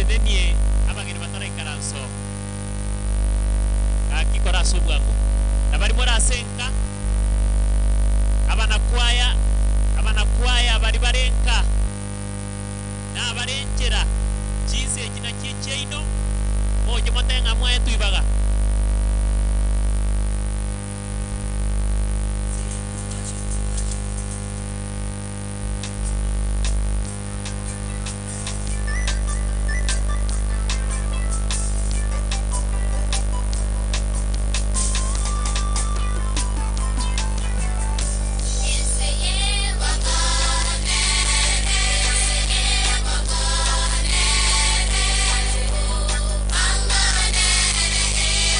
tenenie abageni batara ikaranso akikora subwango abari muri asenka abana kwaya bari barenka na barenkera chise kina kyeino moje motenga mwe tuibaga Hey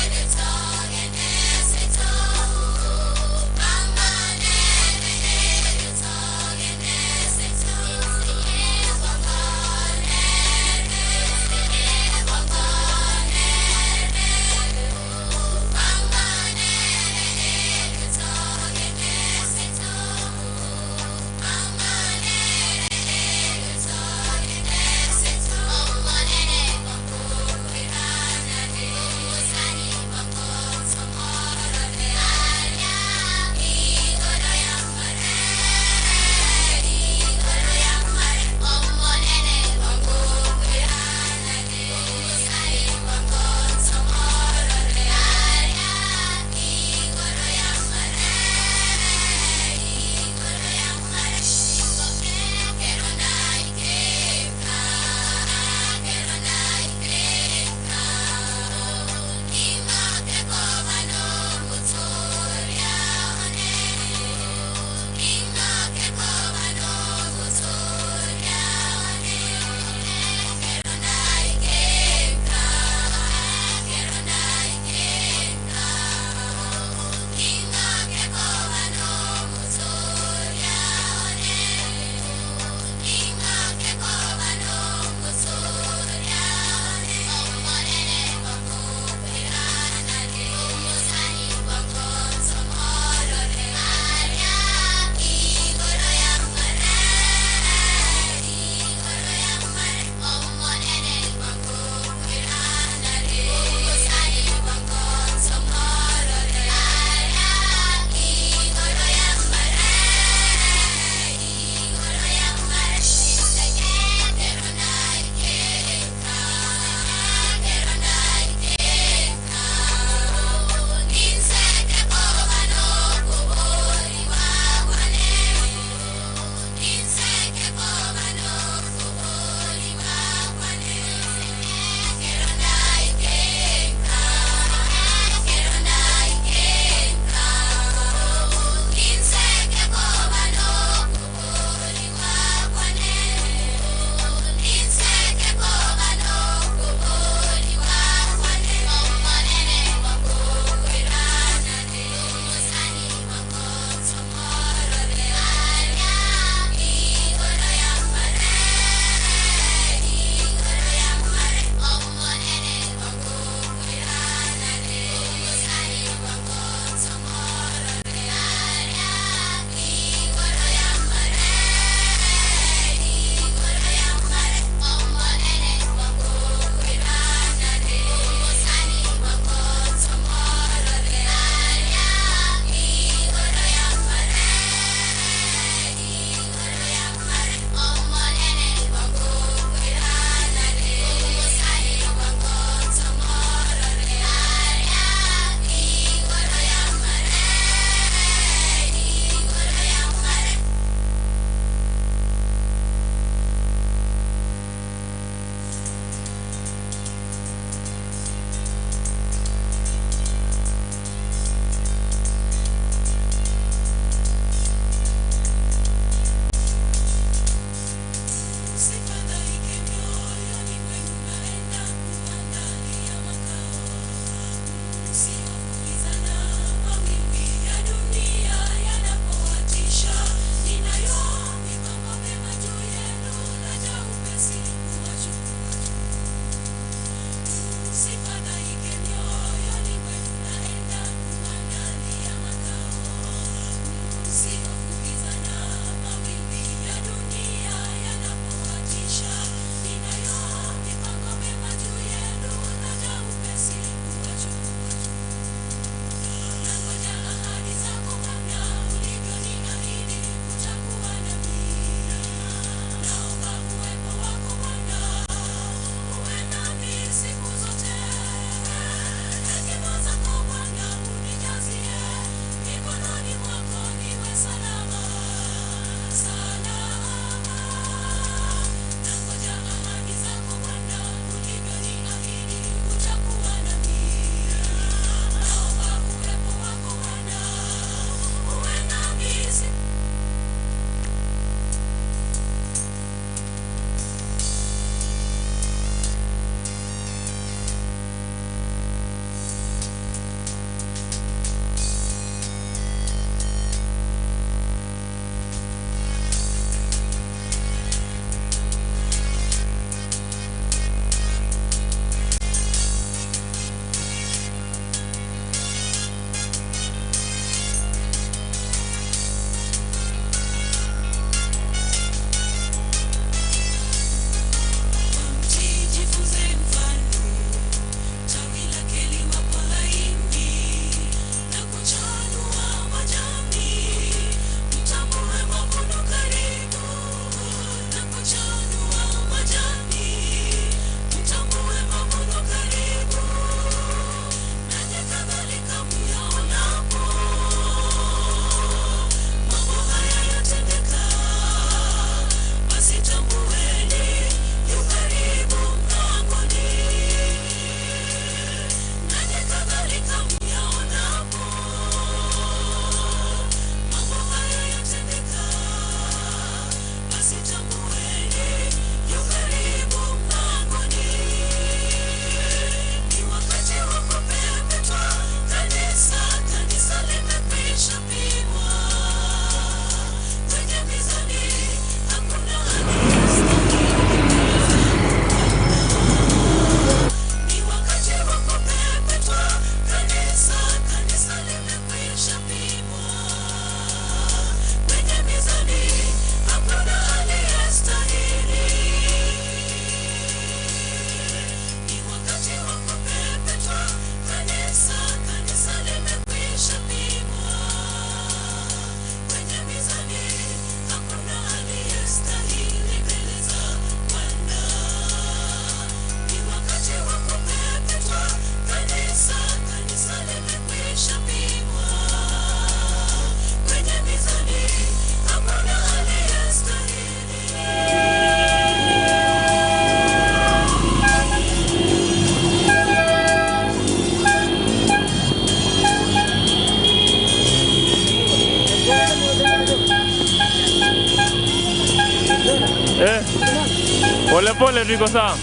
Pole pole tuko sawa.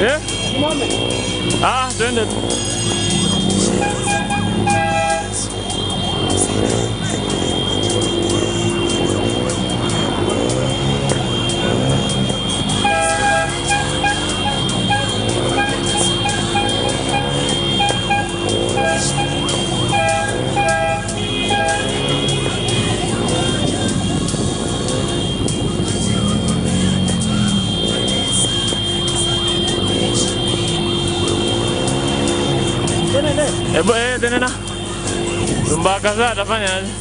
Eh? Ah, twende. Tena na. Tumba kaza atafanya aje?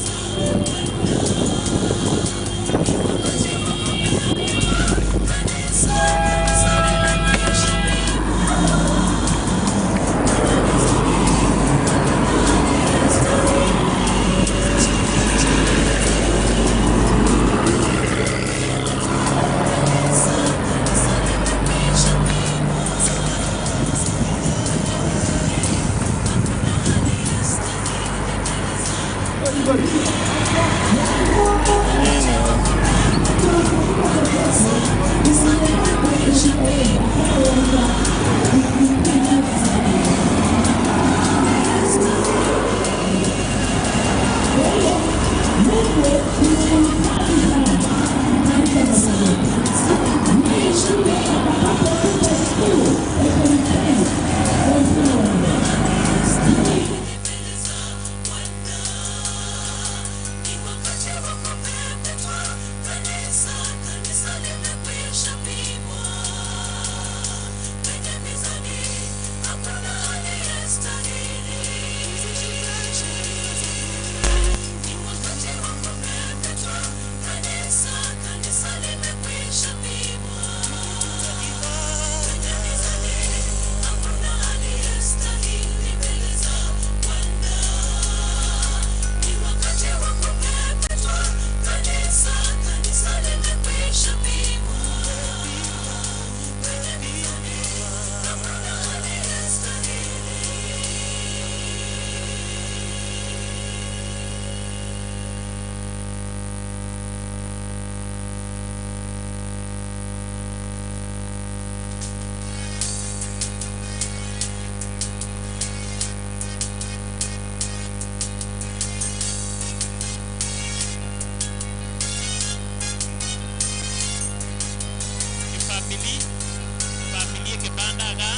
Family ke bandaga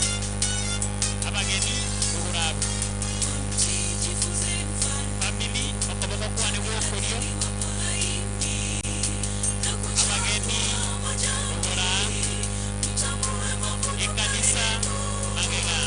abageni ugurabu family okoboko kwane wokoryo abageni ugura ekanisa magega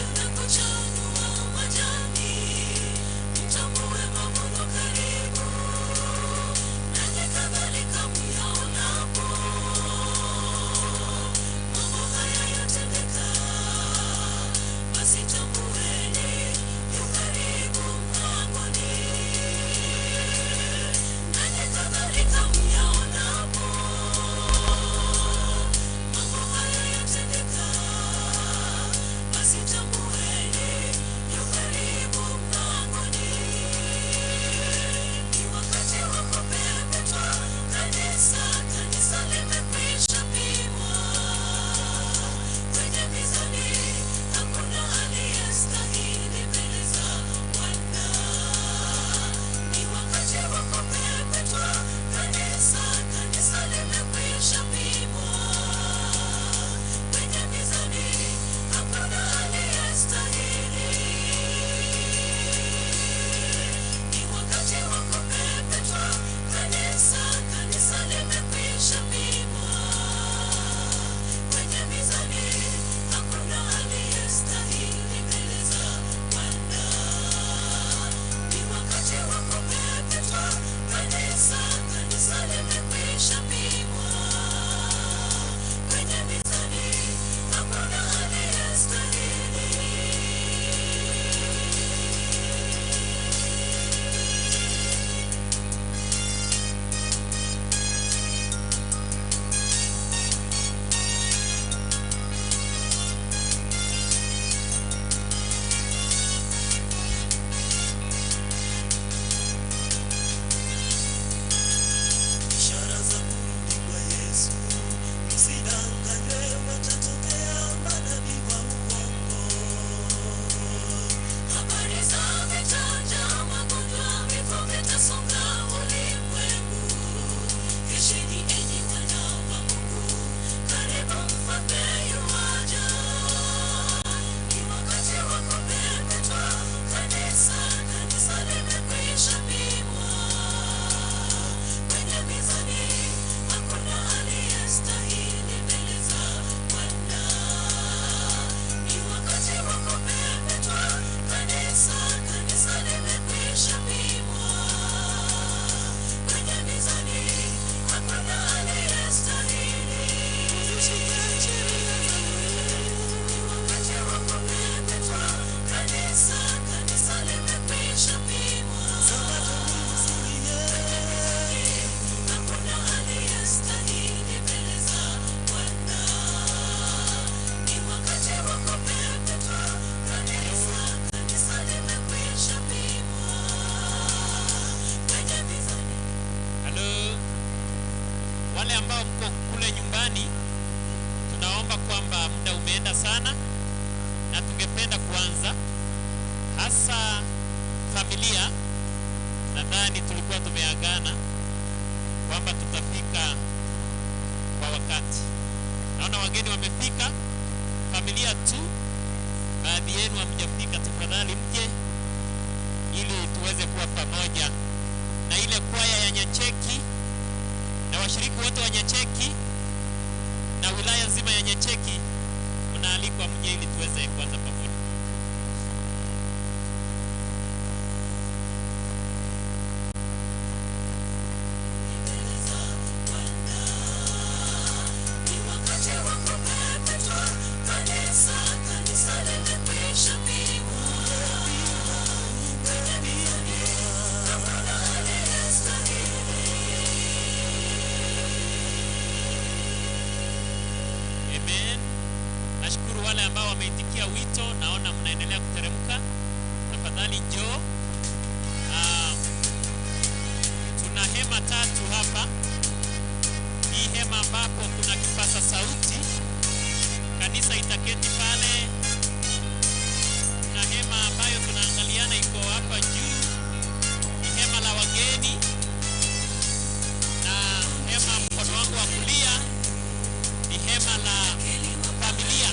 naomba kwamba muda umeenda sana na tungependa kuanza hasa familia. Nadhani tulikuwa tumeagana kwamba tutafika kwa wakati. Naona wageni wamefika, familia tu baadhi yenu hamjafika. Tafadhali mje ili tuweze kuwa pamoja na ile kwaya ya Nyacheki na washiriki wote wa Nyacheki na wilaya nzima ya Nyacheki. Mnaalikwa mje ili tuweze kuanza pamoja. Nashukuru wale ambao wameitikia wito, naona mnaendelea kuteremka. Tafadhali njoo. Tuna hema 3 hapa. Hii hema ambapo kuna kipaza sauti, kanisa itaketi pale. Kuna hema ambayo tunaangaliana iko hapa juu, ni hema la wageni, na hema mkono wangu wa kulia ni hema la familia.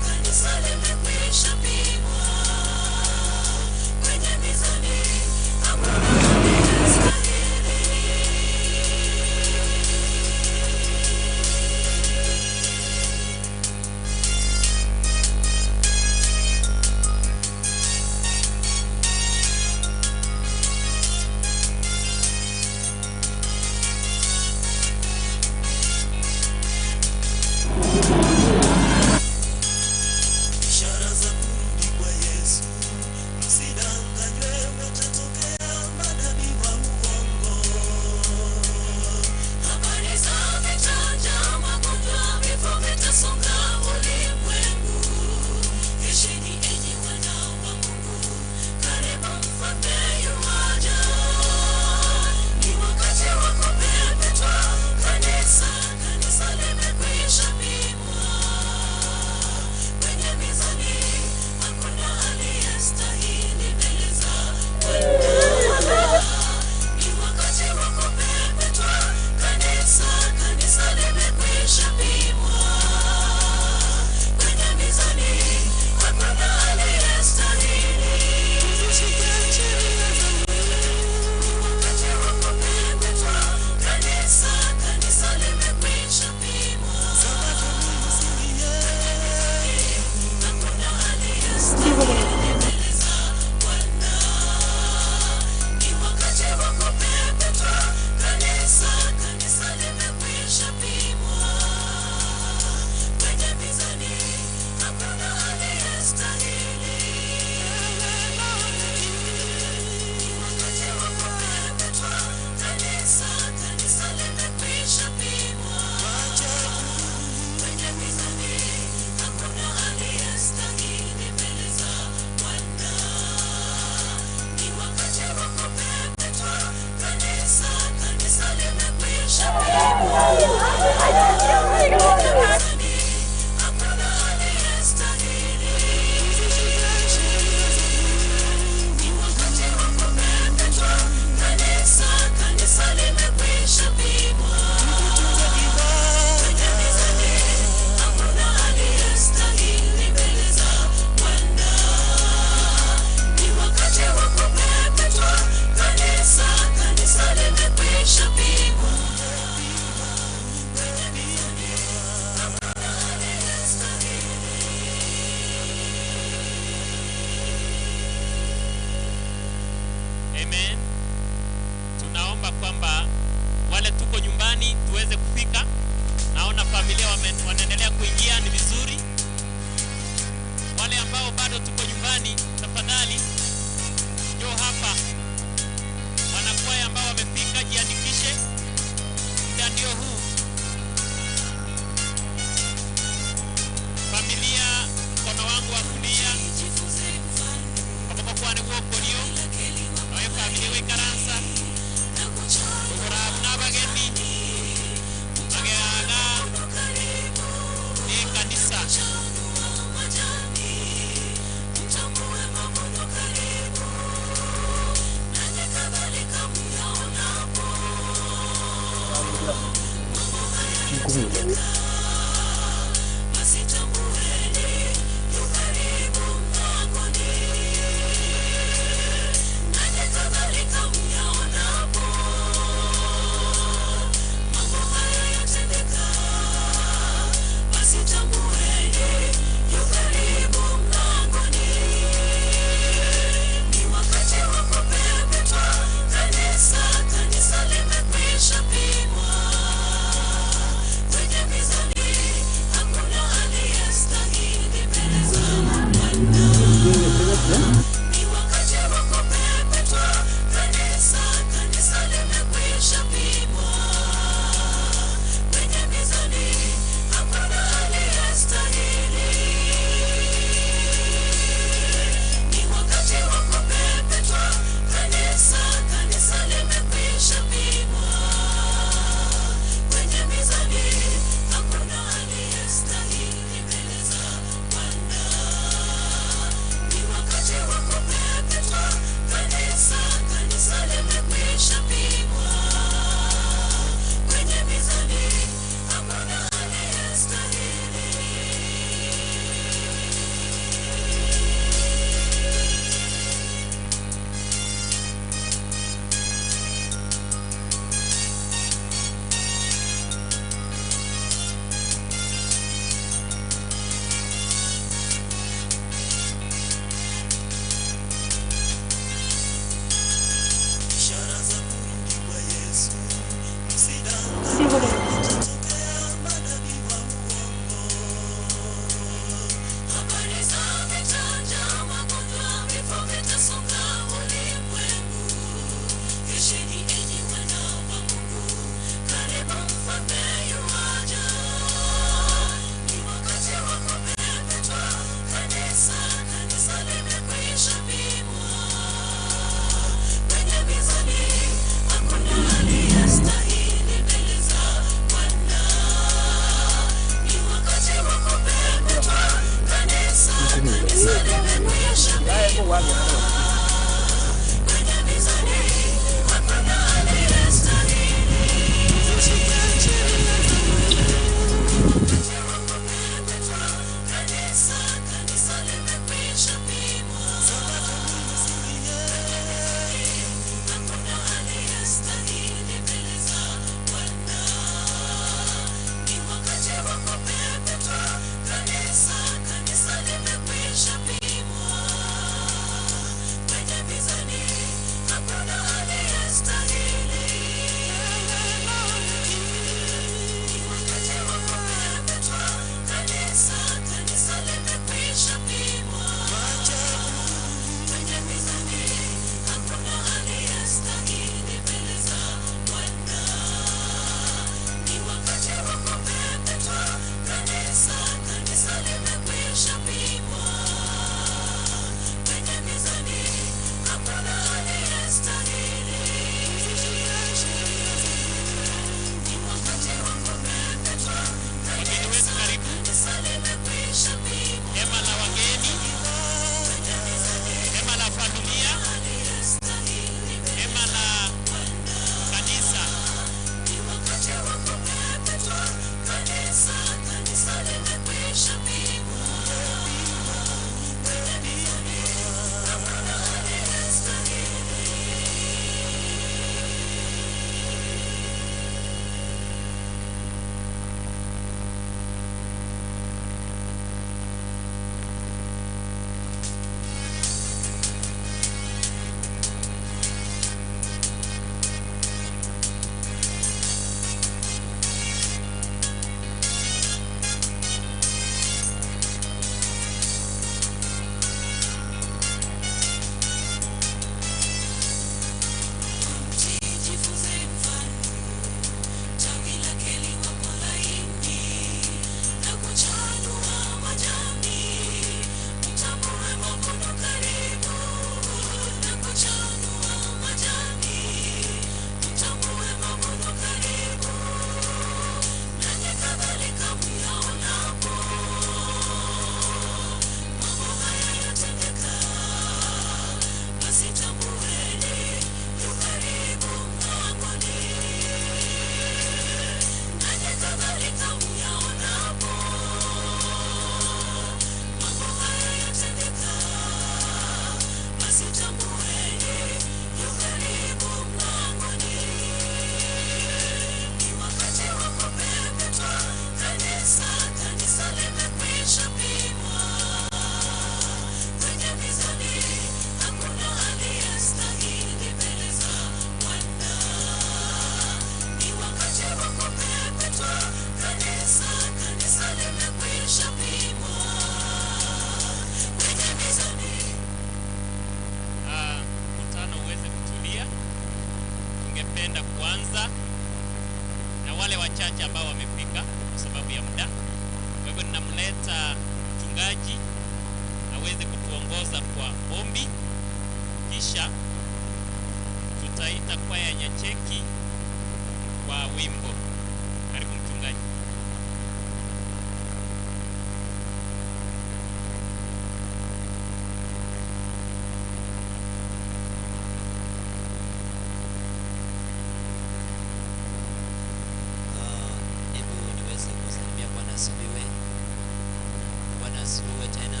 asifiwe tena.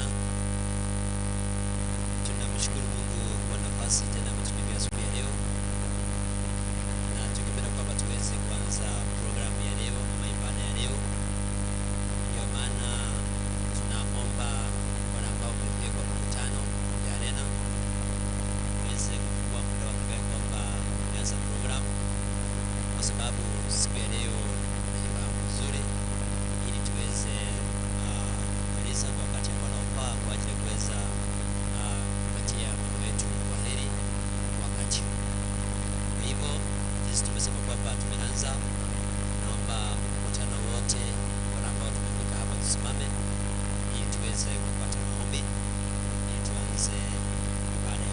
Tunamshukuru Mungu kwa nafasi tena ametupatia siku ya leo. Na tungependa kwamba tuweze kuanza programu ya leo ama ibada ya leo. Ndio maana tunaomba wale ambao wamefika kwa mkutano ya arena tuweze kufungua muda wa kuomba kwamba tuanze programu, kwa sababu siku ya leo ni ibada nzuri, ili tuweze kumaliza kwa wakati ambao unaofaa kwa ajili ya kuweza kupatia mambo yetu kwa heri wakati. Kwa hivyo sisi tumesema kwamba tumeanza. Naomba mkutano wote wale ambao tumefika hapa tusimame ili tuweze kupata maombi ili tuanze ibada.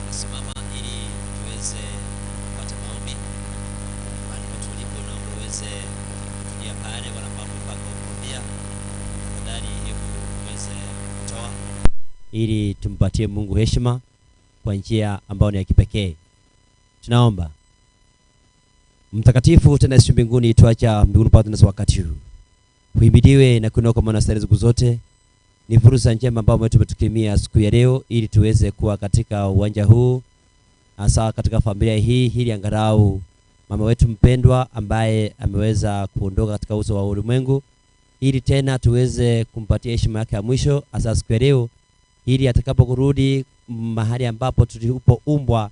Tusimama ili tuweze kupata maombi. Mahali tulipo na uweze kutulia pale wala mambo mpaka kukumbia. Tafadhali hebu uweze kutoa ili tumpatie Mungu heshima kwa njia ambayo ni ya kipekee. Tunaomba. Mtakatifu tena Yesu mbinguni, tuacha mbinguni pa tunasa wakati huu. Huimidiwe na kuinuka kwa manastari siku zote. Ni fursa njema ambayo tumetukimia siku ya leo ili tuweze kuwa katika uwanja huu, hasa katika familia hii, ili angalau mama wetu mpendwa ambaye ameweza kuondoka katika uso wa ulimwengu, ili tena tuweze kumpatia heshima yake ya mwisho hasa siku ya leo, ili atakapokurudi mahali ambapo tulipoumbwa,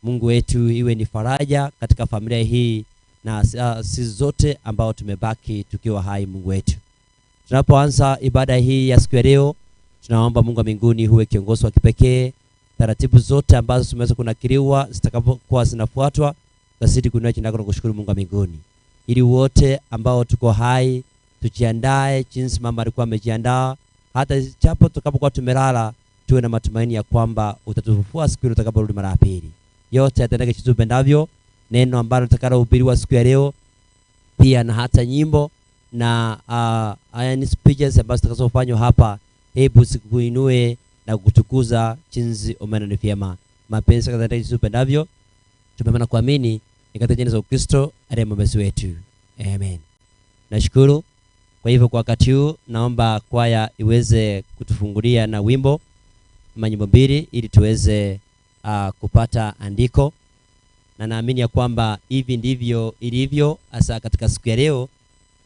Mungu wetu iwe ni faraja katika familia hii na sisi zote ambao tumebaki tukiwa hai. Mungu wetu, tunapoanza ibada hii ya siku ya leo, tunaomba Mungu wa mbinguni huwe kiongozi wa kipekee. Taratibu zote ambazo tumeweza kunakiliwa zitakapokuwa zinafuatwa, tazidi kuinua jina lako na kushukuru Mungu wa mbinguni, ili wote ambao tuko hai tujiandae jinsi mama alikuwa amejiandaa, hata japo tutakapokuwa tumelala tuwe na matumaini ya kwamba utatufufua siku ile utakaporudi mara ya pili. Yote yatendeke jinsi upendavyo. Neno ambalo tutakalohubiriwa siku ya leo, pia na hata nyimbo na ni speeches ambazo zitakazofanywa hapa, hebu sikuinue na kutukuza jinsi umeona ni vyema. Mapenzi yatendeke jinsi upendavyo. Tumemana kuamini ni katika jina la Kristo aliye mwombezi wetu. Amen. Nashukuru. Kwa hivyo kwa wakati huu naomba kwaya iweze kutufungulia na wimbo ama nyimbo mbili ili tuweze kupata andiko, na naamini ya kwamba hivi ndivyo ilivyo hasa katika siku ya leo,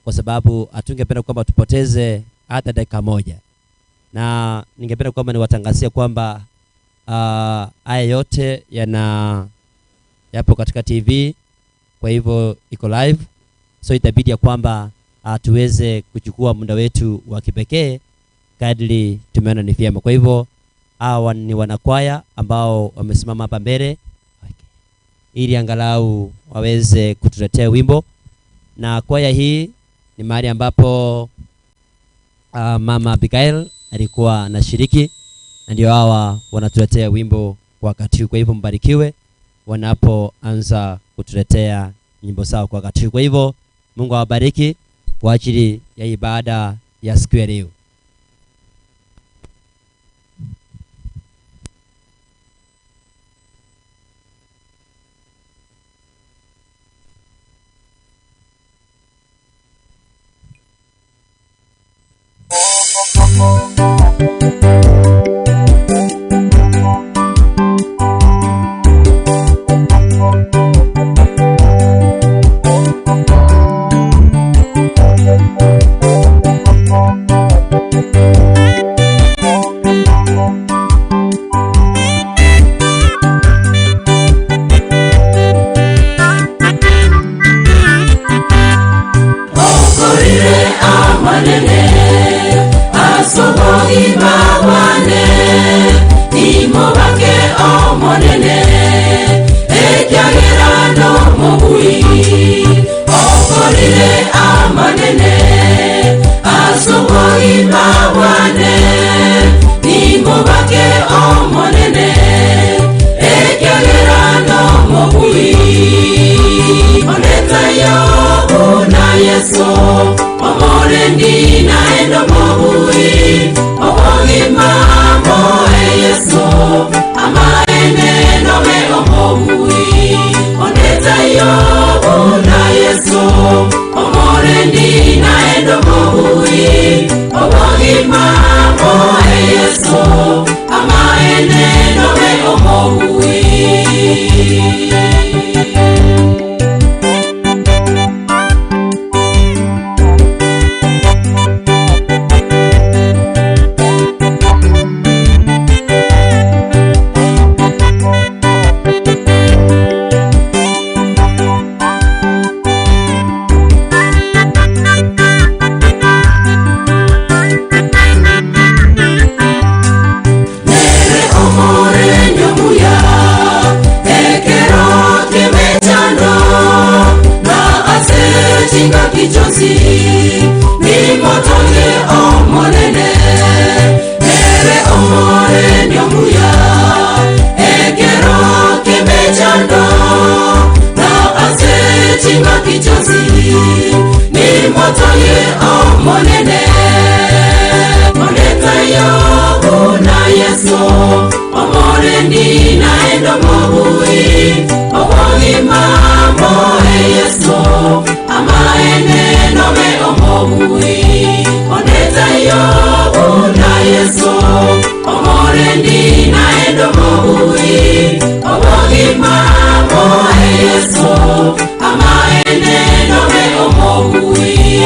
kwa sababu hatungependa kwamba tupoteze hata dakika moja. Na ningependa kwamba niwatangazie kwamba haya yote yapo katika TV, kwa hivyo iko live, so itabidi ya kwamba tuweze kuchukua muda wetu wa kipekee kadri tumeona ni vyema. Kwa hivyo hawa ni wanakwaya ambao wamesimama hapa mbele, ili angalau waweze kutuletea wimbo. Na kwaya hii ni mahali ambapo mama Abigail alikuwa anashiriki, na ndio hawa wanatuletea wimbo kwa wakati huu. Kwa hivyo mbarikiwe wanapoanza kutuletea nyimbo zao kwa wakati huu. Kwa hivyo Mungu awabariki kwa ajili ya ibada ya siku ya leo. Yesu, omore ndi naendo monene oneta yo una Yesu omorendi naendo mobui obogima moe Yesu amaene nome omobui oneta yo una Yesu omorendi naendo mobui obogima moe Yesu amaene nome omobui.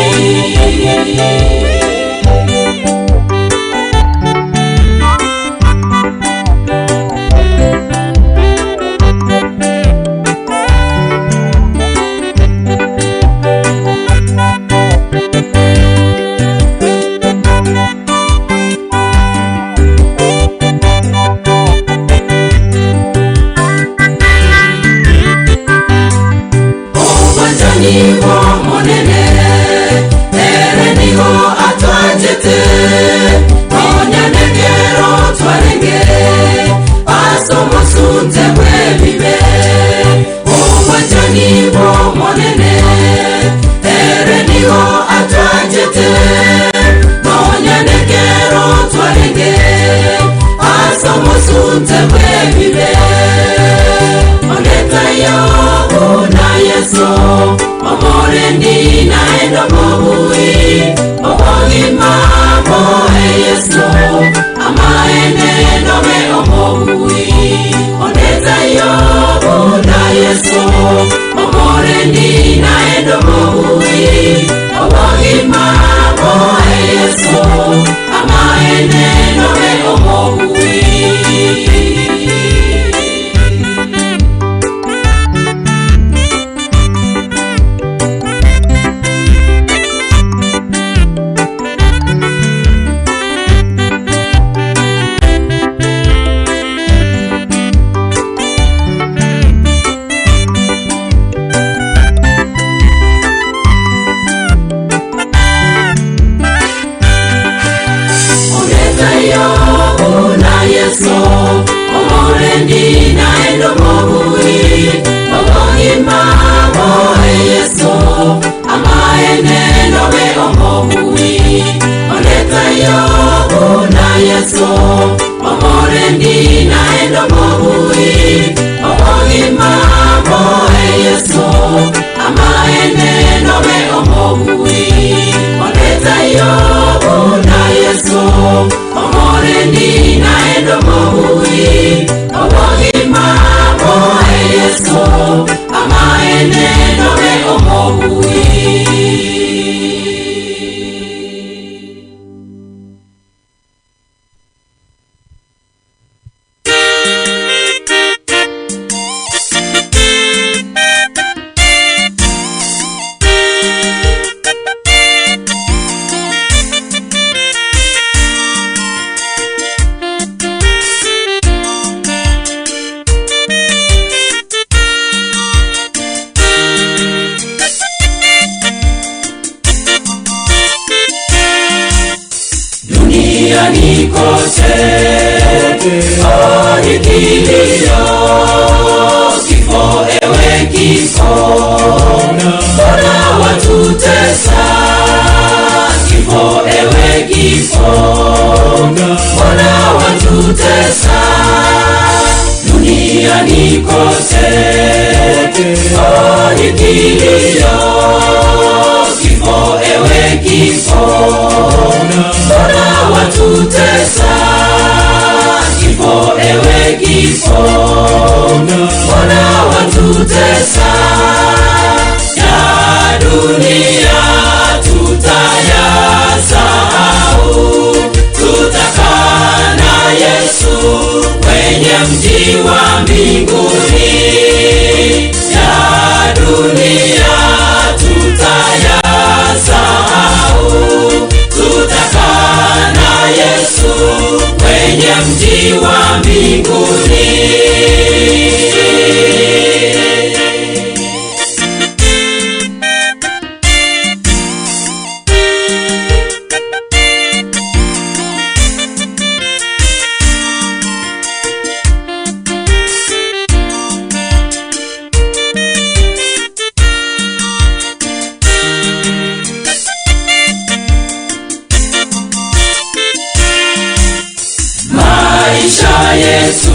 Yesu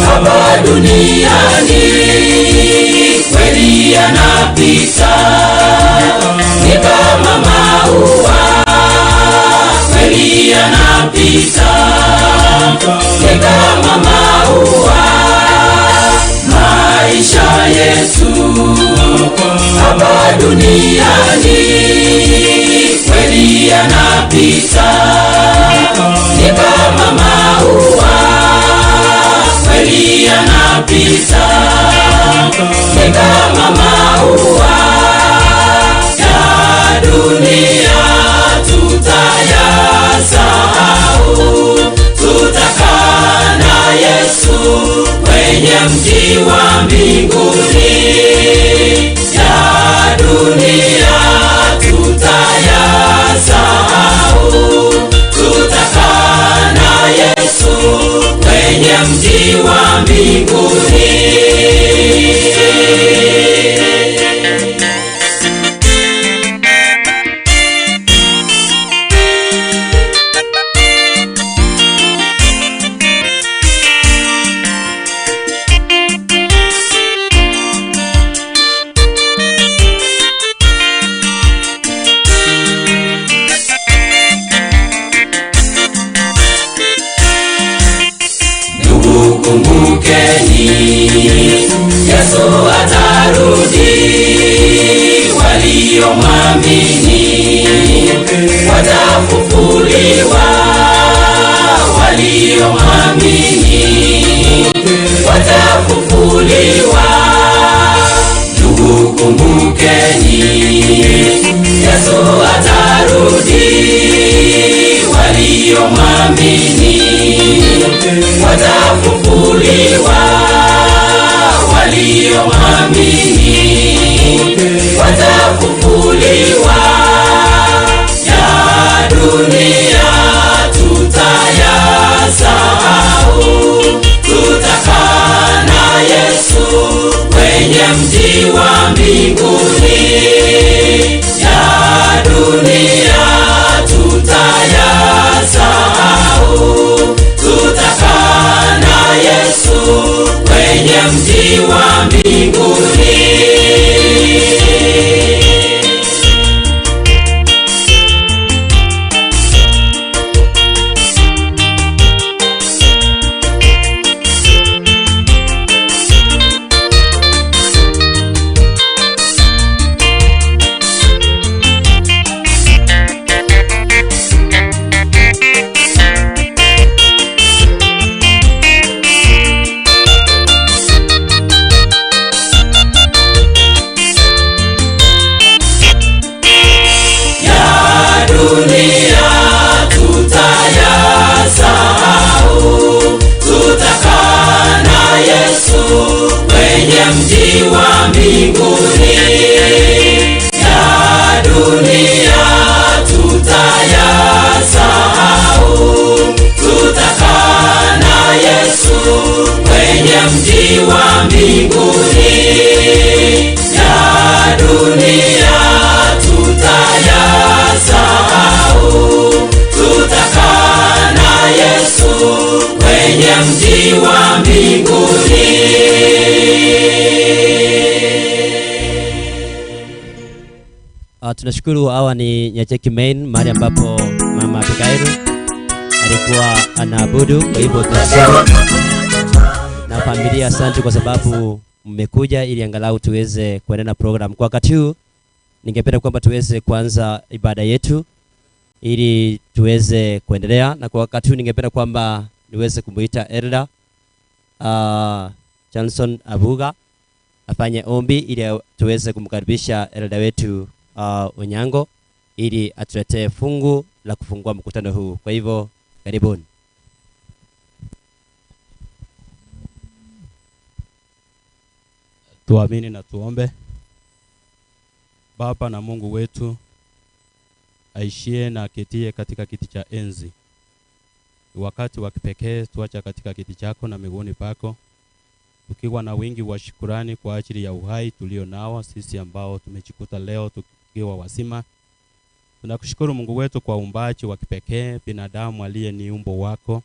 hapa duniani kweli yanapita, ni kama maua kweli yanapita, ni kama maua. Maisha yetu hapa duniani kweli yanapita, ni kama maua kweli yanapita, ni kama maua ya dunia. Tutayasahau, tutakaa na Yesu kwenye mji wa mbinguni. Ya dunia tutayasahau, tutakaa na Yesu kwenye mji wa mbinguni. Yesu atarudi, waliomwamini watafufuliwa, waliomwamini watafufuliwa. Ndugu kumbukeni, Yesu atarudi, waliomwamini watafufuliwa, waliomwamini watafufuliwa. Ya dunia tutayasahau, tutakaa na Yesu kwenye mji wa mbinguni. Ya dunia tutayasahau, tutakaa na Yesu kwenye mji wa mbinguni. Mji wa mbinguni. Ya dunia tutayasahau, tutakaa na Yesu kwenye mji wa mbinguni. Ya dunia tutayasahau, tutakaa na Yesu kwenye mji wa mbinguni. Tunashukuru. Hawa ni Nyacheki Main, mahali ambapo Mama Abigail alikuwa anaabudu. Kwa hivyo tunashukuru na familia, asante kwa sababu mmekuja ili angalau tuweze kuendelea na program. Kwa wakati huu ningependa kwamba tuweze kuanza ibada yetu ili tuweze kuendelea, na kwa wakati huu ningependa kwamba niweze kumuita Elder Johnson Abuga afanye ombi ili tuweze kumkaribisha Elder wetu Onyango ili atuletee fungu la kufungua mkutano huu. Kwa hivyo karibuni. Tuamini na tuombe. Baba na Mungu wetu aishie na aketie katika kiti cha enzi, wakati wa kipekee tuacha katika kiti chako na miguuni pako, tukiwa na wingi wa shukrani kwa ajili ya uhai tulio nao sisi ambao tumejikuta leo tukiwa wazima. Tunakushukuru Mungu wetu kwa uumbaji wa kipekee binadamu aliye ni umbo wako.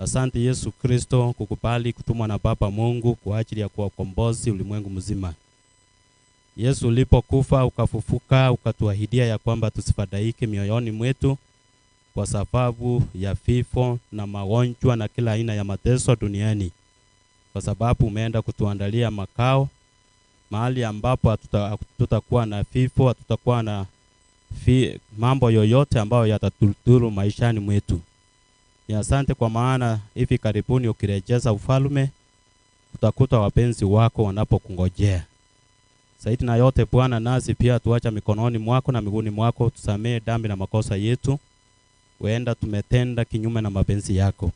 Asante Yesu Kristo kukubali kutumwa na Baba Mungu kwa ajili ya kuwakombozi ulimwengu mzima. Yesu ulipokufa ukafufuka, ukatuahidia ya kwamba tusifadhaike mioyoni mwetu kwa sababu ya vifo na magonjwa na kila aina ya mateso duniani. Kwa sababu umeenda kutuandalia makao, mahali ambapo tutakuwa na vifo, hatutakuwa na mambo yoyote ambayo yatatudhuru maishani mwetu. Ni asante kwa maana hivi karibuni ukirejeza ufalme, utakuta wapenzi wako wanapokungojea. Zaidi na yote Bwana, nasi pia tuacha mikononi mwako na miguuni mwako, tusamee dhambi na makosa yetu, huenda tumetenda kinyume na mapenzi yako.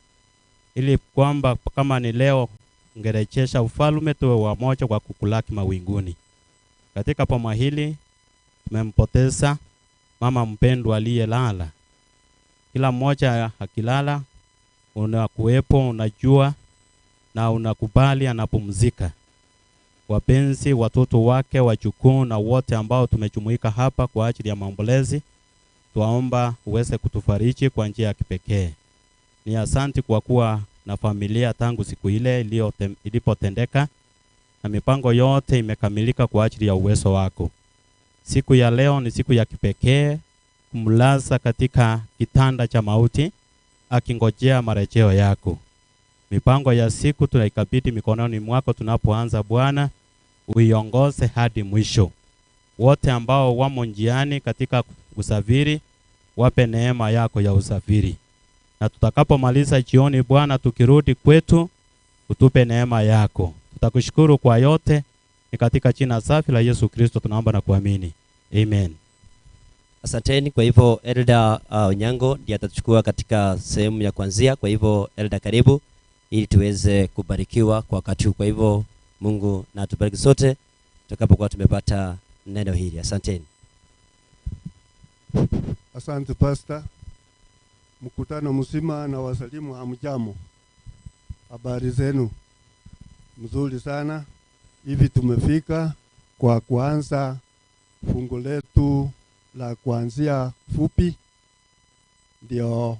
Ili kwamba kama ni leo ungerejesha ufalme, tuwe wamoja kwa kukulaki mawinguni. Katika poma hili tumempoteza mama mpendwa aliyelala. Kila mmoja akilala unakuwepo, unajua na unakubali anapumzika. Wapenzi, watoto wake, wajukuu na wote ambao tumejumuika hapa kwa ajili ya maombolezi, tuomba uweze kutufariji kwa njia ya kipekee. Ni asante kwa kuwa na familia tangu siku ile ilipotendeka, na mipango yote imekamilika kwa ajili ya uwezo wako. Siku ya leo ni siku ya kipekee, kumlaza katika kitanda cha mauti akingojea marejeo yako. Mipango ya siku tunaikabidhi mikononi mwako tunapoanza. Bwana, uiongoze hadi mwisho. Wote ambao wamo njiani katika usafiri, wape neema yako ya usafiri. Na tutakapomaliza jioni Bwana, tukirudi kwetu, utupe neema yako. Tutakushukuru kwa yote, ni katika jina safi la Yesu Kristo tunaomba na kuamini. Amen. Asanteni. Kwa hivyo Elda Onyango ndiye atachukua katika sehemu ya kuanzia. Kwa hivyo Elda, karibu ili tuweze kubarikiwa kwa wakati huu. Kwa hivyo Mungu na atubariki sote tutakapokuwa tumepata neno hili. Asanteni. Asante Pastor. Mkutano mzima na wasalimu, hamjambo? Habari zenu? Mzuri sana. Hivi tumefika kwa kuanza fungu letu la kuanzia fupi. Ndio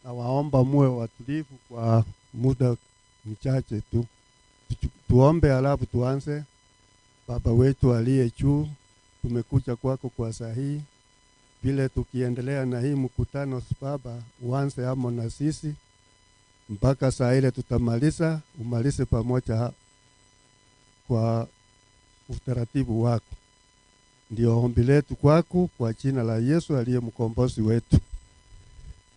nawaomba muwe watulivu kwa muda mchache tu. Tuombe alafu tuanze. Baba wetu aliye juu, tumekuja kwako kwa sahihi. Vile tukiendelea na hii mkutano Baba, uanze amo na sisi mpaka saa ile tutamaliza, umalize pamoja kwa utaratibu wako. Ndio ombi letu kwako kwa jina la Yesu aliye mkombozi wetu.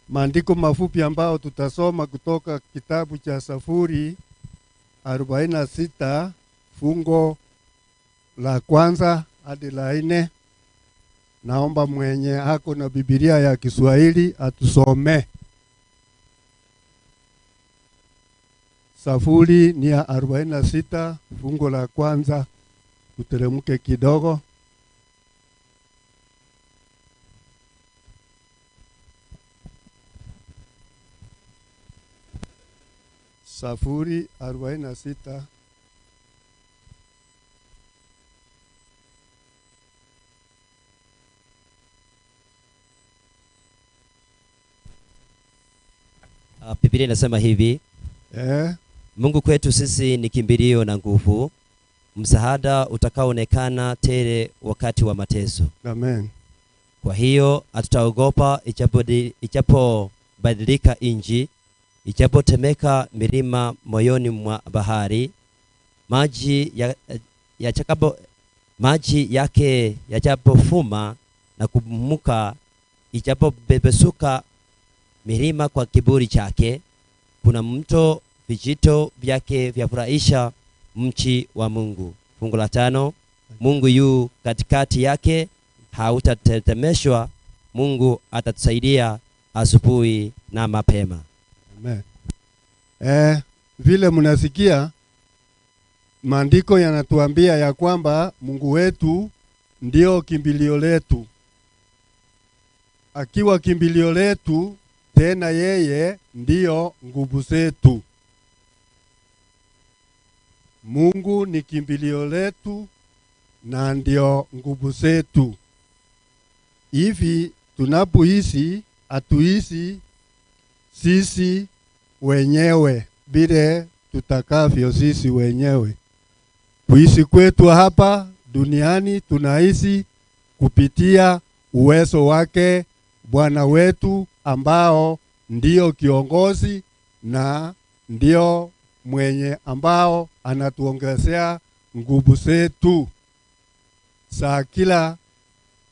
Maandiko mafupi ambao tutasoma kutoka kitabu cha Zaburi 46 fungo la kwanza hadi la 4. Naomba mwenye hako na Biblia ya Kiswahili atusome. Zaburi ni ya 46 fungo la kwanza, tuteremke kidogo. Zaburi 46 Biblia inasema hivi. Mungu kwetu sisi ni kimbilio na nguvu, msaada utakaoonekana tele wakati wa mateso. Amen. Kwa hiyo hatutaogopa ichapobadilika inji, ichapotemeka milima moyoni mwa bahari, maji yake yachapofuma na kumuka, ichapobebesuka milima kwa kiburi chake. Kuna mto, vijito vyake vyafurahisha mchi wa Mungu. Fungu la 5, Mungu yu katikati yake, hautatetemeshwa. Mungu atatusaidia asubuhi na mapema. Amen. Vile mnasikia maandiko yanatuambia ya kwamba Mungu wetu ndio kimbilio letu. Akiwa kimbilio letu, tena yeye ndio nguvu zetu. Mungu ni kimbilio letu na ndio nguvu zetu. Hivi tunapoishi, atuishi sisi wenyewe vile tutakavyo sisi wenyewe. Kuishi kwetu hapa duniani tunaishi kupitia uwezo wake Bwana wetu ambao ndio kiongozi na ndio mwenye ambao anatuongezea nguvu zetu za kila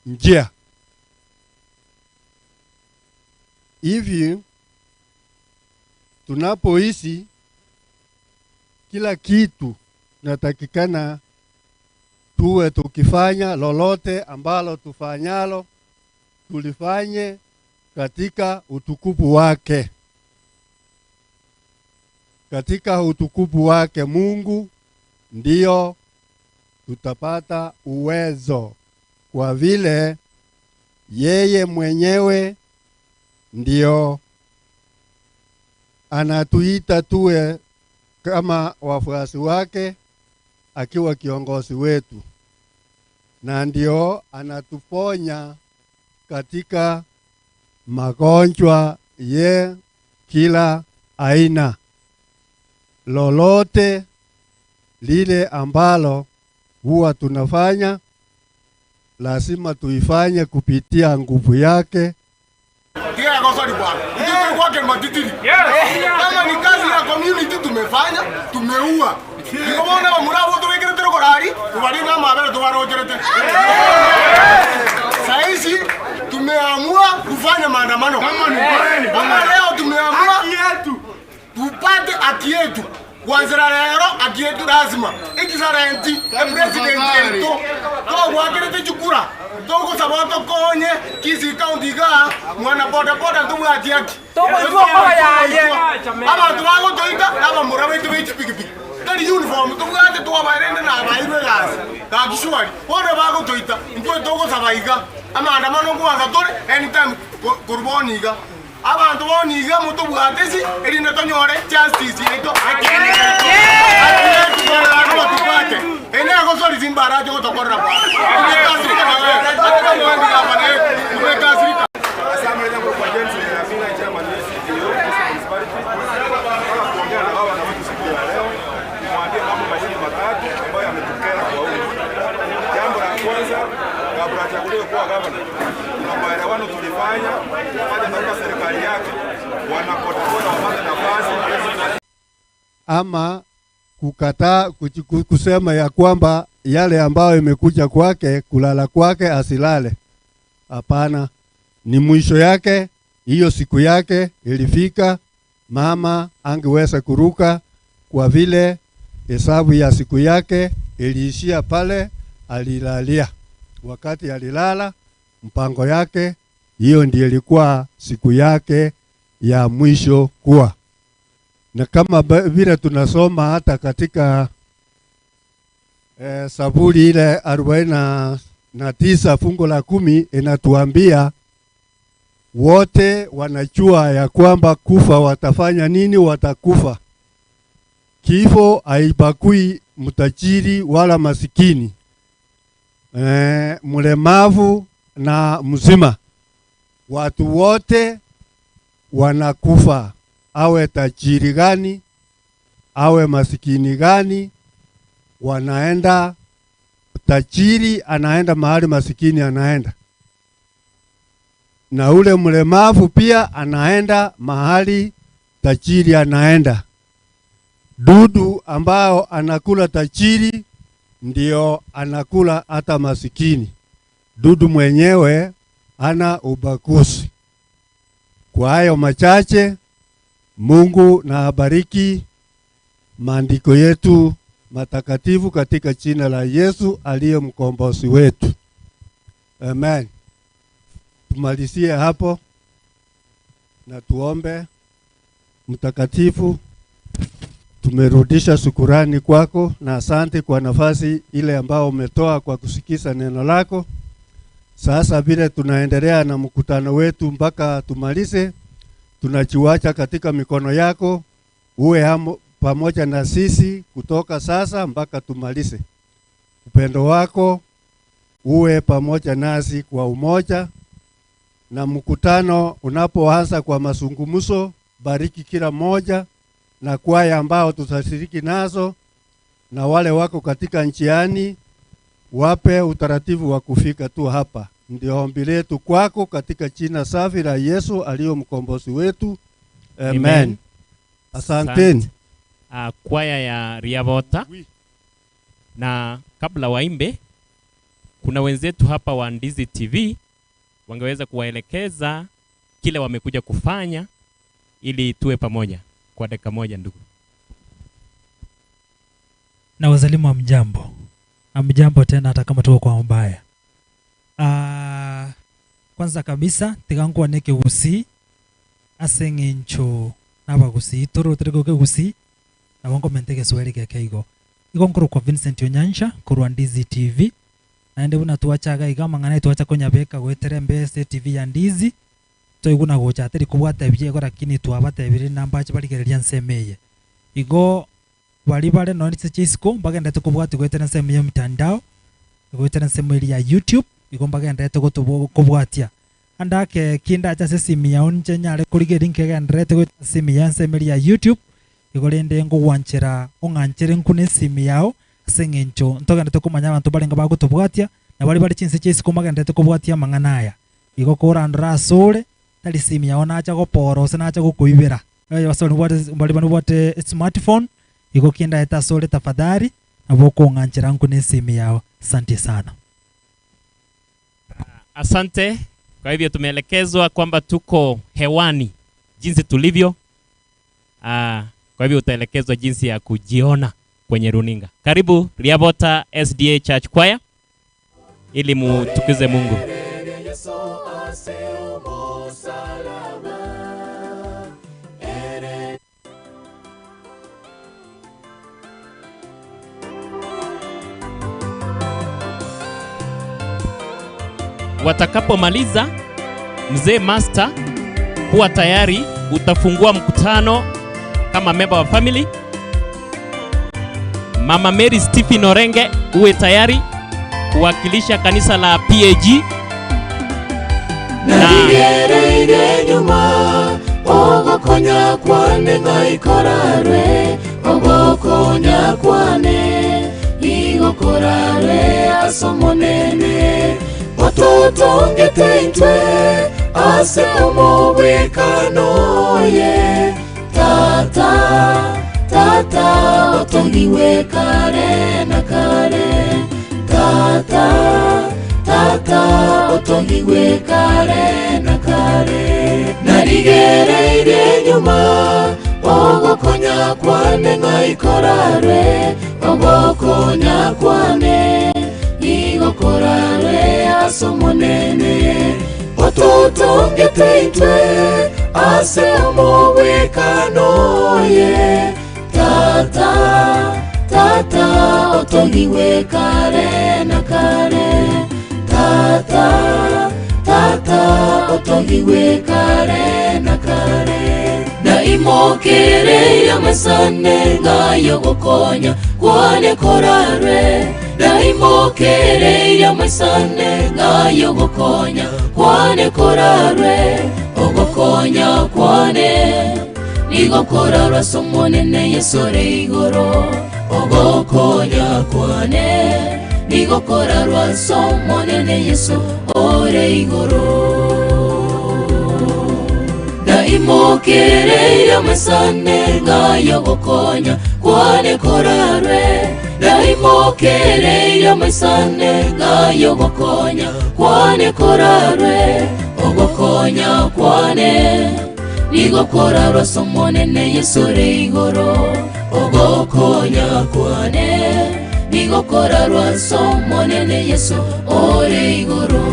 njia. Hivi tunapoishi kila kitu natakikana tuwe tukifanya lolote ambalo tufanyalo tulifanye katika utukufu wake. Katika utukufu wake Mungu ndio tutapata uwezo, kwa vile yeye mwenyewe ndio anatuita tuwe kama wafuasi wake akiwa kiongozi wetu, na ndio anatuponya katika magonjwa ye kila aina. Lolote lile ambalo huwa tunafanya lazima tuifanye kupitia nguvu yake. Tia gosa ni bwana. Ndio kwake matitiri. Kama ni kazi ya community tumefanya, tumeua. Ndio maana murabo tuwekere tero korari, kubali na mabere tuwarojerete. Saizi tumeamua kufanya maandamano. Kama leo tumeamua haki yetu. Tupate haki yetu. Kwanza leo haki yetu lazima. Ikisarenti president to wakere chukura. Toko sabato konye kisi kaunti ga mwana boda boda ndugu atiaki. Toko iwa kwa yaje. Aba tuwago toita aba murabe tuwe chipikipiki. Tari uniform ndugu ate tuwa barende na abairwe gazi. Ka kishwari. Wone bago toita. Ntwe toko sabaiga. Ama andamano kuanza tole anytime kurboniga. Abantu boniga mutu bwatesi erinde tonyore justice yeto akene. Akene tubarano tupate. Ene agosori zimbara jo tokorra. Tumekasirika na wewe. Hata mwangi hapa na wewe. Tumekasirika. Asante sana kwa jenzi ya mina chama ni CEO municipality. Kama kuongea na hawa na watu siku ya leo, mwambie mambo mawili matatu ambayo yametokea kwa huyu. Jambo la kwanza, kabla hajachaguliwa kuwa gavana, kuna maelewano tulifanya katika serikali yake, wanapotoka wapate nafasi ama kukataa kusema ya kwamba yale ambayo imekuja kwake kulala kwake asilale. Hapana, ni mwisho yake. Hiyo siku yake ilifika, mama angeweza kuruka kwa vile hesabu ya siku yake iliishia pale alilalia. Wakati alilala mpango yake, hiyo ndiyo ilikuwa siku yake ya mwisho kuwa. Na kama vile tunasoma hata katika Zaburi ile 49 fungu la 10 inatuambia wote wanajua ya kwamba kufa watafanya nini, watakufa. Kifo haibagui mtajiri wala masikini, mlemavu na mzima, watu wote wanakufa. Awe tajiri gani, awe masikini gani, wanaenda. Tajiri anaenda mahali masikini anaenda, na ule mlemavu pia anaenda mahali tajiri anaenda. Dudu ambao anakula tajiri ndio anakula hata masikini. Dudu mwenyewe ana ubaguzi. Kwa hayo machache, Mungu na abariki maandiko yetu matakatifu katika jina la Yesu aliye mkombozi wetu. Amen. Tumalizie hapo na tuombe. Mtakatifu, tumerudisha shukrani kwako na asante kwa nafasi ile ambao umetoa kwa kusikiza neno lako. Sasa vile tunaendelea na mkutano wetu mpaka tumalize, tunajiwacha katika mikono yako. Uwe pamoja na sisi kutoka sasa mpaka tumalize. Upendo wako uwe pamoja nasi kwa umoja, na mkutano unapoanza kwa mazungumzo bariki kila moja na kwaya ambao tutashiriki nazo, na wale wako katika njiani wape utaratibu wa kufika tu hapa. Ndio ombi letu kwako katika jina safi la Yesu aliyo mkombozi wetu. Amen. Asanteni. Kwaya ya Riabota. Na kabla waimbe, kuna wenzetu hapa wa Ndizi TV wangeweza kuwaelekeza kile wamekuja kufanya ili tuwe pamoja kwa dakika moja ndugu. Na wazalimu amjambo. Amjambo tena hata kama tuko kwa mbaya. Kwanza kabisa tigangu neke gusi asengencho naba gusi toro trego ke gusi na wango menteke swali ke kaigo. Iko nkuru kwa Vincent Onyansha kurwa Ndizi TV. Na ndebu na tuwachaga igama ngana tuwacha konyabeka gwetere mbese TV ya Ndizi. Toiguna gocha ateri kubwata biye gora kini tuabata biri namba chibaligereria nsemeye. Igo bali bale noni chisiko bagenda tukubwata gwetere nsemeye mtandao. Gwetere nsemeye ya YouTube. Igo bagenda tukubwatia. Andake kinda cha simi ya onje nyale kuligeri nkegenda tukubwata simi ya nsemeye ya YouTube. Igo lende ngo wanchera onganchere nkune simi yao. Sengencho ntogenda tukumanya abantu balenga bagutubwatia na bali chinse chisiko bagenda tukubwatia manganaya. Igo korandra sole tali simi yaona acha goporo sina acha gukuibira basoni bali banu bote smartphone iko kienda eta sole tafadhali na boko nganchira nkune simi yao. Asante sana. Asante. Kwa hivyo tumeelekezwa kwamba tuko hewani jinsi tulivyo. Kwa hivyo utaelekezwa jinsi ya kujiona kwenye runinga. Karibu Riabota SDA Church Choir ili mutukuze Mungu. Watakapomaliza mzee Master kuwa tayari, utafungua mkutano kama member wa family. Mama Mary Stephen Orenge uwe tayari kuwakilisha kanisa la PAG. Nadigereire nyuma ogokonya kwane ngaikorare ogokonya kwane igokorare asomonene watoto ngeteintwe ase omobekanoye tata tata otongiwe kare na kare tata tata otongiwe kare na kare narigereire nyuma ogokonya kwane ngaikorare ogokonya kwane igokorare asomonene watoto ngeteintwe ase omobekanoye tata tata otongiwe kare na kare tata tata otongiwe kare na kare na imokere ya masane ngayo gokonya kwane korare na imokere ya masane ngayo gokonya kwane korare ogokonya kwane nigokorara somonene yesore igoro ogokonya kwane nigokorara somonene yeso ore igoro na imokere ya masane ngayo gokonya kwane korare na imokere ya masane ngayo gokonya kwane korare ogokonya kwane nigokorara somonene yesore igoro ogokonya kwane nigokorara somonene yeso ore igoro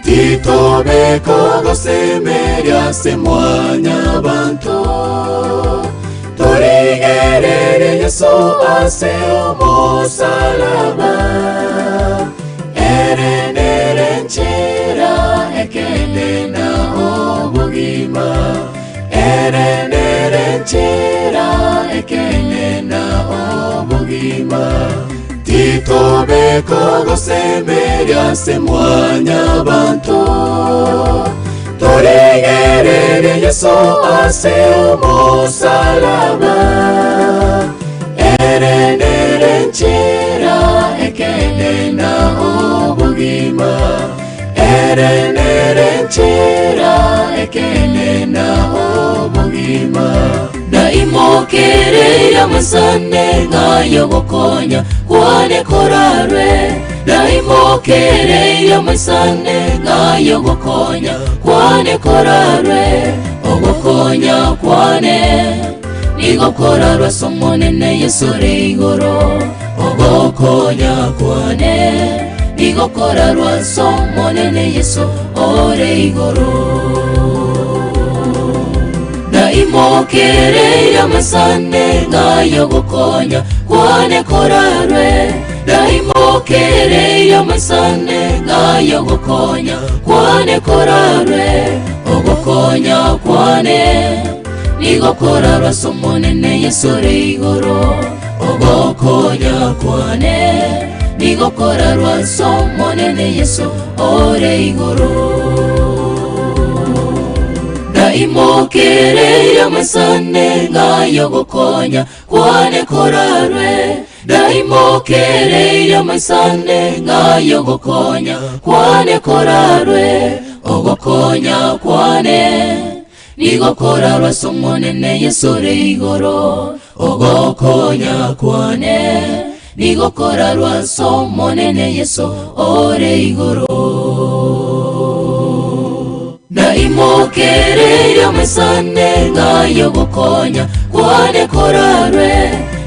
Titobeko gosemeria se mwanya banto Tori Turigerere Yesu ase omusalaba Erenere nchera ekende na obugima Erenere nchera ekende na obugima Titobeko gosemeria se mwanya bantu Turigerere Yesu ase omusalaba Erenere nchera ekende na obugima Erenere nchera ekende na obugima Daimokere ya masane ngayo gokonya kwane korarwe Daimokere ya masane ngayo gokonya kwane korarwe ogokonya kwane nigokorarwe somonene Yesore igoro ogokonya kwane nigokorarwe somonene Yesore igoro Daimokere ya masane ngayo gokonya kwane korarwe Daimokere ya masane ngayo gokonya kwane korarwe ogokonya kwane nigokorarwe somonene Yesore igoro ogokonya kwane nigokorarwe somonene Yesore igoro Daimokere ya masane ngayo gokonya kwane korarwe Daimokere ya masane ngayo gokonya kwane korarwe ogokonya kwane nigokorarwe somonene Yesore igoro ogokonya kwane nigokorarwe somonene Yesore igoro Daimokere ya masane ngayo gokonya kwane korarwe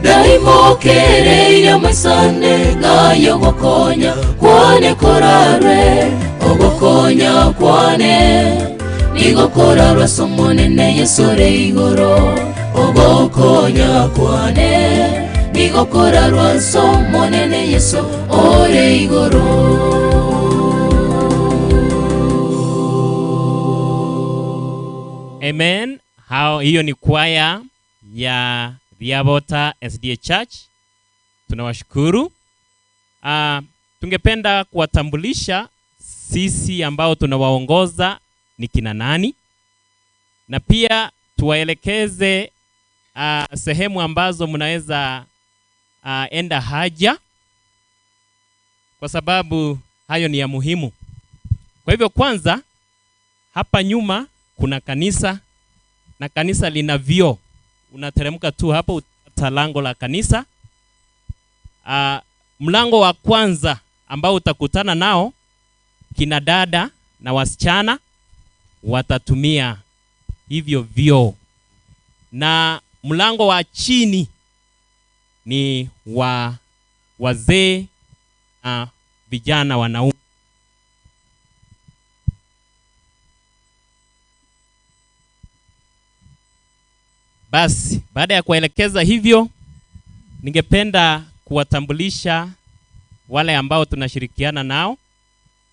Daimokere ya masane ngayo gokonya kwane korarwe ogokonya kwane nigokorarwe somonene Yesore igoro ogokonya kwane nigokorarwe somonene Yesore igoro Amen. Hiyo ni kwaya ya Riabota SDA Church. Tunawashukuru. Tungependa kuwatambulisha sisi ambao tunawaongoza ni kina nani, na pia tuwaelekeze sehemu ambazo mnaweza enda haja, kwa sababu hayo ni ya muhimu. Kwa hivyo kwanza, hapa nyuma kuna kanisa, na kanisa lina vyoo. Unateremka tu hapo utapata lango la kanisa. Mlango wa kwanza ambao utakutana nao, kina dada na wasichana watatumia hivyo vyoo, na mlango wa chini ni wa wazee vijana wanaume. Basi, baada ya kuelekeza hivyo, ningependa kuwatambulisha wale ambao tunashirikiana nao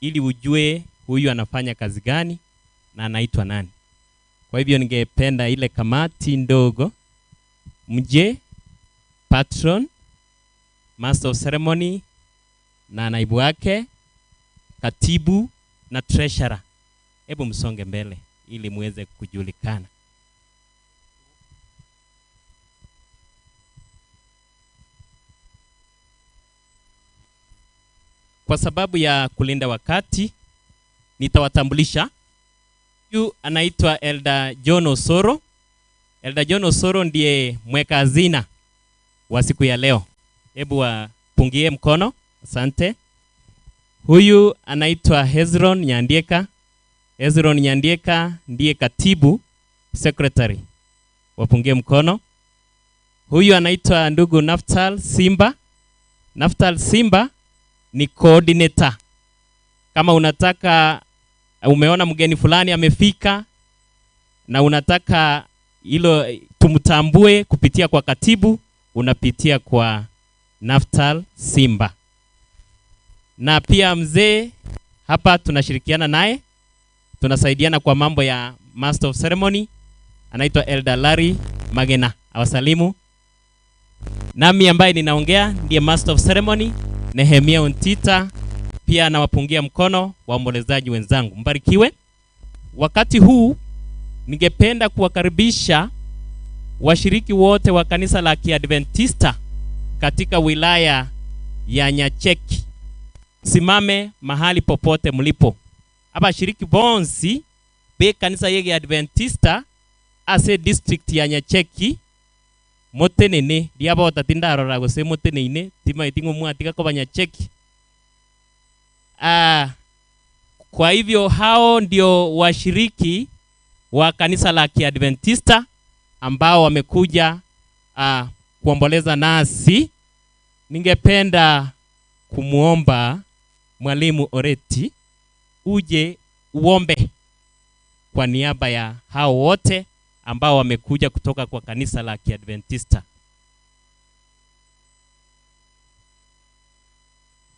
ili ujue huyu anafanya kazi gani na anaitwa nani. Kwa hivyo ningependa ile kamati ndogo mje, patron, master of ceremony na naibu wake, katibu na treasurer. Hebu msonge mbele ili muweze kujulikana. Kwa sababu ya kulinda wakati, nitawatambulisha. Huyu anaitwa Elder John Osoro. Elder John Osoro ndiye mweka hazina wa siku ya leo. Hebu wapungie mkono. Asante. Huyu anaitwa Hezron Nyandieka. Hezron Nyandieka ndiye katibu secretary. Wapungie mkono. Huyu anaitwa ndugu Naftal Simba. Naftal Simba ni coordinator. Kama unataka, umeona mgeni fulani amefika na unataka tumtambue kupitia kwa katibu, unapitia kwa Naftal Simba. Na pia mzee hapa tunashirikiana naye, tunasaidiana kwa mambo ya Master of Ceremony, anaitwa Elder Larry Magena. Awasalimu. Nami ambaye ninaongea ndiye Master of Ceremony Nehemia Untita, pia nawapungia mkono waombolezaji wenzangu. Mbarikiwe. Wakati huu ningependa kuwakaribisha washiriki wote wa kanisa la Kiadventista katika wilaya ya Nyacheki. Simame mahali popote mlipo. Aba shiriki bonsi be kanisa ya Adventista ase district ya Nyacheki motenene diaba watatinda arora gose motenene tima itingo mwatika kwa Nyacheki. Kwa hivyo hao ndio washiriki wa kanisa la Kiadventista ambao wamekuja kuomboleza nasi. Ningependa kumuomba Mwalimu Oreti uje uombe kwa niaba ya hao wote ambao wamekuja kutoka kwa kanisa la Kiadventista.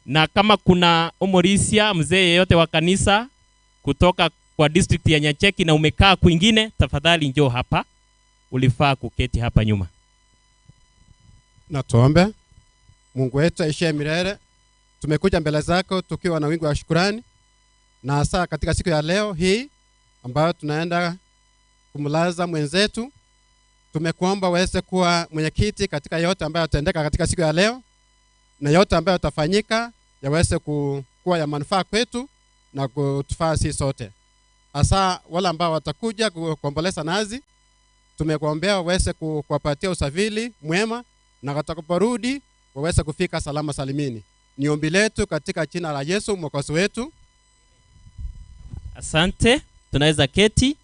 Na kama kuna umorisia mzee yeyote wa kanisa kutoka kwa district ya Nyacheki na umekaa kwingine, tafadhali njoo hapa. Ulifaa kuketi hapa nyuma. Na tuombe. Mungu wetu aishiye milele, tumekuja mbele zako tukiwa na wingi wa shukrani, na hasa katika siku ya leo hii ambayo tunaenda kumlaza mwenzetu. Tumekuomba uweze kuwa mwenyekiti katika yote ambayo yataendeka katika siku ya leo, na yote ambayo yatafanyika yaweze kuwa ya manufaa kwetu na kutufaa sisi sote. Hasa wale ambao watakuja kuomboleza nazi, tumekuombea uweze kuwapatia usafiri mwema, na watakaporudi waweze kufika salama salimini. Ni ombi letu katika jina la Yesu Mwokozi wetu. Asante. Tunaweza keti.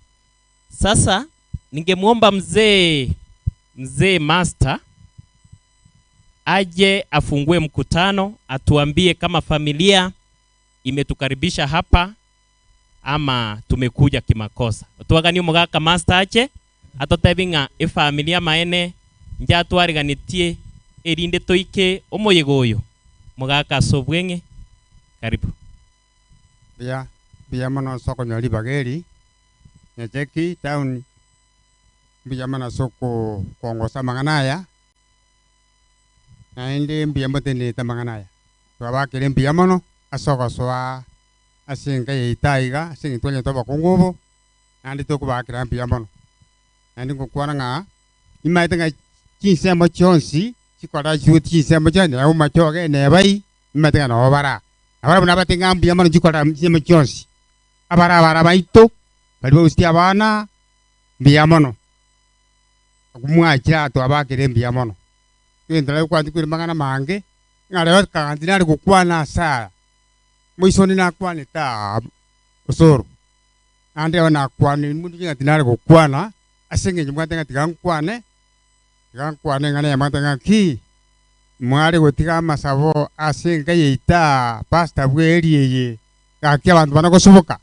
Sasa ningemuomba mzee Master aje afungue mkutano, atuambie kama familia imetukaribisha hapa ama tumekuja kimakosa. Tuwagani umugaka Master ache atotebinga familia maene nja twariganitie erinde toike omoyegoyo mugaka sobwenge. Karibu. Bia mana soko nyali bageri Nyacheki town. Bia mana soko kongosa manganaya na indi bia motene tamanganaya twabakire bia mono asoko swa asinga yitaiga asinga twenye toba kongobo andi tokubakira bia mono andi kokwana nga imaitenga chinsemo chonsi chikora chuti chinsemo chane au machoge ne bai imaitenga no bara abara bana batenga bia mono chikora chinsemo chonsi abara baito bali bosti abana bia mono kumwacha twabakire bia mono ndala kwa ndikuri mangana mange ngale kandinari kukwana saa mwisoni na kwane ta usoro ande wana kwane mundi ngatinari kukwana asenge nyumwatenga tikankwane ngane yamatenga ki mwari gotiga masabo asenga yita pasta bweri yeye gakia bantu bana kosubuka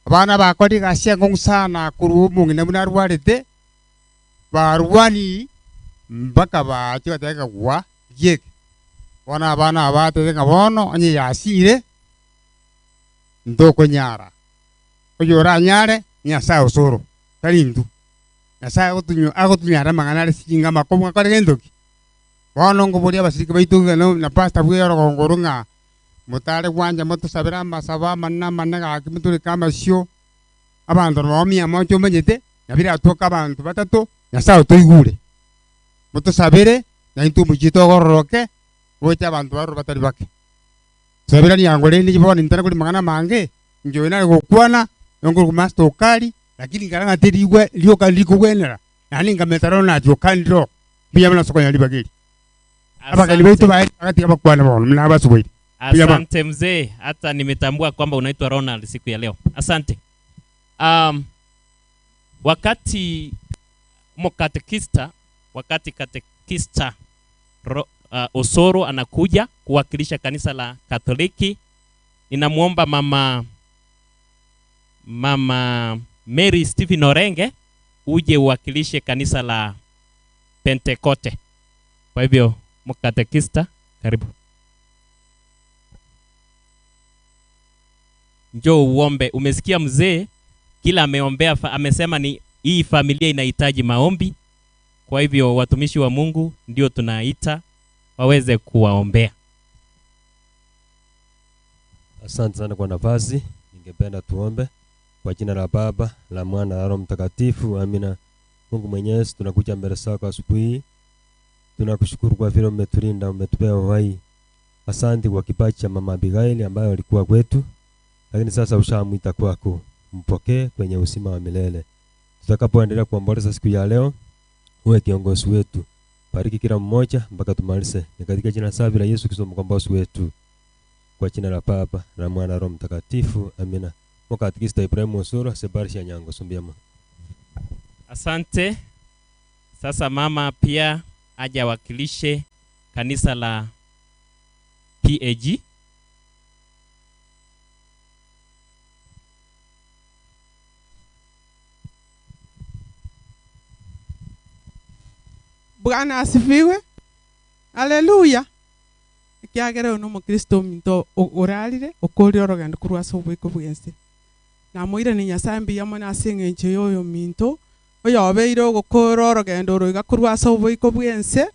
abana bakodi gasya ngonsana kurumu ngine munarwarete barwani mpaka bacho teka kwa yek wana abana abate nga bono anyi yasire ndoko nyara oyora nyare nyasa usoro talindu nyasa agotunyara mangana singa makomo kare ndoki bono ngoboria basirike baitunga na pasta bwero ngorunga mutare kwanja moto sabira masaba manna ga kimituri kama sio abantu bomia mocho menyete yabira toka abantu batato nyasa utoigure moto sabire na intu mujito gororoke wocha abantu baro batari bake sabira ni angole ni jibona intara kuli mangana mange njoina gukwana yongo ku master okali lakini ngaranga teriwe lioka likugwenera yani ngametaro na jokandro biya mna soko yali bagiri abakali betu ba akati abakwana bono mna basubiri. Asante mzee, hata nimetambua kwamba unaitwa Ronald siku ya leo. Asante. Wakati katekista Osoro anakuja kuwakilisha kanisa la Katoliki, ninamuomba mama Mary Stephen Orenge uje uwakilishe kanisa la Pentekoste. Kwa hivyo mkatekista, karibu. Njoo uombe. Umesikia mzee kila ameombea, amesema ni hii familia inahitaji maombi. Kwa hivyo watumishi wa Mungu ndio tunaita waweze kuwaombea. Asante sana kwa nafasi. Ningependa tuombe. Kwa jina la Baba, la Mwana na Roho Mtakatifu. Amina. Mungu Mwenyezi, tunakuja mbele zako asubuhi hii. Tunakushukuru kwa vile umetulinda, umetupea uhai. Asante kwa kipaji cha Mama Abigail ambaye alikuwa kwetu, lakini sasa ushamuita kwako. Mpokee kwenye uzima wa milele. Tutakapoendelea kuomboleza siku ya leo, uwe kiongozi wetu. Bariki kila mmoja mpaka tumalize. Ni katika jina safi la Yesu Kristo mkombozi wetu. Kwa jina la Baba, la Mwana na Roho Mtakatifu. Amina. Mkatekista Ibrahim Osoro, Sebarisha Nyango, Sumbiama. Asante. Sasa mama pia aje wakilishe kanisa la PAG. Bwana asifiwe. Haleluya. Ikiagera uno mukristo minto oralire okori orogendo kurwa sobwiko bwense. Na moira ni nyasambi yamona asengenche yoyo minto oyo obeire ogokora orogendo oroiga kurwa sobwiko bwense.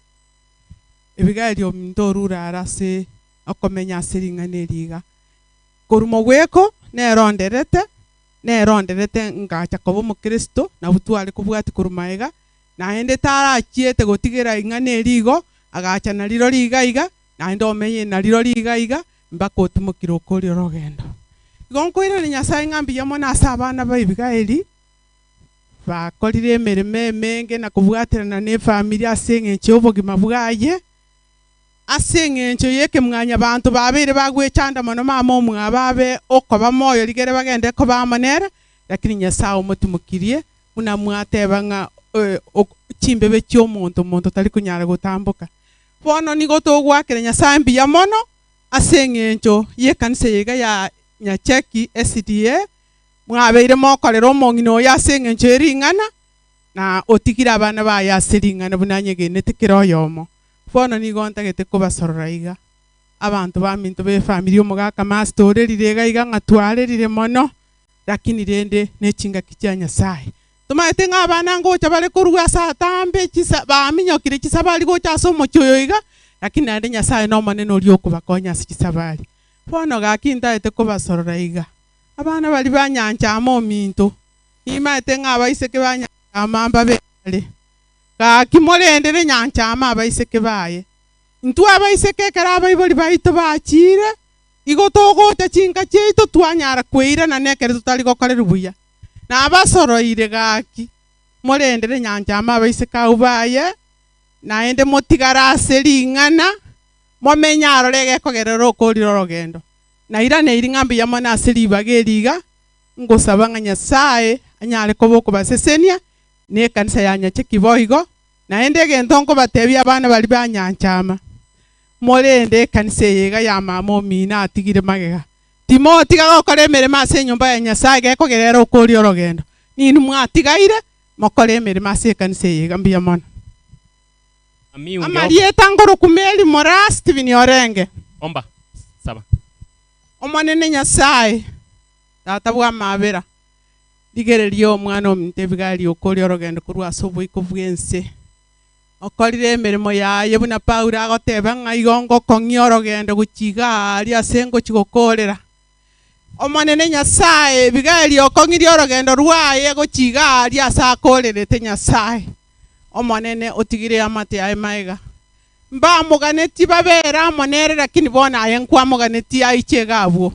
Ebigario minto rurara se akomenya asiringaneriga. Korumo gweko neronderete ngacha kobo mukristo na butwale kubwati kurumaiga. Na ende tara achiete gotigera inganerigo agacha na riro rigaiga na ende omenye na riro rigaiga mbako tumukiro kori orogendo. Gonkoire ni Nyasaye ngambi yamona asabana ba Abigaili bakorire emereme menge na kubwaterana ne familia asengenche obogima bwaye asengenche yeke mwanya bantu babere bagwechanda mono mama omwababe okoba moyo ligere bagende ko bamonera lakini Nyasaye omutumukirie muna mwatebanga chimbebe cy'omuntu muntu tari kunyara gutambuka bono nigo togwakira Nyasaye mbiya mono asengencho ye kanisa yega ya Nyacheki SDA mwabeire mokorera omongino ya asengencho eringana na otikira abana ba ya seringana bunanyegene tikiro yomo bono nigo ntagete kubasororaiga abantu baminto be family omugaka mastori rirega iga ngatwarerire mono lakini rende nechinga kicha Nyasaye tumaite ngabana ngocha bale kurwa satambe chisa baminyokire chisabali gocha somo choyoiga lakini ande Nyasaye no maneno lyokubakonya sikisabali bono gakinda ete kubasororaiga abana bali banyanja amominto imaite ngabaiseke banyanja amamba bele gakimorendere nyanja amabaiseke baye ntu abaiseke karaba iboli baito bachire igotogote chinga cheito twanyara kweira na nekere tutali gokorera buya na basoroire gaki morendere nyanja amabaiseka ubaye na ende motigara seringana momenya arorege kogerera okorira orogendo na ira ne iringambi yamana aseribageriga ngosaba Nyasaye anyare koboko basesenia ne kanisa ya Nyacheki boigo na ende gentongo batebya abana bali banyanchama morende kanisa yega ya mama mina atigire magega Timoti gakore emerema ase nyumba ya Nyasaye gekogerera okori orogendo nini mwatigaire mokore emerema ase kanisa yega mbiya mono amarieta ngoro kumeli mora Steven Orenge omba saba omonene Nyasaye tata bwa mabera digererio omwana ominte Abigaili okori orogendo kurwa sobwiko bwense okorire emeremo yaye buna Paulo agoteba ngaigongo kongi orogendo guchiga ari asengo chigokorera omonene Nyasaye Abigaili okongiri orogendo rwaye guchiga ari asakorerete Nyasaye omonene otigire amate ya maiga mba muganeti babera monere lakini bona ayenkwa muganeti aichegabwo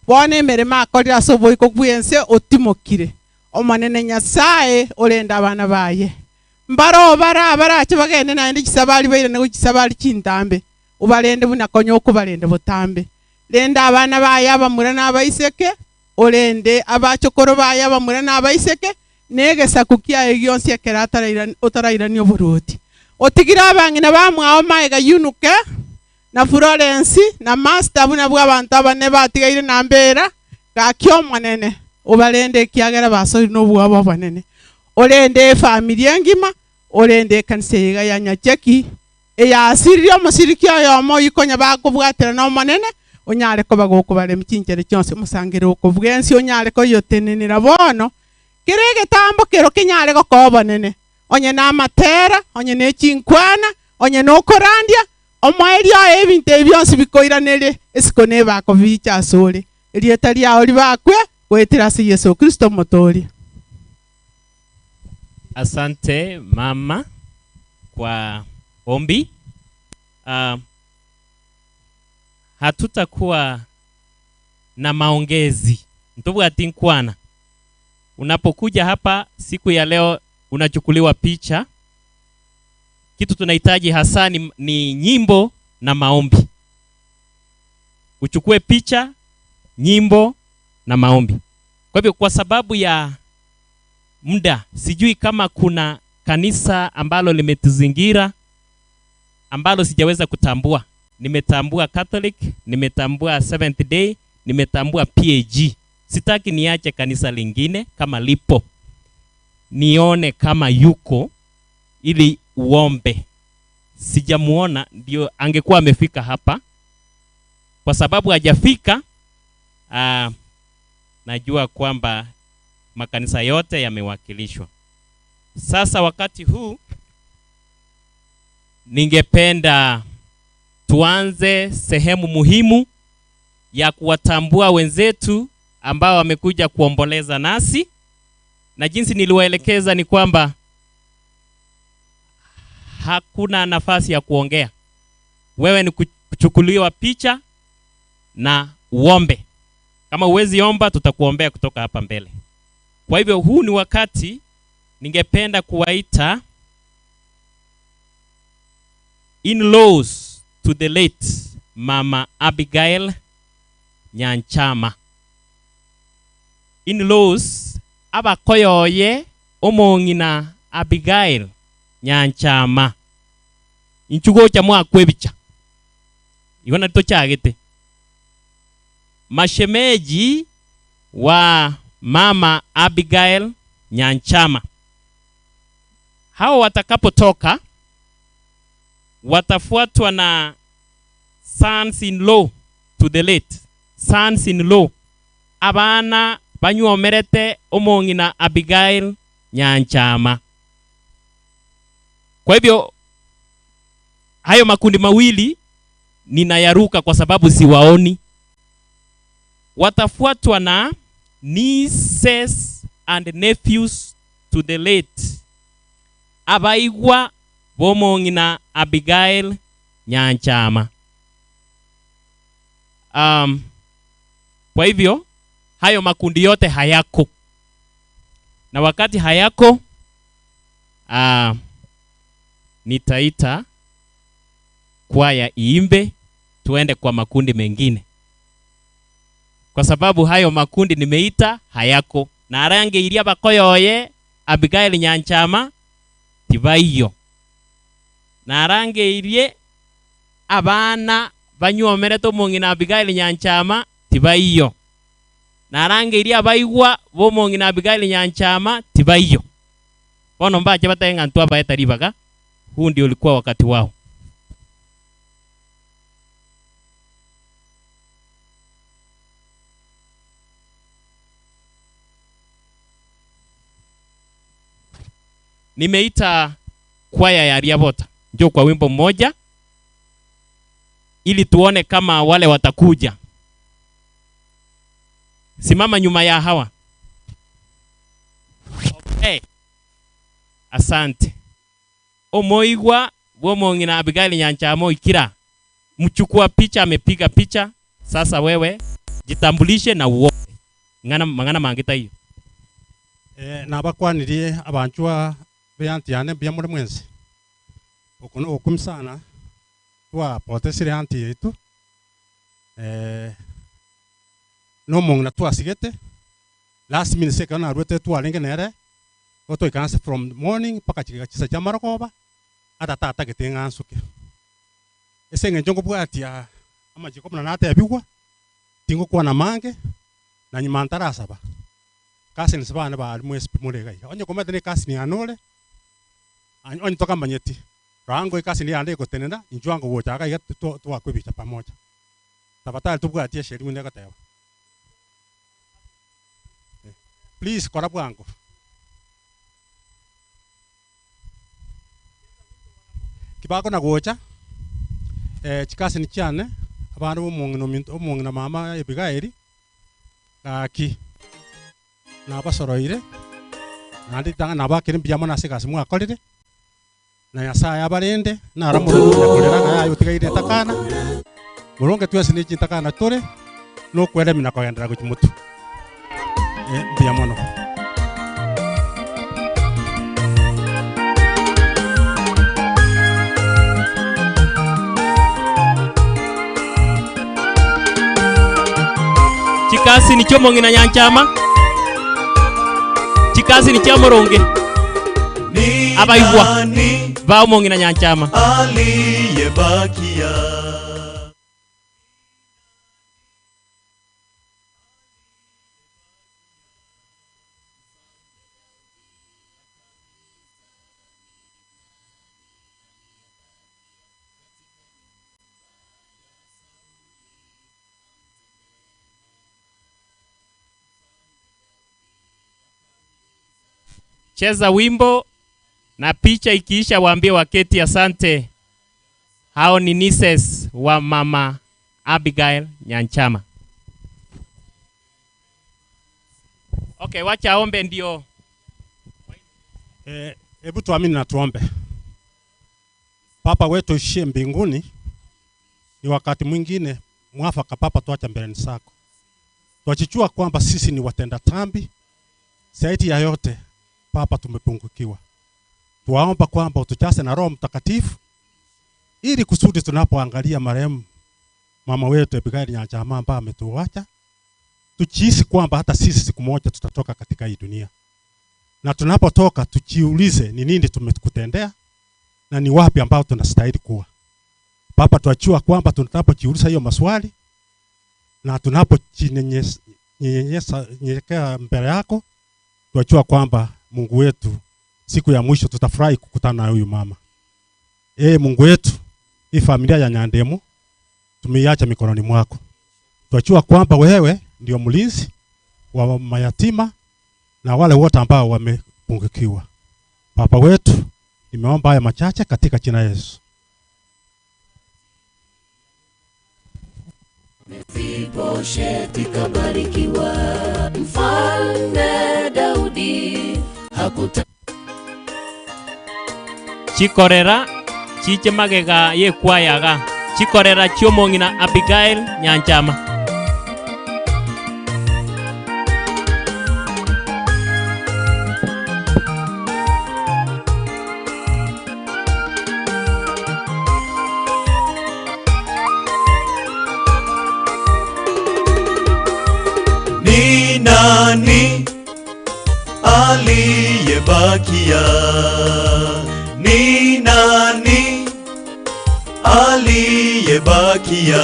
bona emerema akorira asobwiko bwense otimokire omonene Nyasaye orenda abana baye mbaro barache bagende naende kisabali baire nego kisabali kintambe ubalende bunakonyo okubalende butambe lenda abana baye abamura n'abaiseke orende abachokoro baye abamura n'abaiseke negesa kukia egionse kerataraira otarairani oburuti otigira abangina bamwao maiga yunuke na Florence na master buna bwa abantu abane batigaire nambera gakyo monene ubalende kiagera basori no bwabo banene orende familia ngima orende kanisa iga ya Nyacheki ya sirio musirikio yomo ikonya bakubwatira no manene onyare ko bagokubare michinjere cyonse musangire okubwensi onyare ko yotenenera bono kirege tambo kero kinyare ko kobonene onye na matera onye ne chinkwana onye no korandia omwerio ebintu ebyonse bikoiranere esikone bako bicha sore erieta lyao libakwe kwetira si Yesu Kristo motori. Asante mama kwa ombi. Hatutakuwa na maongezi. Ntubu atinkwana. Unapokuja hapa siku ya leo unachukuliwa picha. Kitu tunahitaji hasa ni nyimbo na maombi. Uchukue picha, nyimbo na maombi. Kwa hivyo kwa sababu ya muda, sijui kama kuna kanisa ambalo limetuzingira ambalo sijaweza kutambua. Nimetambua Catholic, nimetambua Seventh Day, nimetambua PAG. Sitaki niache kanisa lingine kama lipo. Nione kama yuko ili uombe. Sijamuona, ndio angekuwa amefika hapa. Kwa sababu hajafika, najua kwamba makanisa yote yamewakilishwa. Sasa wakati huu ningependa tuanze sehemu muhimu ya kuwatambua wenzetu ambao wamekuja kuomboleza nasi, na jinsi niliwaelekeza ni kwamba hakuna nafasi ya kuongea. Wewe ni kuchukuliwa picha na uombe. Kama uwezi omba, tutakuombea kutoka hapa mbele. Kwa hivyo huu ni wakati ningependa kuwaita in-laws to the late Mama Abigail Nyanchama. In-laws abakoyoye omongina Abigail Nyanchama. Inchugo cha mwakwebicha. Iwana tochagete. Mashemeji wa Mama Abigail Nyanchama. Hao watakapotoka watafuatwa na sons-in-law to the late. Sons-in-law. Abana banyuomerete omongina Abigail Nyanchama. Kwa hivyo hayo makundi mawili ninayaruka kwa sababu siwaoni. Watafuatwa na nieces and nephews to the late abaigwa bomongina Abigail Nyanchama. Kwa hivyo hayo makundi yote hayako, na wakati hayako nitaita kwaya iimbe tuende kwa makundi mengine, kwa sababu hayo makundi nimeita hayako. Na arange iria bakoyoye Abigail Nyanchama tibaiyo. Na arange irie abana banyuomereto mongina Abigail Nyanchama tibaiyo. Na arange iria abaigwa bo mongina Abigail Nyanchama tibaiyo. Bono mbaje bataenga ntu abaeta ribaga. Huu ndio ulikuwa wakati wao. Nimeita kwaya ya Riabota njoo kwa wimbo mmoja ili tuone kama wale watakuja. Simama nyuma ya hawa. Okay. Asante. Omoigwa bomongina Abigail Nyanchama ikira. Mchukua picha, amepiga picha. Sasa wewe jitambulishe na uombe. Ngana mangita hiyo. Nabakwanirie abanchwa beanti yane byamure mwensi. Okuno okumsana twa potesire anti yetu. No mongna twa sigete. Last minute sekana rwete twa lenge nere. Oto ikanse from morning paka chisa chamarokoba. Atata getenga ansuke. Esenge njongo bwatia ama jikopna nate abigwa. Tingo kwa na mange na nyimantara asaba. kasi ni sabana ba mwesp mulega onye komete ni kasi ni anole onye toka manyeti rango kasi ni ande ko tenenda injwango wocha ka yet to akwebicha pamoja tafadhali tubwatie sheria ndeka tayo please kora bwangu kibako na gocha chikasi ni cyane abantu bo na mama Abigail aki nabasoroire nandi tanga nabakire mbiyamo nasigasi mwakorire na Nyasaye abarinde naramurunga kurera na yayo tigaire takana muronge twese ni takana tore no kwere mina kogendera gukimutu mbiyamo no chikasi ni chomo ngina nyanchama chikasi ni chamoronge abaigwa bao mongina nyanchama aliyebakia cheza wimbo na picha ikiisha waambie waketi asante. Hao ni nieces wa mama Abigail Nyanchama. Okay, wacha aombe ndio. Hebu tuamini na tuombe. Papa wetu uishie mbinguni, ni wakati mwingine mwafaka Papa tuacha mbeleni zako. Tuachichua kwamba sisi ni watenda dhambi. Zaidi ya yote Papa tumepungukiwa. Tuwaomba kwamba utujaze na Roho Mtakatifu ili kusudi tunapoangalia marehemu mama wetu Abigail Nyanchama ambaye ametuacha, tujihisi kwamba hata sisi siku moja tutatoka katika hii dunia. Na tunapotoka tujiulize ni nini tumekutendea na ni wapi ambao tunastahili kuwa. Papa, tuachua kwamba tunapojiuliza hiyo maswali na tunapojinyenyekea mbele yako, tuachua kwamba Mungu wetu siku ya mwisho tutafurahi kukutana na huyu mama. Mungu wetu, hii familia ya Nyandemo tumeiacha mikononi mwako. Tuachua kwamba wewe ndio mlinzi wa mayatima na wale wote ambao wamepungukiwa. Papa wetu, nimeomba haya machache katika jina Yesu. Mephibosheti kabarikiwa, Mfalme Daudi hakuta chikorera chiche magega ye kwayaga chikorera chiomongina Abigail Nyanchama. Ni nani aliyebakia? Ni nani aliyebakia?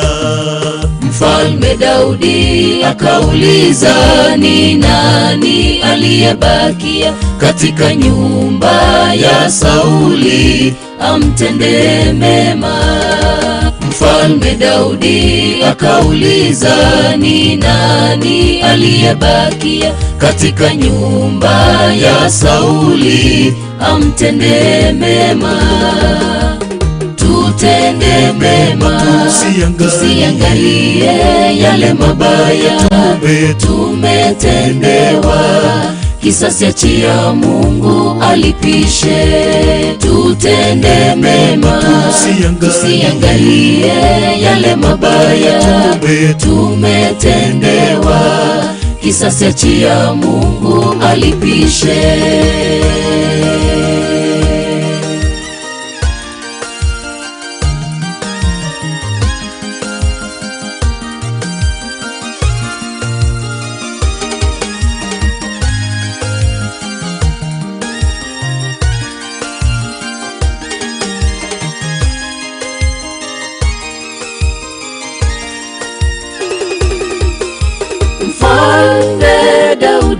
Mfalme Daudi akauliza, ni nani aliyebakia katika nyumba ya Sauli amtendee mema? Mfalme Daudi akauliza, ni nani aliyebakia katika nyumba ya Sauli amtendee mema? Tutende mema, tusiangalie yale mabaya tumetendewa. Kisasi achia Mungu alipishe. Tutende mema, tusiangalie yale mabaya tumetendewa. Kisasi achia Mungu alipishe.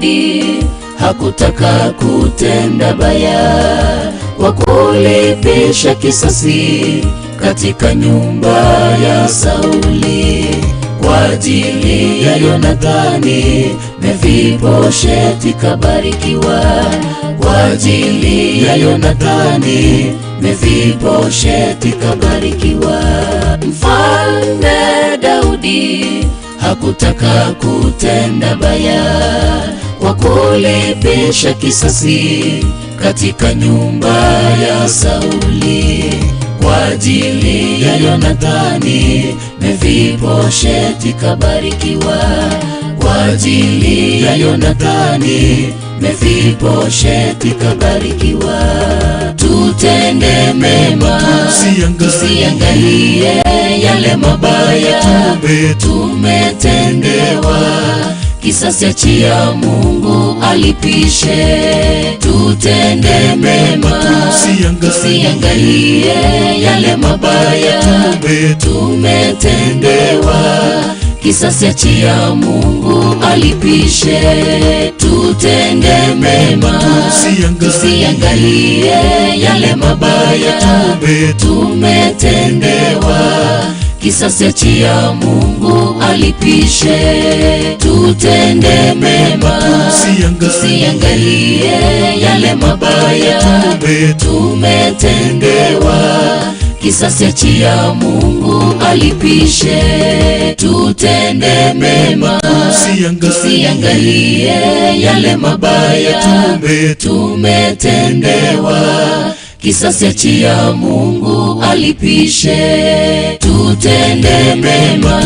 Daudi hakutaka kutenda baya, kwa kulipisha kisasi katika nyumba ya Sauli. Kwa ajili ya Yonathani Mefibosheti kabarikiwa. Kwa ajili ya Yonathani Mefibosheti kabarikiwa. Mfalme Daudi hakutaka kutenda baya, kwa kulipisha kisasi katika nyumba ya Sauli. Kwa ajili ya Yonathani Mefibosheti kabarikiwa. Kwa ajili ya Yonathani Mefibosheti kabarikiwa. Tutende mema, tusiangalie yale mabaya tumetendewa. Kisasi achia Mungu alipishe. Tutende mema, tusiangalie yale mabaya tumetendewa. Kisasi achia Mungu alipishe. Tutende mema, tusiangalie yale mabaya tumetendewa. Kisasi achia Mungu alipishe. Tutende mema, tusiangalie yale mabaya tumetendewa. Kisasi achia Mungu alipishe. Tutende mema, tusiangalie yale mabaya tumetendewa. Kisasi achia Mungu alipishe. Tutende mema,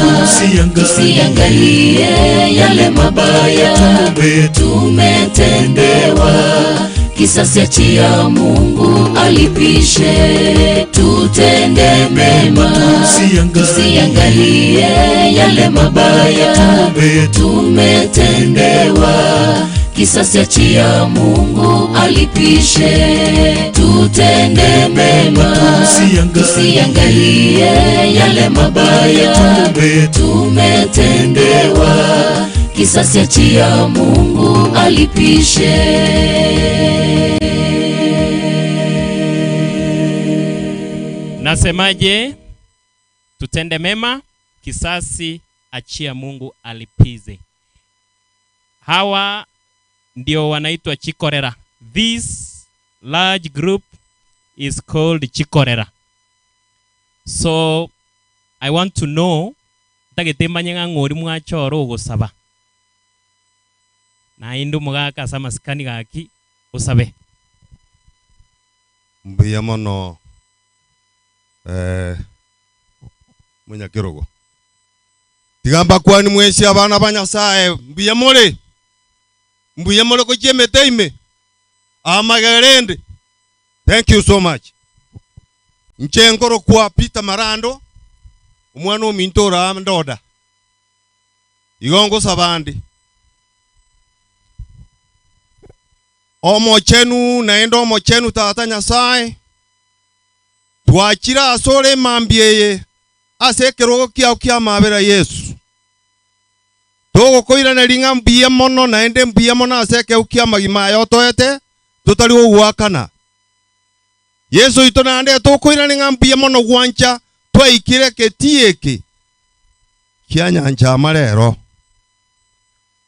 tusiangalie yale mabaya tumetendewa. Kisasi achia Mungu alipishe. Tutende mema, tusiangalie yale mabaya tumetendewa. Kisasi achia Mungu alipishe. Tutende mema, tusiangalie yale mabaya tumetendewa. Kisasi achia Mungu alipishe. Nasemaje? Tutende mema, kisasi achia Mungu alipize. Hawa ndio wanaitwa Chikorera. This large group is called Chikorera. So I want to know tagetemanya ngori mwachoro gusaba. Na indu mugaka sama skani gaki usabe. Mbuya mono munyakirogo. Tigamba kwani mwesi abana banyasaye mbuya mole. Mbuya mole ko jemeteime. Amagarende. Thank you so much. Nchenkoro kwa Peter Marando. Umwana omintora ndoda. Igongo sabandi. Omo chenu naendo omo chenu tata Nyasaye. Twachira asore mambieye. Asekero kia mabera Yesu. Togo koira na linga mbiya mono naende mbiya mono aseke ukia magima yotoete. Tutali uwakana. Yesu ito naende tokoira linga mbiya mono gwancha. Twaikire ketieke. Kia nyanja amarero.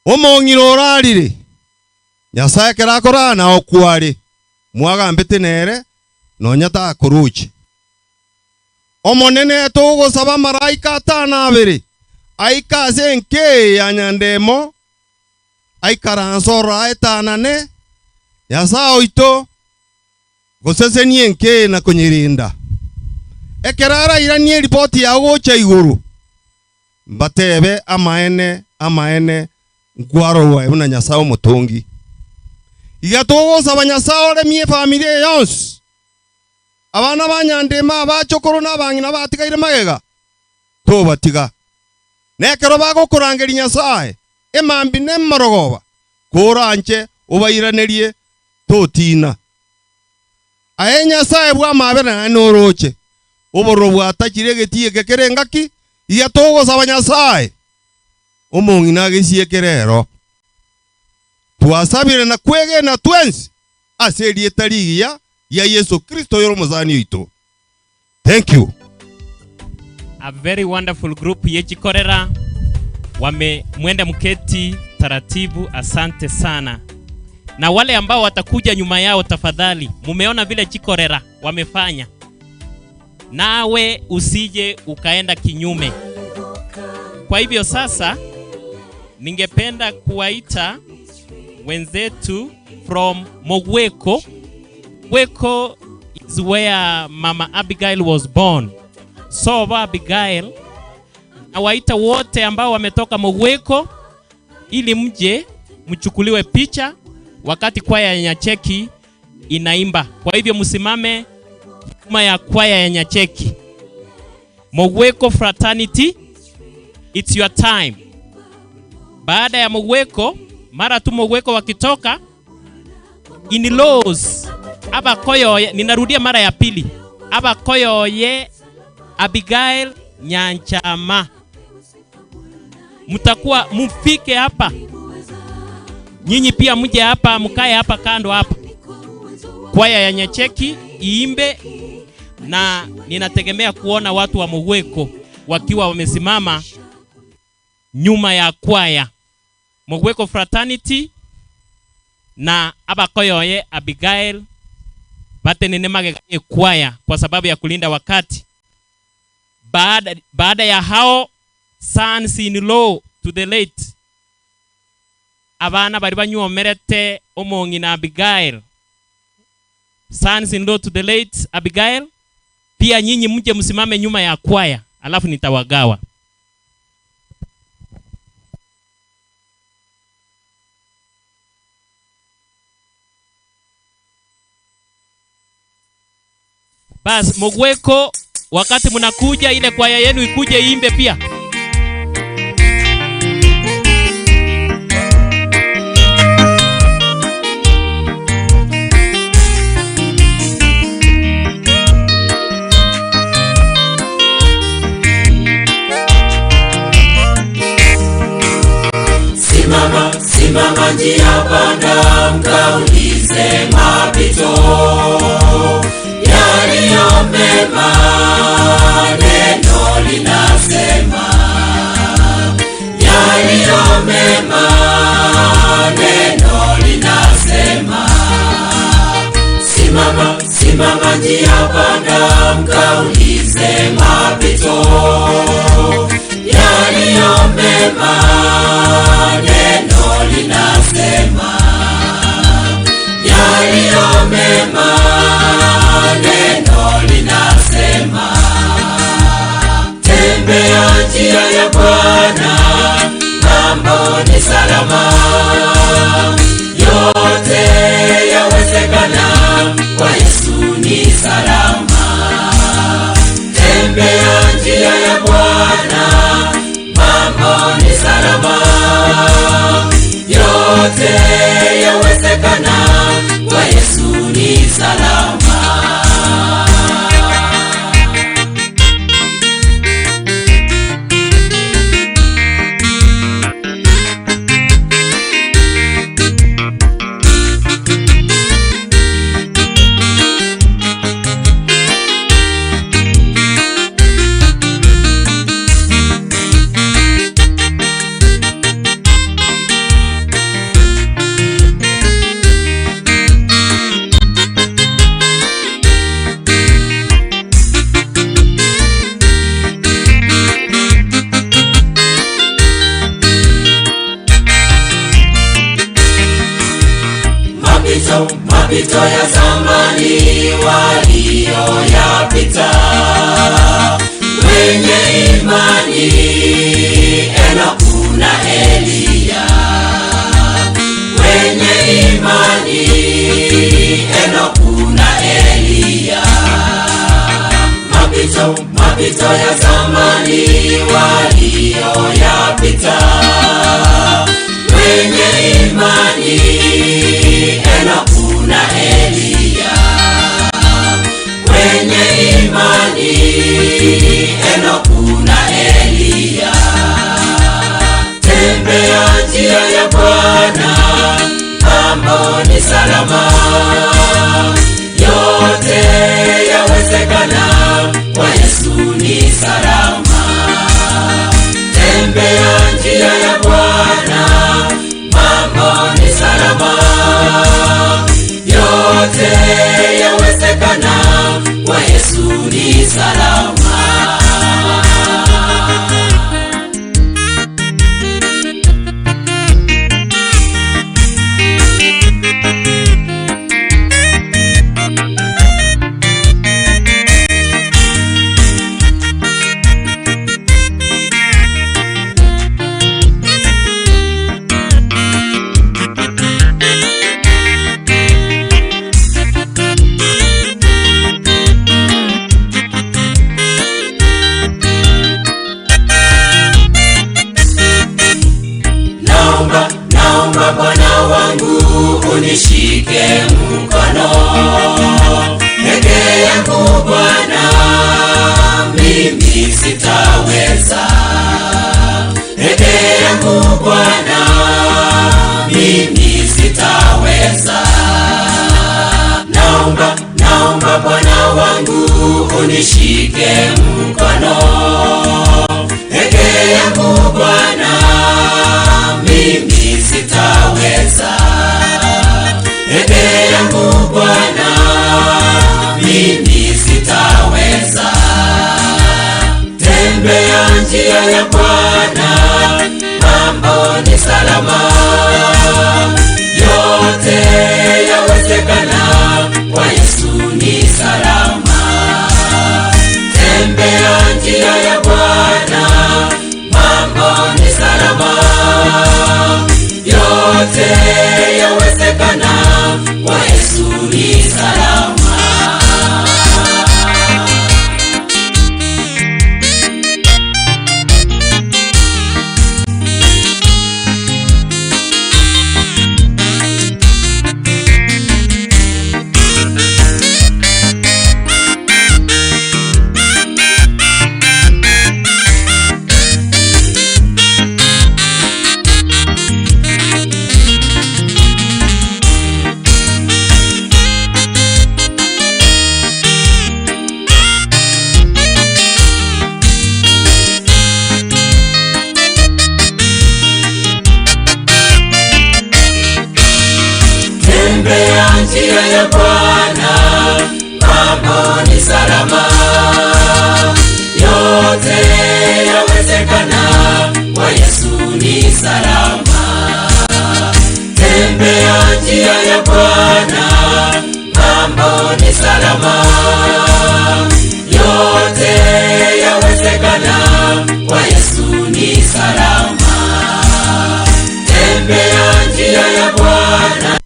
Omo ngirorarire. Nyasaye kerakora na okwari mwaga mbete nere nonyata akuruchi omonene togo saba maraika atana abiri aika zenke ya nyandemo aika ransora etanane Nyasaye ito gosese nienke na kunyirinda ekerara iranie ripoti ya gocha iguru mbatebe amaene ngwaro wa una Nyasaye mutungi igatogo sabanyasao mie familia yonse abana banyandema abachokoro nabangina batigaire magega to batiga nekero bago kurangeri Nyasaye emambi nemmorogoba kuranche ubairanerie totina aye Nyasaye bwa mabera noroche uboro bwatakire getie gekerengaki igatogo sabanyasai umongina giciekerero twasabire na kwege na twensi aseri etarigia ya Yesu Kristo yoro muzani ito. Thank you. A very wonderful group yechikorera mwende mketi taratibu. Asante sana. Na wale ambao watakuja nyuma yao, tafadhali, mumeona vile chikorera wamefanya, nawe usije ukaenda kinyume. Kwa hivyo sasa ningependa kuwaita wenzetu from Mogweko. Mogweko is where Mama Abigail was born. So Abigail, nawaita wote ambao wametoka Mogweko ili mje mchukuliwe picha wakati kwaya ya Nyacheki inaimba. Kwa hivyo msimame nyuma ya kwaya ya Nyacheki. Mogweko fraternity, it's your time. Baada ya Mogweko, mara tu Mogweko wakitoka, in-laws Abakoyoye, ninarudia mara ya pili, Abakoyoye Abigail Nyanchama, mtakuwa mufike hapa. Nyinyi pia mje hapa, mkae hapa kando hapa. Kwaya ya Nyacheki iimbe, na ninategemea kuona watu wa Mogweko wakiwa wamesimama nyuma ya kwaya. Mogweko fraternity na Abakoyoye Abigail batenene mageganye kwaya kwa sababu ya kulinda wakati. Baada ya hao, sons in law to the late, abana bari banywomerete omongi na Abigail. Sons in law to the late Abigail, pia nyinyi mje msimame nyuma ya kwaya, alafu nitawagawa. Bas, Mogweko, wakati mnakuja ile kwaya yenu ikuje iimbe pia. Simama njia panda, mkaulize mapito yaliyo mema, neno linasema. Yaliyo mema, neno linasema. Simama njia panda, mkaulize mapito yaliyo mema, neno linasema. Yaliyo mema, neno linasema. Tembea njia ya Bwana, mambo ni salama. Yote yawezekana, kwa Yesu ni salama. Tembea njia ya Bwana, mambo ni salama. Yote yawezekana, kwa Yesu ni salama. Mapito ya zamani walioyapita, wenye imani Enoku na Eliya. Wenye imani Enoku na Eliya. Mapito ya zamani walioyapita, wenye imani Enoku na Eliya. Wenye imani Enoku na Eliya. Tembea njia ya Bwana, yawezekana, kwa Yesu ni salama. Tembea njia ya Bwana, mambo ni salama. Yote yawezekana, kwa Yesu ni salama. Naomba Bwana wangu unishike mkono, peke yangu Bwana mimi sitaweza, peke yangu Bwana mimi sitaweza. Naomba Bwana wangu unishike mkono, peke yangu Bwana mimi sitaweza, peke yangu Bwana mimi sitaweza. Tembea njia ya Bwana, mambo ni salama. Yote yawezekana, kwa Yesu ni salama. Tembea njia ya Bwana, mambo ni salama. Yote yawezekana, kwa Yesu ni salama. Tembea njia ya Bwana, mambo ni salama. Yote yawezekana, kwa Yesu ni salama. Tembea njia ya Bwana, mambo ni salama. Yote yawezekana, kwa Yesu ni salama. Tembea njia ya Bwana.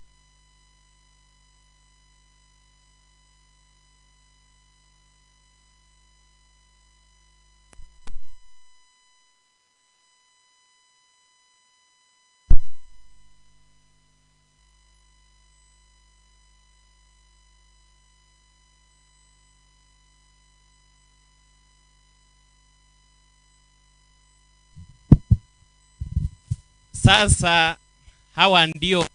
Sasa hawa ndio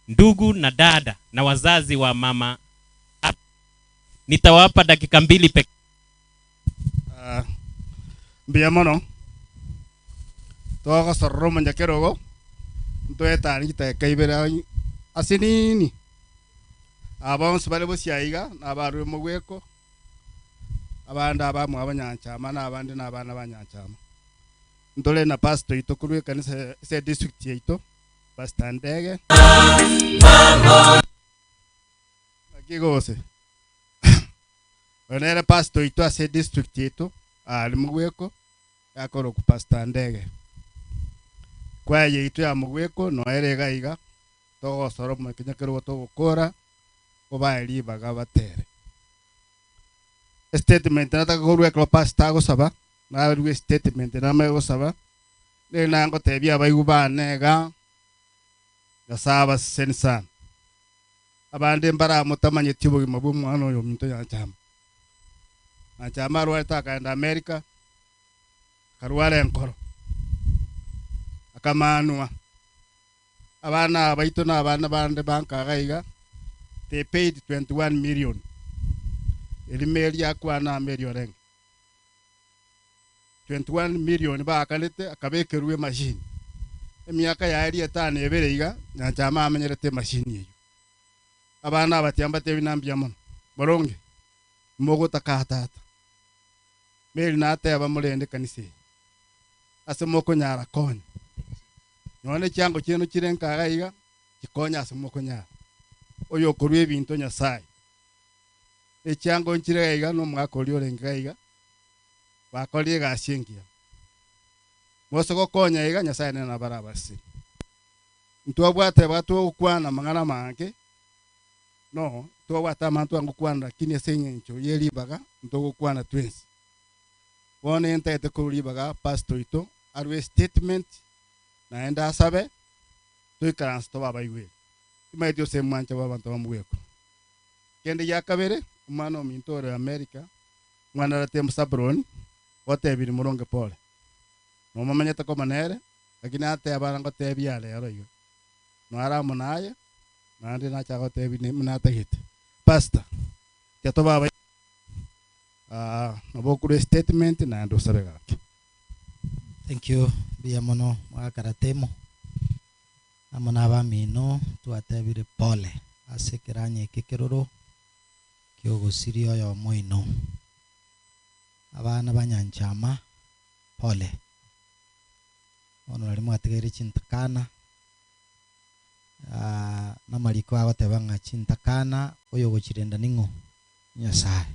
ndugu na dada na wazazi wa mama. Nitawapa dakika 2 pekee. Mbia mono toka sorro manja kerogo ntoeta ni ta kaibera asinini abon sibale bosiyaiga nabaru mugweko abanda abamu abanyanchama nabandi nabana abanyanchama ndole na pastor ito kurwe kanisa se district yeito pastor Ndege akigose onera pastor ito ase district yeito ali mugweko yakoro ku pastor Ndege kwa yeito ya mugweko no erega iga to soro mukinya kero to gukora obaeli baga batere statement nata kurwe ko pastor gosaba na rwe statement na me gosaba le nango tebia abayigu banega gasaba sensa abande mbara mutamanye tibo mabu mwana yo minto ya chama na chama rwa taka America karwale nkoro akamanua abana baito na abana bande banka gaiga they paid 21 million elimeli akwana million reng 21 million ba akalete akabekerwe machine emiaka yari etano ebere na chama amenyerete machine yeyo abana batiamba tebi nambia mono boronge mogo takatata meli na ateba mulende kanise ase moko nyara konya nyone chango cheno chirenka gaiga chikonya ase moko nyara oyo korwe binto nyasaye echango nchire gaiga no mwakori orenga gaiga bakori gashingia mose gokonya iga nyasaye na barabasi ntwabwate batu kwana mangana mange no twabwata mantu angu kwana lakini esenyencho yelibaga ntogo kwana twins wone ntete kulibaga pastor ito arwe statement naenda asabe tuikaransto baba iwe imaitio semwancha babantu bamweko kende yakabere umano mintore America mwana rate msabroni wote biri muronge pole no mamanyeta ko manere lakini ate abana ngo tebia lero yo no ara munaye nandi na chago tebi ni munata hit pastor keto baba no bokure statement na ndo sabega. Thank you bia mono mwakaratemo amona ba mino tuatebire pole asekiranye kikiroro kyogo sirio yo moino abana banyanchama pole ono ali mwategere chintakana na maliko agotebanga chintakana oyo gochirenda ningo nyasaye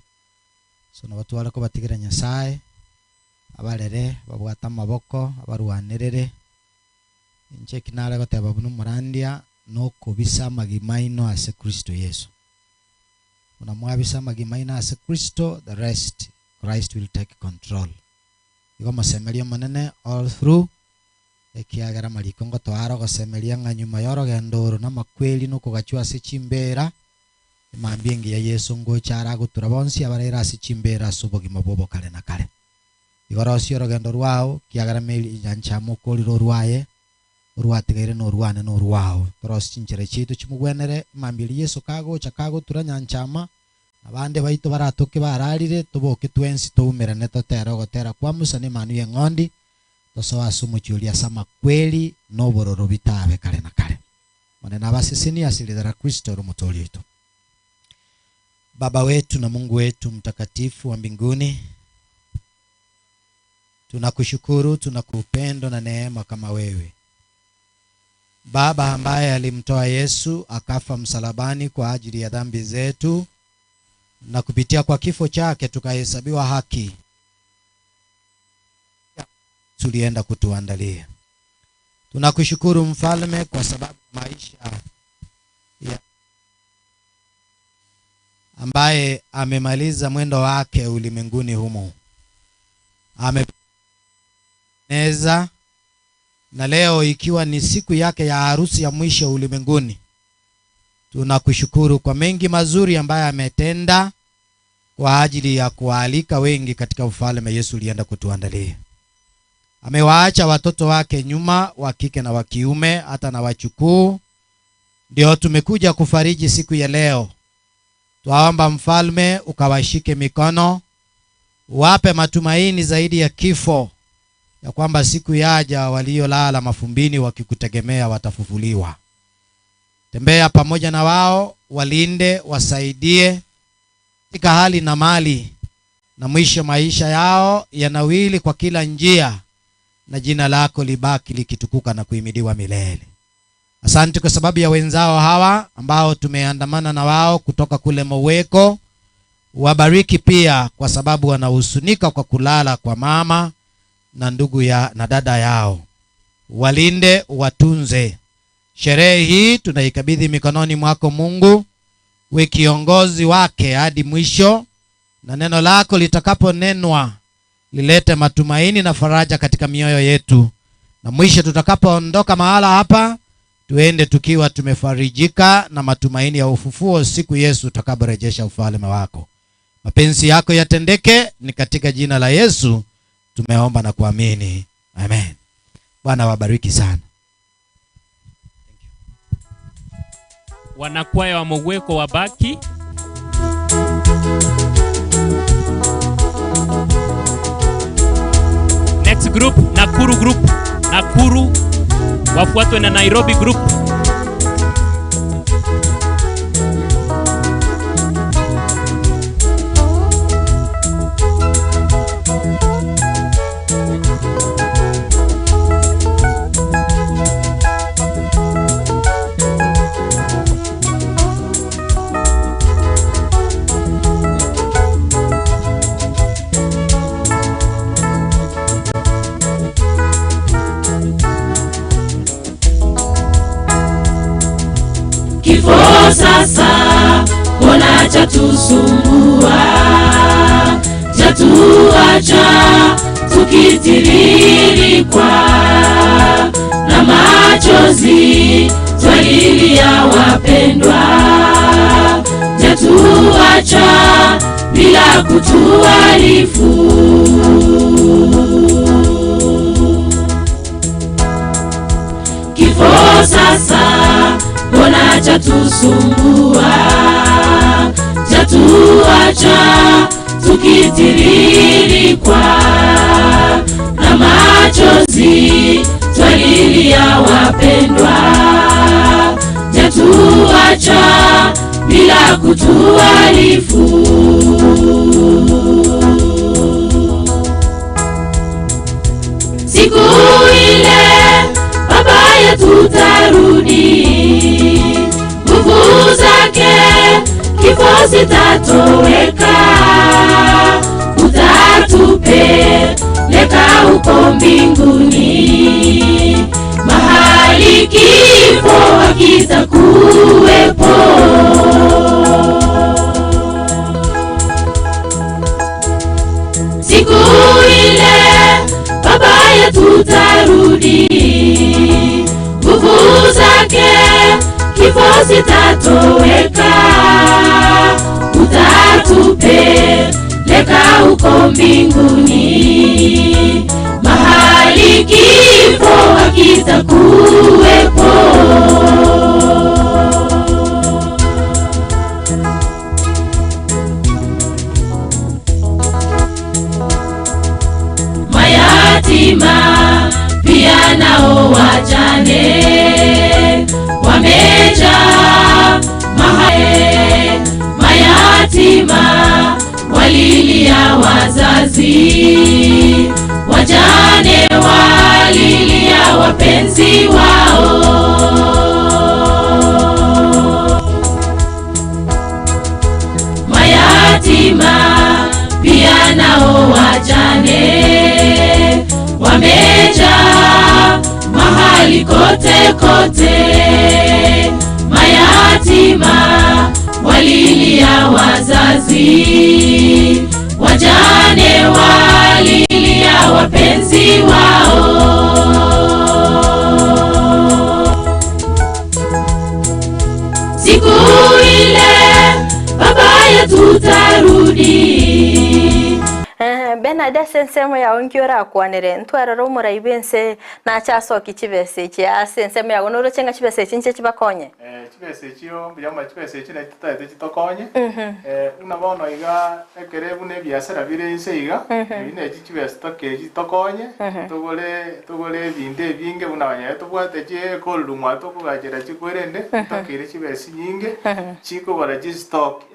so na batu alako batigera nyasaye abarere babwata maboko abarwanirere inche kinara goteba bunu murandia no kubisa magimaino ase Kristo Yesu una mwabisa magimaino ase Kristo, the rest Christ will take control. Igo masemeria manene all through ekiagera maliko ngo twara gosemeria nganyuma yoro gendoro na makweli no kugachwa ase chimbera mambingi ya Yesu ngo chara gutura bonsi abarera ase chimbera subogima bobo kale na kale. Igoro cio rogendo rwao kiagera meli yanchamo koliro rwaye rwatigere no rwane no rwao toros chinjere chitu chimugwenere mambili Yesu kago chakago turanya nchama abande baito baratoke bararire tuboke twensi tuumira neto tero gotera kwa Musa ne manu ye ngondi toso asumu chulia sama kweli no bororo bitabe kale na kale mone na basisini asilidara Kristo rumutoli yetu. Baba wetu na Mungu wetu mtakatifu wa mbinguni, tunakushukuru, tunakupenda na neema kama wewe Baba ambaye alimtoa Yesu akafa msalabani kwa ajili ya dhambi zetu na kupitia kwa kifo chake tukahesabiwa haki. Tulienda kutuandalia. Tunakushukuru Mfalme kwa sababu maisha ya ambaye amemaliza mwendo wake ulimwenguni humo. Amependeza na leo ikiwa ni siku yake ya harusi ya mwisho ulimwenguni. Tunakushukuru kwa mengi mazuri ambaye ametenda kwa ajili ya kualika wengi katika ufalme Yesu ulienda kutuandalia. Amewaacha watoto wake nyuma, wa kike na wa kiume, hata na wachukuu. Ndio tumekuja kufariji siku ya leo. Tuomba Mfalme ukawashike mikono, wape matumaini zaidi ya kifo, ya kwamba siku yaja waliolala mafumbini wakikutegemea watafufuliwa. Tembea pamoja na wao, walinde, wasaidie katika hali na mali, na mwisho maisha yao yanawili kwa kila njia, na jina lako libaki likitukuka na kuhimidiwa milele. Asante kwa sababu ya wenzao hawa ambao tumeandamana na wao kutoka kule Moweko. Wabariki pia kwa sababu wanahusunika kwa kulala kwa mama na ndugu na dada yao. Walinde, watunze. Sherehe hii tunaikabidhi mikononi mwako Mungu. We kiongozi wake hadi mwisho, na neno lako litakaponenwa lilete matumaini na faraja katika mioyo yetu, na mwisho tutakapoondoka mahala hapa tuende tukiwa tumefarijika na matumaini ya ufufuo siku Yesu utakaporejesha ufalme wako. Mapenzi yako yatendeke, ni katika jina la Yesu tumeomba na kuamini. Amen. Bwana wabariki sana. Wanakwaya wa Moweko wabaki. Eldoret group, Nakuru group, Nakuru wafuatwe na Nairobi group. Kifo sasa mbona chatusumbua, chatuacha tukitiririkwa na machozi twalilia wapendwa, chatuacha bila kutuarifu. Kifo sasa mbona chatusumbua, chatuacha tukitiririkwa na machozi twalilia wapendwa, chatuacha bila kutuarifu. Siku ile baba yetu tarudi, nguvu zake kifo zitatoweka, utatupeleka huko mbinguni, mahali kifo hakitakuwepo. Siku ile baba yetu tarudi, nguvu zake kifo zitatoweka, utatupeleka huko mbinguni, mahali kifo hakitakuwepo. Mayatima pia nao wajane wamejaa mahali, mayatima walilia wazazi, wajane walilia wapenzi wao. Mayatima pia nao wajane wamejaa mahali kote kote, mayatima walilia wazazi, wajane walilia wapenzi wao. Siku ile baba yetu tarudi. Benade sensemo ya ongiora kwanere ntwararo muraibense na chaso kichibese cha sensemo ya onoro chenga chibese chinche chibakonye chibese chiyo byama chibese chine tutaite chitokonye una bono iga ekerebu ne biasara birense iga ine chibese toke chitokonye tugole binde binge una banya tubwate che kolumwa tokugajera chikwerende tokire chibese nyinge chiko bara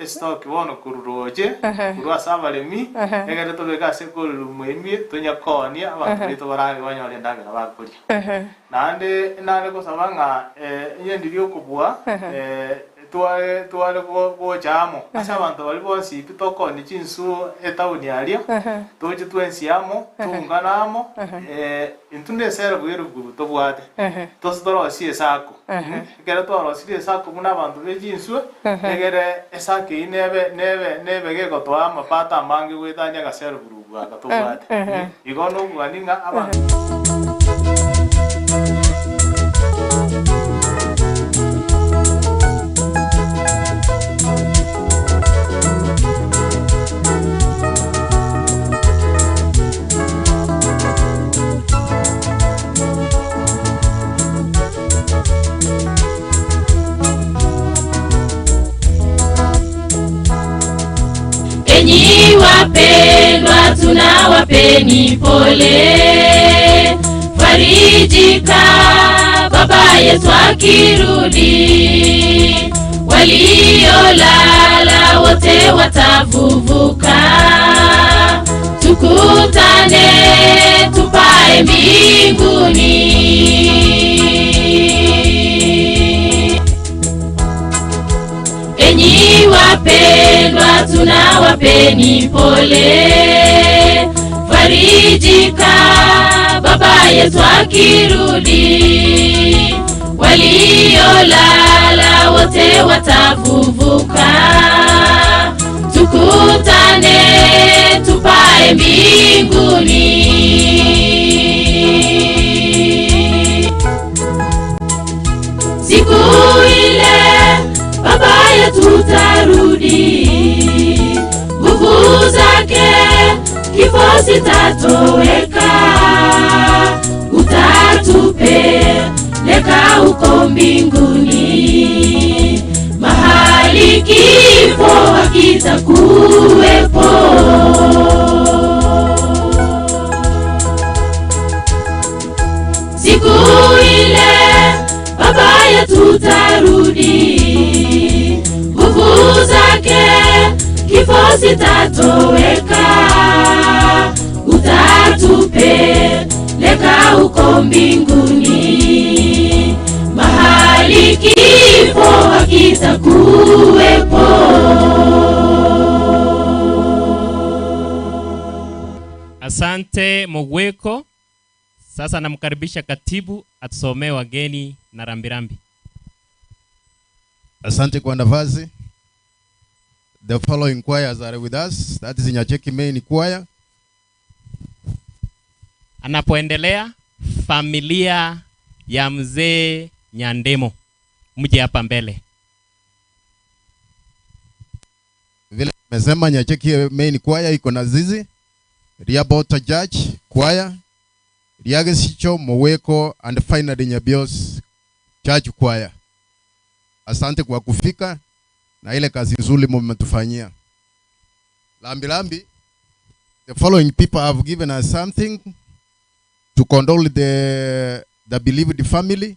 stock bono kururoje kurwa sabalemi egere tobeka sekolumwemi tonyakonia abantu barari banyore ndagera bakuri nande kusabanga yendi byokubwa twale go jamo asa abantu bali bonsi pitokoni chinsu etauni alia toje twensiamo tunganamo intune sera bweru tobwate tosdoro sie sako kera toro sie sako kuna abantu bejinsu egere esake nebe gego twama pata mangi wetanya gasera buru tobwate igono gwaninga abantu. Enyi wapendwa tunawapeni pole, farijika baba yetu akirudi, waliolala wote watafufuka, tukutane tupae mbinguni. Enyi wapendwa tunawapeni pole, farijika baba yetu akirudi, waliolala wote watafufuka, tukutane tupae mbinguni. Siku ile baba yetu tarudi, nguvu zake kifo sitatoweka, utatupeleka huko mbinguni, mahali kifo hakitakuwepo. Siku ile baba yetu tarudi, nguvu zake kifo sitatoweka, utatupeleka huko mbinguni, mahali kifo hakitakuwepo. Asante Mogweko. Sasa namkaribisha katibu atusomee wageni na rambirambi. Asante kwa nafasi. The following choirs are with us. That is Nyacheki main choir. Anapoendelea familia ya mzee Nyandemo, mje hapa mbele. Vile nimesema Nyacheki main choir iko na Zizi, Riabota Judge choir, Riagesicho Moweko and finally Nyabios Church choir. Asante kwa kufika na ile kazi nzuri mmetufanyia. Lambi, the following people have given us something to condole the beloved family.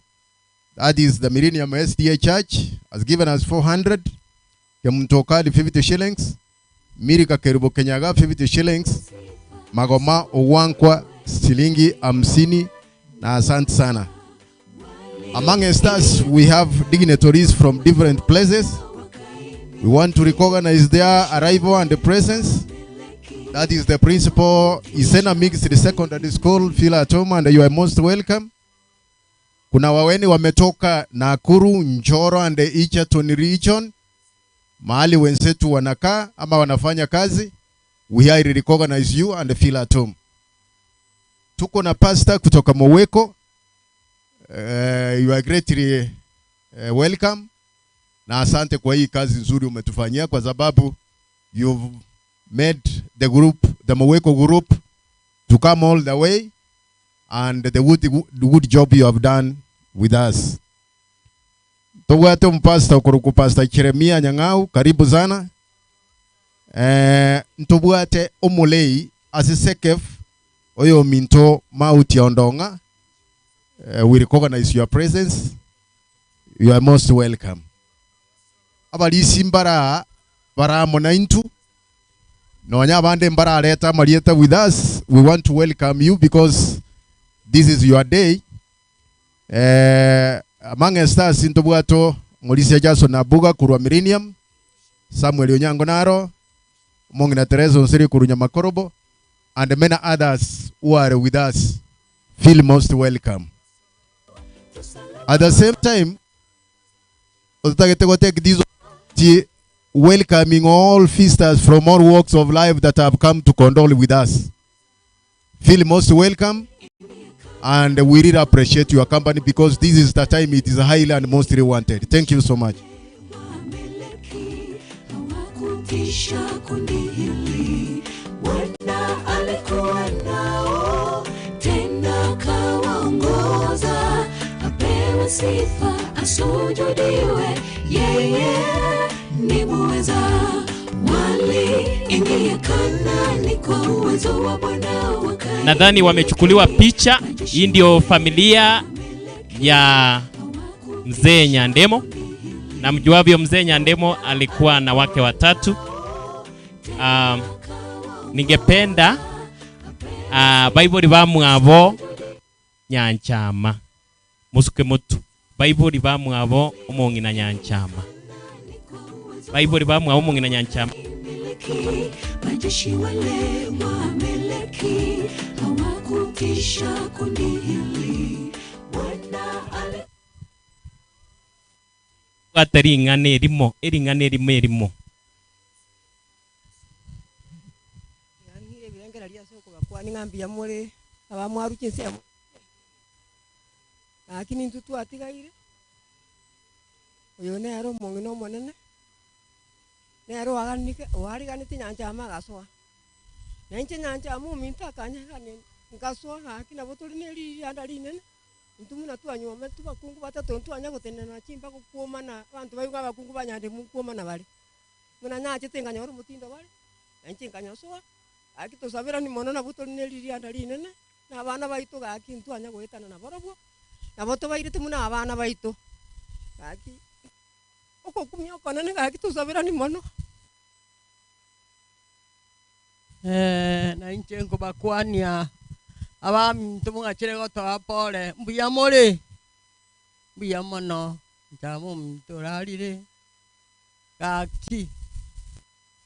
That is the Millennium SDA Church has given us 400. Kemtokali 50 shillings. Mirika Kerubo Kenyaga 50 shillings. Magoma Owankwa shilingi 50 na asante sana. Among us, we have dignitaries from different places. We want to recognize their arrival and the presence. That is the principal Isena Mixed Secondary School, Phila Toma, and you are most welcome. Kuna waweni wametoka Nakuru, Njoro and the Egerton region. Mahali wenzetu wanakaa ama wanafanya kazi. We highly recognize you and feel at home. Tuko na pastor kutoka Moweko. You are greatly welcome. Na asante kwa hii kazi nzuri umetufanyia kwa sababu you've made the group, the Moweko group, to come all the way and the good job you have done with us. Togwate mpasta ukuruku pastor Jeremia Nyang'au, karibu sana. Ntobwate omulei asisekef oyo minto mauti ondonga. We recognize your presence. You are most welcome. Abalisi mbara bara monaintu nonya bande mbara leta marieta with us. We want to welcome you because this is your day. Among us intobwato Mulisia Jason Nabuga kurwa Millennium, Samuel Onyango Naro, Mongina Teresa Onsiri kurunya Makorobo, and many others who are with us. Feel most welcome. At the same time, take this welcoming all feasters from all walks of life that have come to condole with us. Feel most welcome, and we really appreciate your company because this is the time it is highly and mostly wanted. Thank you so much. Sifa asujudiwe, yeye ni muweza. Wali Nadhani wamechukuliwa picha. Hii ndio familia ya Mzee Nyandemo. Na mjuavyo Mzee Nyandemo alikuwa na wake watatu. Ningependa Bible bamwabo Nyanchama. Musuke mutu. Bible bamwabo umongina Nyanchama. Bible bamwabo umongina Nyanchama. Majeshi wale wameleki hawakutisha kundi hili. Bwana ale atari ngane rimo erimo yanire birengera lya soko bakwani ngambia muri abamwaru kinse lakini ntutu atigaire uyo ne aro mongino monene nero waganike wariganite Nyanchama gaswa nanche Nyanchama minta kanya kane ngaswa hakina boturi neri andari nene ntumuna twanywa metu bakungu batatu ntwanya gutenena chimba kukuomana bantu bayuga bakungu banyande mukuomana bali muna nyache tenganya wari mutindo bali nanche nganya swa akitosabira ni monona boturi neri andari nene na bana baito gaki ntwanya gwetana na borobwo na boto bairite muna abana baito gaki uko kumyo konane gaki tusabira ni mono na inche ngo bakwania abami tumugachire goto pole mbuya muri mbuya mono njamu mturarire gaki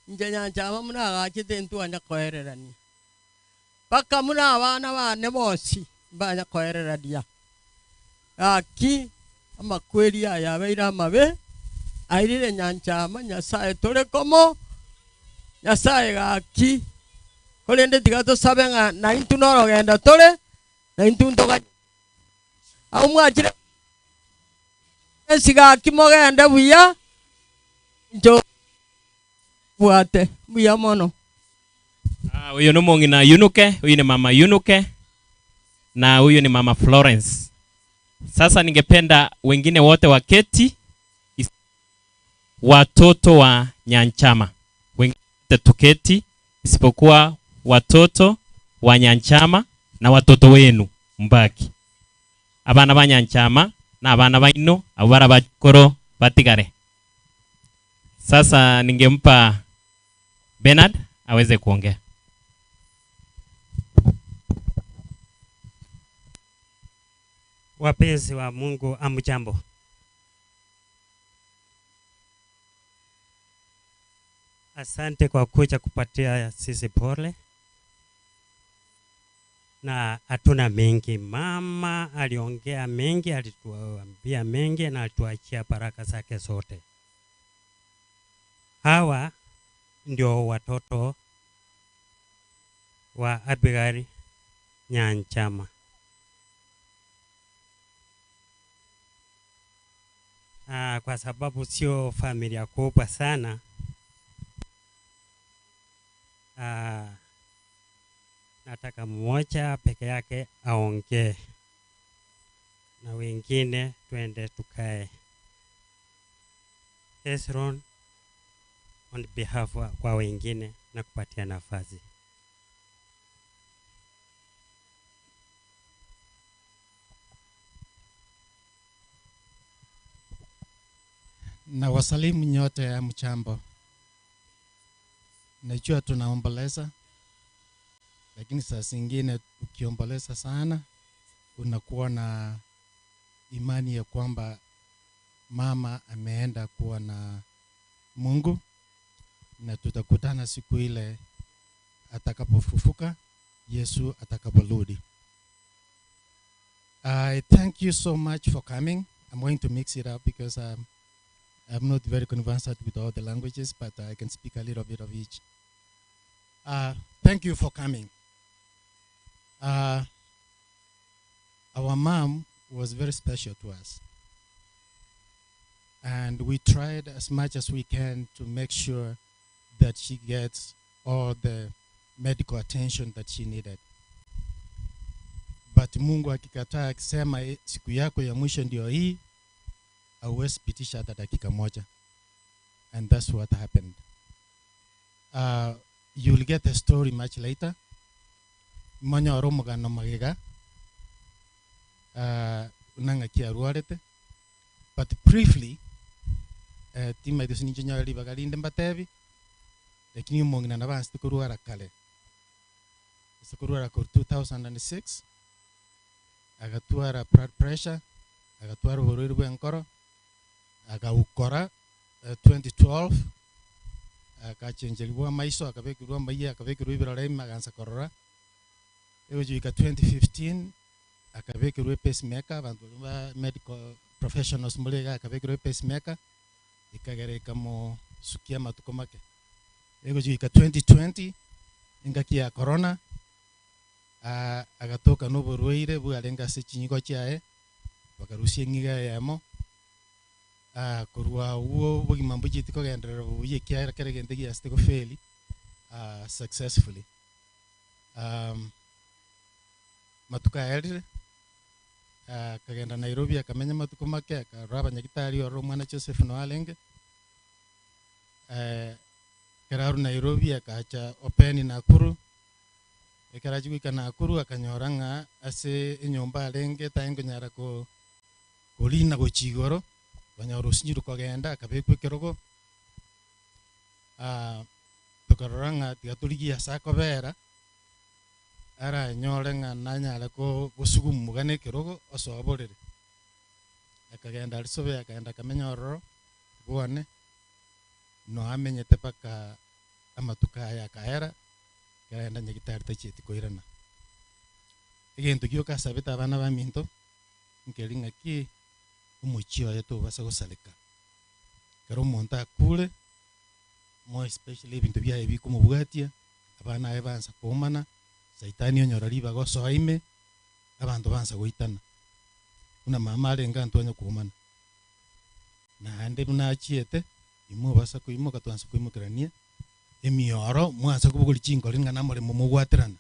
nje Nyanchama muna gachite ntwanya koererania paka muna abana bane bosi banya koererania gaki amakweli aya beira mabe airire Nyanchama Nyasaye tore komo Nyasaye gaki kolende tigato sabenga na intu noro genda tore na intu ntoga au mwachire esiga kimogenda buya njo buate buya mono. Huyo ni mongina Yunuke, huyu ni mama Yunuke na huyu ni mama Florence. Sasa ningependa wengine wote waketi, watoto wa Nyanchama wengine tuketi, isipokuwa watoto wa Nyanchama na watoto wenu mbaki. Abana ba Nyanchama na abana baino abara bakoro batigare. Sasa ningempa Bernard aweze kuongea. Wapenzi wa Mungu, amjambo. Asante kwa kuja kupatia sisi pole. Na hatuna mengi. Mama aliongea mengi, alituambia mengi na alituachia baraka zake zote. Hawa ndio watoto wa Abigail Nyanchama. Kwa sababu sio familia kubwa sana, nataka mmoja peke yake aongee na wengine twende tukae. Hezron on behalf kwa wengine na kupatia nafasi. Na wasalimu nyote ya mchambo. Najua tunaomboleza, lakini saa zingine ukiomboleza sana unakuwa na imani ya kwamba mama ameenda kuwa na Mungu na tutakutana siku ile atakapofufuka, Yesu atakaporudi. I thank you so much for coming. I'm going to mix it up because I'm not very conversant with all the languages, but I can speak a little bit of each. Thank you for coming. Our mom was very special to us. And we tried as much as we can to make sure that she gets all the medical attention that she needed. But Mungu akikataa akisema siku yako ya mwisho ndio hii, hauwezi pitisha hata dakika moja. And that's what happened. you'll get the story much later. Manyoro mugano magiga. Nanga kia ruarete. But briefly, tima idu sininja riba galinde mbatevi. Lakini mongina na bansi tukuruara kale. Tukuruara kwa 2006. Agatuara blood pressure. Agatuara borori bwenkoro. Agaukora 2012. Akachenjeliwa maiso akabekirwa maiya akabekirwa ibirore maganza korora. Ejo 2015 akabekirwa pacemaker abantu ba medical professionals mulega akabekirwa pacemaker ikagereka mo sukia matuko make. Ejo 2020 ingakia corona agatoka no borwaire bwalenga se chinyiko chiae bakarusia ngiga yamo kurwa uo bugima mbujiti ko gendera buye kya kare gende gi aste ko faili successfully matuka yari kagenda Nairobi akamenya matuko make akaraba nyagitari oro mwana Joseph no alenge kararu Nairobi akacha open Nakuru ekarajuika Nakuru akanyoranga ase inyomba alenge taengo nyara ko kolina go chigoro banyoro sinyiru kogenda akabekwe kerogo tukaroranga tigatuligi asako bera ara nyorenga nanyala ko gusugumu mugane kerogo osoborere akagenda alisobe akaenda kamenyororo bwane no amenyete paka amatuka ya kaera kaenda nyagitari tacheti koirana egento kyoka sabeta abana ba minto nkelinga ki umuchio yetu basa gusaleka karo monta kule mo especially bintu bya ebiku mu bwatia abana ebanza komana saitani onyora riba goso aime abantu banza goitana una mama alenga antonyo komana na ande buna chiete imo basa kuimo katwanza kuimo krania emioro mwanza kubuguli chingo linga namore mu mugwatirana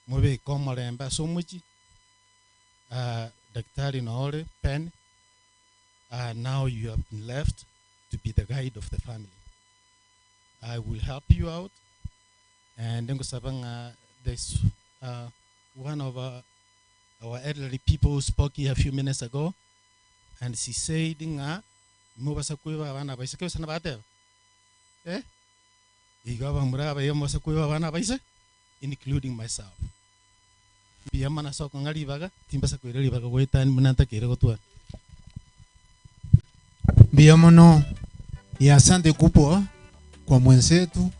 mobe komolemba somuchi Daktari Naore Pen, now you have been left to be the guide of the family. I will help you out. And then there's one of our elderly people who spoke here a few minutes ago, and she said, including myself. Biamana soko ngalibaga timbasa kwirelibaga goitani munanta kire gotwa Biamono ya asante kubwa kwa mwenzetu.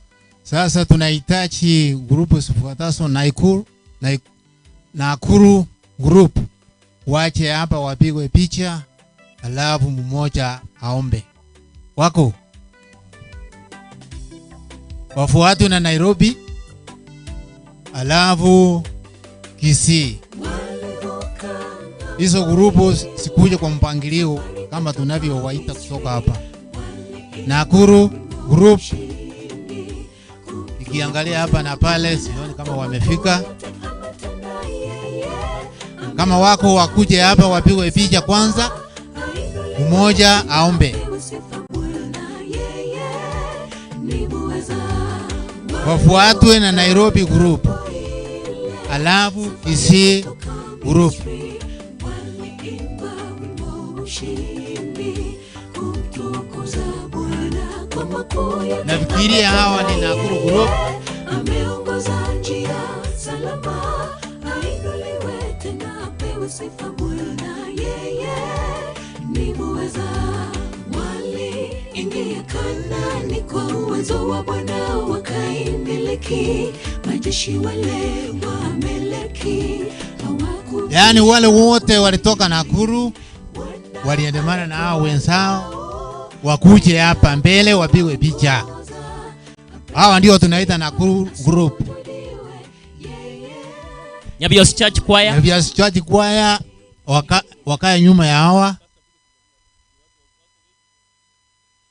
Sasa tunahitaji grupu zifuatazo Nakuru group wache hapa wapigwe picha alafu mmoja aombe. Wako wafuatu na Nairobi alafu Kisii. Hizo grupu sikuje kwa mpangilio kama tunavyowaita kutoka hapa. Nakuru group ikiangalia hapa na pale sioni kama wamefika. Kama wako wakuje hapa wapigwe picha kwanza. Mmoja aombe. Wafuatwe na Nairobi group. Alafu Kisii group. Nafikiria hawa ni Nakuru group. Ameongoza njia salama, ainuliwe tena pewe sifa Bwana, yeye ni muweza. Wali ingia Kanaani kwa uwezo wa Bwana, wakaimiliki majeshi wale wameleki. Yani wale wote walitoka Nakuru waliandamana na hao wenzao wakuje hapa mbele wapigwe picha. Hawa ndio tunaita Nakuru group. Nyabios Church Choir. Nyabios Church Choir wakaya nyuma ya hawa.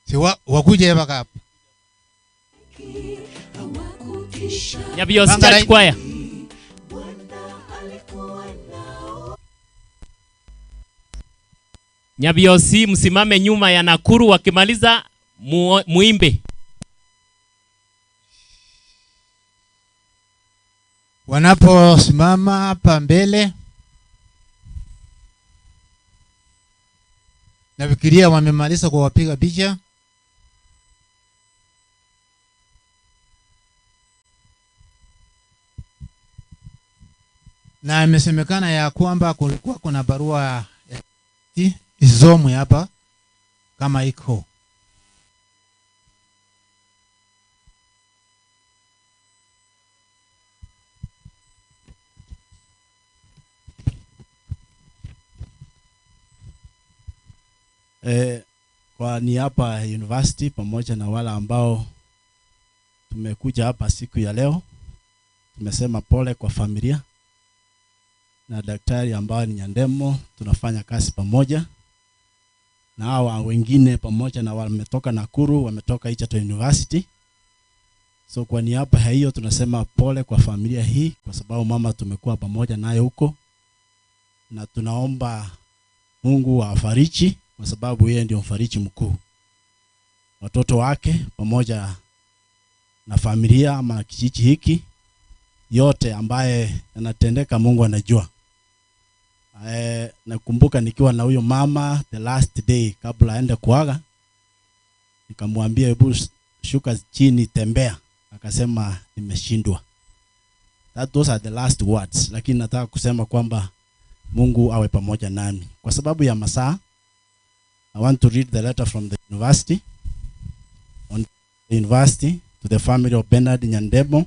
Si wakuje hapa hapa. Nyabios Church Choir. Nyabiosi msimame nyuma ya Nakuru, wakimaliza muimbe. Wanaposimama hapa mbele, nafikiria wamemaliza kuwapiga picha. Na imesemekana ya kwamba kulikuwa kuna barua isomwe hapa kama iko. Kwa niaba ya university pamoja na wale ambao tumekuja hapa siku ya leo, tumesema pole kwa familia na daktari ambao ni Nyandemo. Tunafanya kazi pamoja na hawa wengine pamoja na wametoka Nakuru, wametoka Egerton University. So kwa niaba ya hiyo tunasema pole kwa familia hii, kwa sababu mama tumekuwa pamoja naye huko, na tunaomba Mungu awafariji kwa sababu yeye ndio mfariji mkuu. Watoto wake pamoja na familia ama kijiji hiki yote ambaye yanatendeka Mungu anajua. Nakumbuka nikiwa na huyo mama the last day kabla aende kuaga, nikamwambia hebu shuka chini tembea, akasema nimeshindwa. Those are the last words, lakini nataka kusema kwamba Mungu awe pamoja nami. Kwa sababu ya masaa, I want to read the letter from the university. On the university, to the family of Bernard Nyandemo,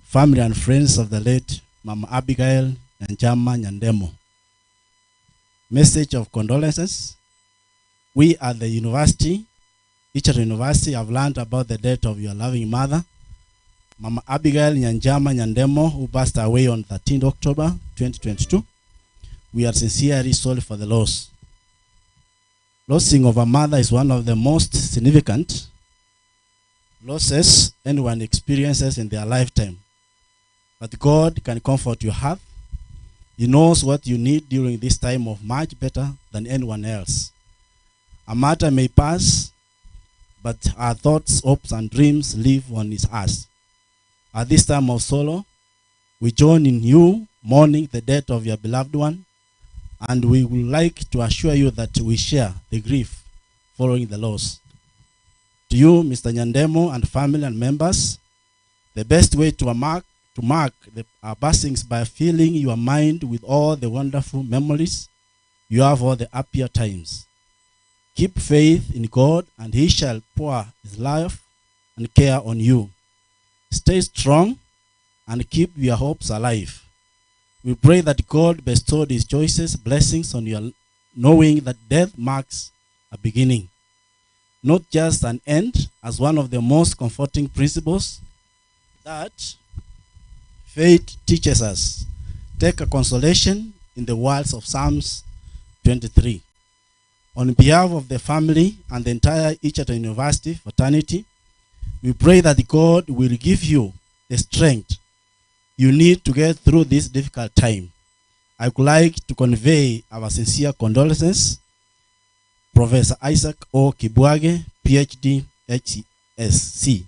family and friends of the late Mama Abigail Nyanjama Nyandemo. Message of condolences. We at the university, Egerton University, have learned about the death of your loving mother, Mama Abigail Nyanjama Nyandemo, who passed away on 13th October 2022. We are sincerely sorry for the loss. Losing of a mother is one of the most significant losses anyone experiences in their lifetime. But God can comfort your heart. He knows what you need during this time of much better than anyone else. A matter may pass, but our thoughts, hopes, and dreams live on His earth. At this time of sorrow, we join in you mourning the death of your beloved one, and we would like to assure you that we share the grief following the loss. To you, Mr. Nyandemo, and family and members, the best way to mark our passings by filling your mind with all the wonderful memories you have all the happier times. Keep faith in God, and He shall pour His love and care on you. Stay strong and keep your hopes alive. We pray that God bestowed His choicest blessings on you, knowing that death marks a beginning, not just an end, as one of the most comforting principles that faith teaches us. Take a consolation in the words of Psalms 23. On behalf of the family and the entire Egerton University fraternity, we pray that God will give you the strength you need to get through this difficult time. I would like to convey our sincere condolences, Professor Isaac O. Kibwage, PhD, HSC,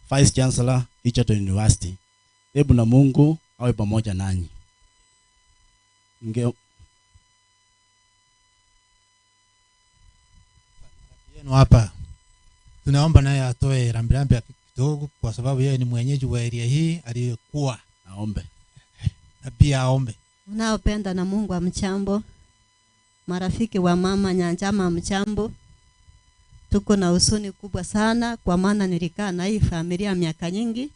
Vice Chancellor, Egerton University. Hebu na Mungu awe pamoja nanyi. Yenu hapa tunaomba naye atoe rambirambi kidogo, kwa sababu yeye ni mwenyeji wa area hii aliyekuwa. Naombe. Na pia aombe. Unaopenda na Mungu wa Mchambo, marafiki wa mama Nyanjama Mchambo, tuko na huzuni kubwa sana, kwa maana nilikaa na hii familia miaka nyingi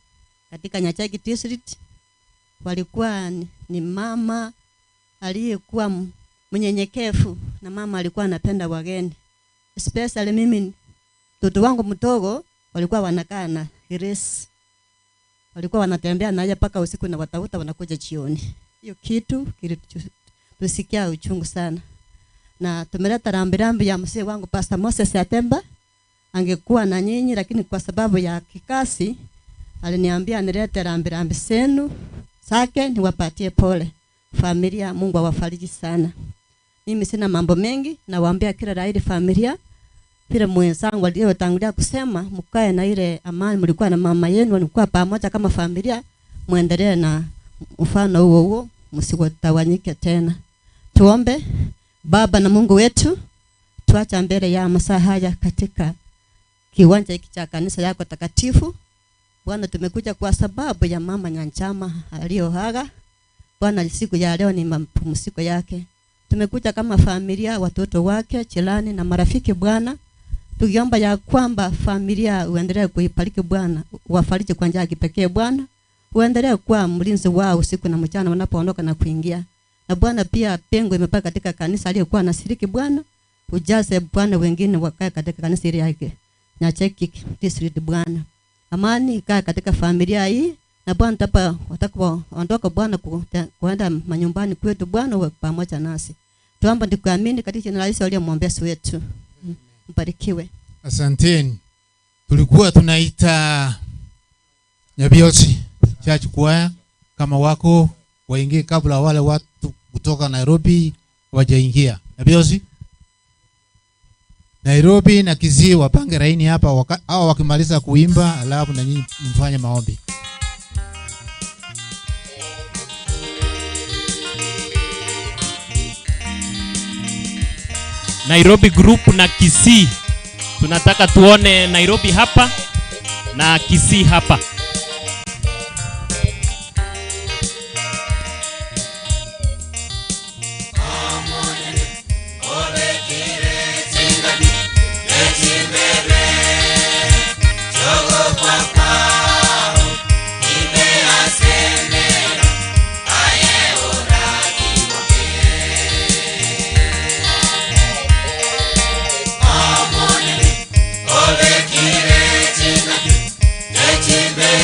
katika Nyachagi district. Walikuwa ni mama aliyekuwa mnyenyekevu, na mama alikuwa anapenda wageni. Especially mimi, mtoto wangu mdogo walikuwa wanakaa na Grace. Walikuwa wanatembea naye paka usiku na watafuta wanakuja jioni. Hiyo kitu kilitusikia uchungu sana. Na tumeleta rambirambi ya mzee wangu Pastor Moses Atemba. Angekuwa na nyinyi, lakini kwa sababu ya kikasi aliniambia nilete rambirambi zenu zake niwapatie pole familia. Mungu awafariji sana. Mimi sina mambo mengi, na waambia kila raia familia vile mwenzangu aliyotangulia kusema, mkae na ile amani mlikuwa na mama yenu, mlikuwa pamoja kama familia, muendelee na mfano huo huo, msiwatawanyike tena. Tuombe. Baba na Mungu wetu, tuacha mbele ya masaa haya katika kiwanja hiki cha kanisa yako takatifu. Bwana, tumekuja kwa sababu ya mama Nyanchama aliyoaga. Bwana, siku ya leo ni mapumziko yake. Tumekuja kama familia, watoto wake, jirani na marafiki Bwana. Tukiomba ya kwamba familia uendelee kuibariki Bwana, wafariji kwa njia ya kipekee Bwana. Uendelee kuwa mlinzi wao usiku na mchana wanapoondoka na kuingia. Na Bwana, pia pengo imepaka katika kanisa aliyokuwa anashiriki Bwana. Ujaze Bwana wengine wakae katika kanisa ile yake. Nyacheki district Bwana. Amani ikae katika familia hii. Na Bwana, watakapoondoka Bwana kuenda manyumbani kwetu Bwana, uwe pamoja nasi. Tuomba ndikuamini katika jina la Yesu aliye mwombezi wetu. Mbarikiwe. Asanteni. Tulikuwa tunaita Nyabiosi Church Choir, kama wako waingie kabla wale watu kutoka Nairobi wajaingia. Nyabiosi Nairobi na Kisii wapange laini hapa, hao wakimaliza kuimba alafu na nyinyi mfanye maombi. Nairobi group na Kisii. Tunataka tuone Nairobi hapa na Kisii hapa. Chimbe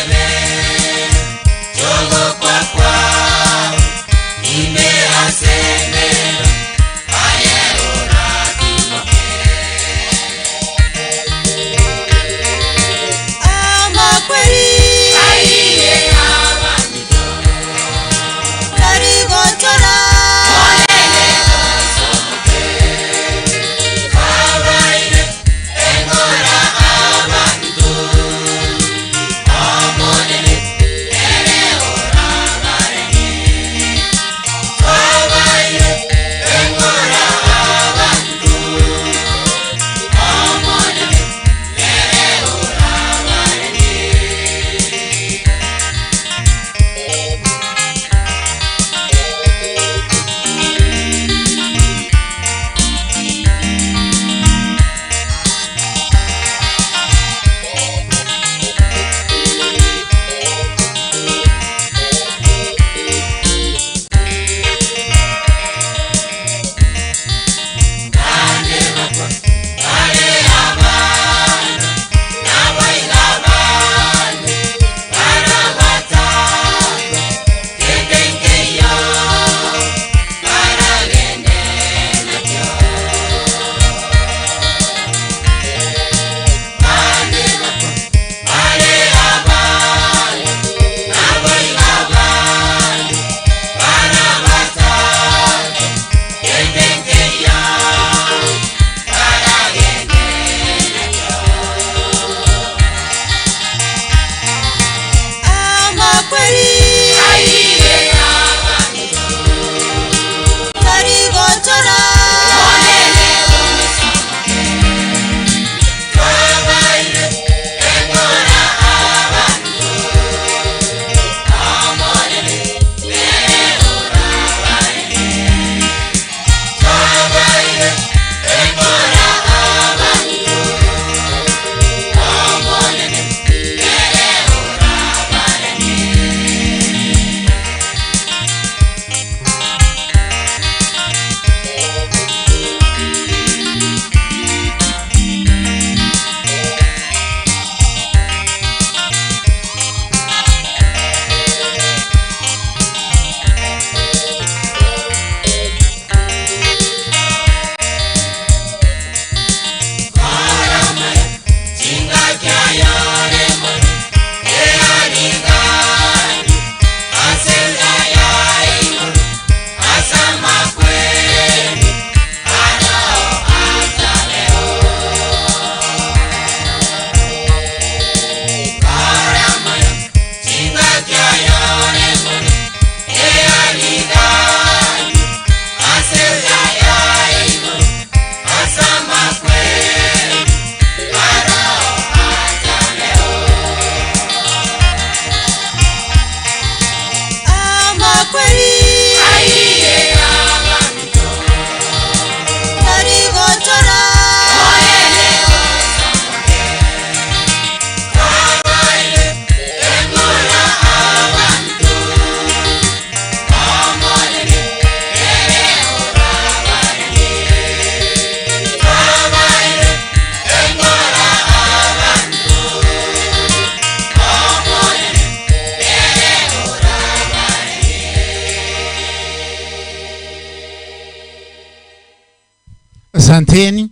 Asanteni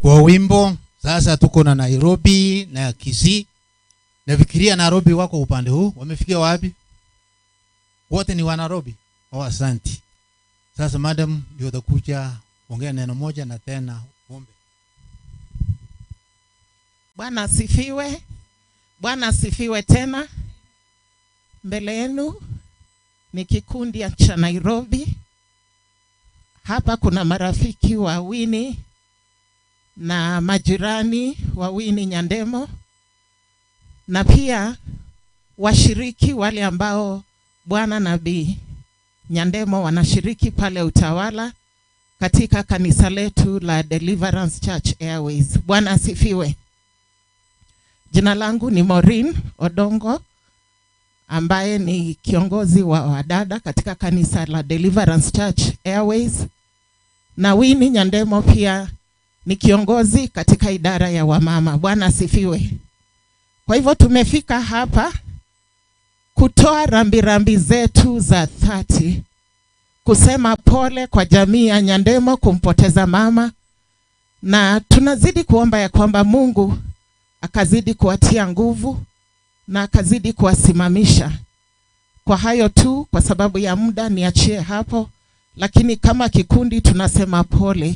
kwa wimbo. Sasa tuko na Nairobi na Kisii. Nafikiria Nairobi wako upande huu. Wamefikia wapi? Wote ni wa Nairobi. Oh, asante. Sasa madam ndio utakuja ongea neno moja na tena ombe. Bwana asifiwe. Bwana asifiwe tena. Mbele yenu ni kikundi cha Nairobi. Hapa kuna marafiki wa Winnie na majirani wa Winnie Nyandemo, na pia washiriki wale ambao Bwana Nabii Nyandemo wanashiriki pale Utawala katika kanisa letu la Deliverance Church Airways. Bwana asifiwe. Jina langu ni Maureen Odongo, ambaye ni kiongozi wa wadada katika kanisa la Deliverance Church Airways, na Winnie Nyandemo pia ni kiongozi katika idara ya wamama. Bwana asifiwe. Kwa hivyo tumefika hapa kutoa rambirambi zetu za 30, kusema pole kwa jamii ya Nyandemo kumpoteza mama, na tunazidi kuomba ya kwamba Mungu akazidi kuwatia nguvu na akazidi kuwasimamisha. Kwa hayo tu, kwa sababu ya muda niachie hapo, lakini kama kikundi tunasema pole.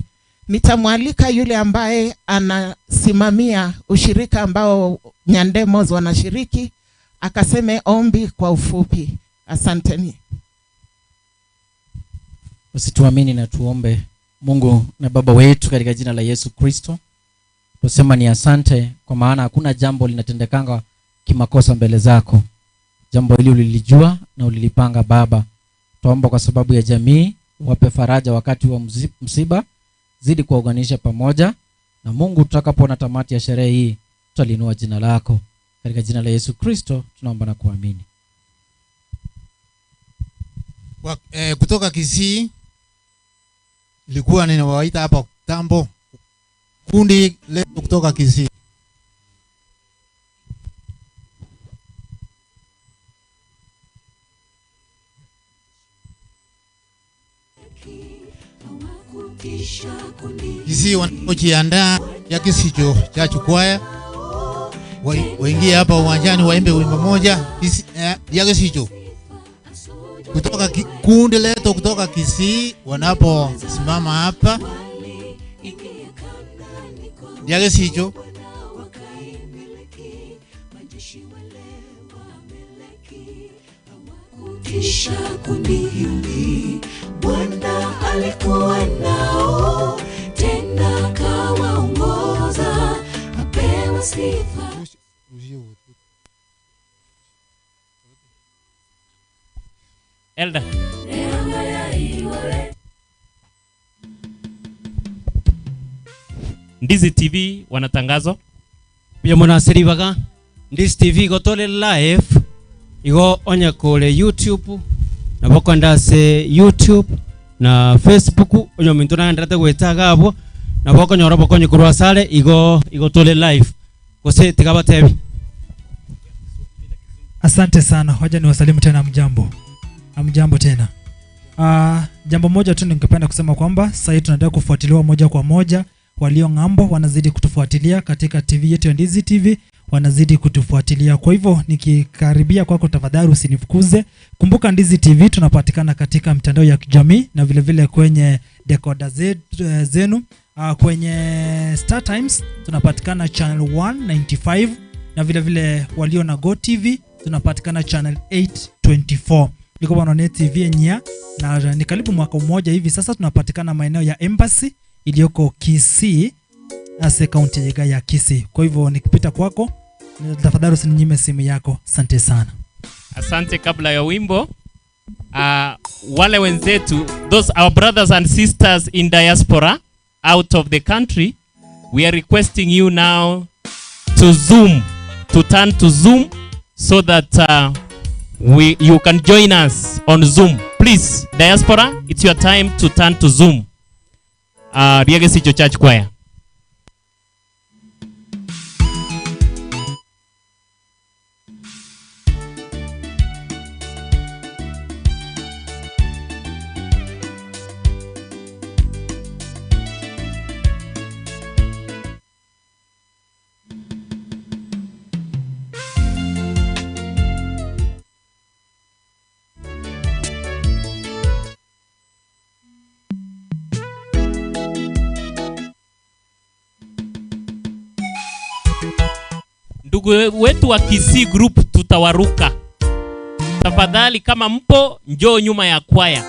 Nitamwalika yule ambaye anasimamia ushirika ambao Nyandemo wanashiriki akaseme ombi kwa ufupi. Asanteni. Usituamini na tuombe. Mungu na Baba wetu, katika jina la Yesu Kristo, tusema ni asante, kwa maana hakuna jambo linatendekanga kimakosa mbele zako. Jambo hili ulilijua na ulilipanga Baba. Tuomba kwa sababu ya jamii, wape faraja wakati wa msiba, zidi kuwaunganisha pamoja, na Mungu tutakapoona tamati ya sherehe hii tutalinua jina lako. Katika jina la Yesu Kristo tunaomba na kuamini. Kutoka Kisii ilikuwa ninawaita hapa tambo kundi letu kutoka Kisii. Kisii wanapojiandaa ya Kisicho cha Chukwaya, waingie hapa uwanjani waimbe wimbo moja ya Kisicho. Kutoka kundi letu kutoka Kisii wanaposimama hapa ya Kisicho. Kisha kundi hili Bwana alikuwa nao, tena kawaongoza, apewe sifa. Elda. Ndizi TV wanatangazo. Pia munasiribaga Ndizi TV gotole live igo onye kule YouTube na bako ndase YouTube na Facebook onyo mintu na ndate gwetaga abo na bako nyora bako nyikurwa sale igo tole live kose tikabatebi. Asante sana. Hoja ni wasalimu tena, mjambo. Amjambo tena. Jambo moja tu ningependa kusema kwamba sasa tunaendelea kufuatiliwa moja kwa moja. Walio ng'ambo wanazidi kutufuatilia katika TV yetu ya Ndizi TV, wanazidi kutufuatilia. Kwa hivyo nikikaribia kwako, tafadhali usinifukuze. Kumbuka Ndizi TV tunapatikana katika mtandao ya kijamii na vile vile kwenye decoder zenu. Kwenye Star Times tunapatikana channel 195 na vile vile walio na Go TV tunapatikana channel 824. Liko bwana TV nya na ni karibu mwaka mmoja hivi sasa tunapatikana maeneo ya Embassy iliyoko Kisii, ase county ya Kisii. Kwa hivyo nikipita kwako, tafadhali usininyime simu yako. Asante sana. Asante. Kabla ya wimbo, wale wenzetu, those our brothers and sisters in diaspora out of the country, we are requesting you now to turn to Zoom so that you can join us on Zoom. Please, diaspora, it's your time to turn to Zoom. Riege Sicho Church Choir. ndugu wetu wa Kisii group tutawaruka. Tafadhali kama mpo njoo nyuma ya kwaya.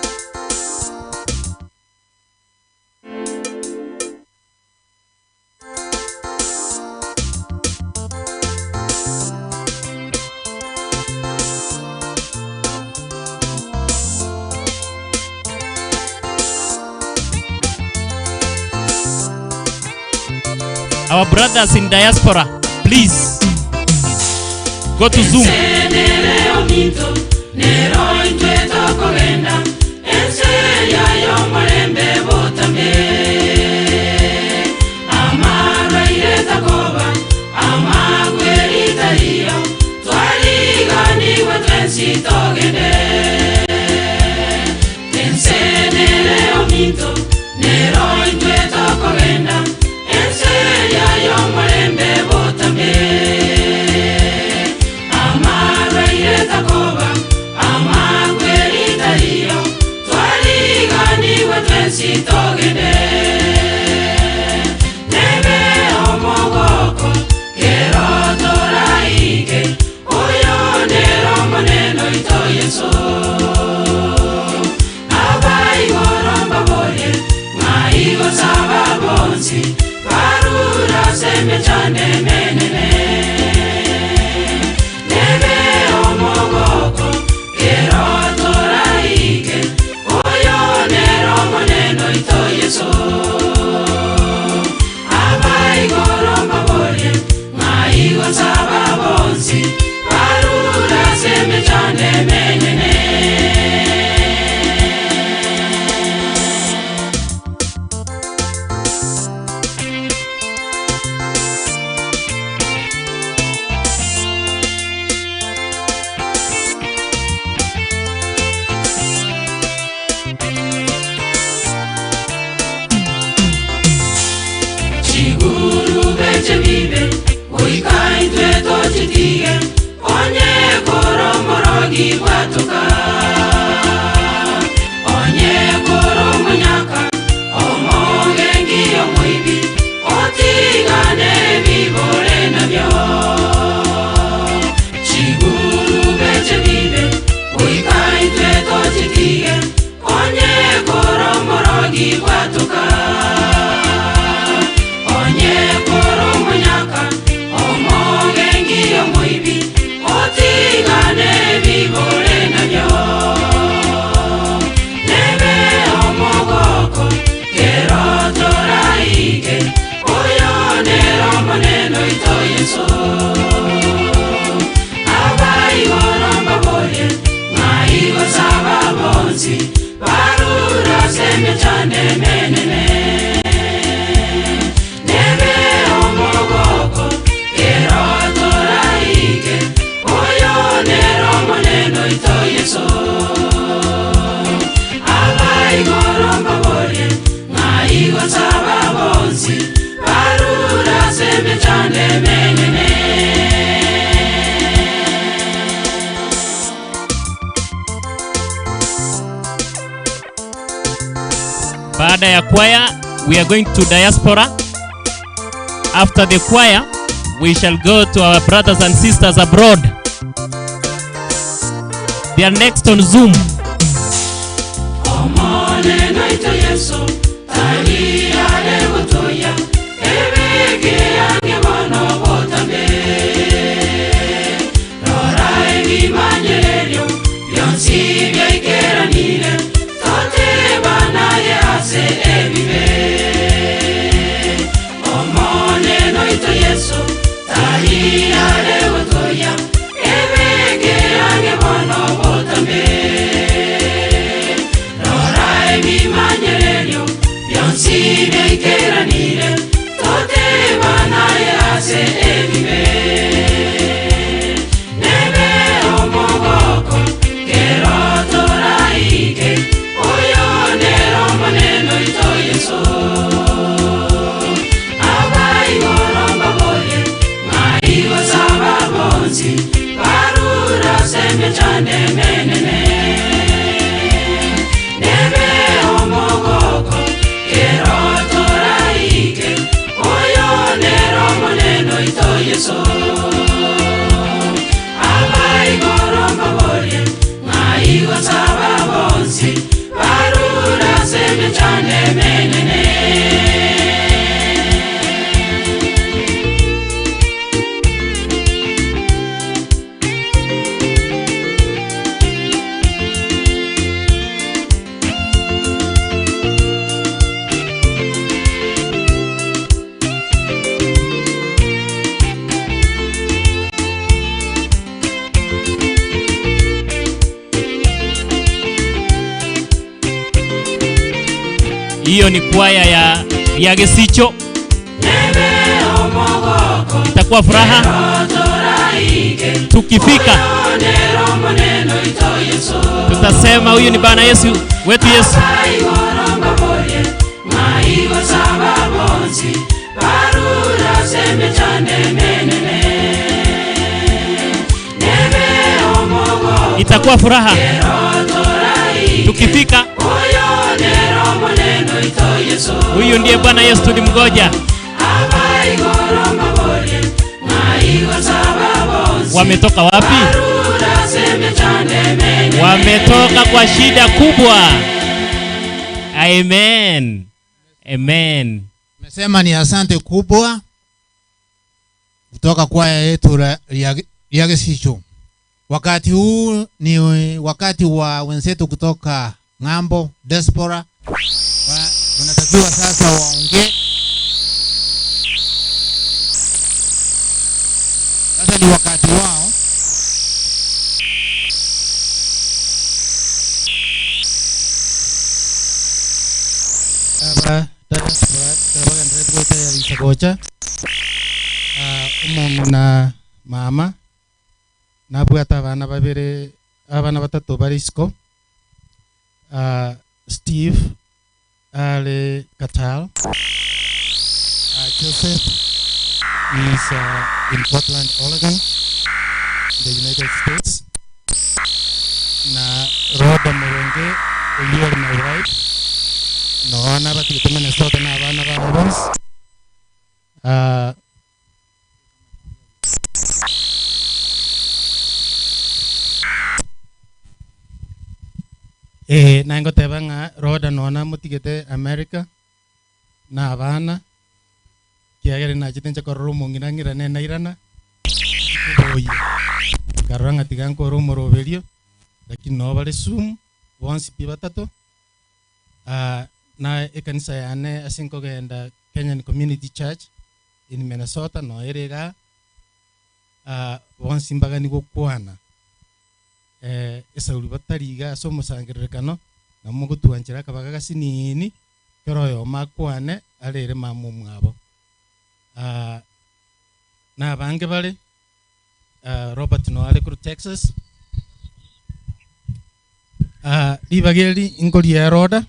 Our brothers in diaspora, please go to Zoom. Baada ya choir, we are going to diaspora. After the choir, we shall go to our brothers and sisters abroad. They are next on Zoom. Sibe ikeranire tote banaye ase Hiyo ni kwaya ya Gesicho. Itakuwa furaha tukifika, tutasema huyu ni Bwana Yesu wetu Yesu. Itakuwa furaha tukifika. Huyu ndiye Bwana Yesu tulimgoja. Wametoka wapi? Wametoka kwa shida kubwa. Amen. Amen. Mesema ni asante kubwa kutoka kwaya yetu ya Gesicho. Wakati huu ni wakati wa wenzetu kutoka ng'ambo diaspora. Wanatakiwa sasa waongee. Sasa ni wakati wao. Diaspora kabaga ndio kwa tayari sagocha. Umuntu na mama nabwata abana babiri, abana batatu barisiko. Steve Ale Katal, Joseph is in Portland, Oregon, the United States. Na Roda Moronge, you are my wife. No, ana bati kama Minnesota na abana ba Evans. Nango tebanga Roda nona mutigete America na abana kiagere na chitenja korumo ngirangira nena irana oye karanga tiganko rumo roberio lakini no bale sum once pi batatu na ekanisa yane asinko genda Kenyan Community Church in Minnesota no erega once mbaga ni gukwana esa uri batariga so musangirekano na mugutuanjira kabaga gasinini koroyo makwane arere mamu mwabo na bange bale Robert Noale kuru Texas libageli ingoli ya Roda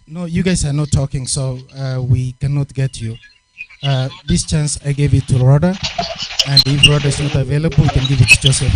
No, you guys are not talking, so we cannot get you. This chance I gave it to Rhoda, and if Rhoda is not available, we can give it to Joseph.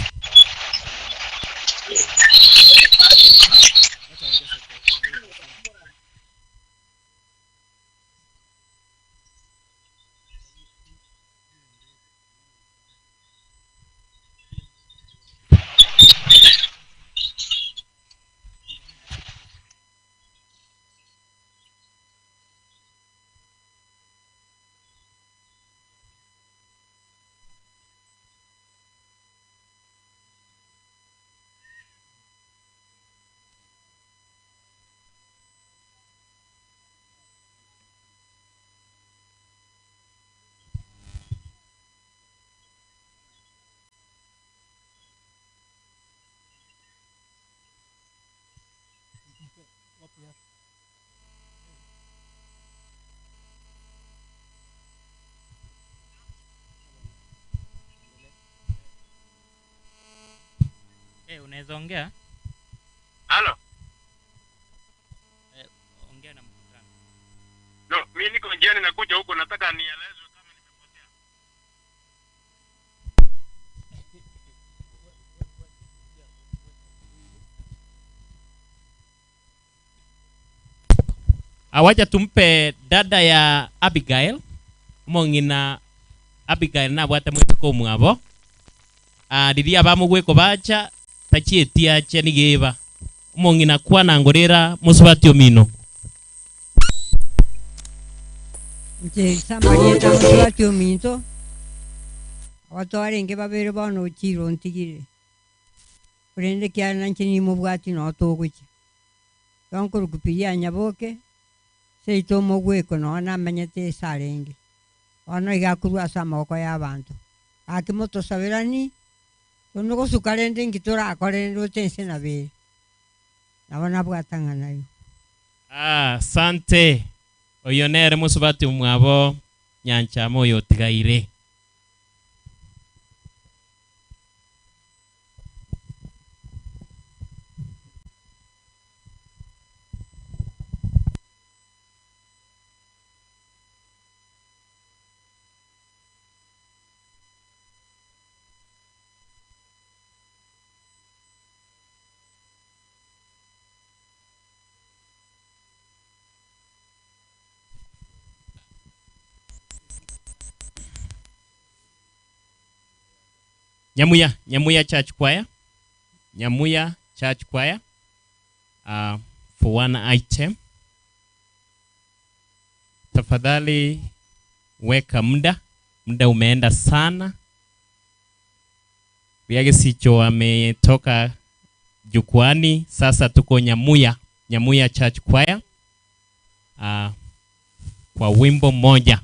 Unaweza ongea? Halo. Ongea na mkutano. No, mimi niko njiani nakuja huko, nataka nielezwe kama nimepotea. Awacha tumpe dada ya Abigail. Mongina Abigail na bwata mwito ko mwabo. Diria ba mugweko bacha tachietia cha nigeba. Mongina kwa nangorera musubati omino. Nje samaria ta musubati omino. Watu arenge babere bano chiro ntigire. Prende kia nanchini mubwati no toguchi. Yonkuru kupiria nyaboke. Seito mogweko no na manyete sarenge. Ono igakuru asama ko y'abantu. Akimoto sabirani. Tono ko sukarende ngitora akorendo tense na be. Nabona bwatanga nayo. Sante. Oyonere musubati umwabo nyancha moyo tigaire. Nyamuya Church Choir. Nyamuya Church Choir. For one item. Tafadhali weka muda. Muda umeenda sana. Biage Sicho ametoka jukwani. Sasa tuko Nyamuya Church Choir. Kwa wimbo moja.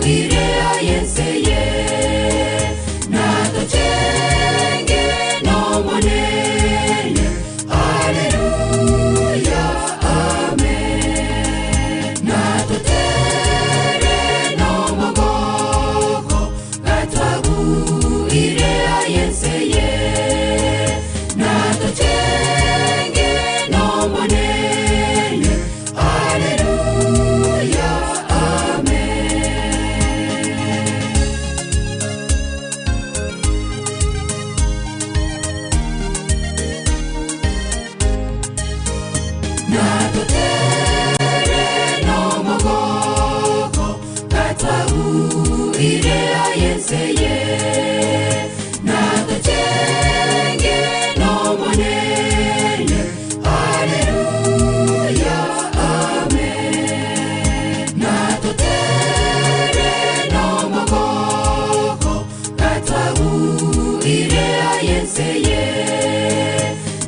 Ire ayense ye na toche yenseye natachenge no monene haleluya amen natotere no mogoko katwahu ire yenseye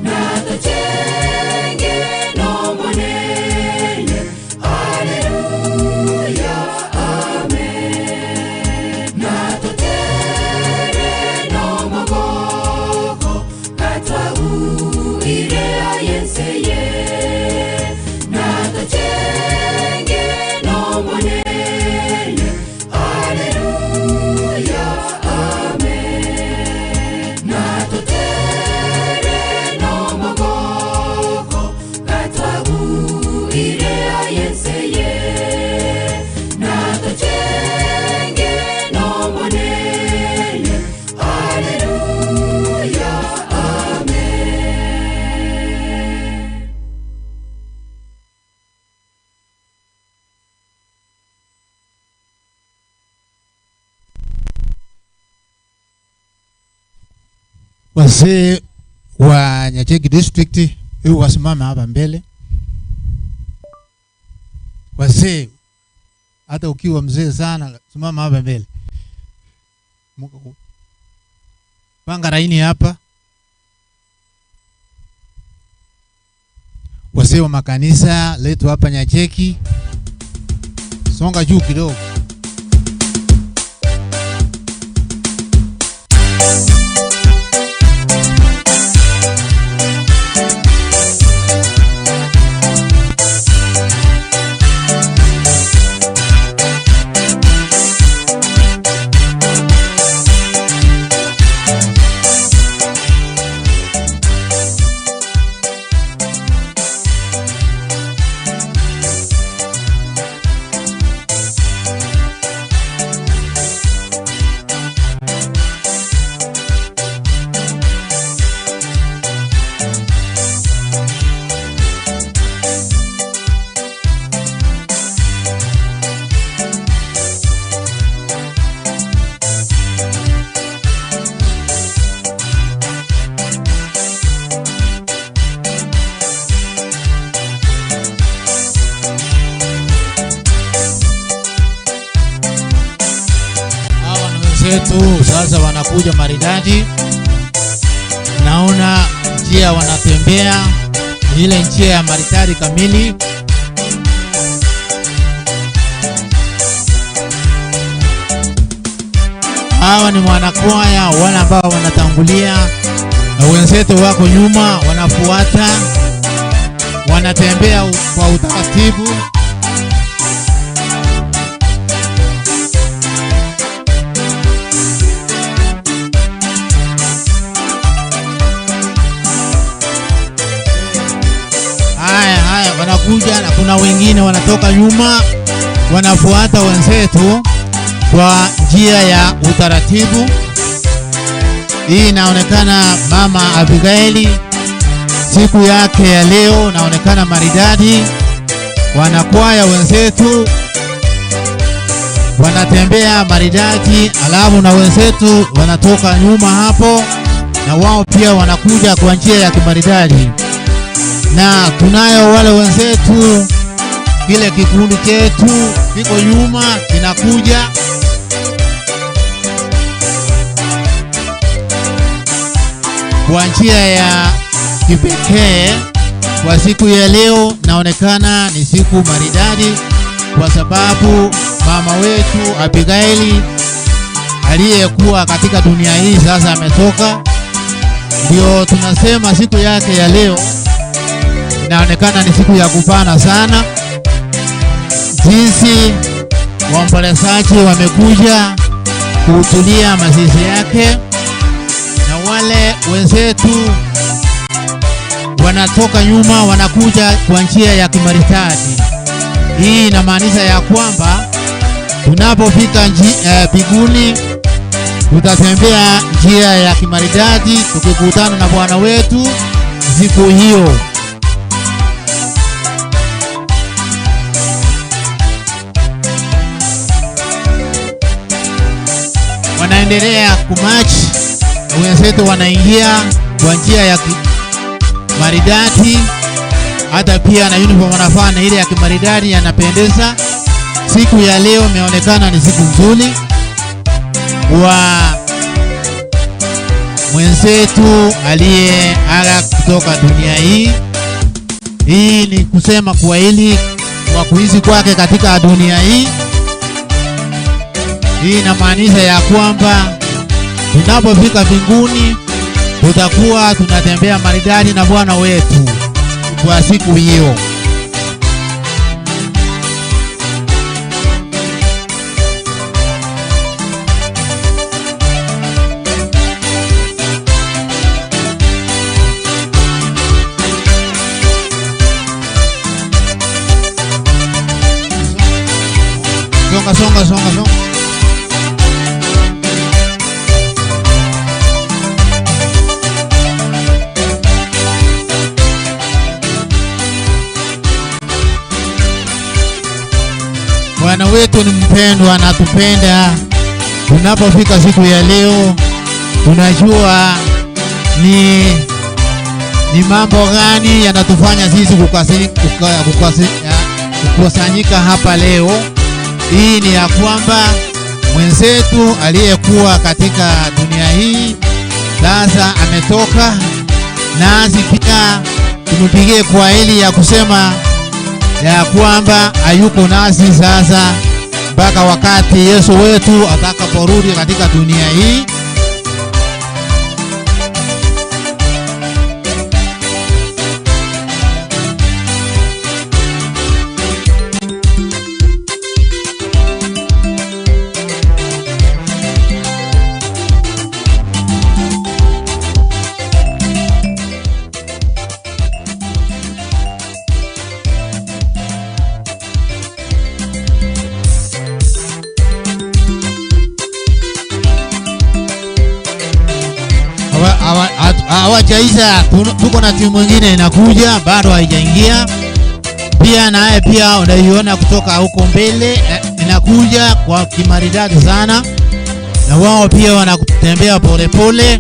natachenge no monene haleluya amen natotere no mogoko katwahu ire yenseye natachenge no monene haleluya amen natotere no mogoko katwahu ire yenseye natachenge no monene haleluya amen. Wazee wa Nyacheki district wasimame hapa mbele. Wazee, hata ukiwa mzee sana, simama hapa mbele. Panga laini hapa. Wazee wa makanisa letu hapa Nyacheki, songa juu kidogo. Zetu sasa wanakuja maridadi. Naona njia wanatembea ile njia ya maridadi kamili. Hawa ni mwanakwaya wale ambao wanatangulia na wenzetu wako nyuma wanafuata, wanatembea kwa utaratibu. Haya wanakuja na kuna wengine wanatoka nyuma wanafuata wenzetu kwa njia ya utaratibu. Hii inaonekana Mama Abigaili siku yake ya leo inaonekana maridadi. Wanakwaya wenzetu wanatembea maridadi, alafu na wenzetu wanatoka nyuma hapo na wao pia wanakuja kwa njia ya kimaridadi. Na tunayo wale wenzetu, kile kikundi chetu kiko nyuma kinakuja. Kwa njia ya kipekee kwa siku ya leo naonekana ni siku maridadi, kwa sababu mama wetu Abigaili aliyekuwa katika dunia hii sasa ametoka. Ndio tunasema siku yake ya leo inaonekana ni siku ya kupana sana. Jinsi waombolezaji wamekuja kuhudhuria mazishi yake, na wale wenzetu wanatoka nyuma wanakuja kwa njia ya kimaridadi. Hii inamaanisha ya kwamba tunapofika mbinguni tutatembea njia ya kimaridadi tukikutana na Bwana wetu siku hiyo. tunaendelea kumatch, wenzetu wanaingia kwa njia ya maridadi, hata pia na uniform wanafaa na ile ya kimaridadi, yanapendeza. Siku ya leo imeonekana ni siku nzuri wa mwenzetu aliyeaga kutoka dunia hii. Hii ni kusema kwa hili kwa kuishi kwake katika dunia hii. Hii inamaanisha ya kwamba tunapofika mbinguni tutakuwa tunatembea maridadi na Bwana wetu kwa siku hiyo. Songa. Bwana wetu ni mpendwa, anatupenda. Tunapofika siku ya leo, tunajua ni mambo gani yanatufanya sisi kukusanyika hapa leo. Hii ni ya kwamba mwenzetu aliyekuwa katika dunia hii sasa ametoka, nasi pia tumpigie kwa hili ya kusema ya kwamba hayuko nasi sasa mpaka wakati Yesu wetu atakaporudi katika dunia hii. Hawajaisha, tuko na timu nyingine inakuja, bado haijaingia. Pia naye pia unaiona kutoka huko mbele inakuja kwa kimaridadi sana, na wao pia wanatembea polepole.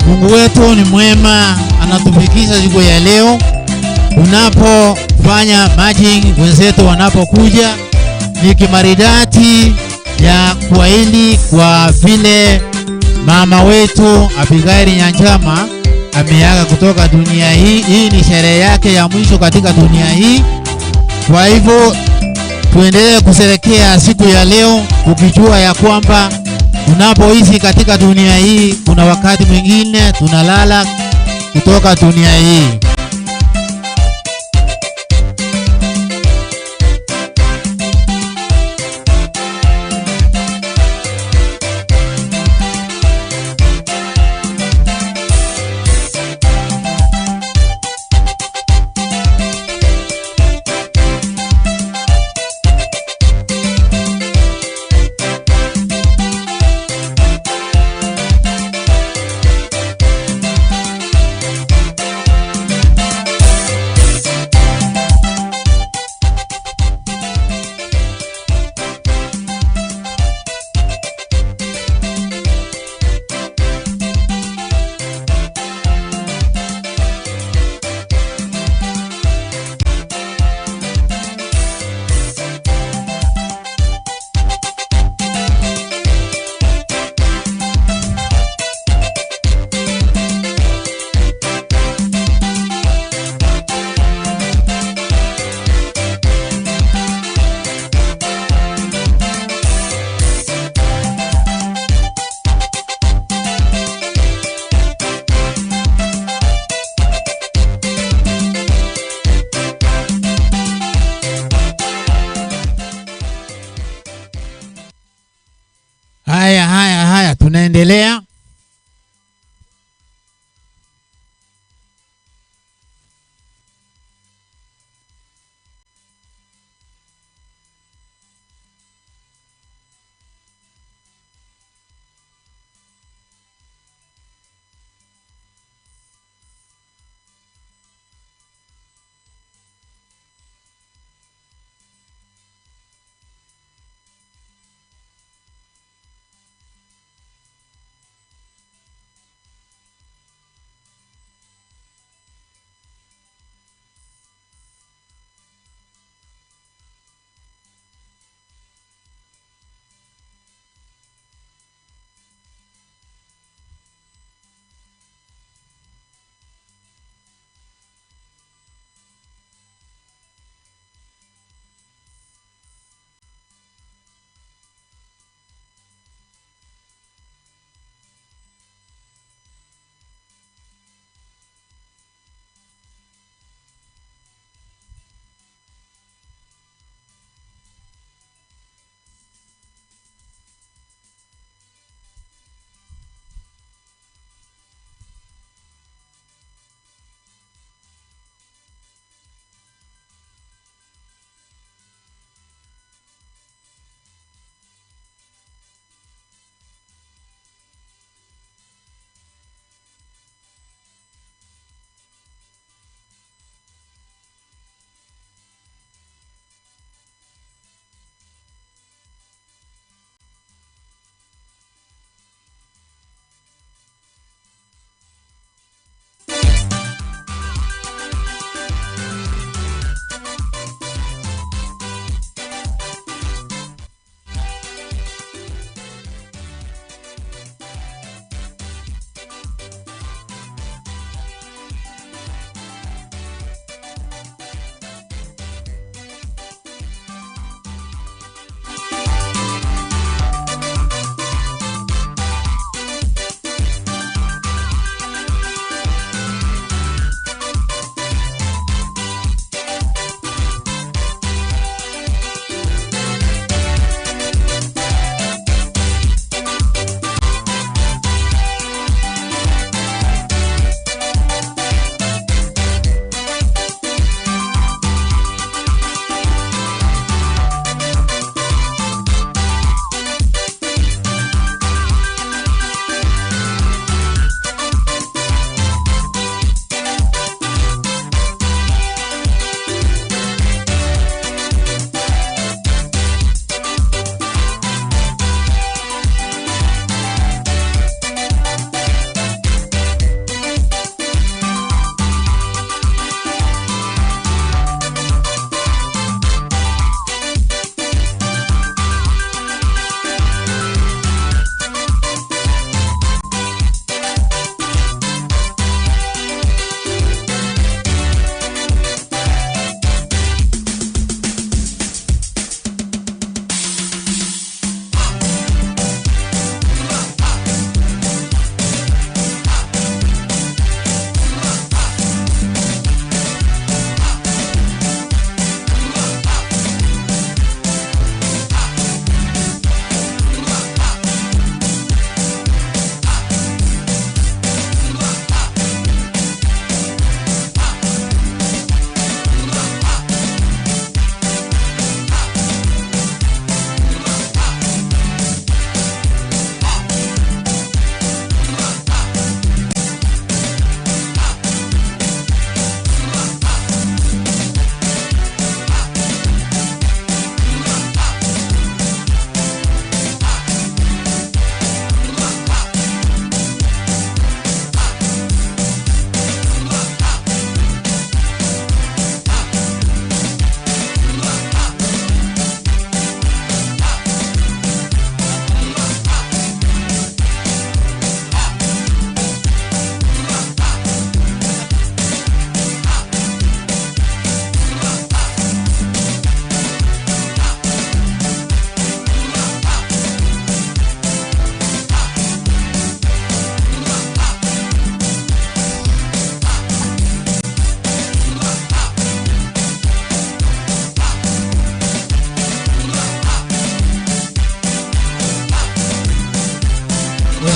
Mungu wetu ni mwema, anatufikisha siku ya leo. Tunapofanya marching, wenzetu wanapokuja ni kimaridadi ya kwa hili, kwa vile mama wetu Abigail Nyanchama ameaga kutoka dunia hii. Hii ni sherehe yake ya mwisho katika dunia hii. Kwa hivyo tuendelee kusherehekea siku ya leo, ukijua ya kwamba tunapoishi katika dunia hii kuna wakati mwingine tunalala kutoka dunia hii.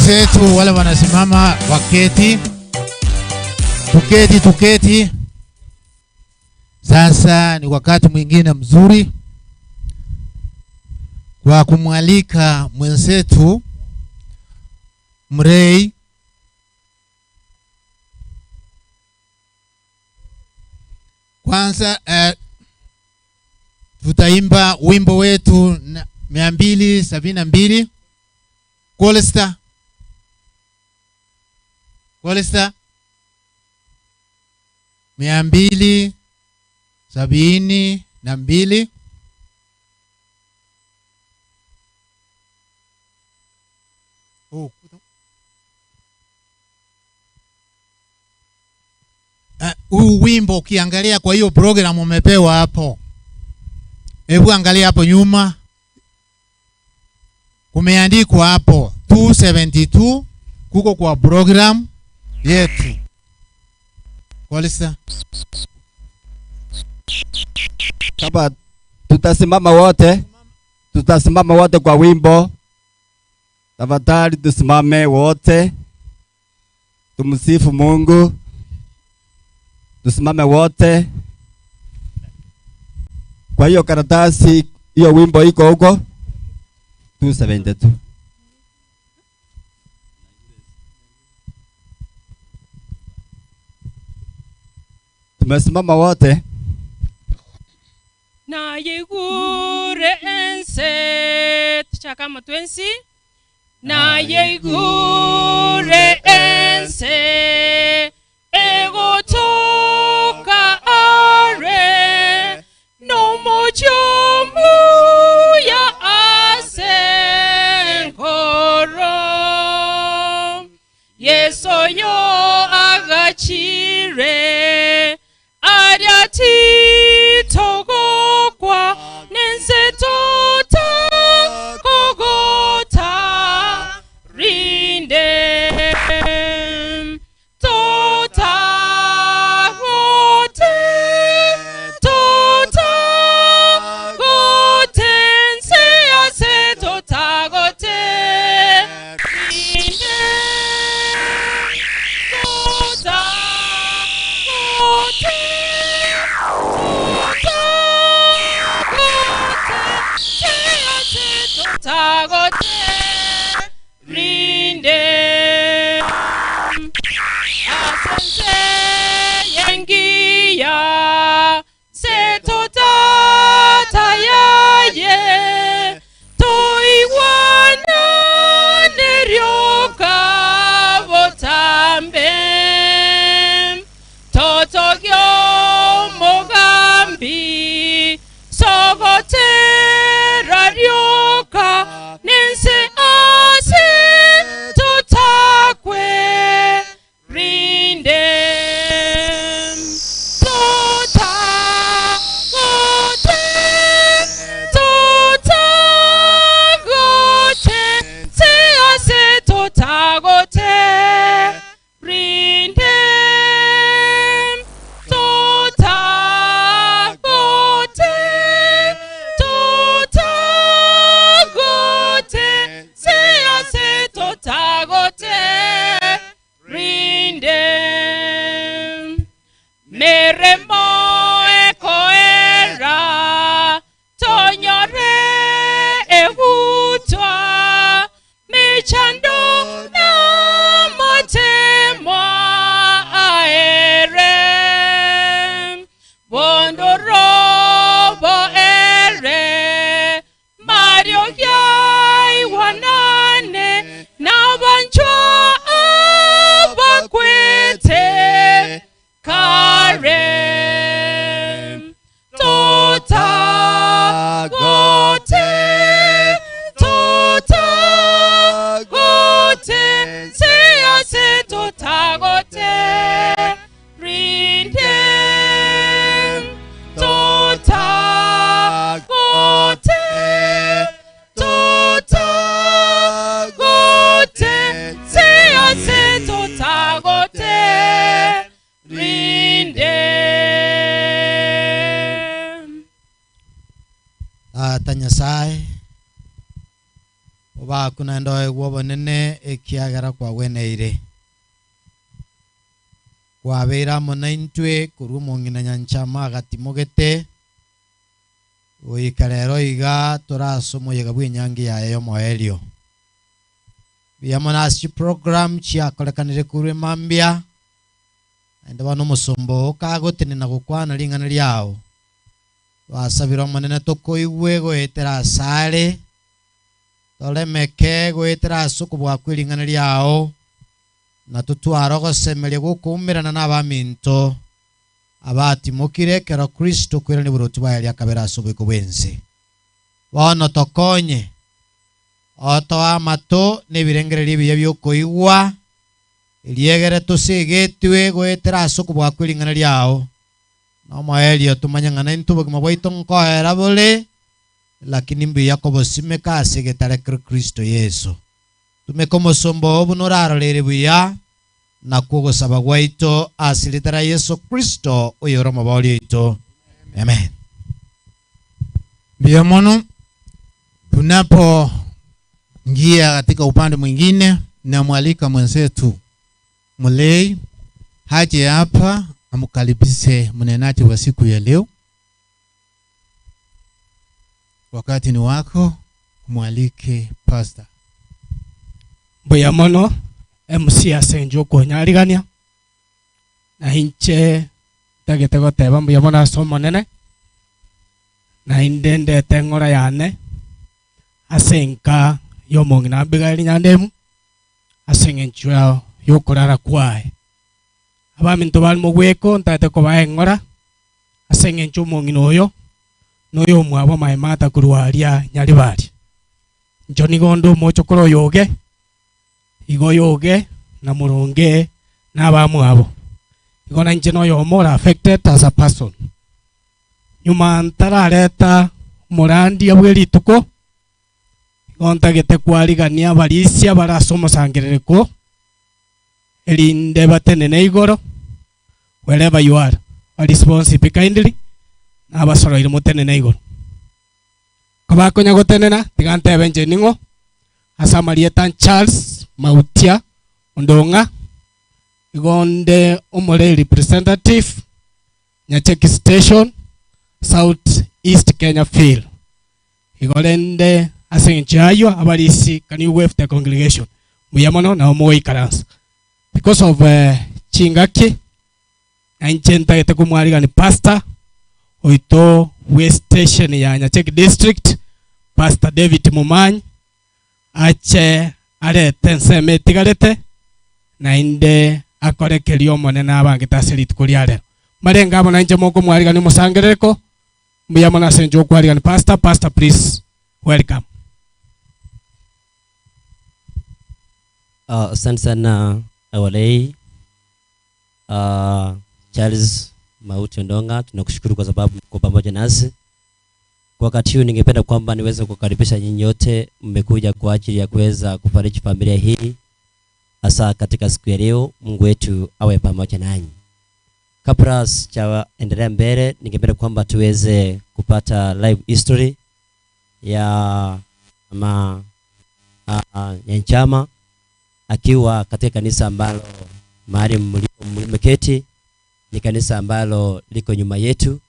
wenzetu wale wanasimama waketi. Tuketi. Sasa ni wakati mwingine mzuri kwa kumwalika mwenzetu Mrei kwanza. Tutaimba wimbo wetu 272 Kolesta 272. Huu wimbo ukiangalia kwa hiyo program umepewa hapo. Hebu angalia hapo nyuma. Kumeandikwa hapo 272 kuko kwa program yetu. Kolista. Kama tutasimama wote kwa wimbo. Tafadhali tusimame wote. Tumsifu Mungu. Tusimame wote. Kwa hiyo karatasi hiyo wimbo iko huko 272. Tumesimama wote. Na yegure ense tuchaka mtwensi. Na yegure ense ego toka are no mojomu ya asenkoro yeso yo agachire ariati togokwa nense tota kogota rinde tagote rinde asense yengia setota tayaye toiwana neryoka votambe totogyo mogambi sogote radioka nense ase totakwe rinde totagote se ase totagote rinde tagote rinde meremo ekoera tonyore ehutwa mechando na matemwa aere bondorobo ere mario yai wanane nabanjwa abakwete kare totagote se totagote rinde totagote se totagote rinde. Tanyasai oba kuna ndoe gwobo nene ekiagera kwa weneire kwabera munaintwe kuru mungina nyanchama agatimogete oikarero iga torasomo yega bwinyangi yayo moelio biamonasi program chia kolekanire kuru mambia ende bano musombo kagotene na gukwana lingana lyao wasabira manene tokoigwe goetera sare tolemeke goetera suku bwa kwilingana lyao na tutwaro gosemelia gukumirana n'abaminto abatimukire kero Kristo kwirani burutu bwa kabera subiko bwense bono tokonye oto amato nebirengereri biye byokoigwa eliegere tusigetwe goetera suku bwa kwilingana lyao no maelio tumanyangana intubo kimabwaito nkoera bole lakini mbi yakobo simeka asegetare Kristo Yesu tumekomo sombo bunuraro lere buya na kugosaba gwaito asilitara Yesu Kristo oyoro mabali ito amen. Biamono tunapo ngia katika upande mwingine na mwalika mwenzetu Mulei haje hapa amukaribishe mnenaji wa siku ya leo. Wakati ni wako, mwalike pastor. Biamono MC asenjo konyaligania na hinche tagete goteba biamono asomo nene na indende tengora yane asenka yomongina bigali nyandemu asengenchwa yokorara kwae abaminto balimo gweko ntate ko baengora asengencho mongino oyo noyo mwabo maimata kurwaria nyali bali njoni gondo mochokoro yoge igo yoge na muronge na bamwabo igo na nje noyo more affected as a person nyuma ntarareta murandi abwerituko igo ntagete kwarigania balisia barasomo sangerereko elinde batenene igoro wherever you are responsible kindly na basoro ile mutenene igoro kabakonya gotenena tigante ebenje ningo asamarieta Charles Mautia Ondonga igonde umole representative Nyacheki station South East Kenya field igolende asenchayo abalisi can you wave the congregation muyamono na omoi karansa because of chingaki na nchenta yete kumwaliga ni pastor oito West Station ya Nyacheki district Pastor David Mumanyi ache arete nseme tigarete na inde akorekerio monene abangitasiriti kuria rero marenga abo nanje moko mwaliga ni musangereko muyamona senjo kwaliga ni pastor please welcome. Asante sana awalei Charles Mauti Ondonga, tunakushukuru kwa sababu mko pamoja nasi. Kwa wakati huu ningependa kwamba niweze kukaribisha nyinyi wote mmekuja kwa ajili ya kuweza kufariji familia hii hasa katika siku ya leo. Mungu wetu awe pamoja nanyi. Kabla sijaendelea mbele, ningependa kwamba tuweze kupata live history ya mama Nyanchama akiwa katika kanisa ambalo mahali mliketi ni kanisa ambalo liko nyuma yetu.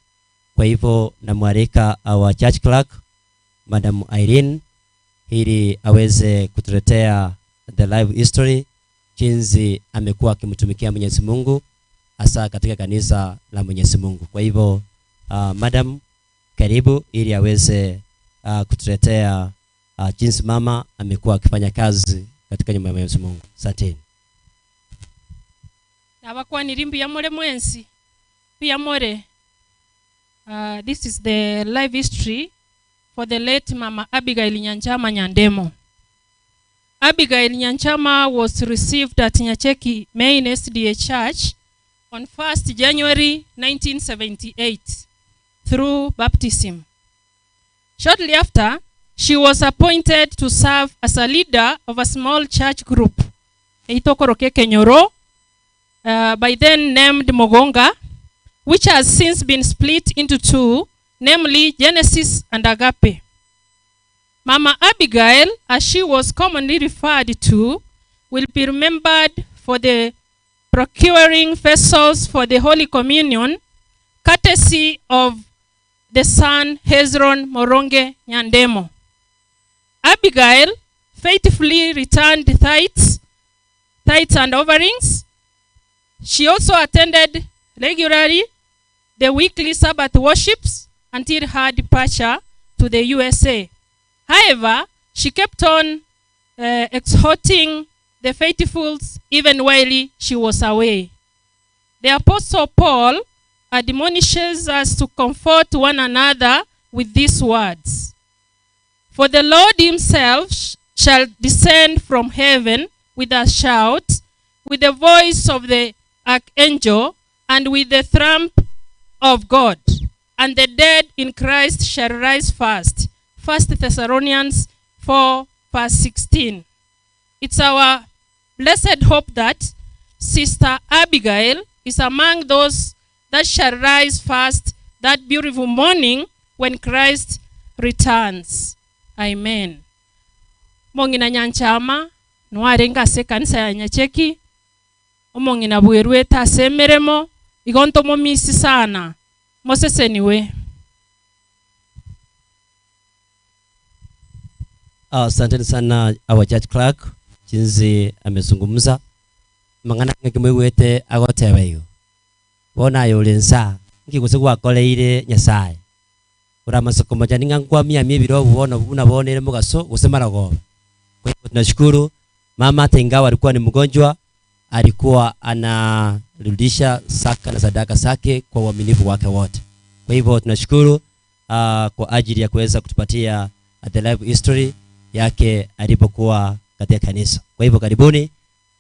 Kwa hivyo namwalika our church clerk Madam Irene ili aweze kutuletea the live history jinsi amekuwa akimtumikia Mwenyezi Mungu hasa katika kanisa la Mwenyezi Mungu. Kwa hivyo madam karibu ili aweze kutuletea jinsi mama amekuwa akifanya kazi katika nyumba ya Mwenyezi Mungu. Asante. Nabakwa nirimbi ya more mwensi pia more. This is the live history for the late Mama Abigail Nyanchama Nyandemo. Abigail Nyanchama was received at Nyacheki Main SDA Church on 1st January 1978 through baptism. Shortly after, she was appointed to serve as a leader of a small church group, Eitokoroke Kenyoro, by then named Mogonga, which has since been split into two, namely Genesis and Agape. Mama Abigail, as she was commonly referred to, will be remembered for the procuring vessels for the Holy Communion, courtesy of the son Hezron Moronge Nyandemo. Abigail faithfully returned tithes and offerings. She also attended regularly the weekly Sabbath worships until her departure to the USA. However, she kept on exhorting the faithfuls even while she was away. The Apostle Paul admonishes us to comfort one another with these words. For the Lord himself shall descend from heaven with a shout, with the voice of the archangel, and with the trump of God, and the dead in Christ shall rise first. 1 Thessalonians 4, verse 16. It's our blessed hope that Sister Abigail is among those that shall rise first that beautiful morning when Christ returns. Amen. Mongina nyanchama nwarenga se kanisa ya Nyacheki omongina bwerwe tasemeremo igonto momisi sana moseseniwe. Asante sana our church clerk jinsi amezungumza mangana ngimwete agoteba hiyo bona yolensa ngikuse kwakoleire Nyasaye uramasoko majani ngangwa mia biro ubona unabonere mugaso usemara goba. Kwa hivyo tunashukuru mama hata ingawa alikuwa ni mgonjwa alikuwa anarudisha saka na sadaka zake kwa uaminifu wake wote. Kwa hivyo tunashukuru kwa ajili ya kuweza kutupatia the live history yake alipokuwa katika kanisa. Kwa hivyo karibuni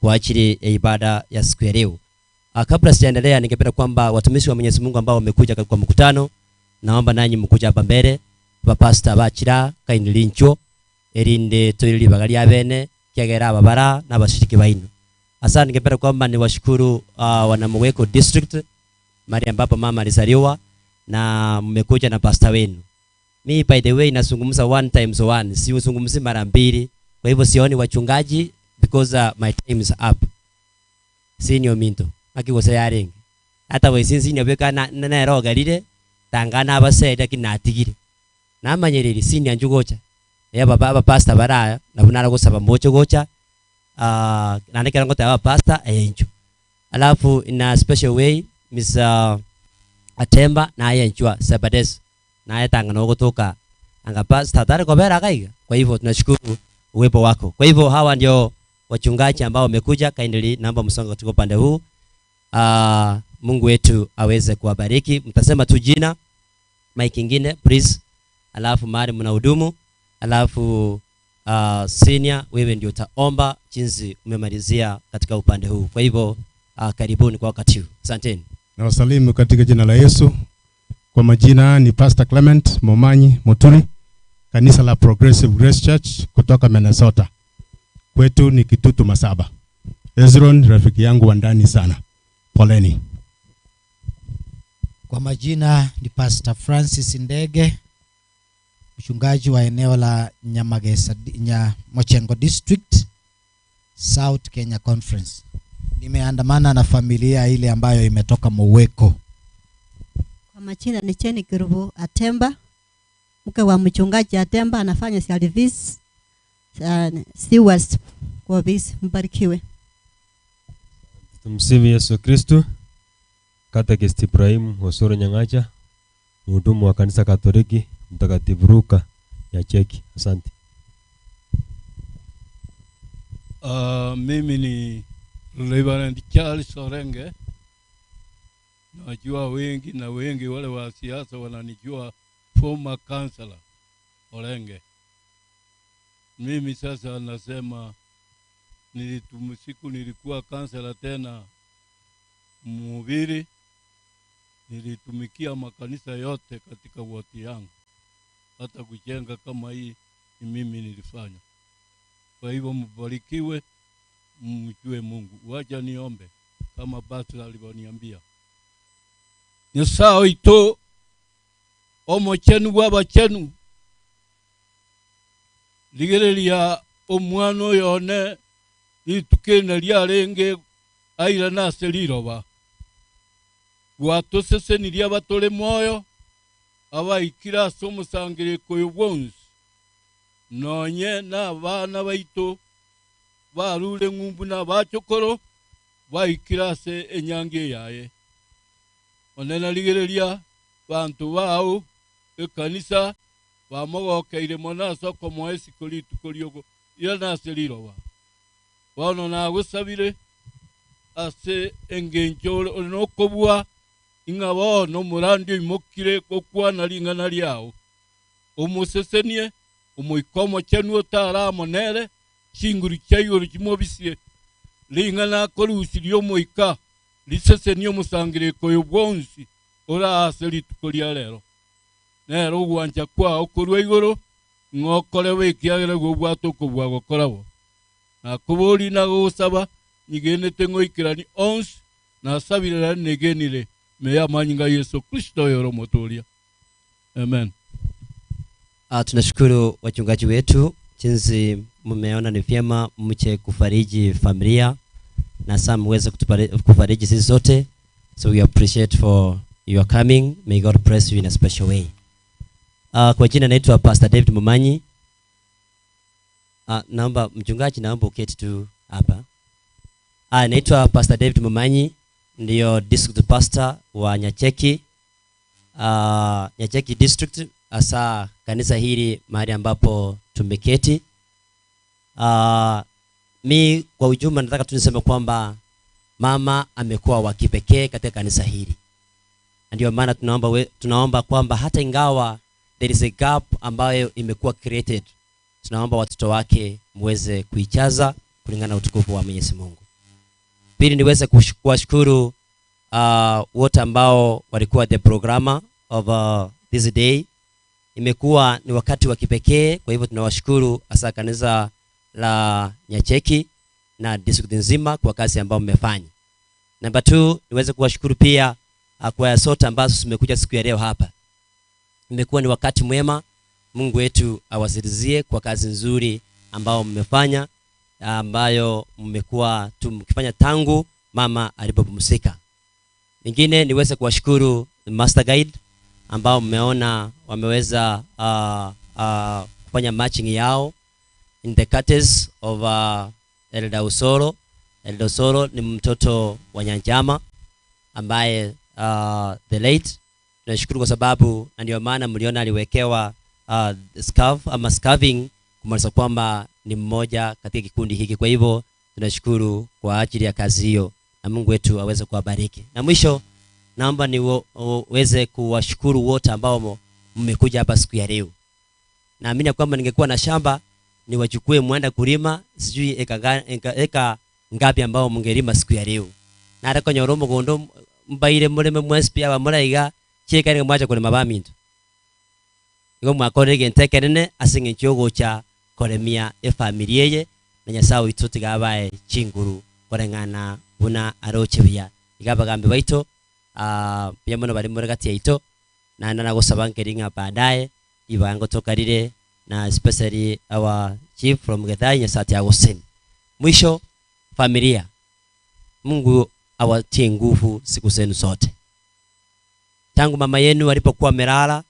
kwa ajili ya ibada ya siku ya leo. Kabla sijaendelea, ningependa kwamba watumishi wa Mwenyezi Mungu ambao wamekuja kwa mkutano, naomba nanyi mkuja hapa mbele. Pastor Bachira kainilincho erinde toili bagali abene kiagera babara na bashiriki bainu. Asante, ningependa kwamba niwashukuru Wanamweko district mahali ambapo mama alizaliwa na mmekuja na pastor wenu. Mi by the way nasungumza one times one, si usungumzi mara mbili. Kwa hivyo sioni wachungaji because my time is up. Senior minto akigose yarenga hata we sinzi nyabeka na roga lile tangana abasede kinatigire namanyereri senior njugocha ya baba pastor baraya nabunara gusaba mocho gocha nandikira ngote aba pastor enjo alafu in a special way Miss Atemba na yenjwa Sabades na yatanga no kutoka anga pastor tare kobera kaiga. Kwa hivyo tunashukuru uwepo wako. Kwa hivyo hawa ndio wachungaji ambao wamekuja, kindly naomba msongo katika upande huu. Mungu wetu aweze kuwabariki. Mtasema tu jina, mic kingine please. Alafu mahali mnahudumu, alafu senior wewe ndio utaomba jinsi umemalizia katika upande huu. Kwa hivyo karibuni kwa wakati huu. Asanteni. Na wasalimu katika jina la Yesu. Kwa majina ni Pastor Clement Momanyi Moturi, kanisa la Progressive Grace Church kutoka Minnesota. Kwetu ni Kitutu Masaba. Hezron rafiki yangu wa ndani sana. Poleni. Kwa majina ni Pastor Francis Ndege, mchungaji wa eneo la Nyamagesa Mochengo District, South Kenya Conference. Nimeandamana na familia ile ambayo imetoka Mweko. Kwa majina ni Cheni Kirubu Atemba, mke wa mchungaji Atemba, anafanya service Stewart kwa bisi. Mbarikiwe. Tumsifu Yesu Kristo. Katekist Ibrahim Osoro Nyangacha, mhudumu wa kanisa Katoliki Mtakatifu Luka ya Cheki. Asante. Mimi ni Reverend Charles Orenge. Najua wengi na wengi wale wa siasa wananijua former councillor Orenge. Mimi sasa nasema siku nilikuwa councillor tena mhubiri, nilitumikia makanisa yote katika wati yangu. Hata kujenga kama hii ni mimi nilifanya. Kwa hivyo mbarikiwe, mjue Mungu. Wacha niombe kama pastor alivyoniambia. Nyasaye ito omo chenu baba chenu ligereria omwana oyone litukene liarenge aira nase liroba gwatosesenirie abatore moyo abaikira ase omosangereko yobwonsi nonye n'abana baito barure ng'umbu n'abachokoro baikira ase enyange yaye onena ligereria bantu bao ekanisa bamogokeire monasa komoesi kolitu koliogo ira nase liroba bono nagusabire ase engencho onokobua inga bono murandi imokire kokwana lingana liao omusesenie omoikomo chenu otara monere chinguru chayoro chimobisie lingana kolusi lyomoika lisesenie omusangireko yobwonsi ora ase litukolia lero nero gwanja kwa okorwa igoro ngokore wekiagere gobwato kobwa gokorabo nakobori nagusaba nyigenete ngoikirani ons nasabirira negenire meya manyinga Yesu Kristo yoro motoria amen. Tunashukuru wachungaji wetu jinsi mmeona ni vyema mche kufariji familia na saa mweze kufariji sisi zote, so we appreciate for your coming. May God bless you in a special way. Kwa jina naitwa Pastor David Mumanyi. Naomba mchungaji, naomba uketi tu hapa. Naitwa Pastor David Mumanyi, ndio district pastor wa Nyacheki. Nyacheki district, asa kanisa hili mahali ambapo tumeketi. Mi kwa ujumla nataka tu niseme kwamba mama amekuwa wa kipekee katika kanisa hili. Ndio maana tunaomba kwamba hata ingawa there is a gap ambayo imekuwa created, tunaomba watoto wake muweze kuijaza kulingana na utukufu wa Mwenyezi Mungu. Pili, niweze kuwashukuru wote ambao walikuwa the programmer of this day. Imekuwa ni wakati wa kipekee, kwa hivyo tunawashukuru hasa kanisa la Nyacheki na district nzima kwa kazi ambayo mmefanya. Number 2, niweze kuwashukuru pia kwa sote ambazo tumekuja siku ya leo hapa. Imekuwa ni wakati mwema. Mungu wetu awazirizie kwa kazi nzuri ambao mmefanya, ambayo mmekuwa tumkifanya tangu mama alipopumzika. Nyingine niweze kuwashukuru Master Guide ambao mmeona wameweza kufanya matching yao in the courtesy of Elder Usoro. Elder Usoro ni mtoto wa Nyanjama ambaye the late. Tunashukuru kwa sababu ndio maana mliona aliwekewa scarf ama scarving kumaanisha kwamba ni mmoja katika kikundi hiki. Kwa hivyo tunashukuru kwa ajili ya kazi hiyo na Mungu wetu aweze kuwabariki. Na mwisho naomba niweze kuwashukuru wote ambao mmekuja hapa siku ya leo. Naamini kwamba ningekuwa na shamba niwachukue muenda kulima sijui eka ngapi ambao mungelima siku ya leo. Na hata kwenye Oromo gondo mbaire muleme mwesi pia bamuraiga cheka ni mwacha kulima bamintu. Igo mwakorege ntekerene asinge cyogo cha koremia familia ye na Nyasaye ituti gabaye chinguru korengana buna arochebya igabagambe baito pia muno bari muri gati yaito na nagusaba nkeringa baadaye ibango tokarire na especially our chief from Gethai Nyasati Agustin. Mwisho familia, Mungu awatie nguvu siku zenu zote. Tangu mama yenu walipokuwa melala,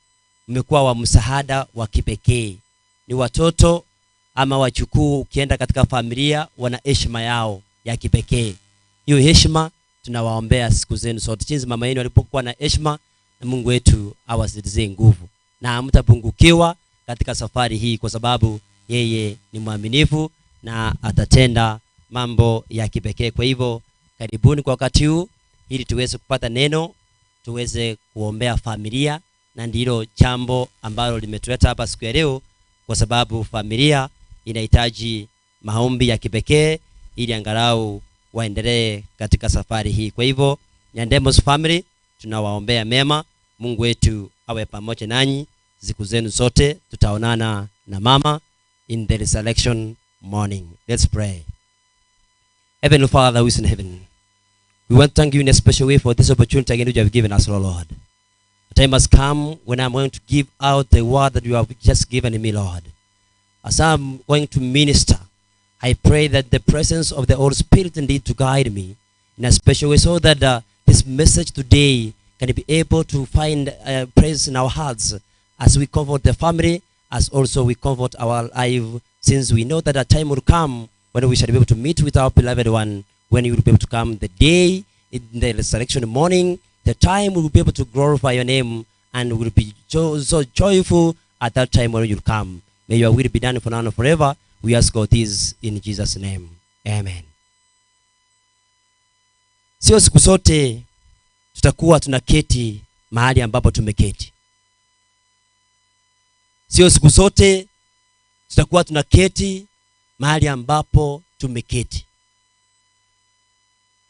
mmekuwa wa msaada wa kipekee. Ni watoto ama wachukuu, ukienda katika familia wana heshima yao ya kipekee. Hiyo heshima tunawaombea siku zenu zote. Jinsi mama yenu walipokuwa na heshima, na Mungu wetu awazidizie nguvu na hamtapungukiwa katika safari hii, kwa sababu yeye ni mwaminifu na atatenda mambo ya kipekee. Kwa hivyo karibuni kwa wakati huu ili tuweze kupata neno, tuweze kuombea familia, na ndilo jambo ambalo limetuleta hapa siku ya leo, kwa sababu familia inahitaji maombi ya kipekee ili angalau waendelee katika safari hii. Kwa hivyo Nyandemos family tunawaombea mema. Mungu wetu awe pamoja nanyi siku zenu zote. Tutaonana na mama in the resurrection morning. Let's pray. Heavenly Father who is in heaven, we want to thank you in a special way for this opportunity again which you have given us, Lord. The time has come when I'm going to give out the word that you have just given me, Lord. as I'm going to minister, I pray that the presence of the Holy Spirit indeed to guide me in a special way, so that this message today can be able to find praise in our hearts as we comfort the family, as also we comfort our life, since we know that a time will come when we shall be able to meet with our beloved one, when you will be able to come the day in the resurrection morning, the time we will be able to glorify your name, and we will be so joyful at that time when you come. May your will be done for now and forever. We ask all this in Jesus' name. Amen. Sio siku zote tutakuwa tunaketi mahali ambapo tumeketi. Sio siku zote tutakuwa tunaketi mahali ambapo tumeketi.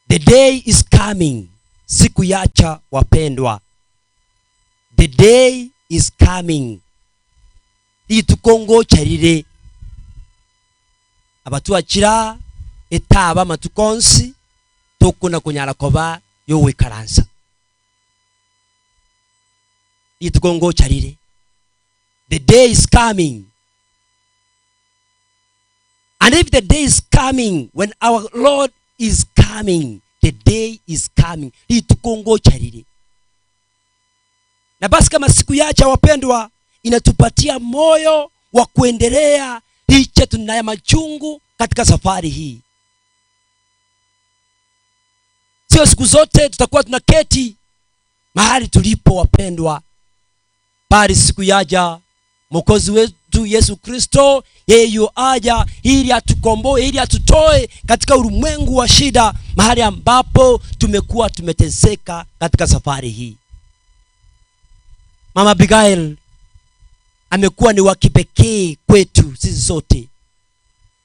The day is coming. Siku yacha wapendwa. The day is coming. Itukongo charire. Abatuachira etaba matukonsi tokuna kunyala koba yo wikaransa. Itukongo charire. The day is coming. And if the day is coming, when our Lord is coming, the day is coming. Itukongo charire. Na basi kama siku yacha wapendwa inatupatia moyo wa kuendelea licha tunayo machungu katika safari hii. Sio siku zote tutakuwa tunaketi mahali tulipo wapendwa, bali siku yaja Mwokozi wetu Yesu Kristo yeye aja ili atukomboe, ili atutoe katika ulimwengu wa shida, mahali ambapo tumekuwa tumeteseka katika safari hii. Mama Abigail amekuwa ni wa kipekee kwetu sisi sote.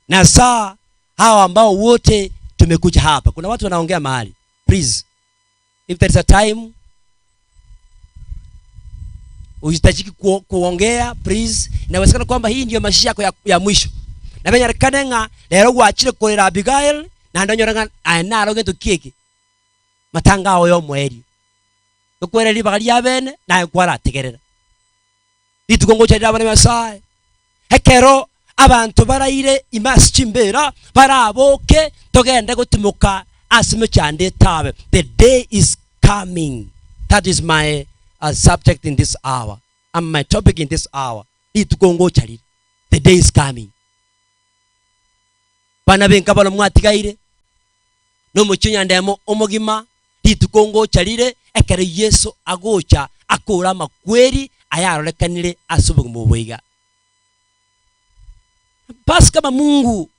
Na saa hawa ambao wote tumekuja hapa, kuna watu wanaongea mahali. Please, if there is a time usitajiki kuongea, please. Inawezekana kwamba hii ndio maisha yako ya mwisho. Na benya kanenga lero gwachire kolera Abigail na ndonyoranga anaro geto kieki matanga oyo mweri okwera libali yabene na kwara tegerera itukongo cha dabane masaye hekero abantu baraire imasi chimbera baraboke togende gutimuka asime cyande tabe. The day is coming. That is my subject in this hour, and my topic in this hour. Itukongo chari. The day is coming. Bana benka balo mwatigaire no muchinya ndemo omogima itukongo charire ekere Yesu agocha akora makweri ayarolekanire asubugu mubuiga. Basi kama Mungu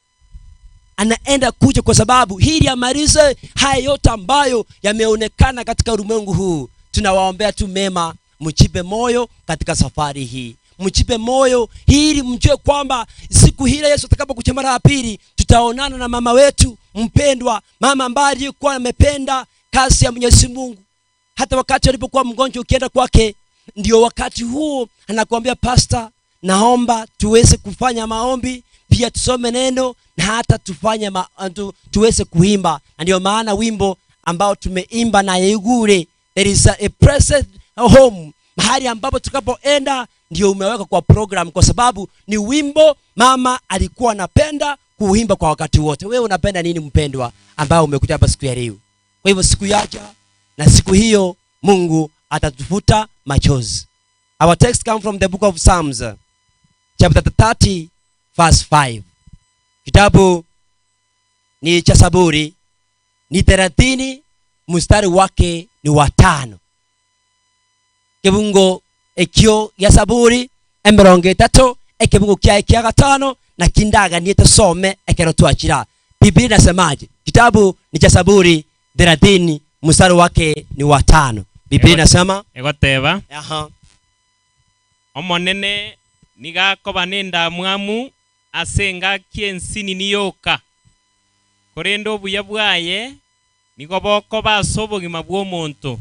anaenda kuja, kwa sababu hili amalize haya yote ambayo yameonekana katika ulimwengu huu, tunawaombea tu mema, mchipe moyo katika safari hii. Mchipe moyo ili mjue kwamba siku hile Yesu atakapokuja mara ya pili tutaonana na mama wetu mpendwa, mama ambaye alikuwa amependa kazi ya Mwenyezi Mungu. Hata wakati alipokuwa mgonjwa ukienda kwake, ndio wakati huo anakuambia, pastor, naomba tuweze kufanya maombi, pia tusome neno na hata tufanye tuweze kuimba. Ndio maana wimbo ambao tumeimba na Yegure, there is a present home, mahali ambapo tukapoenda ndio umeweka kwa program, kwa sababu ni wimbo mama alikuwa anapenda kuimba kwa wakati wote. Wewe unapenda nini mpendwa ambao umekuja hapa siku ya leo? Kwa hivyo siku yaja na siku hiyo Mungu atatufuta machozi. Our text come from the book of Psalms chapter 30 verse 5. Kitabu ni cha Zaburi ni 30 mstari wake ni 5. Kibungo ekyo ya Zaburi 30 ekibungo kya 5 na kindaga niete some ekero tuachira. Biblia inasemaje? Kitabu ni cha Zaburi 30 mstari wake ni 5. Biblia inasema egoteba omonene nigakoba nenda mwamu asenga kiensini niyoka korendo buya bwaye nigoboko basobogima bw'omonto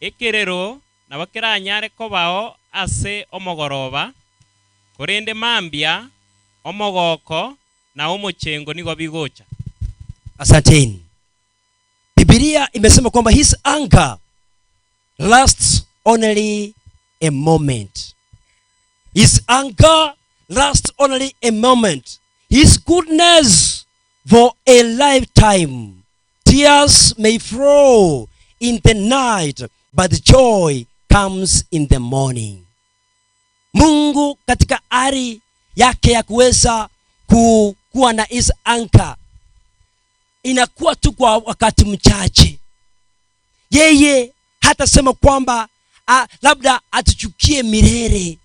ekerero nabakiranyare kobao ase omogoroba korende mambia omogoko na omochengo nigo bigocha. Asanteni. Biblia imesema kwamba his anger lasts only a moment. His anger last only a moment. His goodness for a lifetime. Tears may flow in the night, but joy comes in the morning. Mungu katika ari yake ya kuweza kuwa na his anchor inakuwa tu kwa wakati mchache. Yeye hata sema kwamba labda atuchukie milele.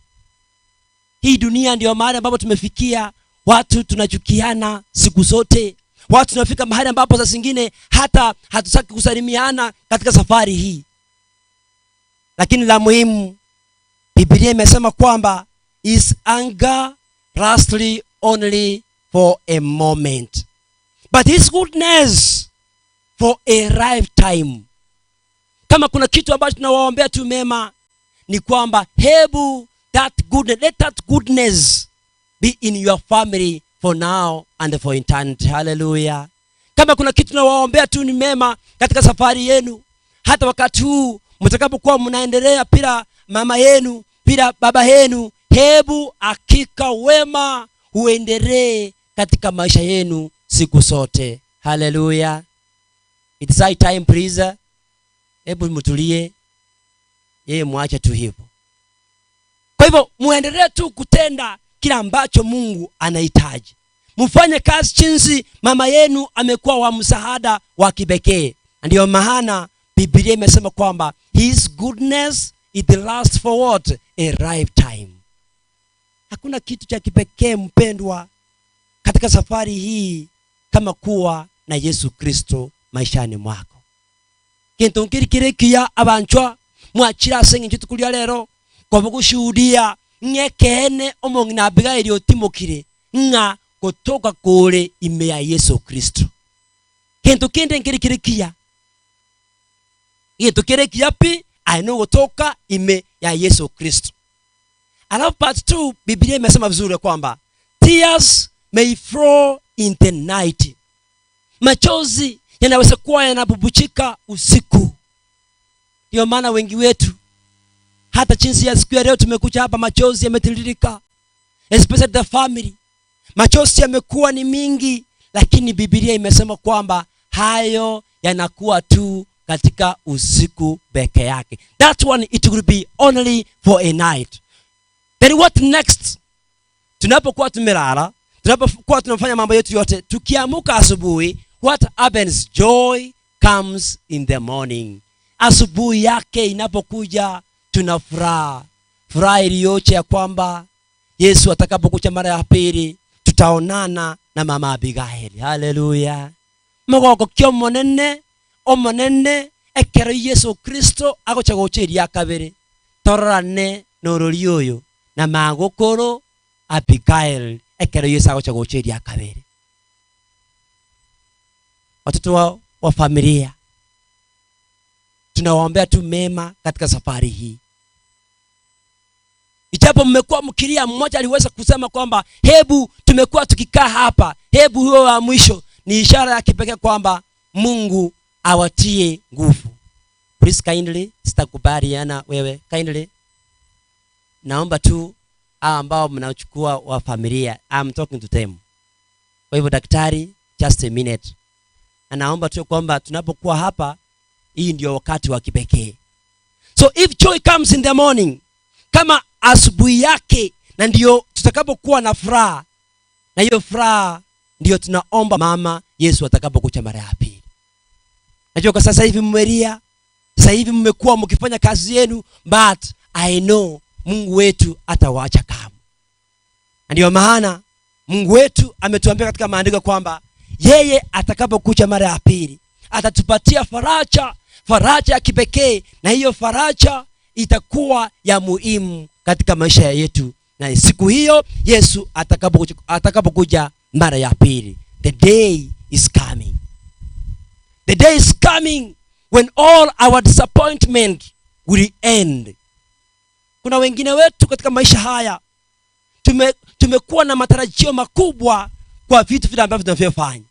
Hii dunia ndio mahali ambapo tumefikia, watu tunachukiana siku zote. Watu tunafika mahali ambapo saa zingine hata hatutaki kusalimiana katika safari hii. Lakini la muhimu, Biblia imesema kwamba his anger lasts only for a moment, but his goodness for a lifetime. Kama kuna kitu ambacho tunawaombea tu mema, ni kwamba hebu let that goodness be in your family for now and for eternity. Hallelujah. Kama kuna kitu tunawaombea tu ni mema katika safari yenu, hata wakati huu mtakapokuwa mnaendelea bila mama yenu, bila baba yenu, hebu hakika wema uendelee katika maisha yenu siku zote. Hallelujah. It's high time, please. Hebu mtulie, yeye muache tu hivyo. Kwa hivyo muendelee tu kutenda kila ambacho Mungu anahitaji. Mfanye kazi jinsi mama yenu amekuwa wa msaada wa kipekee. Ndio maana Biblia imesema kwamba his goodness it lasts for what? A lifetime. Hakuna kitu cha kipekee mpendwa katika safari hii kama kuwa na Yesu Kristo maishani mwako. Kintu nkirikirekia abanchwa mwachira sengi nchitu kulia lero kwa gushuhudia ngekene omongi na Abigaili otimokire nga kutoka kule ime ya Yesu Kristo. Kintu kinde nkirikirekia kintu kirekia pi aino kutoka ime ya Yesu Kristo. Alafu part 2 Biblia imesema vizuri kwamba tears may flow in the night. Machozi yanaweza kuwa yanabubuchika usiku. Ndio maana wengi wetu hata jinsi ya siku ya leo tumekuja hapa machozi yametiririka, especially the family. Machozi yamekuwa ni mingi, lakini Biblia imesema kwamba hayo yanakuwa tu katika usiku peke yake. That one it will be only for a night. Then what next? Tunapokuwa tumelala, tunapokuwa tunafanya mambo yetu yote, tukiamuka asubuhi, what happens? Joy comes in the morning. Asubuhi yake inapokuja, tuna furaha. Furaha iliyoje ya kwamba Yesu atakapokuja mara ya pili tutaonana na mama Abigaili. Hallelujah. Mogoko kyo omonene ekero Yesu Kristo agocha gocheria kabere. Torane norori oyo na magokoro Abigaili ekero Yesu agocha gocheria kabere. Watoto wa familia, tunawaombea tu mema katika safari hii. Ijapo mmekuwa mkilia, mmoja aliweza kusema kwamba hebu tumekuwa tukikaa hapa, hebu huo wa mwisho ni ishara ya kipekee kwamba Mungu awatie nguvu. Please kindly, sitakubaliana wewe kindly. Naomba tu ambao mnachukua wa familia, I'm talking to them. Kwa hivyo daktari, just a minute. Anaomba tu kwamba tunapokuwa hapa, hii ndio wakati wa kipekee. So if joy comes in the morning, kama asubuhi yake, na ndio tutakapokuwa na furaha, na hiyo furaha ndio tunaomba mama Yesu atakapokuja mara ya pili. Najua kwa sasa hivi mmelia, sasa hivi mmekuwa mkifanya kazi yenu, but I know Mungu wetu atawaacha kama. Ndio maana Mungu wetu ametuambia katika maandiko kwamba yeye atakapokuja mara ya pili atatupatia faraja ya kipekee, na hiyo faraja itakuwa ya muhimu katika maisha yetu. Na siku hiyo Yesu atakapokuja mara ya pili, the day is coming. The day is coming when all our disappointment will end. Kuna wengine wetu katika maisha haya tumekuwa na matarajio makubwa kwa vitu vile ambavyo tunavyofanya.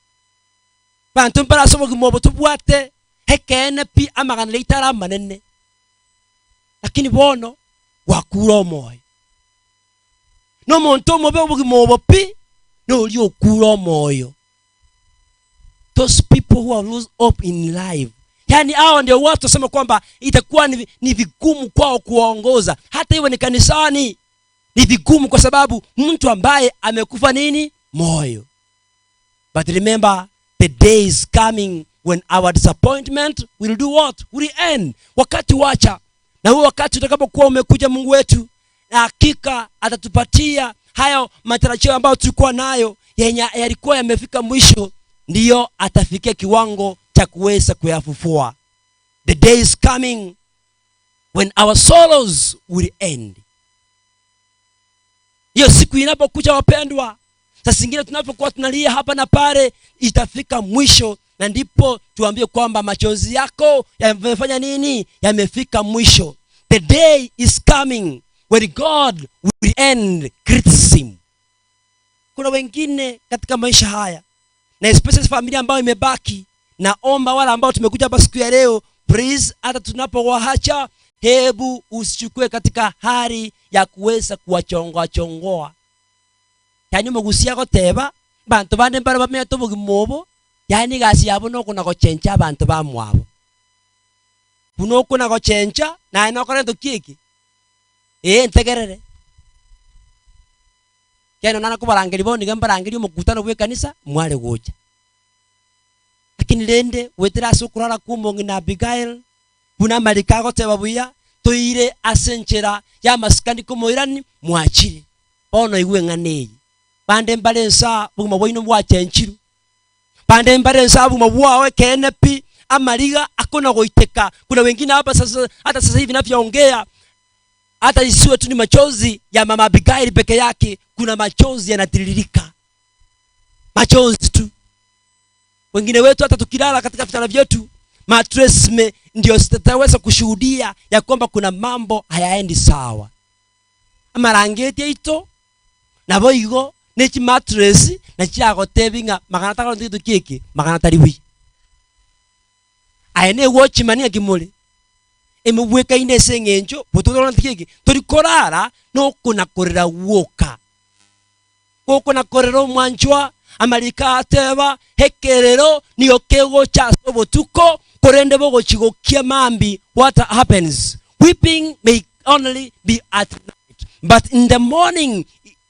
Bantu mpara somo kimobo tubwate hekene pi amagana leitara manene. Lakini bono wakura moyo. no muntu mobe obugimo pi no oli okura moyo. Those people who have lost hope in life, yani hao ndio watu wasema kwamba itakuwa ni vigumu kwao kuongoza, hata iwe ni kanisani ni vigumu, kwa sababu mtu ambaye amekufa nini moyo. But remember, the day is coming when our disappointment will do what? Will end. Wakati wacha, na huo wakati utakapokuwa umekuja, Mungu wetu na hakika atatupatia hayo matarajio ambayo tulikuwa nayo yenye yalikuwa yamefika mwisho, ndiyo atafikia kiwango cha kuweza kuyafufua. The day is coming when our sorrows will end. Hiyo siku inapokuja wapendwa, sasa zingine tunapokuwa tunalia hapa na pale, itafika mwisho, na ndipo tuambie kwamba machozi yako yamefanya nini? Yamefika mwisho. The day is coming when God will end criticism. Kuna wengine katika maisha haya, na especially familia ambayo imebaki, naomba wala ambao tumekuja hapa siku ya leo, please, hata tunapowaacha, hebu usichukue katika hali ya kuweza kuwachongoa. Yani mugusia goteba bantu bande mbara bameto bugimobo, yani gasi yabo no kuna gochencha abantu bamwabo. Kuno kuna gochencha na ino kore tukiki. Ntegerere. Keno nana kubarangiri bo nigambarangiri mukutano bwe kanisa mwale gocha. Lakini lende wetera sukurara kumongi na Abigail kuna malika goteba buya toire asenchera ya maskani kumoirani mwachire. Ono iwe ng'aneyi. Bande mbalensa buguma bwino bwachenchiru. Bande mbalensa buguma bwawe kenepi amaliga akona goiteka. Kuna wengine hapa sasa, hata sasa hivi ninavyoongea, hata isiwe tu ni machozi ya mama Abigail peke yake, kuna machozi yanatiririka. Machozi tu. Wengine wetu hata tukilala katika vitanda vyetu, mattress ndio sitaweza kushuhudia ya kwamba kuna mambo hayaendi sawa. Amarangeti ito na boigo nechi mattress na chiago tebinga magana takalo nditu kiki magana tariwi. Aene watch mania kimole. Emubweka ine sengenjo butoro ndikiki tori korara no kuna korera woka. Koko na korero mwanchwa amalika ateba hekerero niyo kego cha sobotuko korende bogo chigokia mambi. What happens? Weeping may only be at night, but in the morning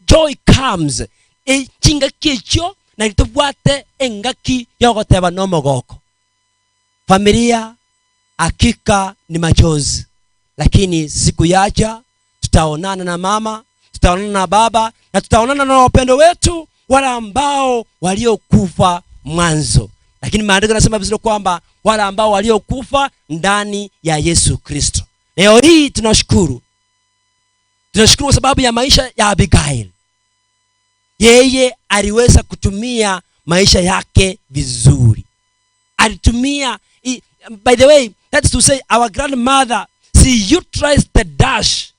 joy comes. Chinga kicho na itubwate engaki yogoteba no mogoko. Familia hakika ni machozi, lakini siku yaja tutaonana na mama, tutaonana na baba, na tutaonana na wapendo wetu wale ambao waliokufa mwanzo. Lakini maandiko yanasema vizuri kwamba wale ambao waliokufa ndani ya Yesu Kristo. Leo hii tunashukuru kwa sababu ya maisha ya Abigail. Yeye aliweza kutumia maisha yake vizuri. Alitumia, by the way, that's to say our grandmother, she utilized the dash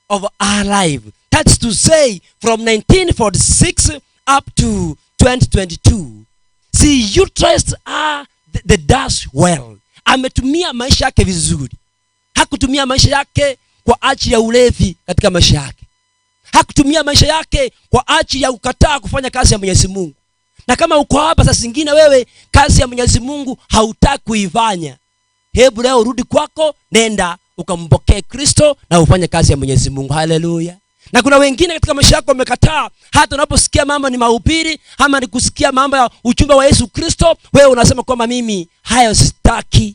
of her life. That's to say from 1946 up to 2022. She utilized the dash well. Ametumia maisha yake vizuri. Hakutumia maisha yake kwa ajili ya ulevi katika maisha yake. Hakutumia maisha yake kwa ajili ya kukataa kufanya kazi ya Mwenyezi Mungu. Na kama uko hapa sasa zingine wewe kazi ya Mwenyezi Mungu hautaki kuifanya, hebu leo rudi kwako, nenda ukampokee Kristo na ufanye kazi ya Mwenyezi Mungu. Haleluya. Na kuna wengine katika maisha yako wamekataa, hata unaposikia mambo ni mahubiri ama ni kusikia mambo ya ujumbe wa Yesu Kristo, wewe unasema kwamba mimi hayo sitaki.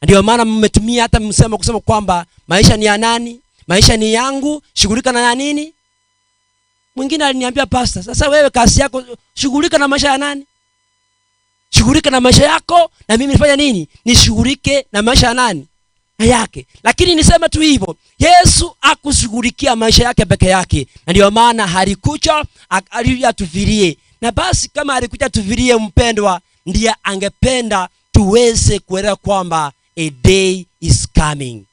Ndio maana mmetumia hata msemo kusema kwamba maisha ni ya nani? Maisha ni yangu, shughulika na nini? Mwingine aliniambia pastor, sasa wewe kazi yako shughulika na maisha ya nani? Shughulika na maisha yako na mimi nifanya nini? Nishughulike na maisha ya nani? Na yake. Lakini nisema tu hivyo, Yesu akushughulikia maisha yake peke yake. Na ndio maana halikuja atufirie. Na basi kama alikuja tufirie mpendwa, ndiye angependa tuweze kuelewa kwamba a day is coming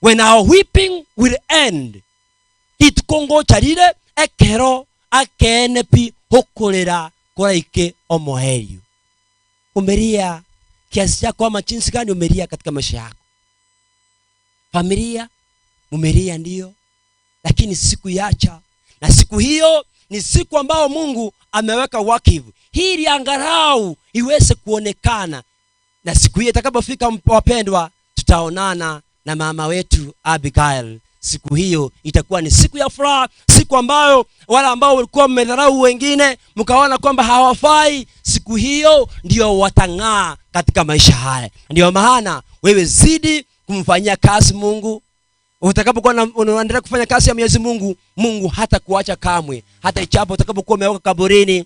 when our weeping will end. Itkongo charire ekero akenepi hokolera koraike omoherio. Umeria kiasi chako ama jinsi gani umeria katika maisha yako? Familia umeria ndio, lakini siku yacha na siku hiyo ni siku ambayo Mungu ameweka wakivu ili angalau iweze kuonekana. Na siku hiyo itakapofika, wapendwa, tutaonana na mama wetu Abigail. Siku hiyo itakuwa ni siku ya furaha, siku ambayo wale ambao walikuwa mmedharau wengine mkaona kwamba hawafai, siku hiyo ndio watang'aa katika maisha haya. Ndio maana wewe zidi kumfanyia kazi Mungu. Utakapokuwa unaendelea kufanya kazi ya Mwenyezi Mungu, Mungu hata kuacha kamwe. Hata ichapo utakapokuwa umeweka kaburini,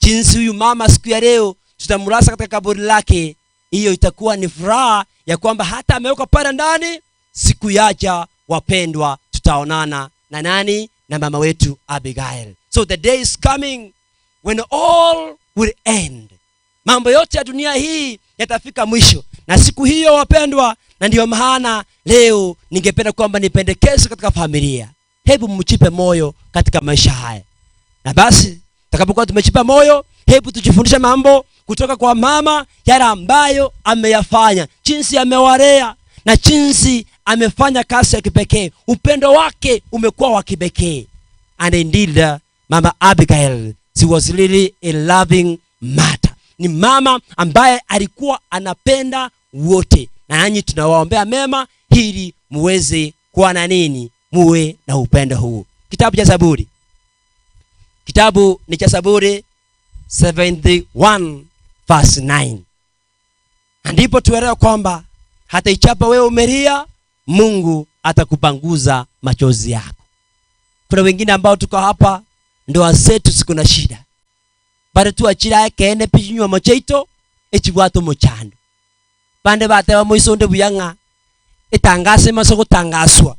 jinsi huyu mama siku ya leo tutamrasa katika kaburi lake, hiyo itakuwa ni furaha ya kwamba hata ameweka pale ndani. Siku yaja, wapendwa, tutaonana na nani? Na mama wetu Abigail. So the day is coming when all will end. Mambo yote ya dunia hii yatafika mwisho na siku hiyo, wapendwa. Na ndio maana leo ningependa kwamba nipendekeze katika familia, hebu mchipe moyo katika maisha haya. Na basi takapokuwa tumechipa moyo, hebu tujifundishe mambo kutoka kwa mama, yale ambayo ameyafanya, jinsi amewalea na jinsi amefanya kazi ya kipekee. Upendo wake umekuwa wa kipekee. And indeed, Mama Abigail, she was really a loving mother. Ni mama ambaye alikuwa anapenda wote. Na nanyi tunawaombea mema ili muweze kuwa na nini? Muwe na upendo huu. Kitabu cha Zaburi. Kitabu ni cha Zaburi 71 verse 9. Ndipo tuelewe kwamba hata ichapa wewe umelia, Mungu atakupanguza machozi yako. Kuna wengine ambao tuko hapa, ndoa zetu siku na shida. Bado tu achira yake ene pinywa mocheito echibwato mochando. Bande batewa moisonde buyanga etangase masoko tangaswa.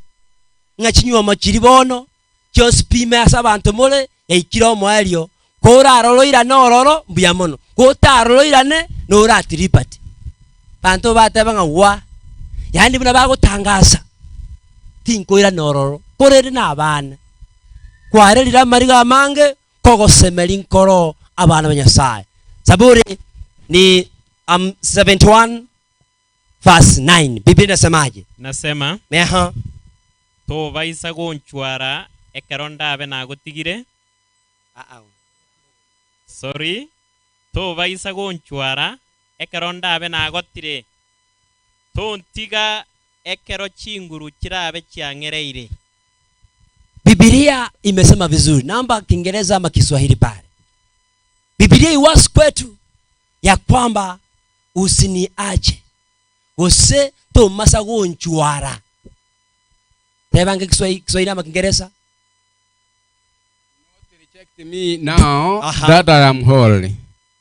Ngachinywa mochiri bono just pime asa bantu mole ekiro moelio kora roloira nororo buyamono. Kota roloira ne nora tripati. Bantu batewa ngawa. Yani buna bago tangasa. Tinkoira nororo. Korere na abana. Kwarelira mariga mange kogo semeli nkoro abana banyasai. Zaburi ni 71 verse 9. Biblia inasemaje? Nasema meha to vaisa gonchwara ekeronda abe nagotigire. Sorry. To vaisa gonchwara ekeronda abe nagotire. To ntiga ekero chinguru kirabe chiangereire. Biblia imesema vizuri. Naomba Kiingereza ama Kiswahili pale. Biblia iwasi kwetu ya kwamba usiniache. Ose to masa gonchwara. Tebange Kiswahili ama Kiingereza? Reject me now that I am holy.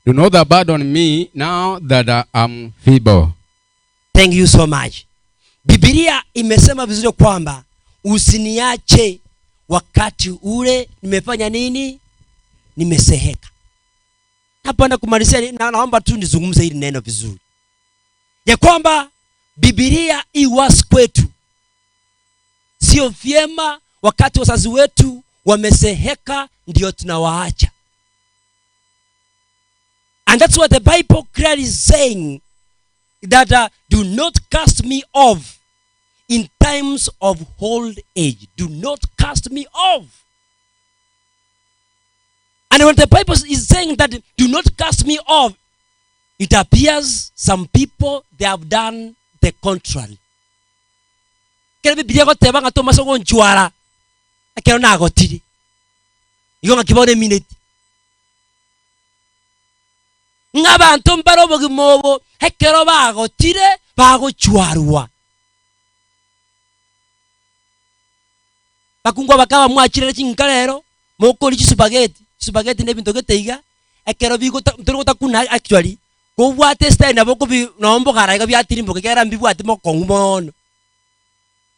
Do not abandon me now that I am feeble. Thank you so much. Biblia imesema vizuri kwamba usiniache wakati ule nimefanya nini? Nimeseheka. Hapa kumalizia, naomba tu nizungumze hili neno vizuri. Ya kwamba Biblia iwasi kwetu. Sio vyema wakati wazazi wetu wameseheka ndio tunawaacha. And that's what the Bible clearly is saying, that do not cast me off in times of old age. Do not cast me off. And when the Bible is saying that do not cast me off, it appears some people, they have done the contrary. Kera Biblia goteba nga Thomas ogonchwara akero nagotiri igo ngakibone minute ngabantu mbaro bogimobo hekero bagotire bagochwarwa bakungwa bakaba mwachire chinkalero mokoli spaghetti nebintu geteiga ekero bigo turugota kuna actually go bwate style nabo ko bi nombo garaiga byatirimbo kera mbibwate mokongu mono.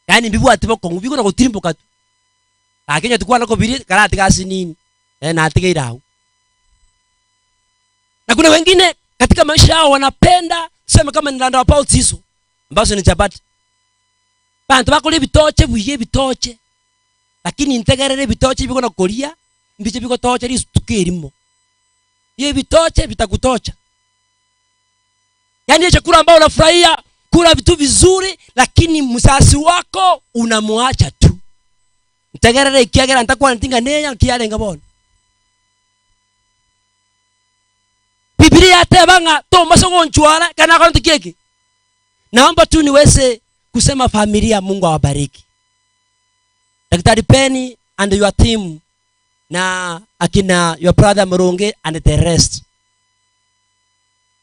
Yani mbibwate mokongu bigo na gotirimbo katu akenya tukwana ko biri karati kasi nini na atigeira hau. Na kuna wengine katika maisha yao wanapenda sema kama nilanda wapao tiso ambazo ni chapati bantu bakole bitoche buye bitoche lakini integerere bitoche biko na kolia mbiche biko toche listukirimo ye bitoche bitakutocha. Yani chakula ambao unafurahia kula vitu vizuri lakini msasi wako unamwacha tu. ntegerere ikiagera ntakuwa ntinga neya kialenga bono. Biblia tebanga to masongo nchwara kana kanti keki. Naomba tu niweze kusema familia, Mungu awabariki. Daktari Penny and your team na akina your brother Mronge and the rest.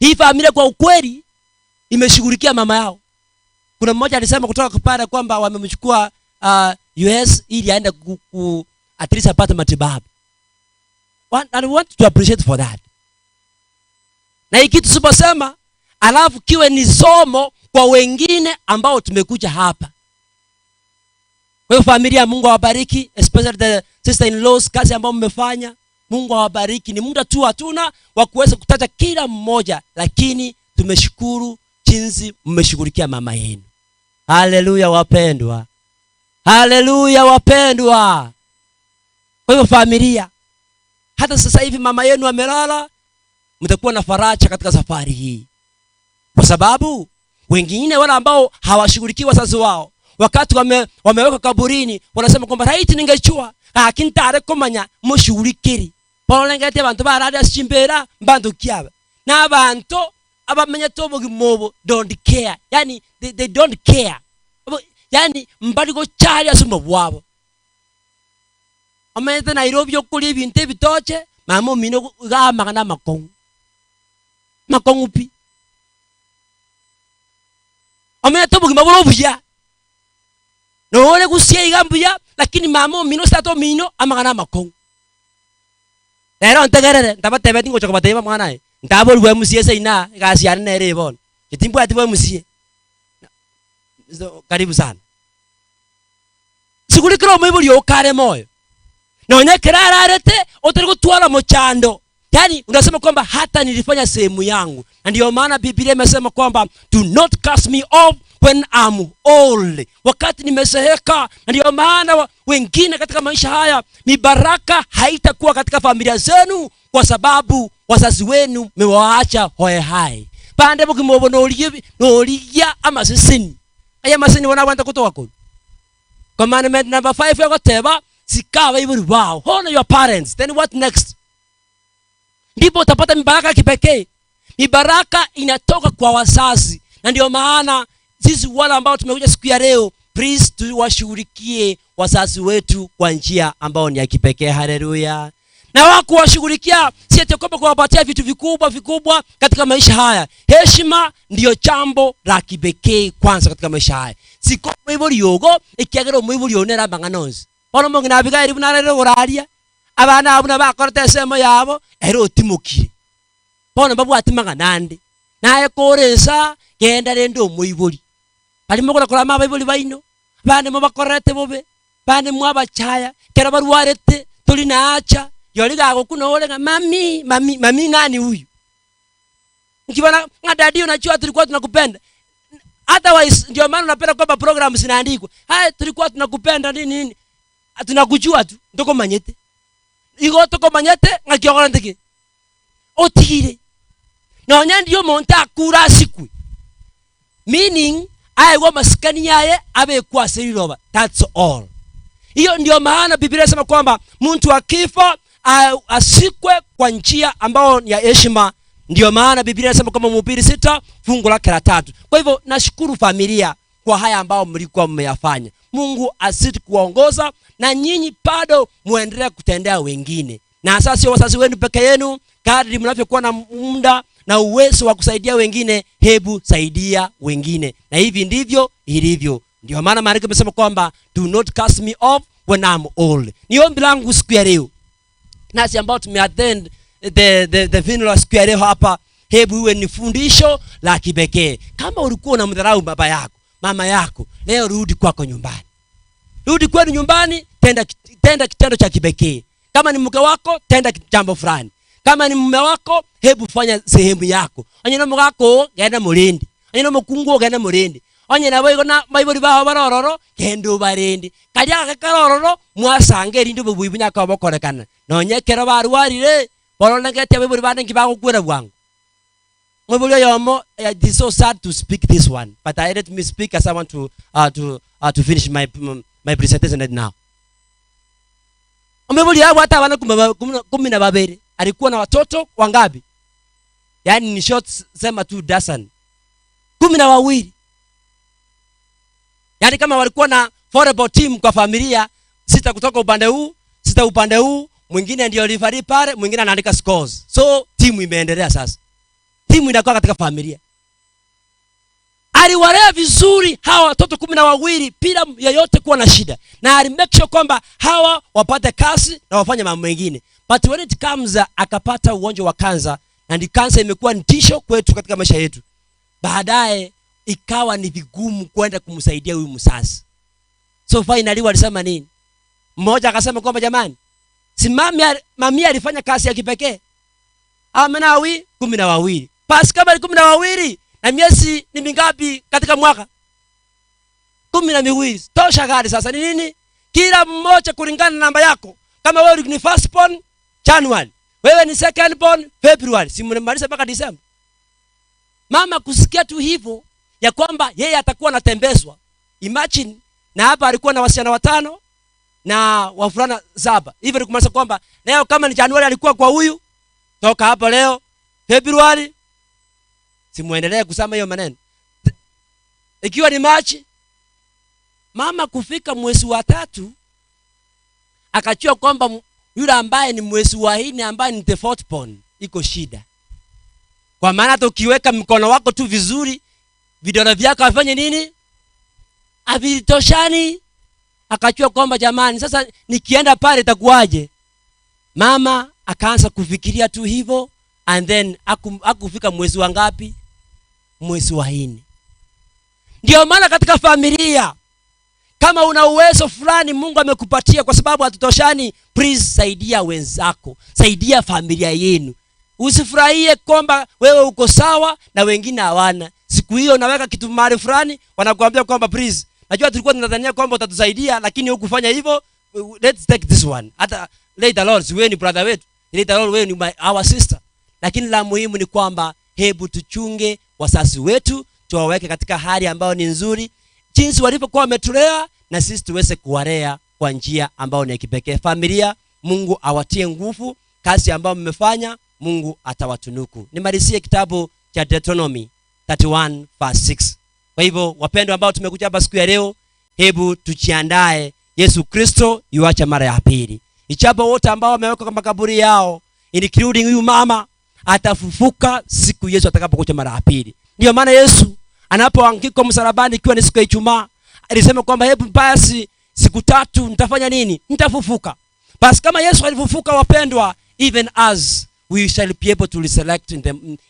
Hii familia kwa ukweli imeshughulikia mama yao. Kuna mmoja alisema kutoka kupara kwamba wamemchukua US ili aende at least apate matibabu. And I want to appreciate for that. Na hiki tusiposema alafu kiwe ni somo kwa wengine ambao tumekuja hapa. Kwa hiyo familia, Mungu awabariki, especially the sister in laws, kazi ambayo mmefanya. Mungu awabariki. Ni muda tu hatuna wa kuweza kutaja kila mmoja, lakini tumeshukuru jinsi mmeshughulikia mama yenu. Haleluya wapendwa. Haleluya wapendwa. Kwa hiyo familia, hata sasa hivi mama yenu amelala, mtakuwa na faraja katika safari hii. Kwa sababu wengine wale ambao hawashughulikiwa wazazi wao, wakati wameweka kaburini, wanasema kwamba right ningechua lakini tare komanya mushughulikiri. Pole ngate abantu barada chimbera mbandu kyaba. Na abantu abamenya tobo gimobo don't care. Yani they don't care. Yani mbali go chali asumba bwabo. Amete Nairobi okuli ibintu bitoche mamo mino ga magana makongu. Makongu pi. Amete tobo gimobo buya. No ole kusia igambuya lakini mamo mino sato mino amagana makongu. Lero ntegerere ndabatebe tingo choko bateba mwana e. Ndabol bwe musie seina gasiana nere bon. Kitimbo ati bwe musie. Karibu sana. Sikulikiro mwibuli okare moyo. Na onyekera arete otari gutwala mochando. Yani unasema kwamba hata nilifanya sehemu yangu. Na ndio maana Biblia imesema kwamba do not cast me off when I'm old. Wakati nimeseheka. Na ndio maana wengine katika maisha haya ni baraka haitakuwa katika familia zenu kwa sababu wazazi wenu mmewaacha hoe hai. Pande bukimobo noliya amasisini. Aya masini wana wanda kutoka kwa. Commandment number 5 yako teba sikawa iburi wow. Honor your parents. Then what next? Ndipo utapata mibaraka kipekee. Mibaraka inatoka kwa wazazi. Na ndio maana sisi wale ambao tumekuja siku ya leo, please tuwashughulikie wazazi wetu kwa njia ambao ni ya kipekee. Haleluya. Na wako washughulikia si eti kwamba kuwapatia vitu vikubwa katika maisha haya. Heshima ndio jambo la kipekee kwanza katika maisha haya. Siko mwibuli yogo ikiagero mwibuli onera banganonzi. Ono mongi nabiga iri bunarero oraria. Abana abuna bakorete semo yabo ero otimukire. Bono babu atimaga nande. Naye koresa genda rendo mwibuli. Bali mukora kora mabibuli baino. Bane mo bakorete bobe. Bane mwabachaya kera barwarete tuli naacha. Yoliga akuno olenga mami ngani huyu. Nikibana ngadadi unajua tulikuwa tunakupenda. Otherwise ndio maana unapenda kwamba programs zinaandikwa. Haya tulikuwa tunakupenda nini? Tunakujua tu. Ndoko manyete. Igo toko manyete ngakiogora ndike. Otigire. Na onya ndio monta kura sikwe. Meaning ayo maskani yaye abe kwa siriroba. That's all. Hiyo ndio maana Biblia inasema kwamba mtu akifa asikwe kwa njia ambao ya heshima. Ndio maana Biblia inasema kama Mhubiri 6 fungu lake la 3. Kwa hivyo nashukuru familia kwa haya ambao mlikuwa mmeyafanya. Mungu asiti kuongoza na nyinyi bado muendelee kutendea wengine. Na sasa sio wazazi wenu peke yenu, kadri mnavyokuwa na muda na uwezo wa kusaidia wengine, hebu saidia wengine. Na hivi ndivyo ilivyo. Ndio maana Maandiko yamesema kwamba do not cast me off when I'm old. Ni ombi langu siku ya leo. Nasi ambao tumeattend the funeral siku ya leo hapa, hebu iwe ni fundisho la kipekee. Kama ulikuwa unamdharau baba yako, mama yako, leo rudi kwako nyumbani. Rudi kwenu nyumbani, tenda kitendo cha kipekee. Kama ni mke wako, tenda jambo fulani. Kama ni mume wako, hebu fanya sehemu yako. Onye na mugako genda mulindi. Onye na mukungu genda mulindi. Onye na boyo na bayibuli baho barororo gendo barindi. Kalya kakarororo mwasange rindi bubuibunya ka bokorekana. Nonye kero barwarire bolona ngete bayibuli bane ngibagukwera bwangu. Mwibuli yomo, it is so sad to speak this one, but I let me speak as I want to finish my presentation right now. umebuli hapo hata wana 12 alikuwa na watoto wangapi? Yani ni short sema tu dozen 12. Yani kama walikuwa na football team kwa familia, 6 kutoka upande huu, 6 upande huu, mwingine ndio referee pale, mwingine anaandika scores. So timu imeendelea sasa. Timu inakuwa katika familia. Aliwalea vizuri hawa watoto 12 bila yoyote kuwa na shida. Na alimake sure kwamba hawa wapate kazi na wafanye mambo mengine. But when it comes akapata ugonjwa wa kansa, na ndi kansa imekuwa ni tisho kwetu katika maisha yetu. Baadaye ikawa ni vigumu kwenda kumsaidia huyu msasi. So finally walisema nini? Mmoja akasema kwamba jamani, si mami alifanya kazi ya kipekee. Amenawi 12. Basi kama ni 12 na miezi ni mingapi katika mwaka? 12. Tosha gari sasa ni nini? Kila mmoja kulingana na namba yako. Kama wewe ni first born January, wewe ni second born February, si mnamaliza mpaka December. Mama kusikia tu hivyo ya kwamba yeye atakuwa anatembezwa. Imagine na hapa alikuwa na wasichana 5 na wavulana 7. Hivyo ni kumaanisha kwamba leo kama ni January alikuwa kwa huyu, toka hapa leo February, simuendelee kusema hiyo maneno. Ikiwa ni March, mama kufika mwezi wa 3 akachua kwamba yule ambaye ni mwezi wa 4 ambaye ni the fourth born iko shida. Kwa maana hata ukiweka mkono wako tu vizuri, vidole vyako afanye nini? Havitoshani. Akachua kwamba jamani, sasa nikienda pale itakuwaje? Mama akaanza kufikiria tu hivyo, and then akufika mwezi wa ngapi? Mwezi wa 4. Ndio maana katika familia, kama una uwezo fulani Mungu amekupatia kwa sababu hatutoshani, please saidia wenzako, saidia familia yenu. Usifurahie kwamba wewe uko sawa na wengine hawana. Siku hiyo unaweka kitu mahali fulani, wanakuambia kwamba please, najua tulikuwa tunadhania kwamba utatusaidia lakini hukufanya hivyo, let's take this one. Hata later Lord, wewe ni brother wetu, later Lord wewe ni our sister. Lakini la muhimu ni kwamba hebu tuchunge wasasi wetu, tuwaweke katika hali ambayo ni nzuri, jinsi walivyokuwa wametulea, na sisi tuweze kuwalea kwa njia ambayo ni kipekee. Familia, Mungu awatie nguvu, kazi ambayo mmefanya Mungu atawatunuku. Nimalizie kitabu cha Deuteronomy 31 verse 6. Kwa hivyo wapendwa ambao tumekuja hapa siku ya leo, hebu tujiandae, Yesu Kristo yuacha mara ya pili. Ichapo wote ambao wamewekwa kwa makaburi yao, including huyu mama, atafufuka siku Yesu atakapokuja mara ya pili. Ndio maana Yesu anapoangikwa msalabani ikiwa ni siku ya Ijumaa, alisema kwamba hebu basi siku 3 nitafanya nini? Nitafufuka. Basi kama Yesu alifufuka wapendwa, even as we shall be able to resurrect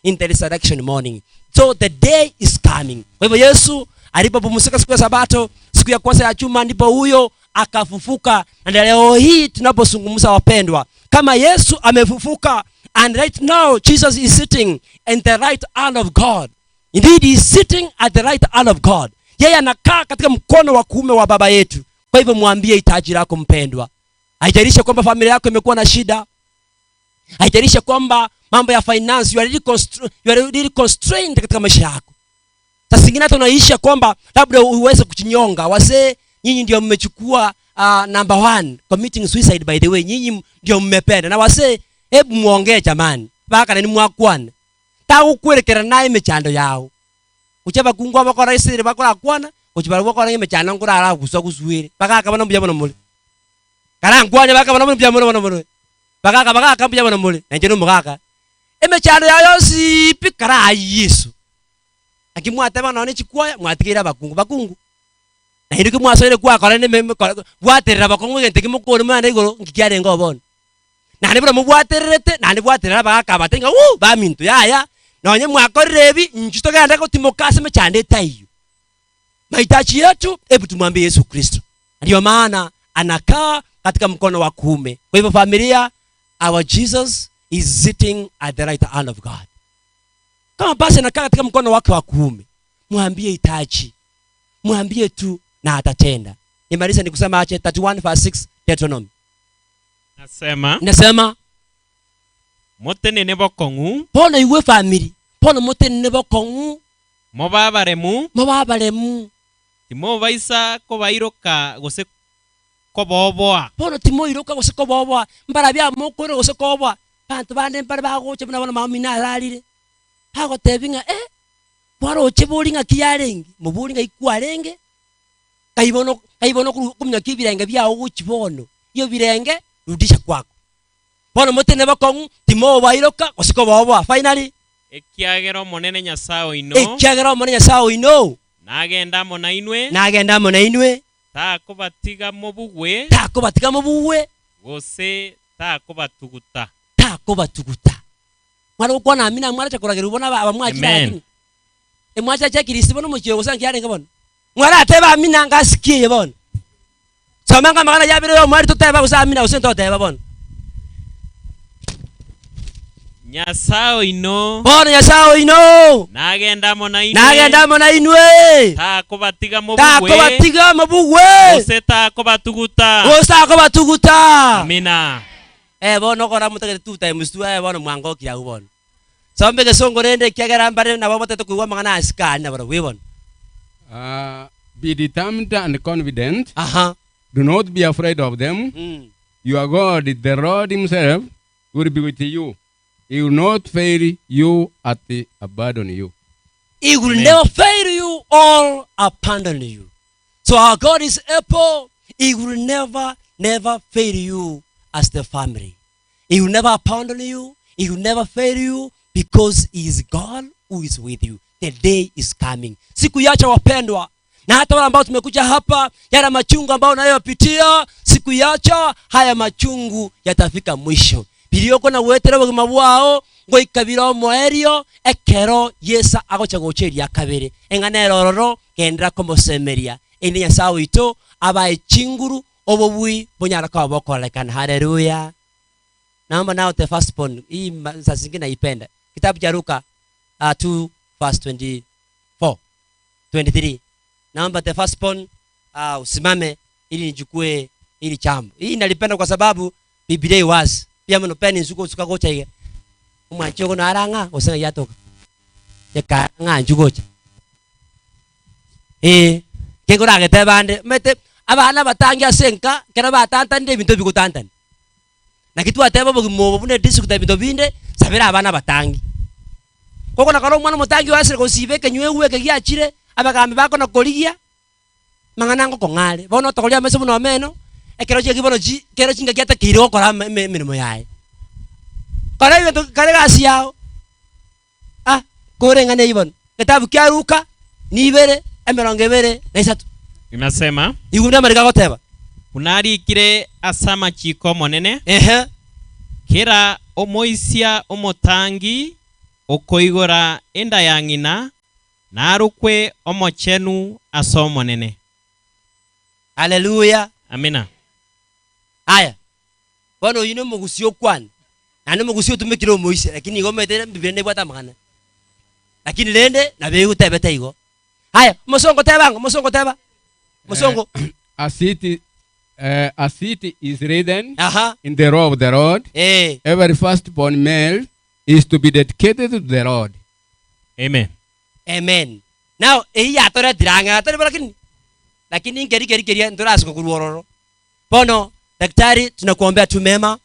in the resurrection morning. So the day is coming. Kwa hivyo Yesu alipopumzika siku ya Sabato, siku ya kwanza ya juma, ndipo huyo akafufuka. Na leo hii tunapozungumza wapendwa, kama Yesu amefufuka, and right now Jesus is sitting in the right hand of God. Indeed he is sitting at the right hand of God. Yeye anakaa katika mkono wa kuume wa baba yetu. Kwa hivyo mwambie hitaji lako mpendwa. Haijalishi kwamba familia yako imekuwa na shida, haijalishi kwamba mambo ya finance you are really constrained katika maisha yako. Sasa zingine hata unaisha kwamba labda uweze kuchinyonga. Wazee nyinyi ndio mmechukua number 1 committing suicide, by the way nyinyi ndio mmependa. Na wazee hebu muongee jamani, baka ni mwakwana tagu kwerekera naye mechando yao. Uchaba kungwa bakora isire bakora kwana, uchaba bakora nge mechando ngura ala guswa guswire baka kabana mbyabona muli karangwanya baka bana mbyabona muli baka kambya muli nje no mugaka emechando yayo si pikara Yesu akimwata bana ne chikwaya mwatikira bakungu na hinduke mwasoire kwa kora ne bwaterera bakongo gente kimukore mwana igoro ngikyare ngobona na ne bura mubwatererete na ne bwaterera baka batenga ba mintu yaya nonye mwakorebi njuto ganda ko timokase mechande tayo. Mahitaji yetu hebu tumwambie Yesu Kristo. Ndio maana anakaa katika mkono wa kuume. Kwa hivyo familia, our Jesus is sitting at the right hand of God. Kama basi anakaa katika mkono wake wa kuume, mwambie hitaji, mwambie tu na atatenda. Nimaliza nikusema ache 31 verse 6 Deuteronomy. Nasema Motene nebo kongu. Pona iwe family. Pona motene nebo kongu. Mobabaremu. Mobabaremu. Timo baisa ko bairoka gose koboboa bono timo iroka gose koboboa mbara bya mokoro gose koboa bantu bande mbara bagoche buna bona mamina alalire hago tebinga bwaro ochebulinga kiyalengi mubulinga ikwarenge kaibono kumnya kibirenge bya uguchibono iyo birenge rudisha kwako bono mutene bakongu timo bairoka gose koboboa finally ekiagero monene nyasao ino nagenda mona inwe takobatiga mu bugwe gose takobatuguta mwana ukwana amina mwana chakuragera ubona abamwakira emwacha chakirisi bono muchiyo gusanga yarenge bono mwana ateba amina ngasikiye bono somanga magana yabire yo mwari tuteba gusa amina usento teba bono Nyasao ino nagenda mona inwe takobatiga mu bugwe gose takobatuguta amina bono kora mutegere 2 times 2 bono mwango kya bono sombe gesongorende kyagera mbare na bobote tukuwa magana askana bro we bono be determined and confident. Do not be afraid of them. Your God, the Lord himself, will be with you. He will not fail you at the abandon you. He will never fail you or abandon you. So our God is able. He will never fail you as the family. He will never abandon you. He will never fail you because he is God who is with you. The day is coming. Siku yacha wapendwa. Na hata wale ambao tumekuja hapa, yale machungu ambao unayopitia, siku yacha haya machungu yatafika mwisho. Bilioko na wetere bugima bwao ngo ikabira moerio ekero Yesa agocha gocheri akabere. Engane rororo kendra komosemeria. Eni Nyasaye ito abaye chinguru obobui bonyara kwa bokolekana. Hallelujah. Naomba nao the first born. Hii saa zingine naipenda. Kitabu cha Luka 2 verse 24 23. Naomba the first born usimame ili nijukue ili chambo. Hii nalipenda kwa sababu Biblia iwazi. Pia mno peni nzuko suka gocha ile. Umwachoko na aranga osanga yatoka. Yaka nga njugocha. Kengora gete bande mete abana batangia senka kera batanta nde bintu bigutantana. Na kitu ateba bugimo bune district bintu binde sabira abana batangi. Koko na karo mwana mutangi wasire ko sibeke nywewe ke gyachire abagambe bako na koligia manganango ko ngale bono tokolia mese muno meno ekero je kibono ji kero chinga gyata kiro kora minimo yae kare yo kare gasi yao kore ngane ibon kitabu kya Luka ni ibere emerongo ibere na isatu inasema igumya marika goteba unari kire asama chiko monene kira omoisia omotangi okoigora enda yangina narukwe omochenu asomonene. Hallelujah. Amina. Aya. Bono yino mugusio kwan. Nane mugusio tumekiro moise lakini igomete Biblia bwata magana. Lakini lende na begu tebete igo. Aya, mosongo tebanga, mosongo teba. Mosongo. As it is written in the law of the Lord, every firstborn male is to be dedicated to the Lord. Amen. Amen. Now, ya tora diranga tora lakini ngeri ndora asiko kuruororo. Bono daktari tunakuombea tu mema.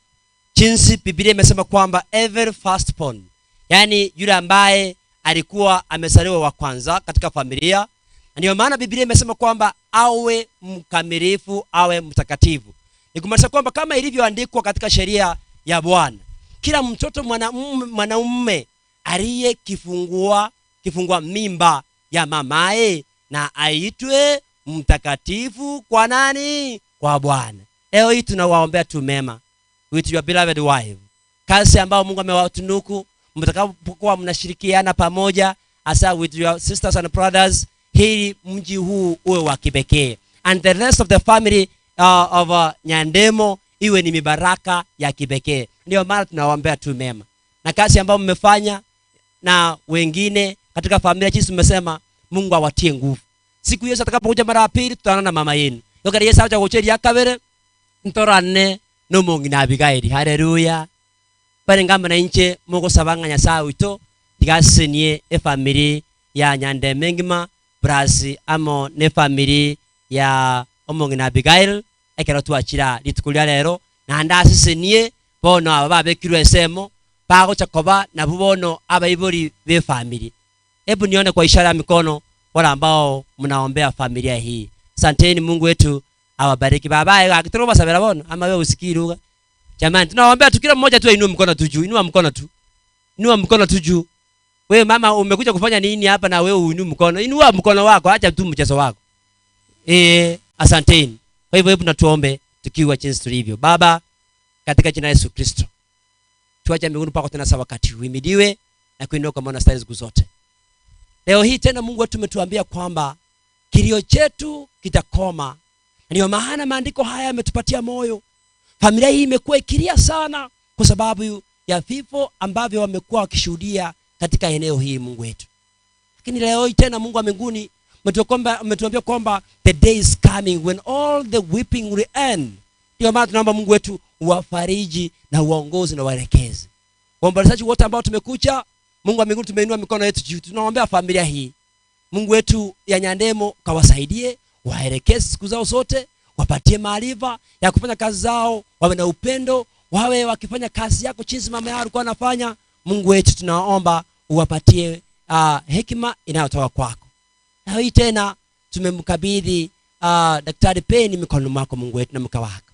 Jinsi Biblia imesema kwamba every firstborn, yani yule ambaye alikuwa amesaliwa wa kwanza katika familia, ndio maana Biblia imesema kwamba awe mkamilifu, awe mtakatifu. Ni kumaanisha kwamba kama ilivyoandikwa katika sheria ya Bwana, kila mtoto mwanaume aliye kifungua mimba ya mamae na aitwe mtakatifu kwa nani? Kwa Bwana. Leo hii tunawaombea tu mema with your beloved wife. Kazi ambayo Mungu amewatunuku, mtakapokuwa mnashirikiana pamoja asa with your sisters and brothers, hili mji huu uwe wa kipekee. And the rest of the family of Nyandemo iwe ni mibaraka ya kipekee. Ndio maana tunawaombea tu mema. Na kazi ambayo mmefanya na wengine katika familia, jinsi mmesema, Mungu awatie nguvu. Siku Yesu atakapokuja mara ya pili tutaona na mama yenu. Yokari Yesu acha gocheri yakabere ntorane no mungi na Abigaili. Hallelujah. Pare ngamba na inche mugo sabanga Nyasaye wito tigasenie family ya Nyandemengima brasi amo ne family ya omungi na Abigaili ekero twachira litukulia lero na ndasisenie bono aba babekirwe esemo bago chakoba na bubono abaibori be family. Hebu nione kwa ishara ya mikono wale ambao mnaombea familia hii. Asanteni, Mungu wetu awabariki. Babaye akitoro basabera bono ama wewe usikiruga. Jamani, tunaombea tu kila mmoja tu ainue mkono tu juu. Inua mkono tu. Inua mkono tu juu. Wewe mama umekuja kufanya nini hapa na wewe uinue mkono? Inua mkono wako, acha tu mchezo wako. Asanteni. Kwa hivyo hebu natuombe tukiwa jinsi tulivyo. Baba, katika jina la Yesu Kristo, tuache mbinguni pako tena wakati uhimidiwe na kuinuka kwa maana stahili siku zote. Leo hii tena Mungu wetu umetuambia kwamba kilio chetu kitakoma. Ndio maana maandiko haya yametupatia moyo. Familia hii imekuwa ikilia sana kwa sababu ya vifo ambavyo wamekuwa wakishuhudia katika eneo hili, Mungu wetu. Lakini leo hii tena Mungu wa mbinguni umetuambia kwamba the day is coming when all the weeping will end. Ndio maana tunaomba Mungu wetu uwafariji na uwaongoze na waelekeze. Waombolezaji wote ambao tumekuja, Mungu wa mbinguni tumeinua mikono yetu juu. Tunaombea familia hii. Mungu wetu ya Nyandemo kawasaidie, waelekeze siku zao zote, wapatie maarifa ya kufanya kazi zao, wawe na upendo, wawe wakifanya kazi yako jinsi mama yao alikuwa anafanya. Mungu wetu tunaomba uwapatie hekima inayotoka kwako. Na hii tena tumemkabidhi Daktari Penny mikononi mwako, Mungu wetu, na mke wako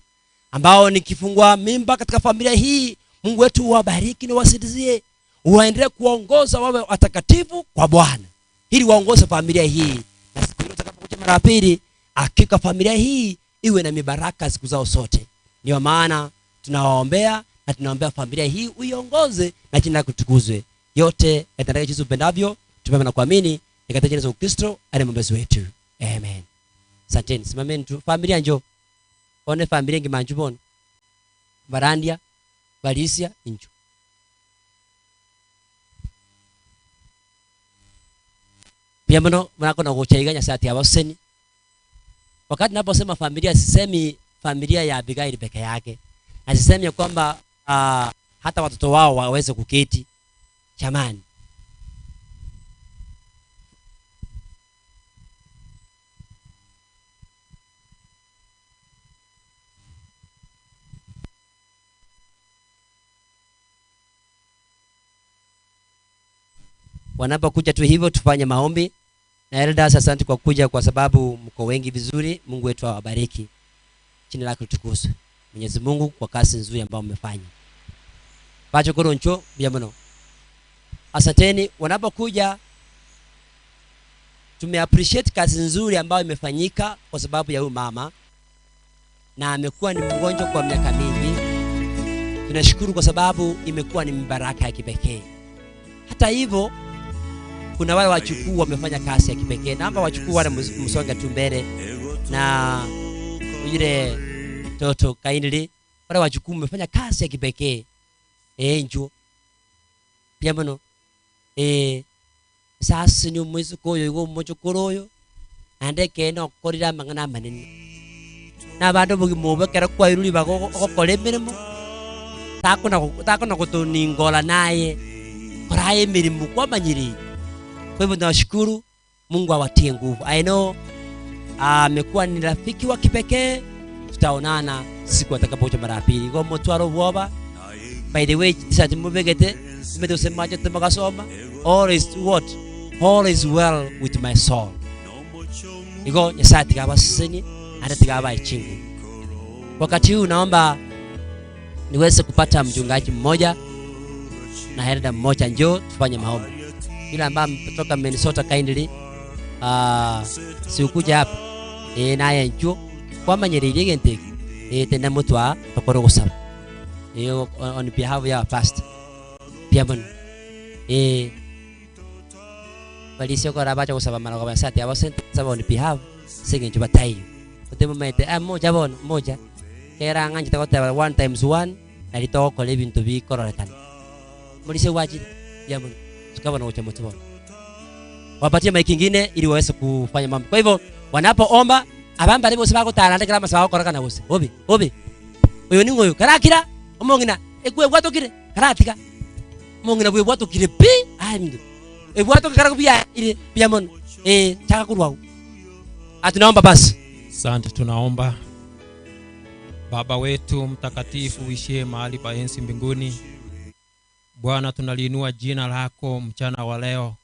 ambao nikifungua mimba katika familia hii. Mungu wetu uwabariki na wasidizie, uwaendelee kuongoza wawe watakatifu kwa Bwana, ili waongoze familia hii. Na siku ile utakapokuja mara pili, hakika familia hii iwe na mibaraka siku zao zote. Ndio maana tunawaombea na tunaombea familia hii uiongoze na jina lako litukuzwe. Yote katika Yesu upendavyo tumeomba na kuamini ni katika jina la Yesu Kristo aliye mwombezi wetu. Amen. Asanteni. Simameni tu. Familia njoo. One familia ngimanju bona. Barandia, Balisia, injo. Pia mno mnako na kuchaiganya sati abaseni. Wakati naposema familia sisemi familia ya Abigail peke yake. Na sisemi kwamba hata watoto wao waweze kuketi. Jamani. Wanapokuja tu hivyo tufanye maombi. Na elders, asante kwa kuja kwa sababu mko wengi vizuri. Mungu wetu awabariki. Jina lako litukuzwe. Mwenyezi Mungu kwa kazi nzuri ambayo mmefanya. Pacho koroncho biamono. Asanteni. Wanapokuja tumeappreciate kazi nzuri ambayo imefanyika kwa sababu ya huyu mama, na amekuwa ni mgonjwa kwa miaka mingi. Tunashukuru kwa sababu imekuwa ni mbaraka ya kipekee. Hata hivyo kuna wale wachukuu wamefanya kazi ya kipekee. Naomba wachukuu wale msonge tu mbele na yule toto kindly. Wale wachukuu wamefanya kazi ya kipekee. Njoo. Pia mno. Sasa ni umwezo koyo yugo mmoja koroyo. Andeke no korira mangana manene. Na bado bugimubekera kwa iruli bago okole mirimo. Takona kutuningola naye. Koraye mirimo kwa manyiri. Kwa hivyo tunashukuru, Mungu awatie nguvu. I know amekuwa ni rafiki wa kipekee. Tutaonana siku atakapokuja mara pili. Kwa motwaro bwaba. By the way, tisati mubegete, tumedosemaje tumakasoma. All is what? All is well with my soul. Iko nyasati kaba siseni, hata kaba ichingu. Wakati huu naomba niweze kupata mchungaji mmoja na elder mmoja, njoo tufanye maombi. Yule ambaye kutoka Minnesota kindly si ukuja hapa naye njoo kwa manyeri yente tena mutwa tokoro kusaba on behalf ya pastor pia bon Balisia kwa rabacha kusaba mara kwa sati abasente saba on behalf singe njoo batai kutemo mete moja bon moja kera nganje takota 1 times 1 na litoko lebin to be kororekan mulise waji ya bon tukawa na uchamoto. Wapatie mic nyingine ili waweze kufanya mambo. Kwa hivyo wanapoomba abamba lebo sibako tarande kama sawa koraka na bose. Obi. Uyo ni ngoyo karakira omongina ekwe bwato kire karatika. Omongina bwe bwato kire pi aindu. Bwato karako bia ile bia mon chaka kurwa. Atunaomba basi. Asante, tunaomba Baba wetu mtakatifu uishie mahali pa enzi mbinguni, Bwana tunaliinua jina lako mchana wa leo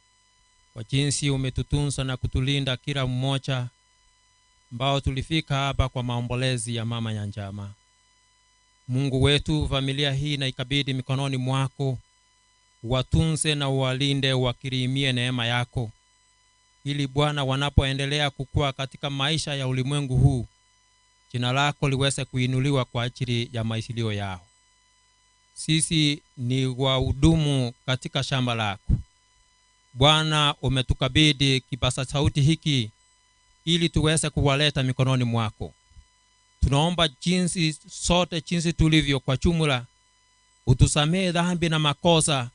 kwa jinsi umetutunza na kutulinda kila mmoja ambao tulifika hapa kwa maombolezi ya mama Nyanjama. Mungu wetu, familia hii na ikabidi mikononi mwako, watunze na uwalinde, wakirimie neema yako, ili Bwana wanapoendelea kukua katika maisha ya ulimwengu huu, jina lako liweze kuinuliwa kwa ajili ya maishilio yao. Sisi ni wahudumu katika shamba lako. Bwana, umetukabidi kipaza sauti hiki ili tuweze kuwaleta mikononi mwako. Tunaomba jinsi sote jinsi tulivyo kwa jumla, utusamee dhambi na makosa.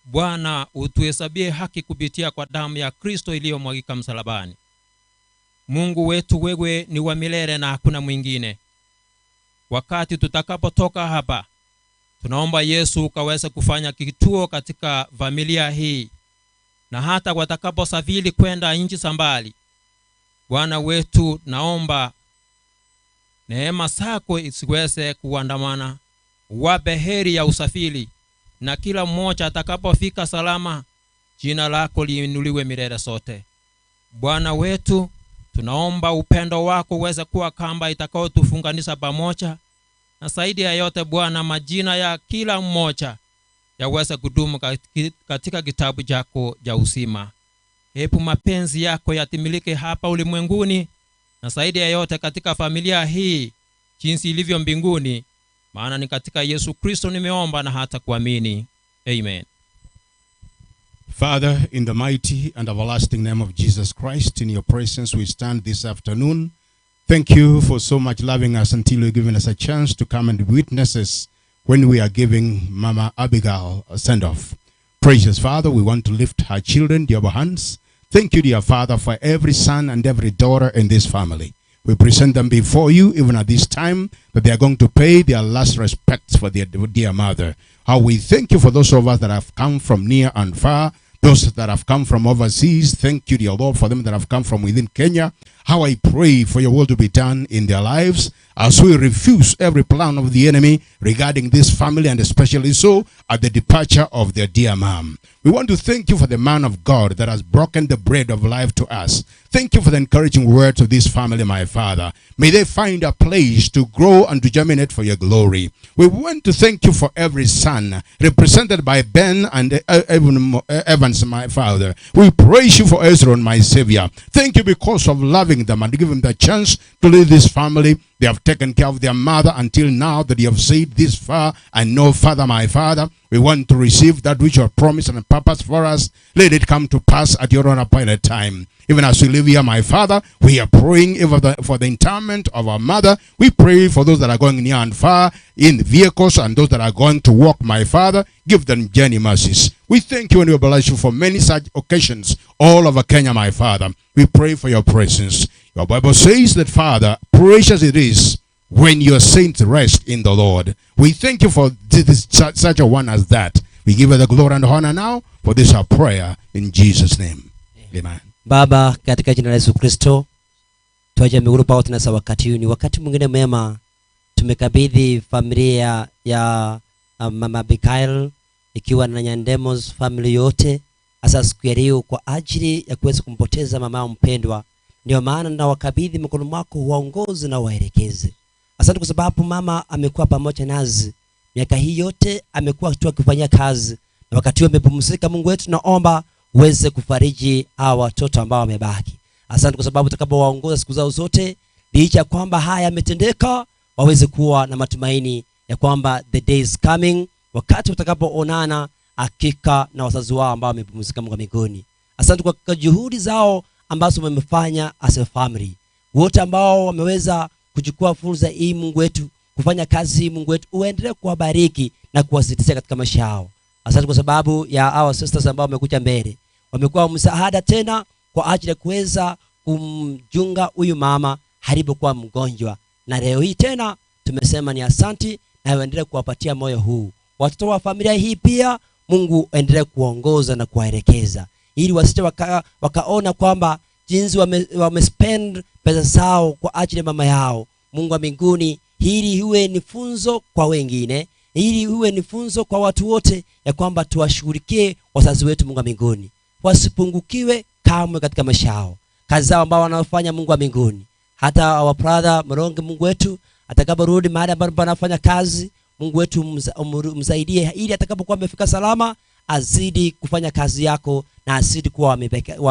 Bwana, utuhesabie haki kupitia kwa damu ya Kristo iliyomwagika msalabani. Mungu wetu, wewe ni wa milele na hakuna mwingine. Wakati tutakapotoka hapa, tunaomba Yesu ukaweze kufanya kituo katika familia hii, na hata watakaposafiri kwenda nchi za mbali, Bwana wetu, naomba neema zako isiweze kuandamana, wape heri ya usafiri, na kila mmoja atakapofika salama, jina lako liinuliwe milele sote. Bwana wetu, tunaomba upendo wako uweze kuwa kamba itakao tufunganisha pamoja, na zaidi ya yote Bwana, majina ya kila mmoja yaweze kudumu katika kitabu chako cha uzima. Hebu mapenzi yako yatimilike hapa ulimwenguni, na zaidi ya yote katika familia hii jinsi ilivyo mbinguni, maana ni katika Yesu Kristo nimeomba na hata kuamini. Amen. Father, in the mighty and everlasting name of Jesus Christ, in your presence we stand this afternoon. Thank you for so much loving us until you've given us a chance to come and be witnesses when we are giving Mama Abigail a send-off. Precious Father, we want to lift her children to your hands. Thank you, dear Father, for every son and every daughter in this family. We present them before you even at this time, that they are going to pay their last respects for their dear mother. How we thank you for those of us that have come from near and far, those that have come from overseas. Thank you, dear Lord, for them that have come from within Kenya. How I pray for your will to be done in their lives as we refuse every plan of the enemy regarding this family, and especially so at the departure of their dear mom. We want to thank you for the man of God that has broken the bread of life to us. Thank you for the encouraging words of this family, my Father. May they find a place to grow and to germinate for your glory. We want to thank you for every son represented by Ben and Evans, my Father. We praise you for Ezra, my Savior. Thank you because of loving them and giving them the chance to lead this family. They have taken care of their mother until now that you have said this far and no further, my Father. We want to receive that which you have promised and purpose for us. Let it come to pass at your own appointed time. Even as we live here, my Father, we are praying for the interment of our mother. We pray for those that are going near and far in vehicles and those that are going to walk, my Father. Give them journey mercies. We thank you and we bless you for many such occasions all over Kenya, my Father. We pray for your presence. Your Bible says that, Father, precious it is when your saints rest in the Lord. We thank you for such a one as that. We give you the glory and honor now for this our prayer in Jesus' name. Amen. Baba, katika jina la Yesu Kristo, tuaje mbinguni pa wote na wakati huu ni wakati mwingine mema. Tumekabidhi familia ya Mama Abigail ikiwa na Nyandemos family yote hasa siku ya leo kwa ajili ya kuweza kumpoteza mama mpendwa. Ndio maana na wakabidhi mikono mwako, waongoze na waelekeze. Asante kwa sababu mama amekuwa pamoja nazi miaka hii yote, amekuwa tu akifanya kazi, na wakati amepumzika. Mungu wetu, naomba uweze kufariji hawa watoto ambao wamebaki. Asante kwa sababu utakapowaongoza siku zao zote, licha kwamba haya yametendeka, waweze kuwa na matumaini ya kwamba the day is coming, wakati utakapoonana hakika na wazazi wao ambao wamepumzika Mungu mbinguni. Asante kwa juhudi zao ambazo wamefanya as a family. Wote ambao wameweza kuchukua fursa hii Mungu wetu, kufanya kazi Mungu wetu, uendelee kuwabariki na kuwasaidia katika maisha yao. Asante kwa sababu ya our sisters ambao wamekuja mbele. Wamekuwa msaada tena kwa ajili ya kuweza kumjunga huyu mama alipokuwa mgonjwa. Na leo hii tena tumesema ni asante, na uendelee kuwapatia moyo huu. Watoto wa familia hii pia Mungu endelee kuongoza na kuwaelekeza, ili wasije wakaona kwamba jinsi wamespend pesa zao kwa ajili ya mama yao. Mungu wa mbinguni, ili iwe ni funzo kwa wengine, ili iwe ni funzo kwa watu wote, ya kwamba tuwashughulikie wazazi wetu Mungu wa mbinguni, wasipungukiwe kamwe katika maisha yao, kazi zao ambao wanafanya Mungu wa mbinguni. Hata our brother Mronge, Mungu wetu atakaporudi mahali ambapo anafanya kazi, Mungu wetu msaidie ili atakapokuwa amefika salama, azidi kufanya kazi yako na azidi kuwa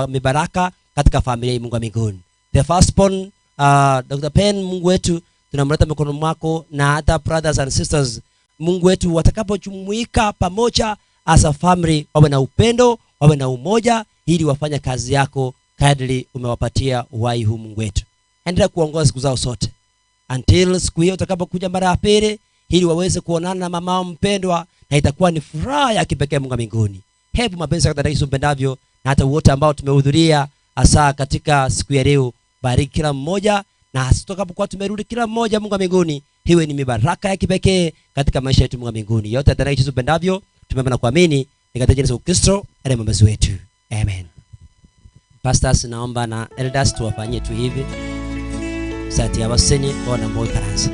mibaraka katika familia hii Mungu wa mbinguni. The firstborn Dr. Pen, Mungu wetu tunamleta mikono mwako, na hata brothers and sisters Mungu wetu watakapojumuika pamoja as a family, wawe na upendo, wawe na umoja, ili wafanye kazi yako kadri umewapatia uhai huu Mungu wetu. Endelea kuongoza siku zao sote until siku hiyo utakapokuja mara ya pili, ili waweze kuonana na mamao mpendwa, na itakuwa ni furaha ya kipekee Mungu wa mbinguni. Hebu mapenzi yako Yesu mpendavyo, na hata wote ambao tumehudhuria hasa katika siku ya leo, bariki kila mmoja, na tutakapokuwa tumerudi kila mmoja Mungu wa mbinguni, hiwe ni mibaraka ya kipekee katika maisha yetu Mungu wa mbinguni. Yote atanai Yesu mpendavyo tumeomba na kuamini ni katika jina la Kristo aliye mwombezi wetu. Amen. Pastors, naomba na elders tuwafanyie tu hivi. Sati abaseni bona mboy karanza.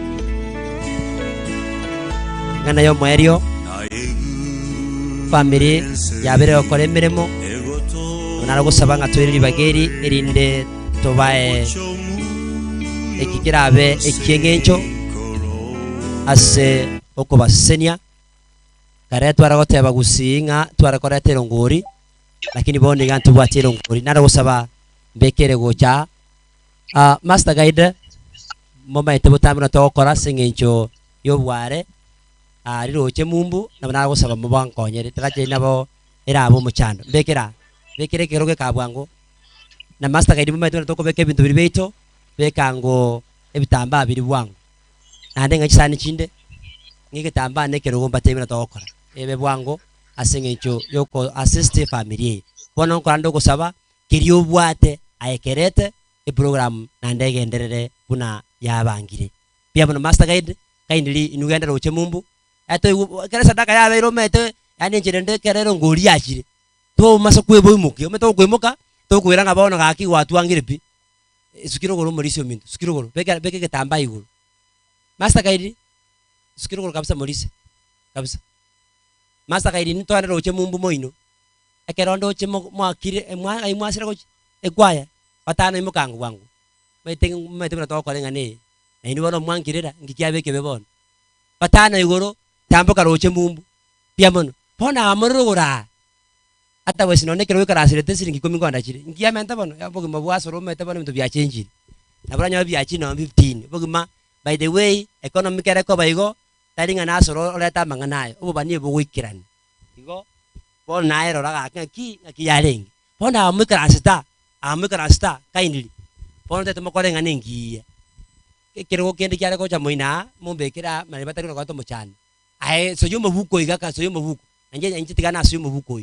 Ngana yo mwerio family yabere okore miremo. Narago sabanga twiri bageri irinde tobae ekikirabe ekiengencho ase okobasenia kare twaragoteba gusinga twarakoretero ngori, lakini bone gantu bwatero ngori narago saba mbekere gocha master guide moma etebutambira tokora sengencho yobware riroche mumbu na narago saba mubankonyere takaje nabo era abo muchando bekere keroge kabwango na master guide moma etebutambira tokobeke bintu biribeito bekango ebitamba biri bwangu nande ngachisani chinde ngike tamba nekerogo mbatebira tokora ebe bwango asengencho yoko assist family bono nkorando kusaba kiriyo bwate ayekerete e program na ndege enderere kuna yabangire pia bono master guide kaindili inugenda roche mumbu ato kare sadaka yabe romete yani njirende kerero ngori yachire to maso kwebo imuki ometo kwemoka to kwiranga bono gaki watu angire pi sukiro goro morisio mintu sukiro goro beke ketamba iguru master guide sukiro goro kabisa morise kabisa master guide ni twana roche mumbu moino ekerondo che mwakire mwasira ko ekwaya patano imukangu wangu mete to ko ngane na ini bono mwankirira ngikiabeke bebon patano igoro tamboka roche mumbu pia mono pona amurugura ata wesino nekero wikarasire tesiri ngikomi ngwanda chire ngiamenta bono yabogi mabwaso romete bono mtu bya change na branya bya chino 15 bogima by the way economic ereko baigo taringa nasoro oleta manganayo ubanie bugwikirana igo bona naero raga ngaki yarengi bona amwikarasta kindly bona tete mokore ngane ngiye kero kende kyare ko cha moina mumbekira mali batakira ko to muchana ae soyo mubuko igaka soyo mubuko nanje njitigana soyo mubuko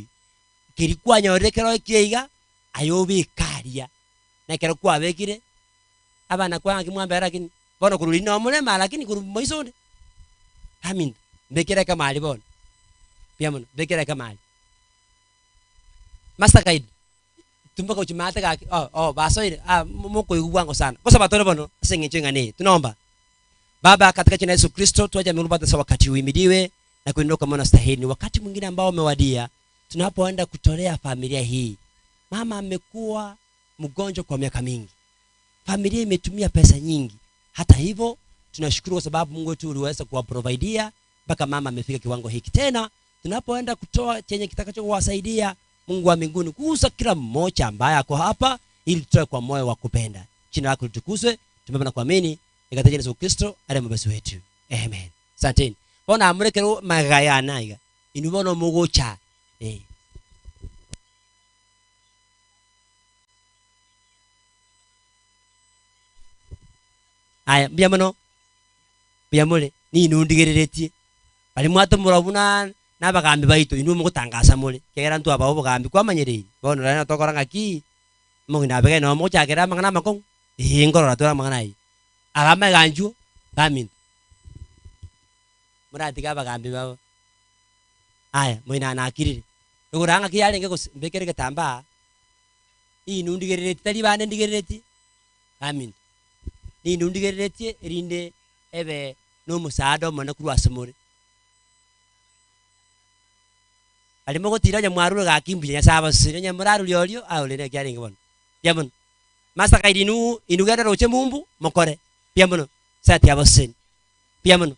kirikwa nyorekero kieiga ayobi karia na kero kwa bekire abana kwa ngimwambia lakini bona kuruli no mulema lakini kuru moisonde amin bekira kama ali bona pia mono bekira kama ali master guide tumba ko chimata ka basoire moko igwango sana kwa sababu tole bono asengenche ngane tunaomba baba katika jina la Yesu Kristo tuaje mlubata sawa wakati uimidiwe na kuindoka mwana stahili wakati mwingine ambao umewadia tunapoenda kutolea familia hii. Mama amekuwa mgonjwa kwa miaka mingi, familia imetumia pesa nyingi, hata hivyo tunashukuru kwa sababu Mungu wetu uliweza kuwaprovidea mpaka mama amefika kiwango hiki. Tena tunapoenda kutoa chenye kitakacho kuwasaidia, Mungu wa mbinguni kuuza kila mmoja ambaye ako hapa ili tutoe kwa moyo wa kupenda. Jina lako litukuzwe, tumeomba na kuamini katika jina la Yesu Kristo aliye mwombezi wetu. Amen. Asanteni. Bona amrekero magayana iga inubono mugocha aya biamole ni nundigereretie bali mwato murabuna nabagambi baito inu mugutangasa mule kegera ntu aba obugambi kwamanyerere bono rana tokora ngaki mungi nabege no mocha kera mangana makong ingorora tora mangana yi agama ganju gamin murati ga bagambi babo aya moina nakirire uguranga kiyalenge mbekere getamba inu ndigerereti tali bane ndigerereti gamin ni nundigereretie erinde ebe no musado mana kurwa semore ali mo gotira nya mwaru ga kimbi nya saba sire nya muraru lyorio aule ne kyari ngibon piamun masa kaidinu inugara roche mumbu mokore piamun sati abasen piamun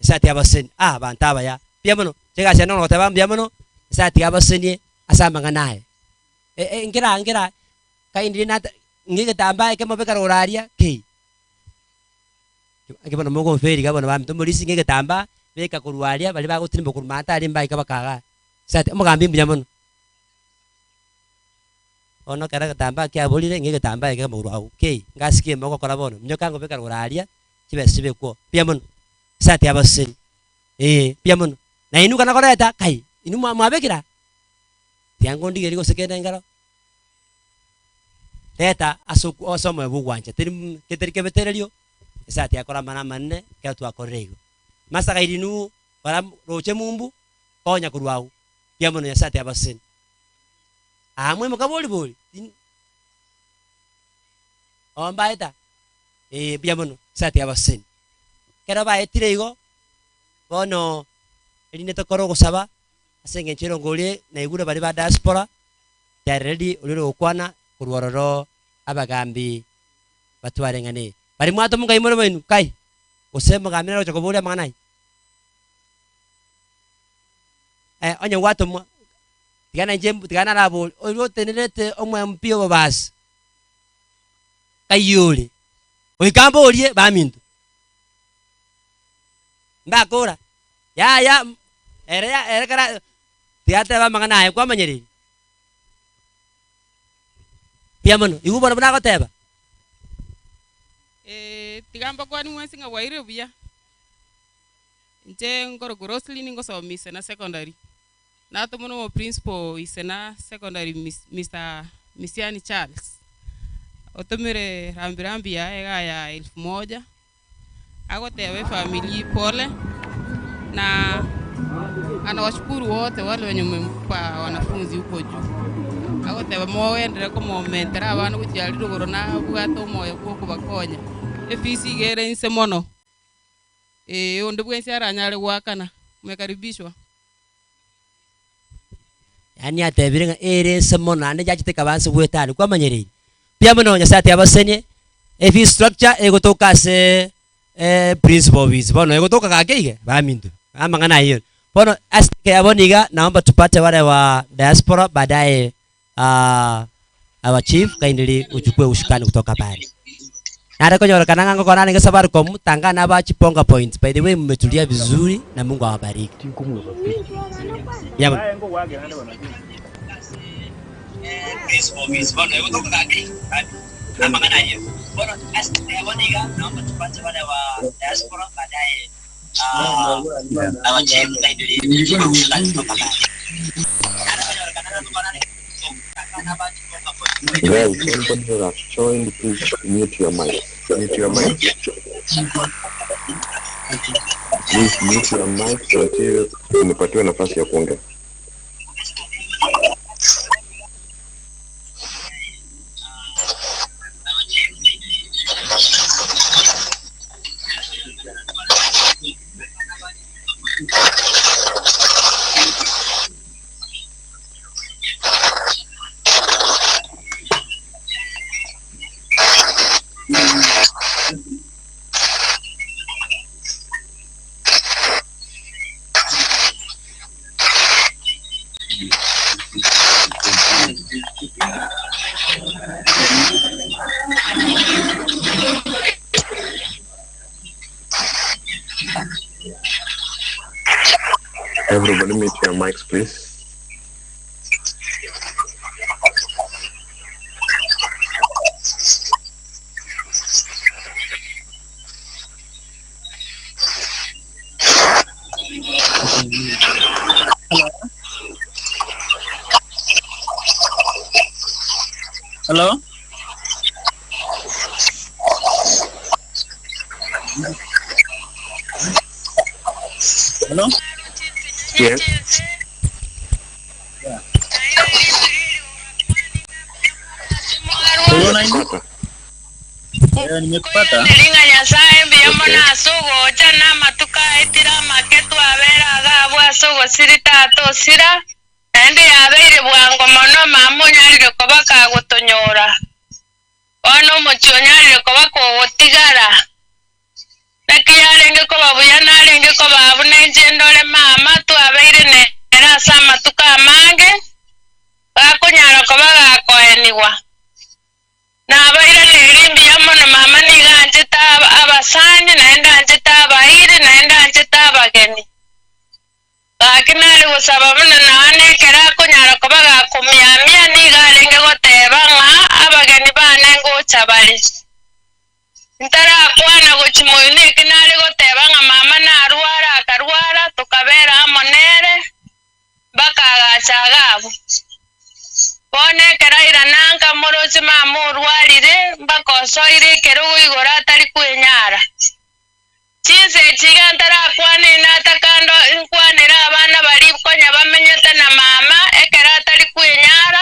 sati abasen bantaba ya piamun chega seno no taba piamun sati abasen asama nganae ngira kaindi na ngige tamba ke mo bekara oraria ke akibona mogo feri gabona bamto muri singe tamba beka kurwaria bali bagutimba kurmata ali mbai kabakaga sati mugambi piamun ono kara tamba kya bolire ngige tamba ke mo ruau ke ngasikie moko kora bono nyoka ngo bekara oraria kibe sibe ko piamun sati abasen piamun na inu kana koreta kai inu mwabekira tiango ndigeri go sekenda ngaro teta asuku osomo bugwanje tiri keteri kebetererio sati akora mana manne ke tu akorego masaka irinu para roche mumbu konya kurwau piamono ya sati abasen amwe mukaboli boli ombaeta piamono sati abasen kera ba etirego bono eline tokoro gusaba asenge nchero ngolie na igure bali ba diaspora taredi uliro okwana kurwaroro abagambi batwarengane bari mwato munga imoro benu kai usema gamira rocho kobole manai onye wato mwa tigana njembu tigana labo olo tenerete omwe mpio babas kayule oikambo olie bamindu ndakora ya ere kara tiate ba mangana ay kwa manyeri piamono igubona bana goteba tigamba kwani mwesi nga waire buya nje ngoro grossly ningo so misena secondary na to mono principal isena secondary Mr. Misiani Charles otomere rambirambi ya ega ya 1000 agotebe family pole na anawashukuru wote wale wenye mmempa wanafunzi huko juu agotebe moendere ko momentera abantu kujaliro gorona bwato moyo ko bakonya efisi gere inse mono onde bwensi aranyale wakana mwekaribishwa yani atebire ere semono ande jachite kabanse bwetani kwa manyereri pia mono nyasati abasenye efisi structure egotoka se principal wiz bono egotoka kakege bamindu amangana hiyo bono asike aboniga naomba tupate wale wa diaspora baadaye our chief kindly uchukue ushikani kutoka pale nare konyora kananga ngoko nani ke Safaricom tangana aba chiponga points by the way mmetulia vizuri na Mungu awabariki yama principal wiz bono egotoka kakege amangana hiyo bono asike aboniga naomba tupate wale wa diaspora baadaye our chief kindly uchukue ushikani kutoka pale Guys, somebody who has joined, please mute your mic. Mute your mic. Please mute your mic until unapatiwa nafasi ya kuongea. Everybody mute your mics, please. Hello? Hello? Yes. Yeah. Nimekupata. Nilinga nyasaye mbiyamo nasugo chana matuka etira maketu abera gabwa sugo sirita to sira ende yabeire bwango mono mamunyarire kobaka gutonyora ono muchonyarire kobaka otigara nakiyarenge kobabuya narenge kobabune njendole mama twabeire ne era sama tukamange bakunyara kobaga koeniwa nabaire nerimbi yamono mama niganje taba abasani naenda nje taba ire naenda nje taba geni bakinali gusaba muno nane kera kunyara kobaga kumyamya nigarenge goteba nga abageni bane ngocha bali ntara kwana gochimoyini kinali goteba nga mama narwara akarwara tukabera amonere bakagachagabo bone keraira nanka morozi mamu urwarire mbakosoire kerugu igora atari kwenyara chize chiga ntara kwane natakando inkwanira abana bari konya bamenyete na mama ekera atari kwenyara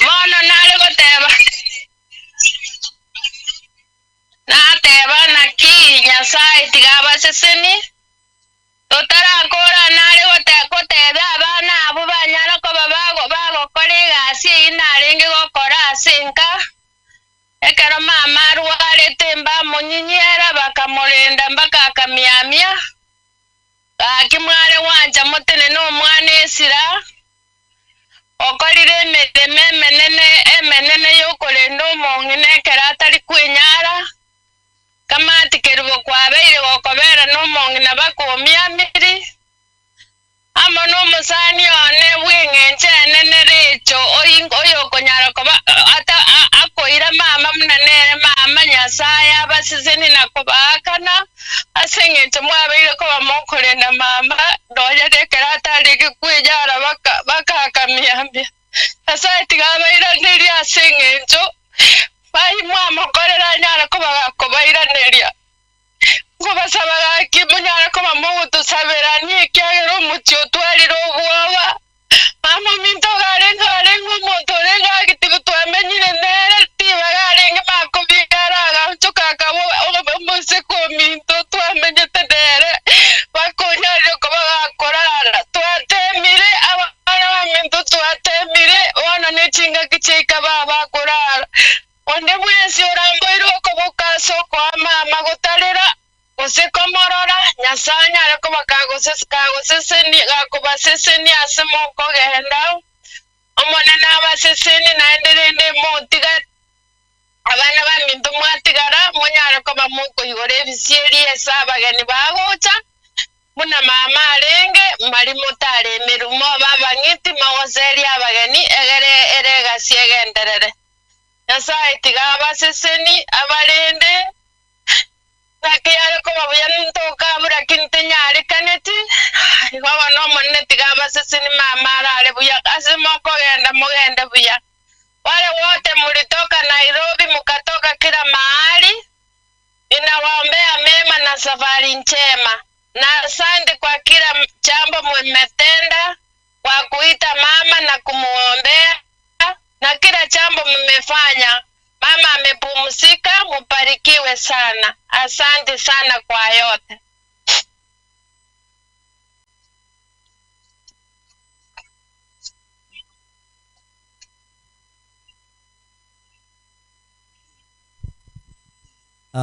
Bono nale goteba nateba naki nyasaye tigaba seseni totara kora nale goteba abana abo banyara ko bago koriga si inarenge gokora sinka ekero mama rwale temba munyinyera bakamurenda mbaka akamyamya akimwale wanja mutene no mwana esira okorire emenene yokorenda omongi nekera atari kwenyara kamati kerubo kwabeire gokobera n'omongi nabakomyamiri amo n'omusani one bweng'enche enene richo oyokonyara koba ata akoira mama munanere mama nyasaye abasizeni nakobakana aseng'enche mwabeire koba mokorenda mama nonya rekera atari kwenyara bakakamyambia asaye tigabaira neri aseng'encho bayi mama korera nyara koba kobaira neria ngobasaba kimunyara koba mugutusabira nikyagera omuti otwarire obwoba mama minto garenga omonto orenga agitigu twamenyire nere tibagarenge makobigaraga ncokakabo omuseko minto twamenyete nere bakonyarire koba gakorara twatemire abana baminto twatemire bona nechinga kichika babakorara onde mwezi oramboire okobokaso kwa mama gotarera usikomorora nyasanya ariko bakagoseseni gakobaseseni asemoko genda omone n'abaseseni naenderende motiga abana baminto mwatigara munyara ko bamuko igore ebisieri esabageni bagocha muna mama arenge mari mutare mirumo babangiti mawoseri abageni ere gasiegenderere nyasaye tiga abaseseni abarende nakiyare ko babuya ntoka bura kintenyare kaneti baba no monne tiga abaseseni mama arare buya asemoko genda mugende buya wale wote mulitoka Nairobi mukatoka kila mahali ninawaombea mema na safari njema na asante kwa kila jambo mmetenda kwa kuita mama na kumuombea na kila jambo mmefanya. Mama amepumzika, mubarikiwe sana. Asante sana kwa yote.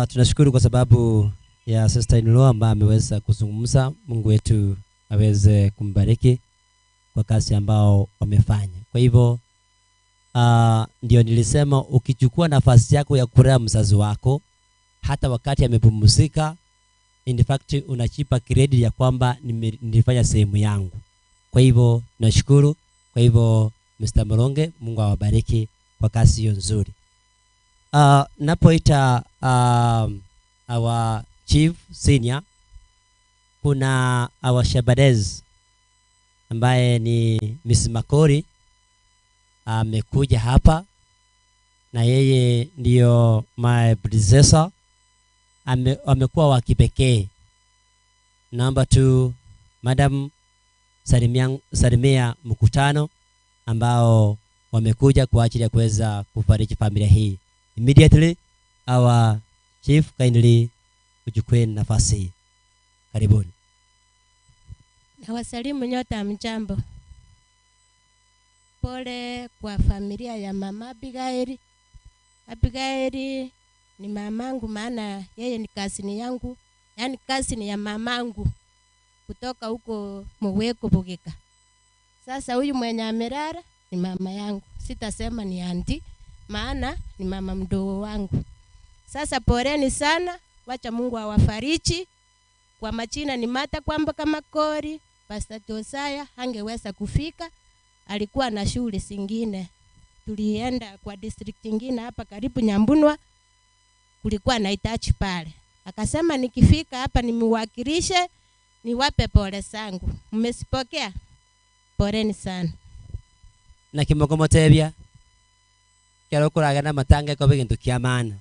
Tunashukuru kwa sababu ya sister in law ambaye ameweza kuzungumza. Mungu wetu aweze kumbariki kwa kazi ambao wamefanya. Kwa hivyo ndio nilisema ukichukua nafasi yako ya kulea mzazi wako hata wakati amepumzika, in fact unachipa credit ya kwamba nilifanya sehemu yangu. Kwa hivyo nashukuru. Kwa hivyo Mr. Moronge, Mungu awabariki kwa kazi hiyo nzuri. Napoita our chief senior, kuna our Shabadez ambaye ni Miss Makori amekuja hapa na yeye ndio my predecessor. Amekuwa wa kipekee. Number 2, Madam salimia mkutano ambao wamekuja kwa ajili ya kuweza kufariji familia hii. Immediately our chief kindly uchukue nafasi. Karibuni. Na wasalimu nyote mjambo. Pole kwa familia ya mama Abigaili. Abigaili ni mamangu, maana yeye ni kasini yangu, yani kasini ya mamangu kutoka huko Mweko Bugika. Sasa huyu mwenye amelala ni mama yangu. Sitasema ni aunti, maana ni mama mdogo wangu. Sasa poleni sana, wacha Mungu awafariji. Kwa majina ni Mata kwamba kama Kori, Pastor Josiah hangeweza kufika, alikuwa na shule zingine. Tulienda kwa district nyingine hapa karibu Nyambunwa, kulikuwa na itachi pale. Akasema nikifika hapa nimwakilishe, niwape pole zangu. Mmesipokea? Poleni sana. Na kimoko motebia kyalo kuraga na matanga ko bigintu kya maana.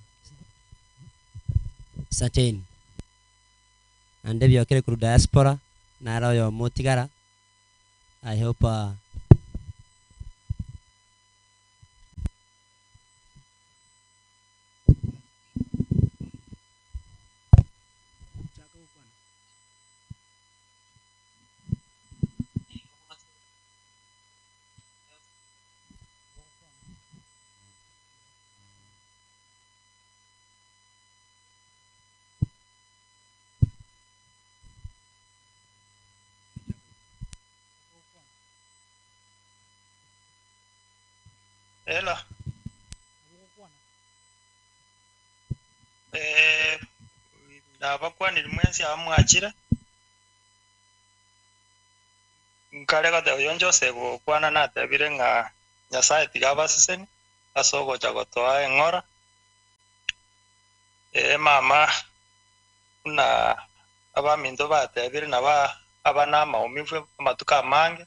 Sateni ande byokere ku diaspora na royo motigara. I hope Hello. Ndabakwa ni mwenzi amwachira. Nkale kata yonjo sebo kwana na tabire nga Nyasaye tigabasiseni asogo chagotoa engora. Mama na abaminto batabire na abana maumivu amatuka mange.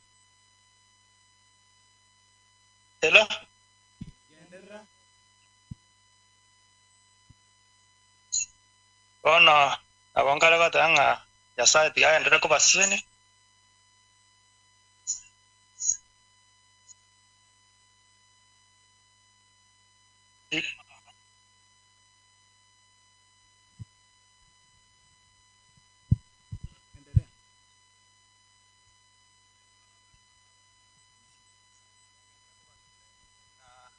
Hello. Ono abongala katanga Nyasaye tigaendera kubasiseni.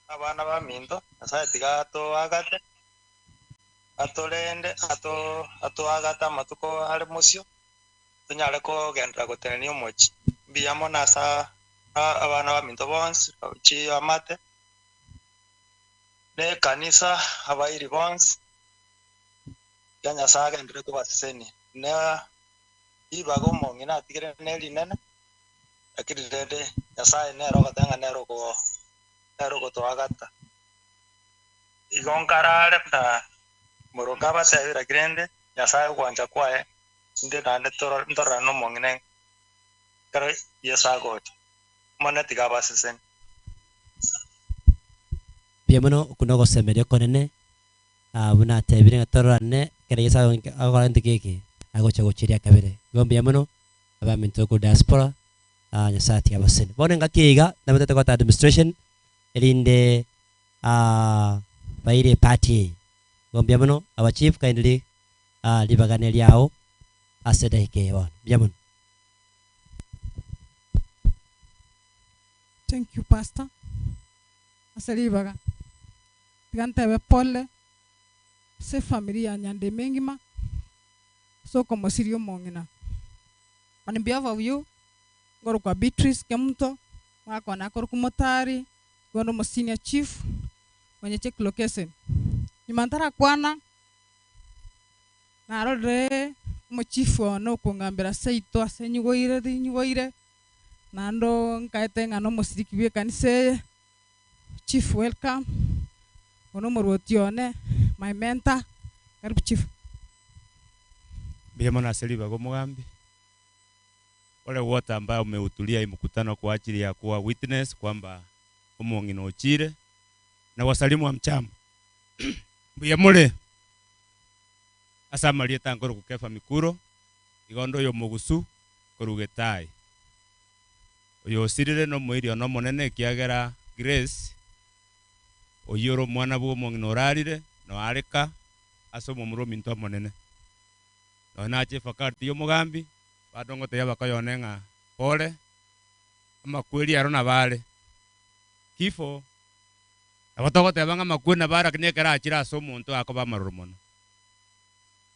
Abana baminto Nyasaye tigato agate atolende ato agata matuko ale musyo tunyale ko gendra goteneni omochi biyamo nasa abana baminto bonse chi amate ne kanisa abairi bonse ya Nyasaye gendra kubaseni na ibago mongina atigere neli nene akiride Nyasaye nero gatanga nero ko to agata igonkarale na muruka basabira grande Nyasaye kwanja kwae ndi na ndora no mongine kare yesagot mona tigabasisen biamono kunogo semerio konene buna tebire ngatorane kare yesa agora ndikeke agocha gochiria kabere gombiamono abaminto ku diaspora Nyasaye tigabasene bone ngakiga na mutete kwa administration elinde baire party gombiamono our chief kindly libagane liao asedeke wa biamono. Thank you pastor asalibaga tigante be pole se familia nyande mengima so como sirio mongina on behalf of you ngoro kwa Beatrice Kemuto wako na koro kumotari gono mo senior chief mwenye check location nimantara kwana narore mo chief no kungambira seito asenyugoire nando nkaete ngano mo sirikibie kanise chief welcome ono mo rotione my mentor karibu chief Biamono aseliba go mugambi wale wote ambao umehudhuria hii mkutano kwa ajili ya kuwa witness kwamba omong'ina ochire na wasalimu wa mchamba mbuya mule asa marieta ngoro kukefa mikuro igondo yo mugusu korugetai oyo osirire no moirio no monene kiagera Grace oyoro mwana bwo omong'ina orarire no areka ase omomuro minto monene no nache fakarti yo mugambi badongote yabakayone ng'a pole amakweli aro nabale kifo abatogote banga makweli nabara kinyekera achira ase omonto akoba amaroro mono.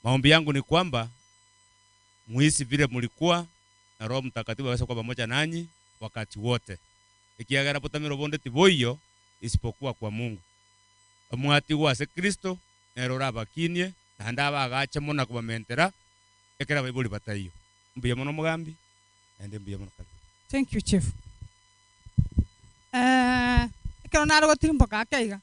Maombi yangu ni kwamba muhisi vile mlikuwa na Roho Mtakatifu aweze kuwa pamoja nanyi wakati wote. Ikiagera potamiro bonde tiboyo isipokuwa kwa Mungu. Omwati wase Kristo nerora bakinie na ndaba agache mona kubamentera ekera Bible batayo. Mbiye mono mugambi ende mbiye mono kali. Thank you, Chief. Ekero naro gotirimbo kakeiga.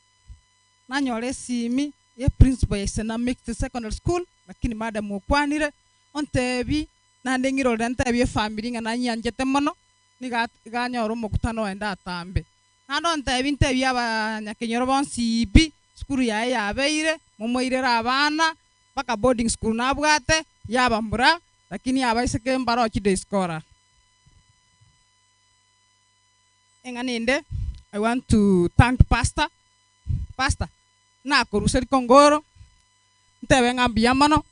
Nanyore simi ye principal ya Isena Mixed Secondary School lakini madam okwanire ontebi nande ngirore ntebi family nga nanyanjete mono niga ganyoro mukutano enda atambe nando ntebi ntebi abanyakenyoro bonsi ibi skuru yae yabeire mumoirera abana baka boarding school nabwate yabambura lakini abaiseke mbaro kide skora enganinde. I want to thank pastor na koruseri kongoro ntebe ngambia mono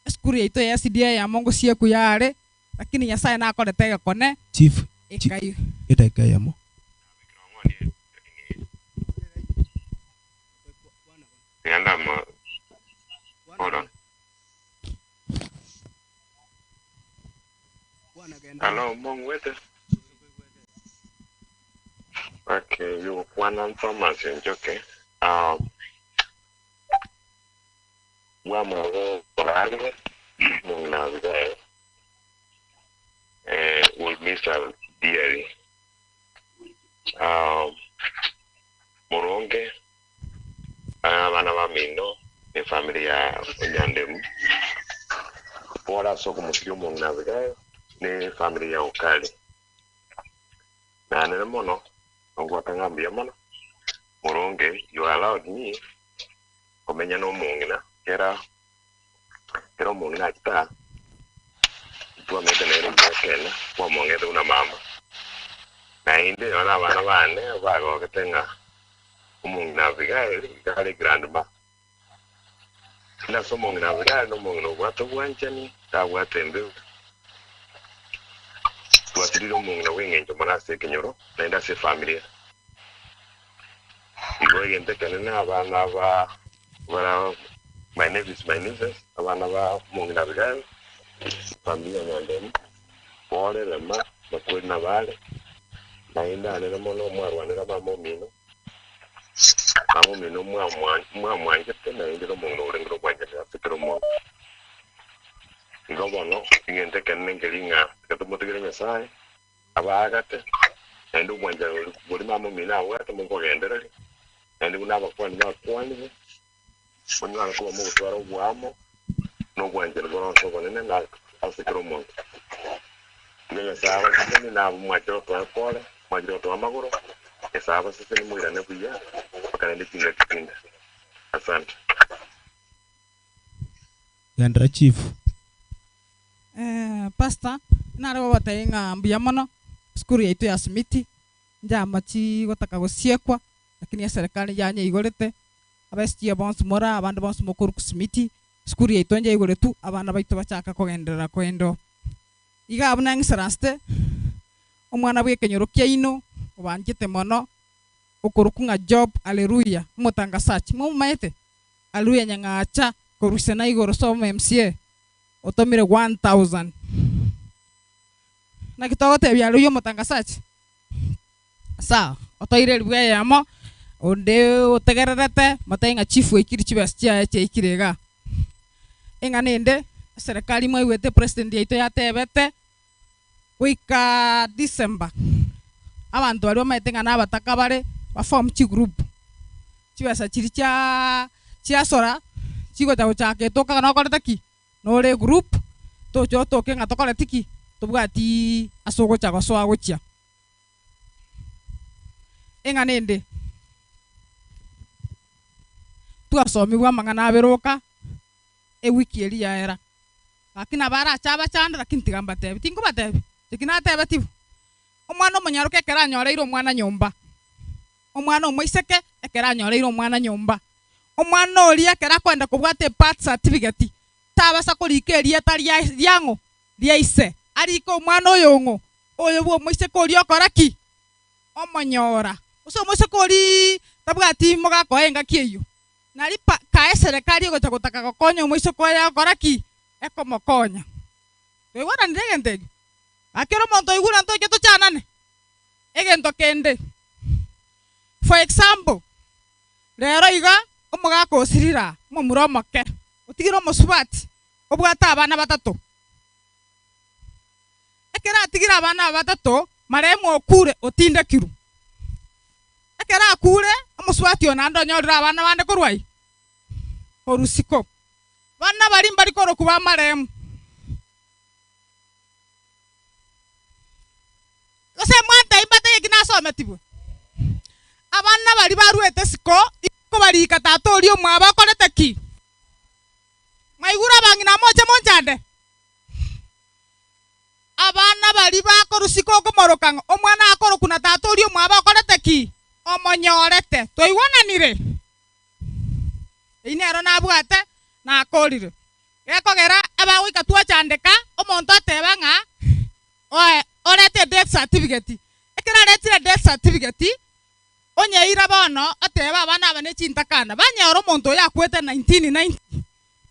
skuru yaito ya SDA ya mongo sieku yare lakini nyasaye na akorete kone chief ikayo itaikayamo yanda ma hold on. Hello, mong wete. Okay, you want information, okay? Wamo orale mong navigae will miss her dearly. Moronge abana bamino ni familia Nyandemu. Bora soko musio mong navigae ni familia ukali. Na nene mono ngwatangambia mono Moronge, you allowed me komenya no mongina era mongina kita tu amete nero mokena kwa mongete una mama na inde ona bana bane bago ketenga mongina vigae kale grandma na so mongina vigae no mongino watu wanchani ta watembe tuatiriro mongina wengenjo manase kenyoro na inda se familia igo yente kanena abana ba my nieces abana ba mongina vigae familia Nyandemu pole lema bakweli na bale na inda nene mono mwarwanira mamomino mwamwanje na indiro mongino urengiro kwanje afikiro mo igo bono ingente kanengelinga katumotegere nyasaye abagate endo mwanje buri mamomino awate mugogenderere endo kunaba kwani bakwani kunyara kuba mu gutwara ubwamo no gwangera goronso bonene na afikiro mo nene sawa kini na mwajiro to pole mwajiro to amagoro esaba sisi ni mwirane kuya bakane tinga tinga. Asante. Yandra chief pastor naro batainga mbia mono skuru yaito ya Smiti njama chi gotaka gosiekwa lakini ya serikali yanye igorete abesti bonse mora abandi bonse mukuru ku Smiti skuru yaito nje igoretu abana baito bachaka kogenderera kwendo iga abuna ngisaraste omwana bwe kenyoro kyaino obanjete mono okurukunga job haleluya mutanga search mumaete haleluya nyangacha korusena igoro so MCA otomire 1000 na kitogote byaluyo mutanga search sa otoire bwe yamo onde otegererete matainga chief wekiri chibastia ekirega enganende serikali mwe wete president yaito yatebete wika December abantu bali bamaitenga nabataka bare ba form chi group chibasa chiri cha sora chigo ta uchake toka na koreta ki nore group to joto ke ngatokole tiki tobwati asogo cha gosoa gochia enganende twasomiwa mang'ana aberoka ewiki eri yaera lakini abara chaba chanda lakini tigamba tebi tingo batebi tikina tebe tibu omwana omonyaruka ekera anyoreire omwana nyomba omwana omoiseke ekera anyoreire omwana nyomba omwana oria ekera kwenda kubwate birth certificate tabasa kurika erieta ryango ryaise ariko omwana oyongo oyo bwo omoiseke oria okoraki omonyora uso omoiseke ori tabwati moga koenga kieyo nari kae serikali gotaka gokonya omoiseke oria okoraki ekomokonya twigwana ndirege akero monto igura nto keto chanane egento kende for example rero iga omuga kosirira mumuro moke utigiro musubati obwata abana batatu ekera atigira abana batatu maremo okure otinde kiru ekera akure omusubati onando nyorira abana bande korwai orusiko bana bari mbari koro kuba maremo Ose mwanta ibate yekina some tibu. Abana bari baruete siko ko bari katato oli omwaba kolete ki. Maigura bangina moche monjande. Abana bari bakorusiko komorokanga omwana akoro kuna tato oli omwaba kolete ki. Omonyorete. Toiwana nire. Inero nabwate na akorire. Gekogera abawika twachandeka omonto atebanga oe orete death certificate ekera retire death certificate onyeira bono ateba abana abane chintakana banyora omonto yakwete 1990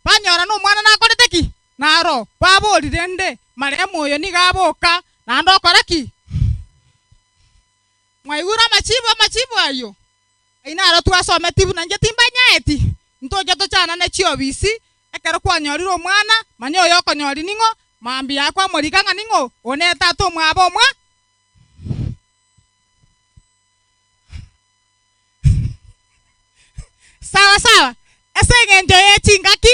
banyora no mwana nakorete ki naro baborire nde maremo oyo nigaboka nando okoraki mwaigura machibo ayo inaro twasome tibu nanje timbanyaeti ntoje tochana ne chiobisi ekero kwanyorire omwana manya oyo okonyori ningo mambi yakwa morikanga ningo oneta to mwabo mwa sawa ese ngenjo yechingaki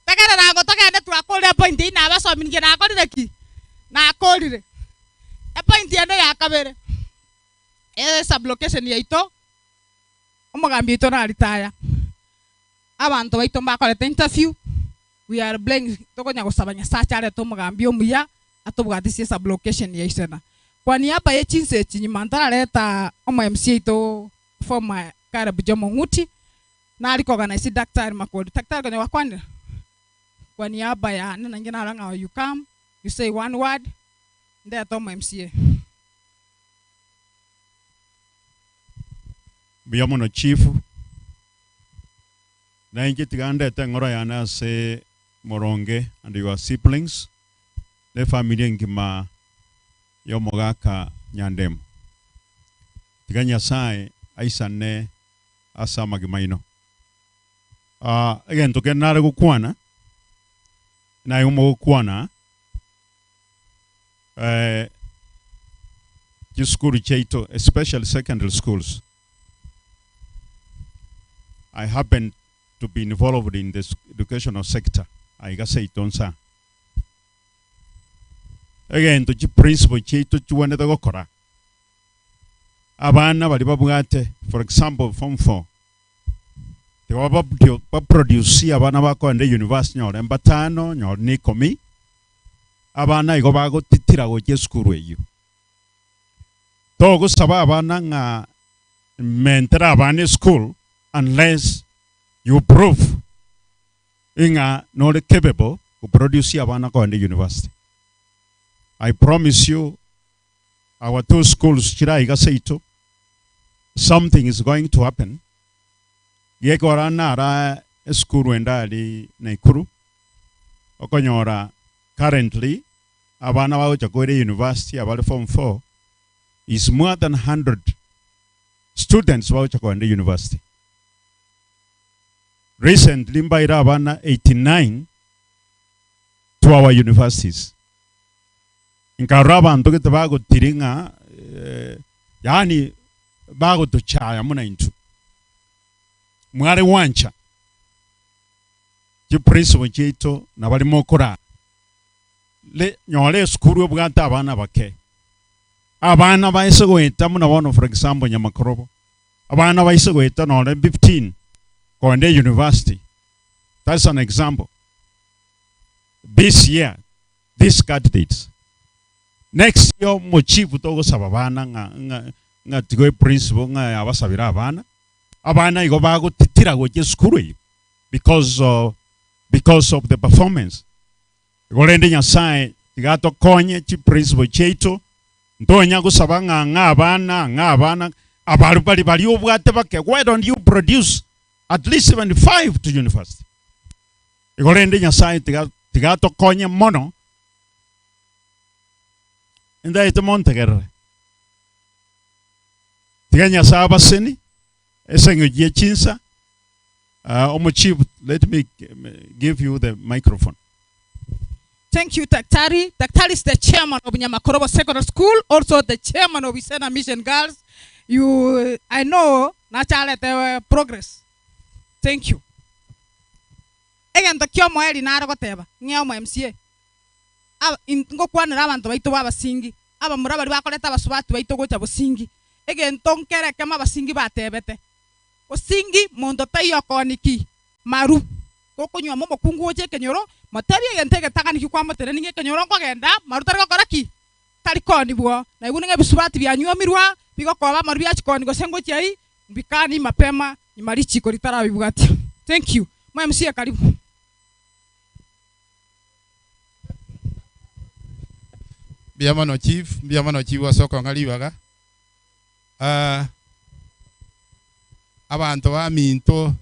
takara rango takane twakole point ina abasomi nge nakorire ki nakorire e point ende yakabere sublocation yaito omugambi ito na retire abantu baito bakorete interview we are blank tokonya gusabanya sachare to mugambi omuya atubwatisi sublocation ya isena kwa niaba ye chinse chinyuma ntarareta omo MC ito former Karab Jomo Nguti na aliko organize daktari makodi daktari kwenye wakwanira kwa niaba ya nena ngina ranga you come you say one word ndio tomo MCA biyamono chief na ingi tigande tengoro yana se Moronge and your siblings, the family ngima yomogaka nyandem. Tiganya sai aisane asama gimaino. Again, toke nare kukwana na yumo kukwana school chaito, especially secondary schools. I happen to be involved in this educational sector. I got say tonsa. Again, to principle chito chuane da gokora. Abana bali babugate, for example, Form 4. They were produce abana bako ande university nyor embatano nyor nikomi. Abana igo bago titira go school you. Togo saba abana nga mentra abane school unless you prove inga not capable to produce abana ko in the university. I promise you, our two schools, Chira Igaseito, something is going to happen. Yegorana ra school wenda di Naikuru. Okonyora currently, abana wa Chakore University, about Form 4, is more than 100 students wa Chakore in the university. Recently, by Rabana 89 to our universities. In Karaba and Toget Bago Tiringa, Yani Bago to Chaya Muna into Mwari Wancha. You prince of Jito, Nabari Mokora. Le Nyole Skuru Bugata Abana Bake. Abana Baiso in Tamuna one, for example, Yamakrobo, abana baise goita nore 15 konde university. That's an example. This year, these candidates. Next year, mochivu togo sababana nga tigoe principal nga abasabira abana. Abana igo bago titira goje skuru because of the performance. Golende nyasaye tigato konye chi principal cheito ntonya gusaba nga abana abaru bali obwate bake. Why don't you produce at least 75 to university? Golende nyasaye tigato konye mono. Inda ito montegere. Tiganya saba seni. Esengo je chinsa. Omochibu, let me give you the microphone. Thank you, Daktari. Daktari is the chairman of Nyamakorobo Secondary School, also the chairman of Isena Mission Girls. I know, naturally, the progress. Thank you. Again, the Kyo Moeli Naragoteva, Nyama MCA. Ngo kwana abantu baito babasingi aba muraba bakoleta basubatu baito gocha busingi ege ntonkere kama basingi batebete osingi mondo tayo koniki maru kokonywa momo kungoje kenyoro matebi ege ntege takaniki kwa motere ninge kenyoro ngogenda maru tariko koraki tari koni bwo na igunenge bisubatu byanywa mirwa bigo kwa maru byachikoni go sengo chai bikani mapema ni marichi ko litara bibwati. Thank you. MCA karibu. Biamano chief wa soko ngalibaga. Abantu baminto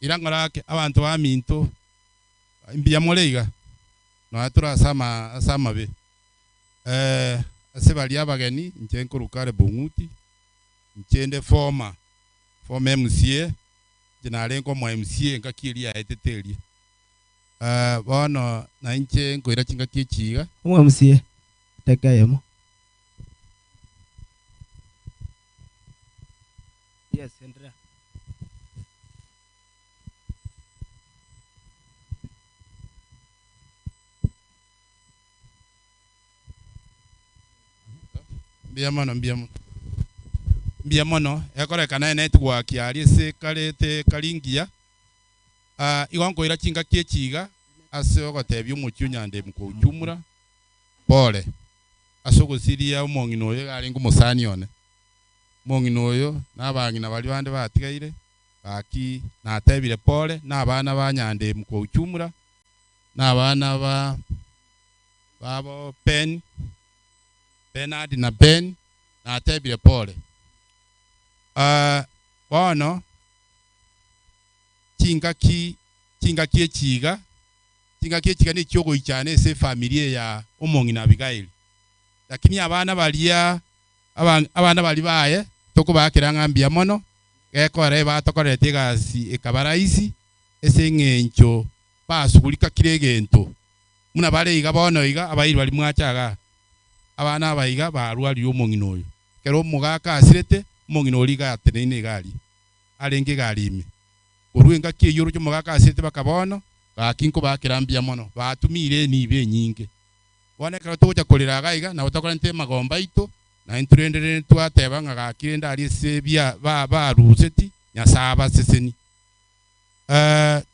irangarake abantu baminto mbiamoleiga no atura sama be ase bali abageni njenkurukare bunguti nchende former MCA jinalengo mwa MCA ngakiria eteteria bono na inche nkoira chinga kichiga MCA tekayemo. Yes, endelea. Biamono ekoreka network yali se kalete kalingia iwankoira chinga kiechiga ase ogotebia omochunyande mko chumura pole asogosiria omongino oyo garingo musani one mongino oyo nabangina bali bande batigaire baki natebire pole nabana banyande mko chumura nabana babo Bernard na Ben natebire pole bono chinga kiechiga ni chogo ichane se familia ya omongina Abigail lakini abana bali baye toko bakiranga mbia mono gekore batokorete gasi ekabaraisi ese ngencho basugulika kiregento muna bale iga bono iga abairi bali mwachaga abana abayiga barwali omongina oyo kero mugaka asirete omongina oliga atenene gali alenge galime oruenga kiyoro cyo mugaka asirete bakabono bakinko bakirambia mono batumire nibe nyinge wane karo toja kolera gaiga na utakora nte magomba ito na intrendere twateba nga kirenda ali sebia ba ruseti nyasaba seseni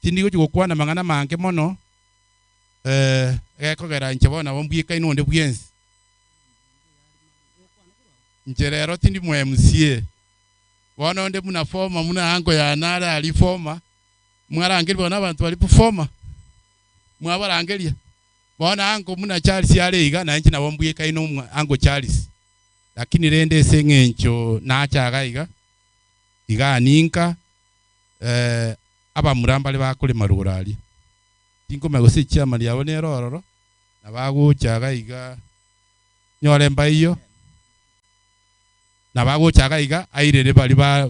tindigo chikokwana mangana mange mono ekogera nchebona bombwika inonde bwensi ncherero tindi mwe MCA bona onde muna forma muna ango ya nara ali forma mwarangeli bona abantu bali performa mwabarangelia bona ango muna Charles aleiga na nchi na bombwika ino ango Charles lakini rende sengencho na chagaiga iga ninka aba murambale bakole marurali tinko megose chama lya bonero ororo na bago chagaiga nyore mbayo na bago chagaiga airere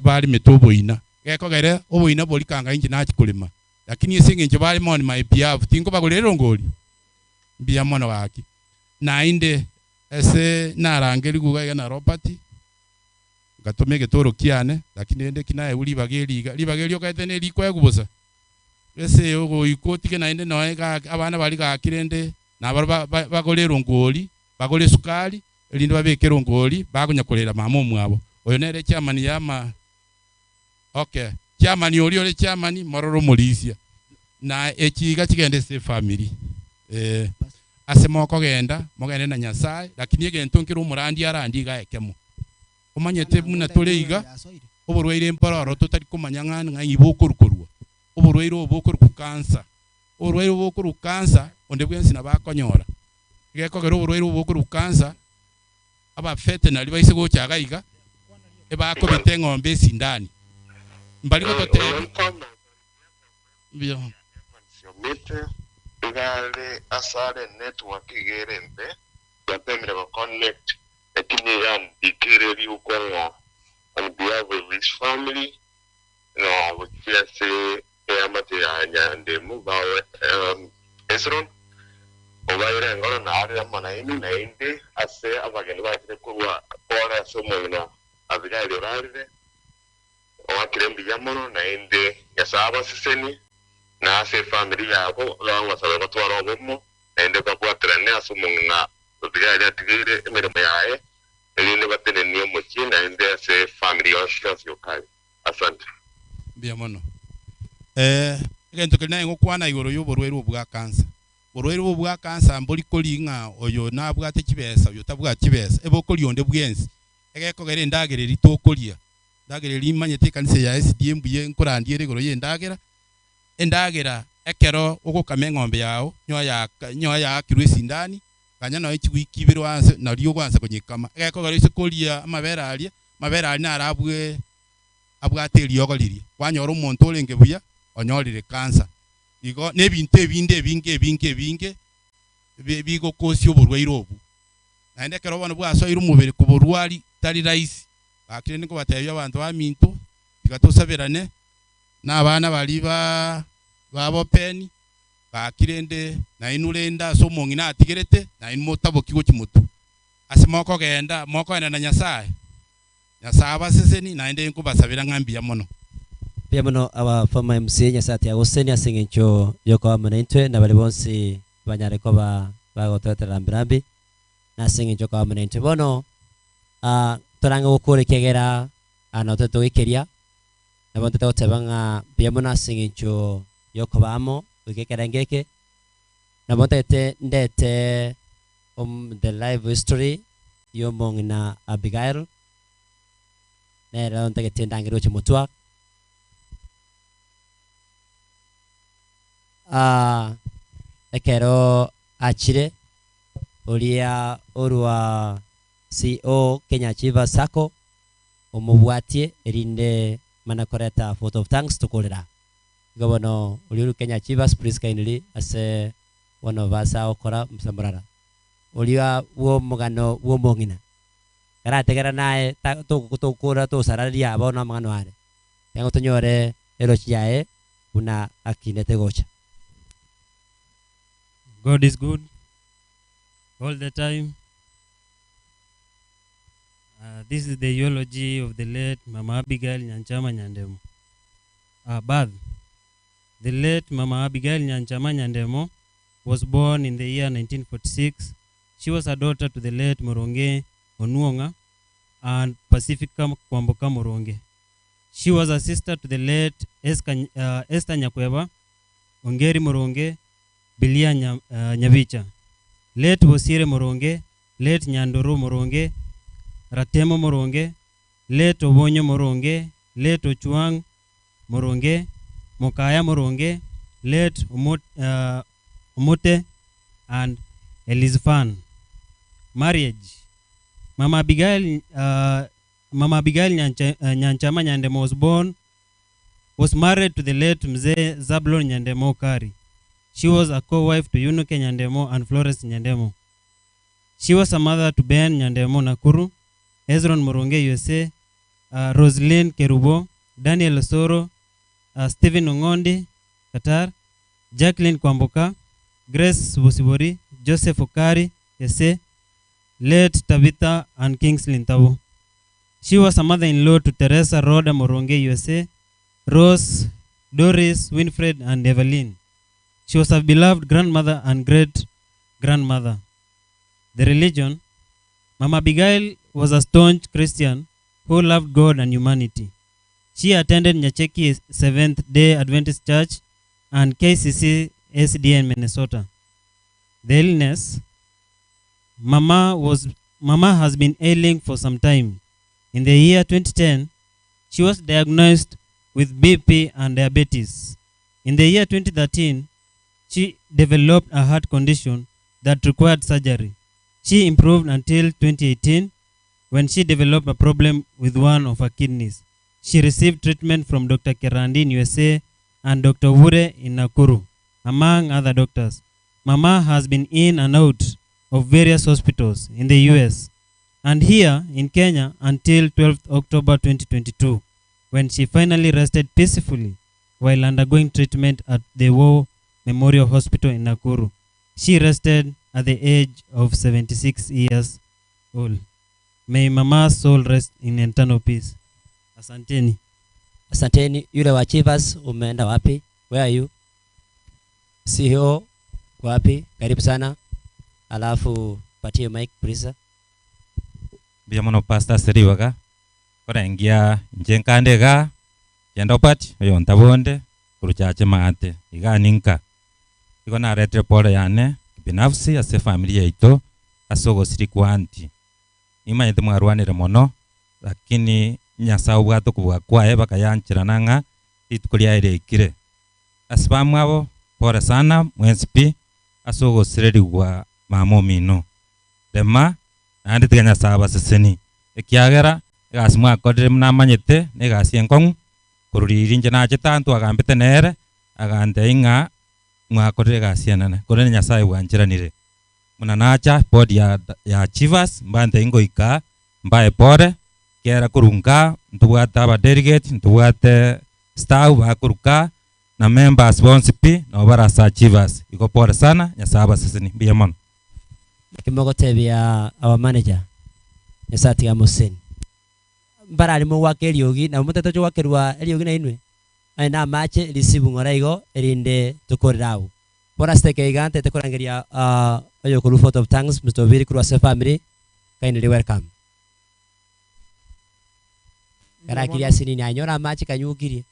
bali metobo ina gekogere oboina boli kanga inji na chikulima lakini sengencho bali moni maipiavu tinko bagolero ngoli mbia mono waki na inde ese narangeli guga na Robert gatomege toro kiane lakini ende kinaye uli bageli okaitene liko yagubosa ese yogo ikotike na ende noe ga abana bali ga kirende na bagolero ngoli bagole sukali lindi babekera ngoli bakunyakolera mama omwabo oyo nere chairman yama okay chairman oli ole chairman mororo mulisia na ekiga kigendese family ase moko genda mogende na Nyasaye lakini egento nkira umurandi arandi gaekemo umanyete muna toleiga oborwaire empororo totari kumanya ng'ana ng'aibokorukorwa oborwaire obokoruku cancer oborwaire obokoruku cancer onde bwensi nabakonyora gekogera oborwaire obokoruku cancer aba veterinary baise gochaga iga ebako biteng'ombe esindani mbali gototebe bio mete igale asare network igerembe batemere ba connect ekini yan ikere biukola on behalf of his family no wotiase yamate anyande mubawe esron obaire ngoro na ari amana imi na inde ase abageni batire kuwa ora somona abigale raride wakirembi yamono na inde yasaba siseni na ase family yabo langa sabe batwara obomo ende babwatrane asumuna abigale atigire emirimo yae elinde batene niyo mukina ende ase family yokali asante biamono egento kelina ngokwana igoro yoborwero bwa cancer borwero bwa cancer mboli kolinga oyo nabwate kibesa oyo tabwa kibesa ebokoli onde bwensi egekogera endagere litokolia ndagere limanyete kanise ya SDM buye nkorandiere igoro yendagera endagera ekero ogokame ng'ombe yao nyoya kirwe sindani kanya no ekigwikibirwa anse na lyo gwanse konyikama egekogera ise kolia amabera ali na arabwe abwate lyogolirie kwanyora omonto olenge buya onyorire cancer igo nebintu ebinge bigokosia oborwaire obu naende kero bono bwasoire omubere kuborwari tari raisi bakire niko batebya abantu baminto bigatosabirane n'abana bali babo peni bakirende na inulenda so mongi na atigerete na inmotabo kigo kimutu asimoko genda moko ena na Nyasaye abaseseni naende nkubasabira ng'ambi ya mono pia mono aba former MC Nyasati agoseni asengencho yoko amanentwe na bali bonsi banyareko bagotete rambirambi na asengencho kwa amanentwe bono toranga gukore kegera anoteto gikeria na bonte gotebanga pia mono asengencho yoko bamo wikekera ngeke na bonte ndete the live history yomongina Abigail nera onte ketendangiro chimutwa ekero achire oria orwa CEO Kenya Chiva Sacco omubwatie erinde manakoreta photo of thanks tukolera gobono oliru Kenya Chivas please kindly ase one of us okora msambrara olia wo mugano wo mongina karategera nae tukura tusararia abona mangano are yango tonyore erochiae una akinete gocha. God is good all the time. This is the eulogy of the late Mama Abigail Nyanchama Nyandemo. Birth. The late Mama Abigail Nyanchama Nyandemo was born in the year 1946. She was a daughter to the late Moronge Onuonga and Pacifica Kwamboka Moronge. She was a sister to the late Esther Nyakweba, Ongeri Moronge, Bilia Nyavicha, late Bosire Moronge, late Nyandoro Moronge, Ratemo Moronge, late Obonyo Moronge, late Ochuang Moronge, Mokaya Moronge, late Omote, and Elizfan. Marriage. Mama Abigail Nyanchama Nyandemo was married to the late Mzee Zablon Nyandemo Kari. She was a co-wife to Yunuke Nyandemo and Flores Nyandemo. She was a mother to Ben Nyandemo Nakuru, Ezron Moronge USA, Roslyn Kerubo, Daniel Soro, Stephen Ongondi, Qatar, Jacqueline Kwamboka, Grace Bosibori, Joseph Okari, USA, late Tabitha and Kingsley Ntabu. She was a mother-in-law to Teresa Rhoda Moronge USA, Rose, Doris, Winfred, and Evelyn. She was a beloved grandmother and great-grandmother. The religion. Mama Abigail was a staunch Christian who loved God and humanity. She attended Nyacheki Seventh-day Adventist Church and KCC SDA in Minnesota. The illness, Mama has been ailing for some time. In the year 2010, she was diagnosed with BP and diabetes. In the year 2013, she developed a heart condition that required surgery. She improved until 2018 when she developed a problem with one of her kidneys. She received treatment from Dr. Kerandi in USA and Dr. Wure in Nakuru, among other doctors. Mama has been in and out of various hospitals in the US and here in Kenya until 12th October 2022, when she finally rested peacefully while undergoing treatment at the War Memorial Hospital in Nakuru. She rested at the age of 76 years old. May Mama's soul rest in eternal peace. Asanteni. Asanteni. Yule wa Chivas umeenda wapi? Where are you? CEO wapi? Karibu sana. Alafu patie mic please. Biamono Pastor Seriwaga. Kora ingia njenkandega. Yendopat oyo ntabonde kuruchache maate iga ninka. Iko na rete pole yane binafsi ase familia ito asogo siri kwanti. Ima yete mwarwanire mono lakini nyasa ubwato kubwa kwae bakayanchira nanga itukulia ile ikire. Asibamu abo pole sana mwensipi asogo sireri kwa mamo mino. Dema andi tiganya saba seseni. Ekiagera egasimwa akodire mnamanyete negasi enkong kururi nje na chitantu agambite nere agante inga mwakorire gasianana korene nyasaye wanjiranire munanacha body ya Chivas mbante ingo ika mbae pore kera kurunga ntubwata aba delegate ntubwate staff bakuruka na members bonsipi no barasa Chivas iko pore sana nyasaba sisini biyamon kimogote bya our manager nyasati ya Musen mbara alimo wake Eliogi na muteto cyo wakerwa Eliogi na inwe aina mache lisibu ngoraigo erinde tukorirawo pora steke igante tekorangeria ayo kuru photo of thanks Mr. Viri kuru ase family kindly welcome karakiria sinini anyora mache kanyukirie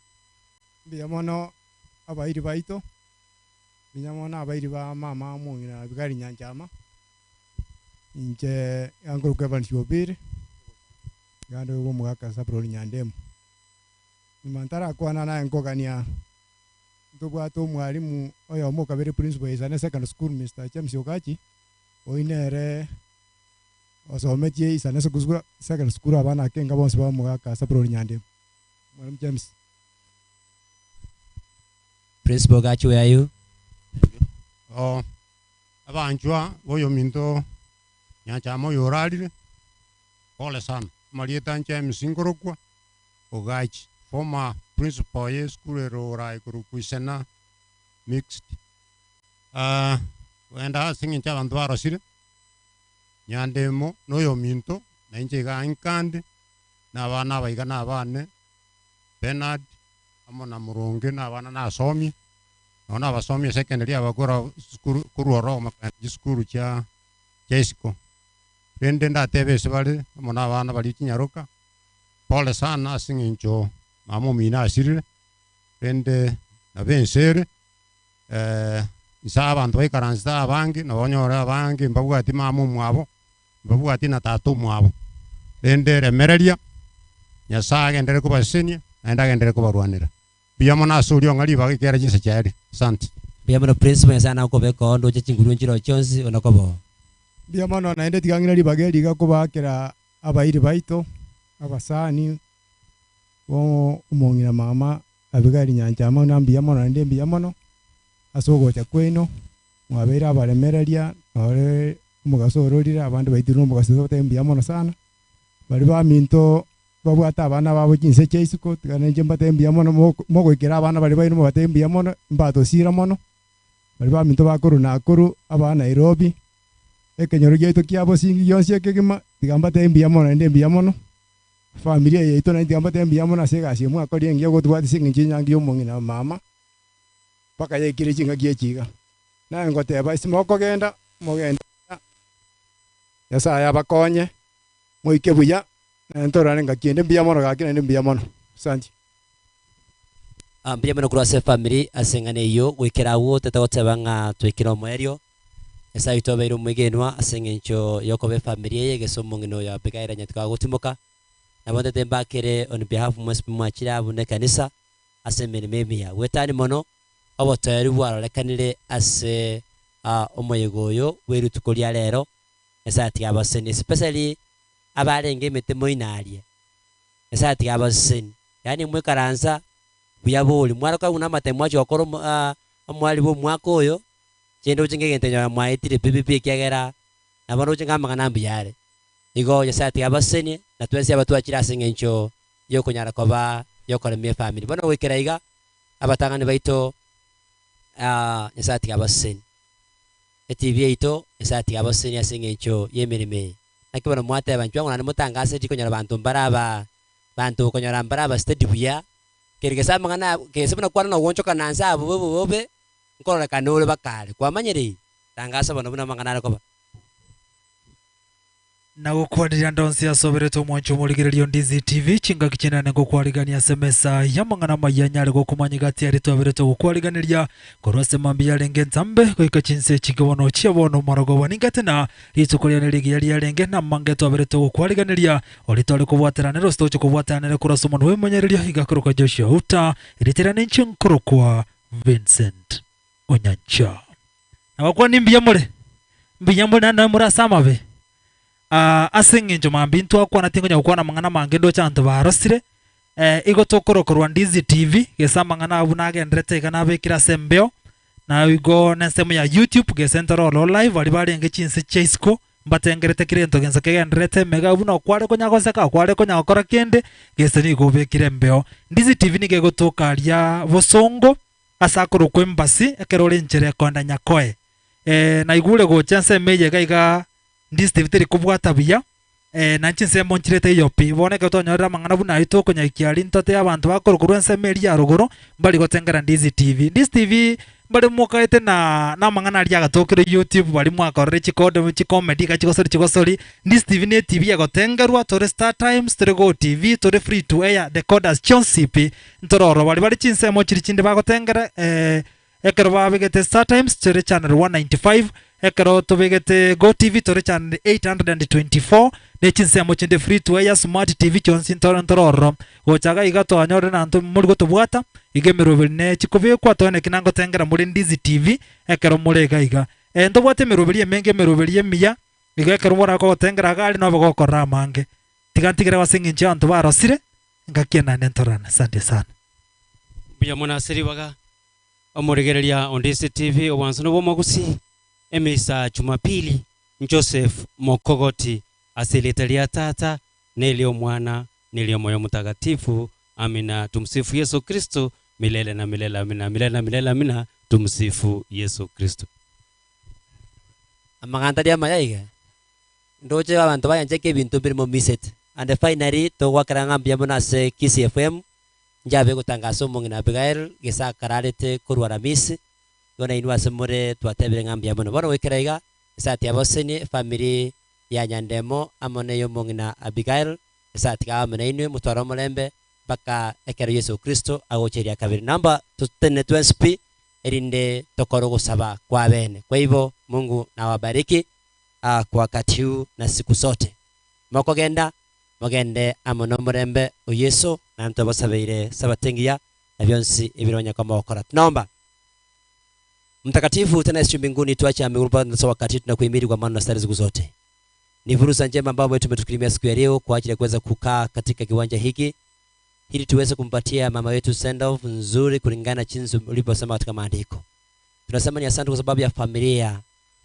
biamono abairi baito binyamona abairi ba mama mungina bigari nyanjama inje anguru Kevin Shobiri gando wo mwaka sabroni nyandemu nimantara kwana na nkogania ndobwato mwalimu oyo mo kabere principal isane second school Mr. James Yokachi oinere osometie isane second school abana kenga bonse ba mwaka sabroni nyandemu mwalimu James Principal Gachi, where are you? Oh, abanjwa boyo minto nyachamo yoralire pole sana marieta James Ngorokwa Ogachi former principal ye school erorai kurukuisena mixed wenda singin cha bantu barosire nyandemo noyo minto na inje ga inkande na bana baiga na bane Bernard amona muronge na bana na somi ona basomi secondary abakora school kuruoro makandi school cha Jesco rende ndatebe sebale amona bana bali kinyaroka pole sana singinjo mamo mina asirire rende na bensere isa abantu baikaranza abangi no bonyora abangi mbabwati mamo mwabo mbabwati na tatu mwabo rende remereria nyasaye ndere kubasenia naenda gendere kubarwanira biyamona asuri ngali bagikera jinse cyari asante biyamona principal sana ko beko ndo chinguru njiro chonsi onakobo biyamona naende tigangira libageri gakubakira abairi baito abasani wo umongira mama abigari nyanjama nambiyamona ndi biyamona asogo cha kweno mwabera abalemereria ore umugasororira abandi baitiro umugasozo tembiyamona sana bali ba minto babwata abana babo kinse cheisuko tiganenje mbatembia mono mogwikira abana bali baino batembia mono mbato sira mono bali ba minto bakuru na akuru abana Nairobi ekenyoro gyeto kiabo singi yonse kegima tigamba tembia mono ndembia mono familia yeito na tigamba tembia mono asega simu akori ngiyo gotwati singi nyangi yomongi na mama paka yekire chinga giechiga na ngote ba simoko genda mogenda Nyasaye abakonye moike buya ntorane ngakiende mbia mono gakine mbia mono. Asante. Mbia mono kurase family asengane iyo gwikira wo tetagotebanga twikira mwerio. Nyasaye itobeiro mwigenwa asengencho yokobe family ye gesomo ngino ya Abigail nyatika gutimoka. Na bonde tembakire on behalf of mwespi mwachira abune kanisa asemene memia wetani mono abotari bwararekanire ase omoyegoyo weru tukoria rero esati abaseni especially abarenge metemo inarie esati abaseni yani mwe karanza buyabuli mwaraka una matemo acho akoro amwali bo mwako oyo chendo chingegente nya mwaitire PPP kyagera nabano chinga magana mbiyare igo esati abaseni na twese abatwachira asengencho yokunyara koba yokoremie family bono wekera iga abatangani baito esati abaseni TV ito esati abaseni asengencho yemereme nakibona mwate abanchwangu na mutangase tikonyara bantu mbaraba bantu konyara mbaraba steady buya kerige samangana kesebona kwana no woncho kananza abo bobe nkorora kanole bakale kwamanyere tangasa bono buna mangana ko na gukwarira ndonsi asobereto mwancho muligererio Ndizi TV chinga kichena ngo kwarigania semesa yamangana mayanyare go kumanyigati ari tobereto gukwariganiria korose mambi yarenge nzambe goika chinse chigono chiabono marago waningatena ritukoria nerigi yari yarenge na mange tobereto gukwariganiria oritore kubwateranero stocho kubwatanere kurasoma no wemanyereria igakoroka Joshua uta iritirane nchinkorokwa Vincent Onyancha na wakwa nimbia mure mbiyambo na murasama be asengenjo mambintu akwa natingonya gukwana mangana mangendo chanto barosire igo tokorokorwa Ndizi TV gesa mangana abuna agendrete kana bekira sembeo na igo nesemo ya YouTube gesentero lo live ali barenge chinse chesko mbatengerete kirento genza kegendrete mega abuna kware konya goseka kware konya gukora kende gesa ni go bekire mbeo Ndizi TV ni gegotoka ria bosongo asakoro kwembasi ekerore nchere konda nyakoe na igure go chance meje gaiga Ndizi TV teri kubwata biya na chinse monchirete yopi boneka tonyora mangana buna ito konya ikiari ntote abantu bakorokuru ensemeri ya ruguru bali gotengera Ndizi TV bali mukaete na mangana ali agatokere YouTube bali mwakorere chikode chikomedi kachigosori Ndizi TV ne TV ya gotengerwa tore Star Times tore Go TV tore free to air decoders chonsipi ntororo bali chinse monchiri chinde bagotengera ekero babigete Star Times tore channel 195 ekero tobegete Go TV tore channel 824 nechinse mochinde free to air smart TV chonsi ntororo gochaga igato anyore nanto muri gotobwata igemero ne chikobe kwa tone kinango tengera muri Ndizi TV ekero muri gaiga ndobwate meroberi emenge meroberi miya igekero bora ko tengera gali no bagokora mange tigantigere wasenginje anto barosire ngakiena nentorana asante sana buya mona seri baga omurigereria Ndizi TV obanso no bomagusi emisa Jumapili Joseph Mokogoti asilitalia tata nelio mwana nelio moyo mtakatifu amina tumsifu Yesu Kristo milele na milele amina milele na milele amina tumsifu Yesu Kristo amanganta dia mayaiga ndoche abantu bayanjeke bintu birimo miset and finally to wakaranga mbia mona se Kisi FM njabe gutangaza umungina Abigail gisa kararete kurwara misi gona inwa semure twatebere ngambia mona bora wekiraiga isati aboseni family ya Nyandemo amone yo mungina Abigail isati ka amene inwe mutwaro mulembe baka ekero Yesu Kristo agocheria kabiri namba tutene twensp erinde tokoro gusaba kwa bene kwa hivyo Mungu na wabariki kwa wakati huu na siku zote mokogenda mogende amono mulembe o Yesu na ntobasabeire sabatengia na byonsi ibironya kama wakora tunaomba Mtakatifu tena Yesu mbinguni tuache amekurupa na wakati tunakuhimidi kwa maana stari siku zote ni fursa njema ambayo tumetukirimia siku ya leo kwa ajili ya kuweza kukaa katika kiwanja hiki ili tuweze kumpatia mama wetu send off nzuri kulingana jinsi ulivyosema katika maandiko. Tunasema ni asante kwa sababu ya familia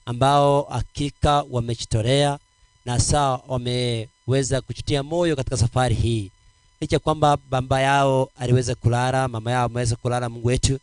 ambao hakika wamejitolea na saa wameweza kuchutia moyo katika safari hii. Licha kwamba baba yao aliweza kulala, mama yao ameweza kulala, Mungu wetu.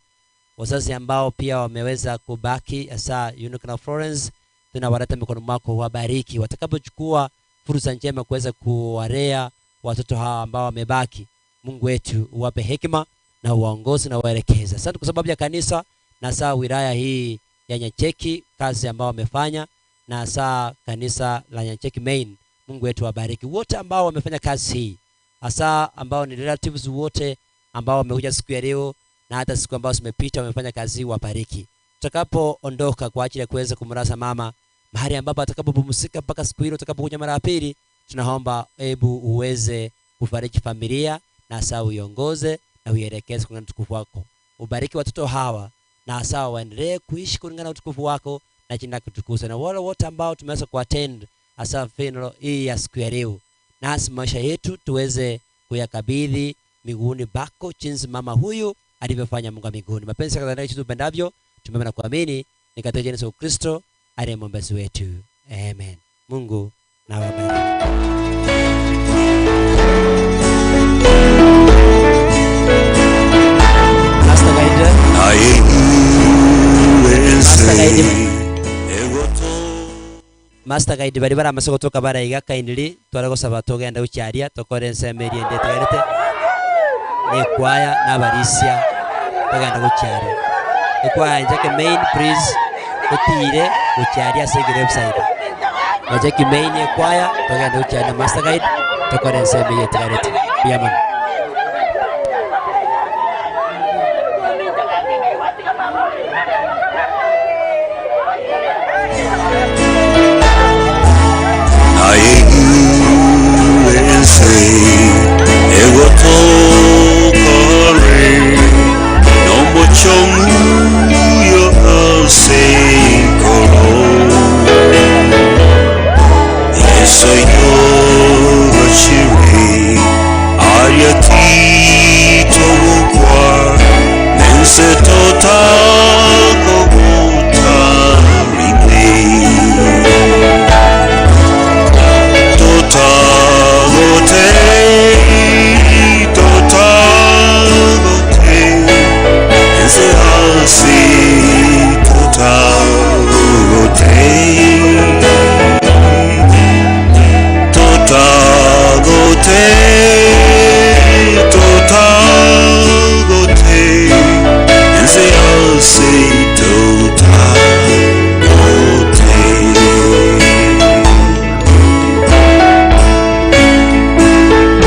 Wazazi ambao pia wameweza kubaki hasa Unique na Florence, tunawaleta mikono mwako, wabariki watakapochukua fursa njema kuweza kuwalea watoto hawa ambao wamebaki. Mungu wetu uwape hekima na uongozi na uelekeze. Asante kwa sababu ya kanisa na saa wilaya hii ya Nyacheki, kazi ambao wamefanya na saa kanisa la Nyancheki Main. Mungu wetu wabariki wote ambao wamefanya kazi hii, hasa ambao ni relatives wote ambao wamekuja siku ya leo na hata siku ambazo zimepita wamefanya kazi hii, wabariki. Tutakapoondoka kwa ajili ya kuweza kumrasa mama mahali ambapo atakapopumzika mpaka siku ile utakapokuja mara ya pili, tunaomba hebu uweze kufariki familia na hasa uiongoze na uielekeze kulingana na utukufu wako. Ubariki watoto hawa na hasa waendelee kuishi kulingana na utukufu wako na jina kutukuzwe. Na wale wote ambao tumeweza kuattend hasa funeral hii ya siku ya leo, nasi maisha yetu tuweze kuyakabidhi miguuni bako jinsi mama huyu alivyofanya Mungu mbinguni. Mapenzi ya Yesu tupendavyo tumeona kuamini ni katika jina la Kristo aliye mwombezi wetu. Amen. Mungu na wabariki. Master Guide bari bara amasoko toka bara iga kindly twara gusaba tugenda ucharia tokore nsemeri ende tegerete ni kwaya na barisia tugenda gucharia ni kwaya Nyancheki Main please utire ucharia segere website Nyancheki Main ni kwaya tugenda ucharia Master Guide tokore nsemeri tegerete biaman.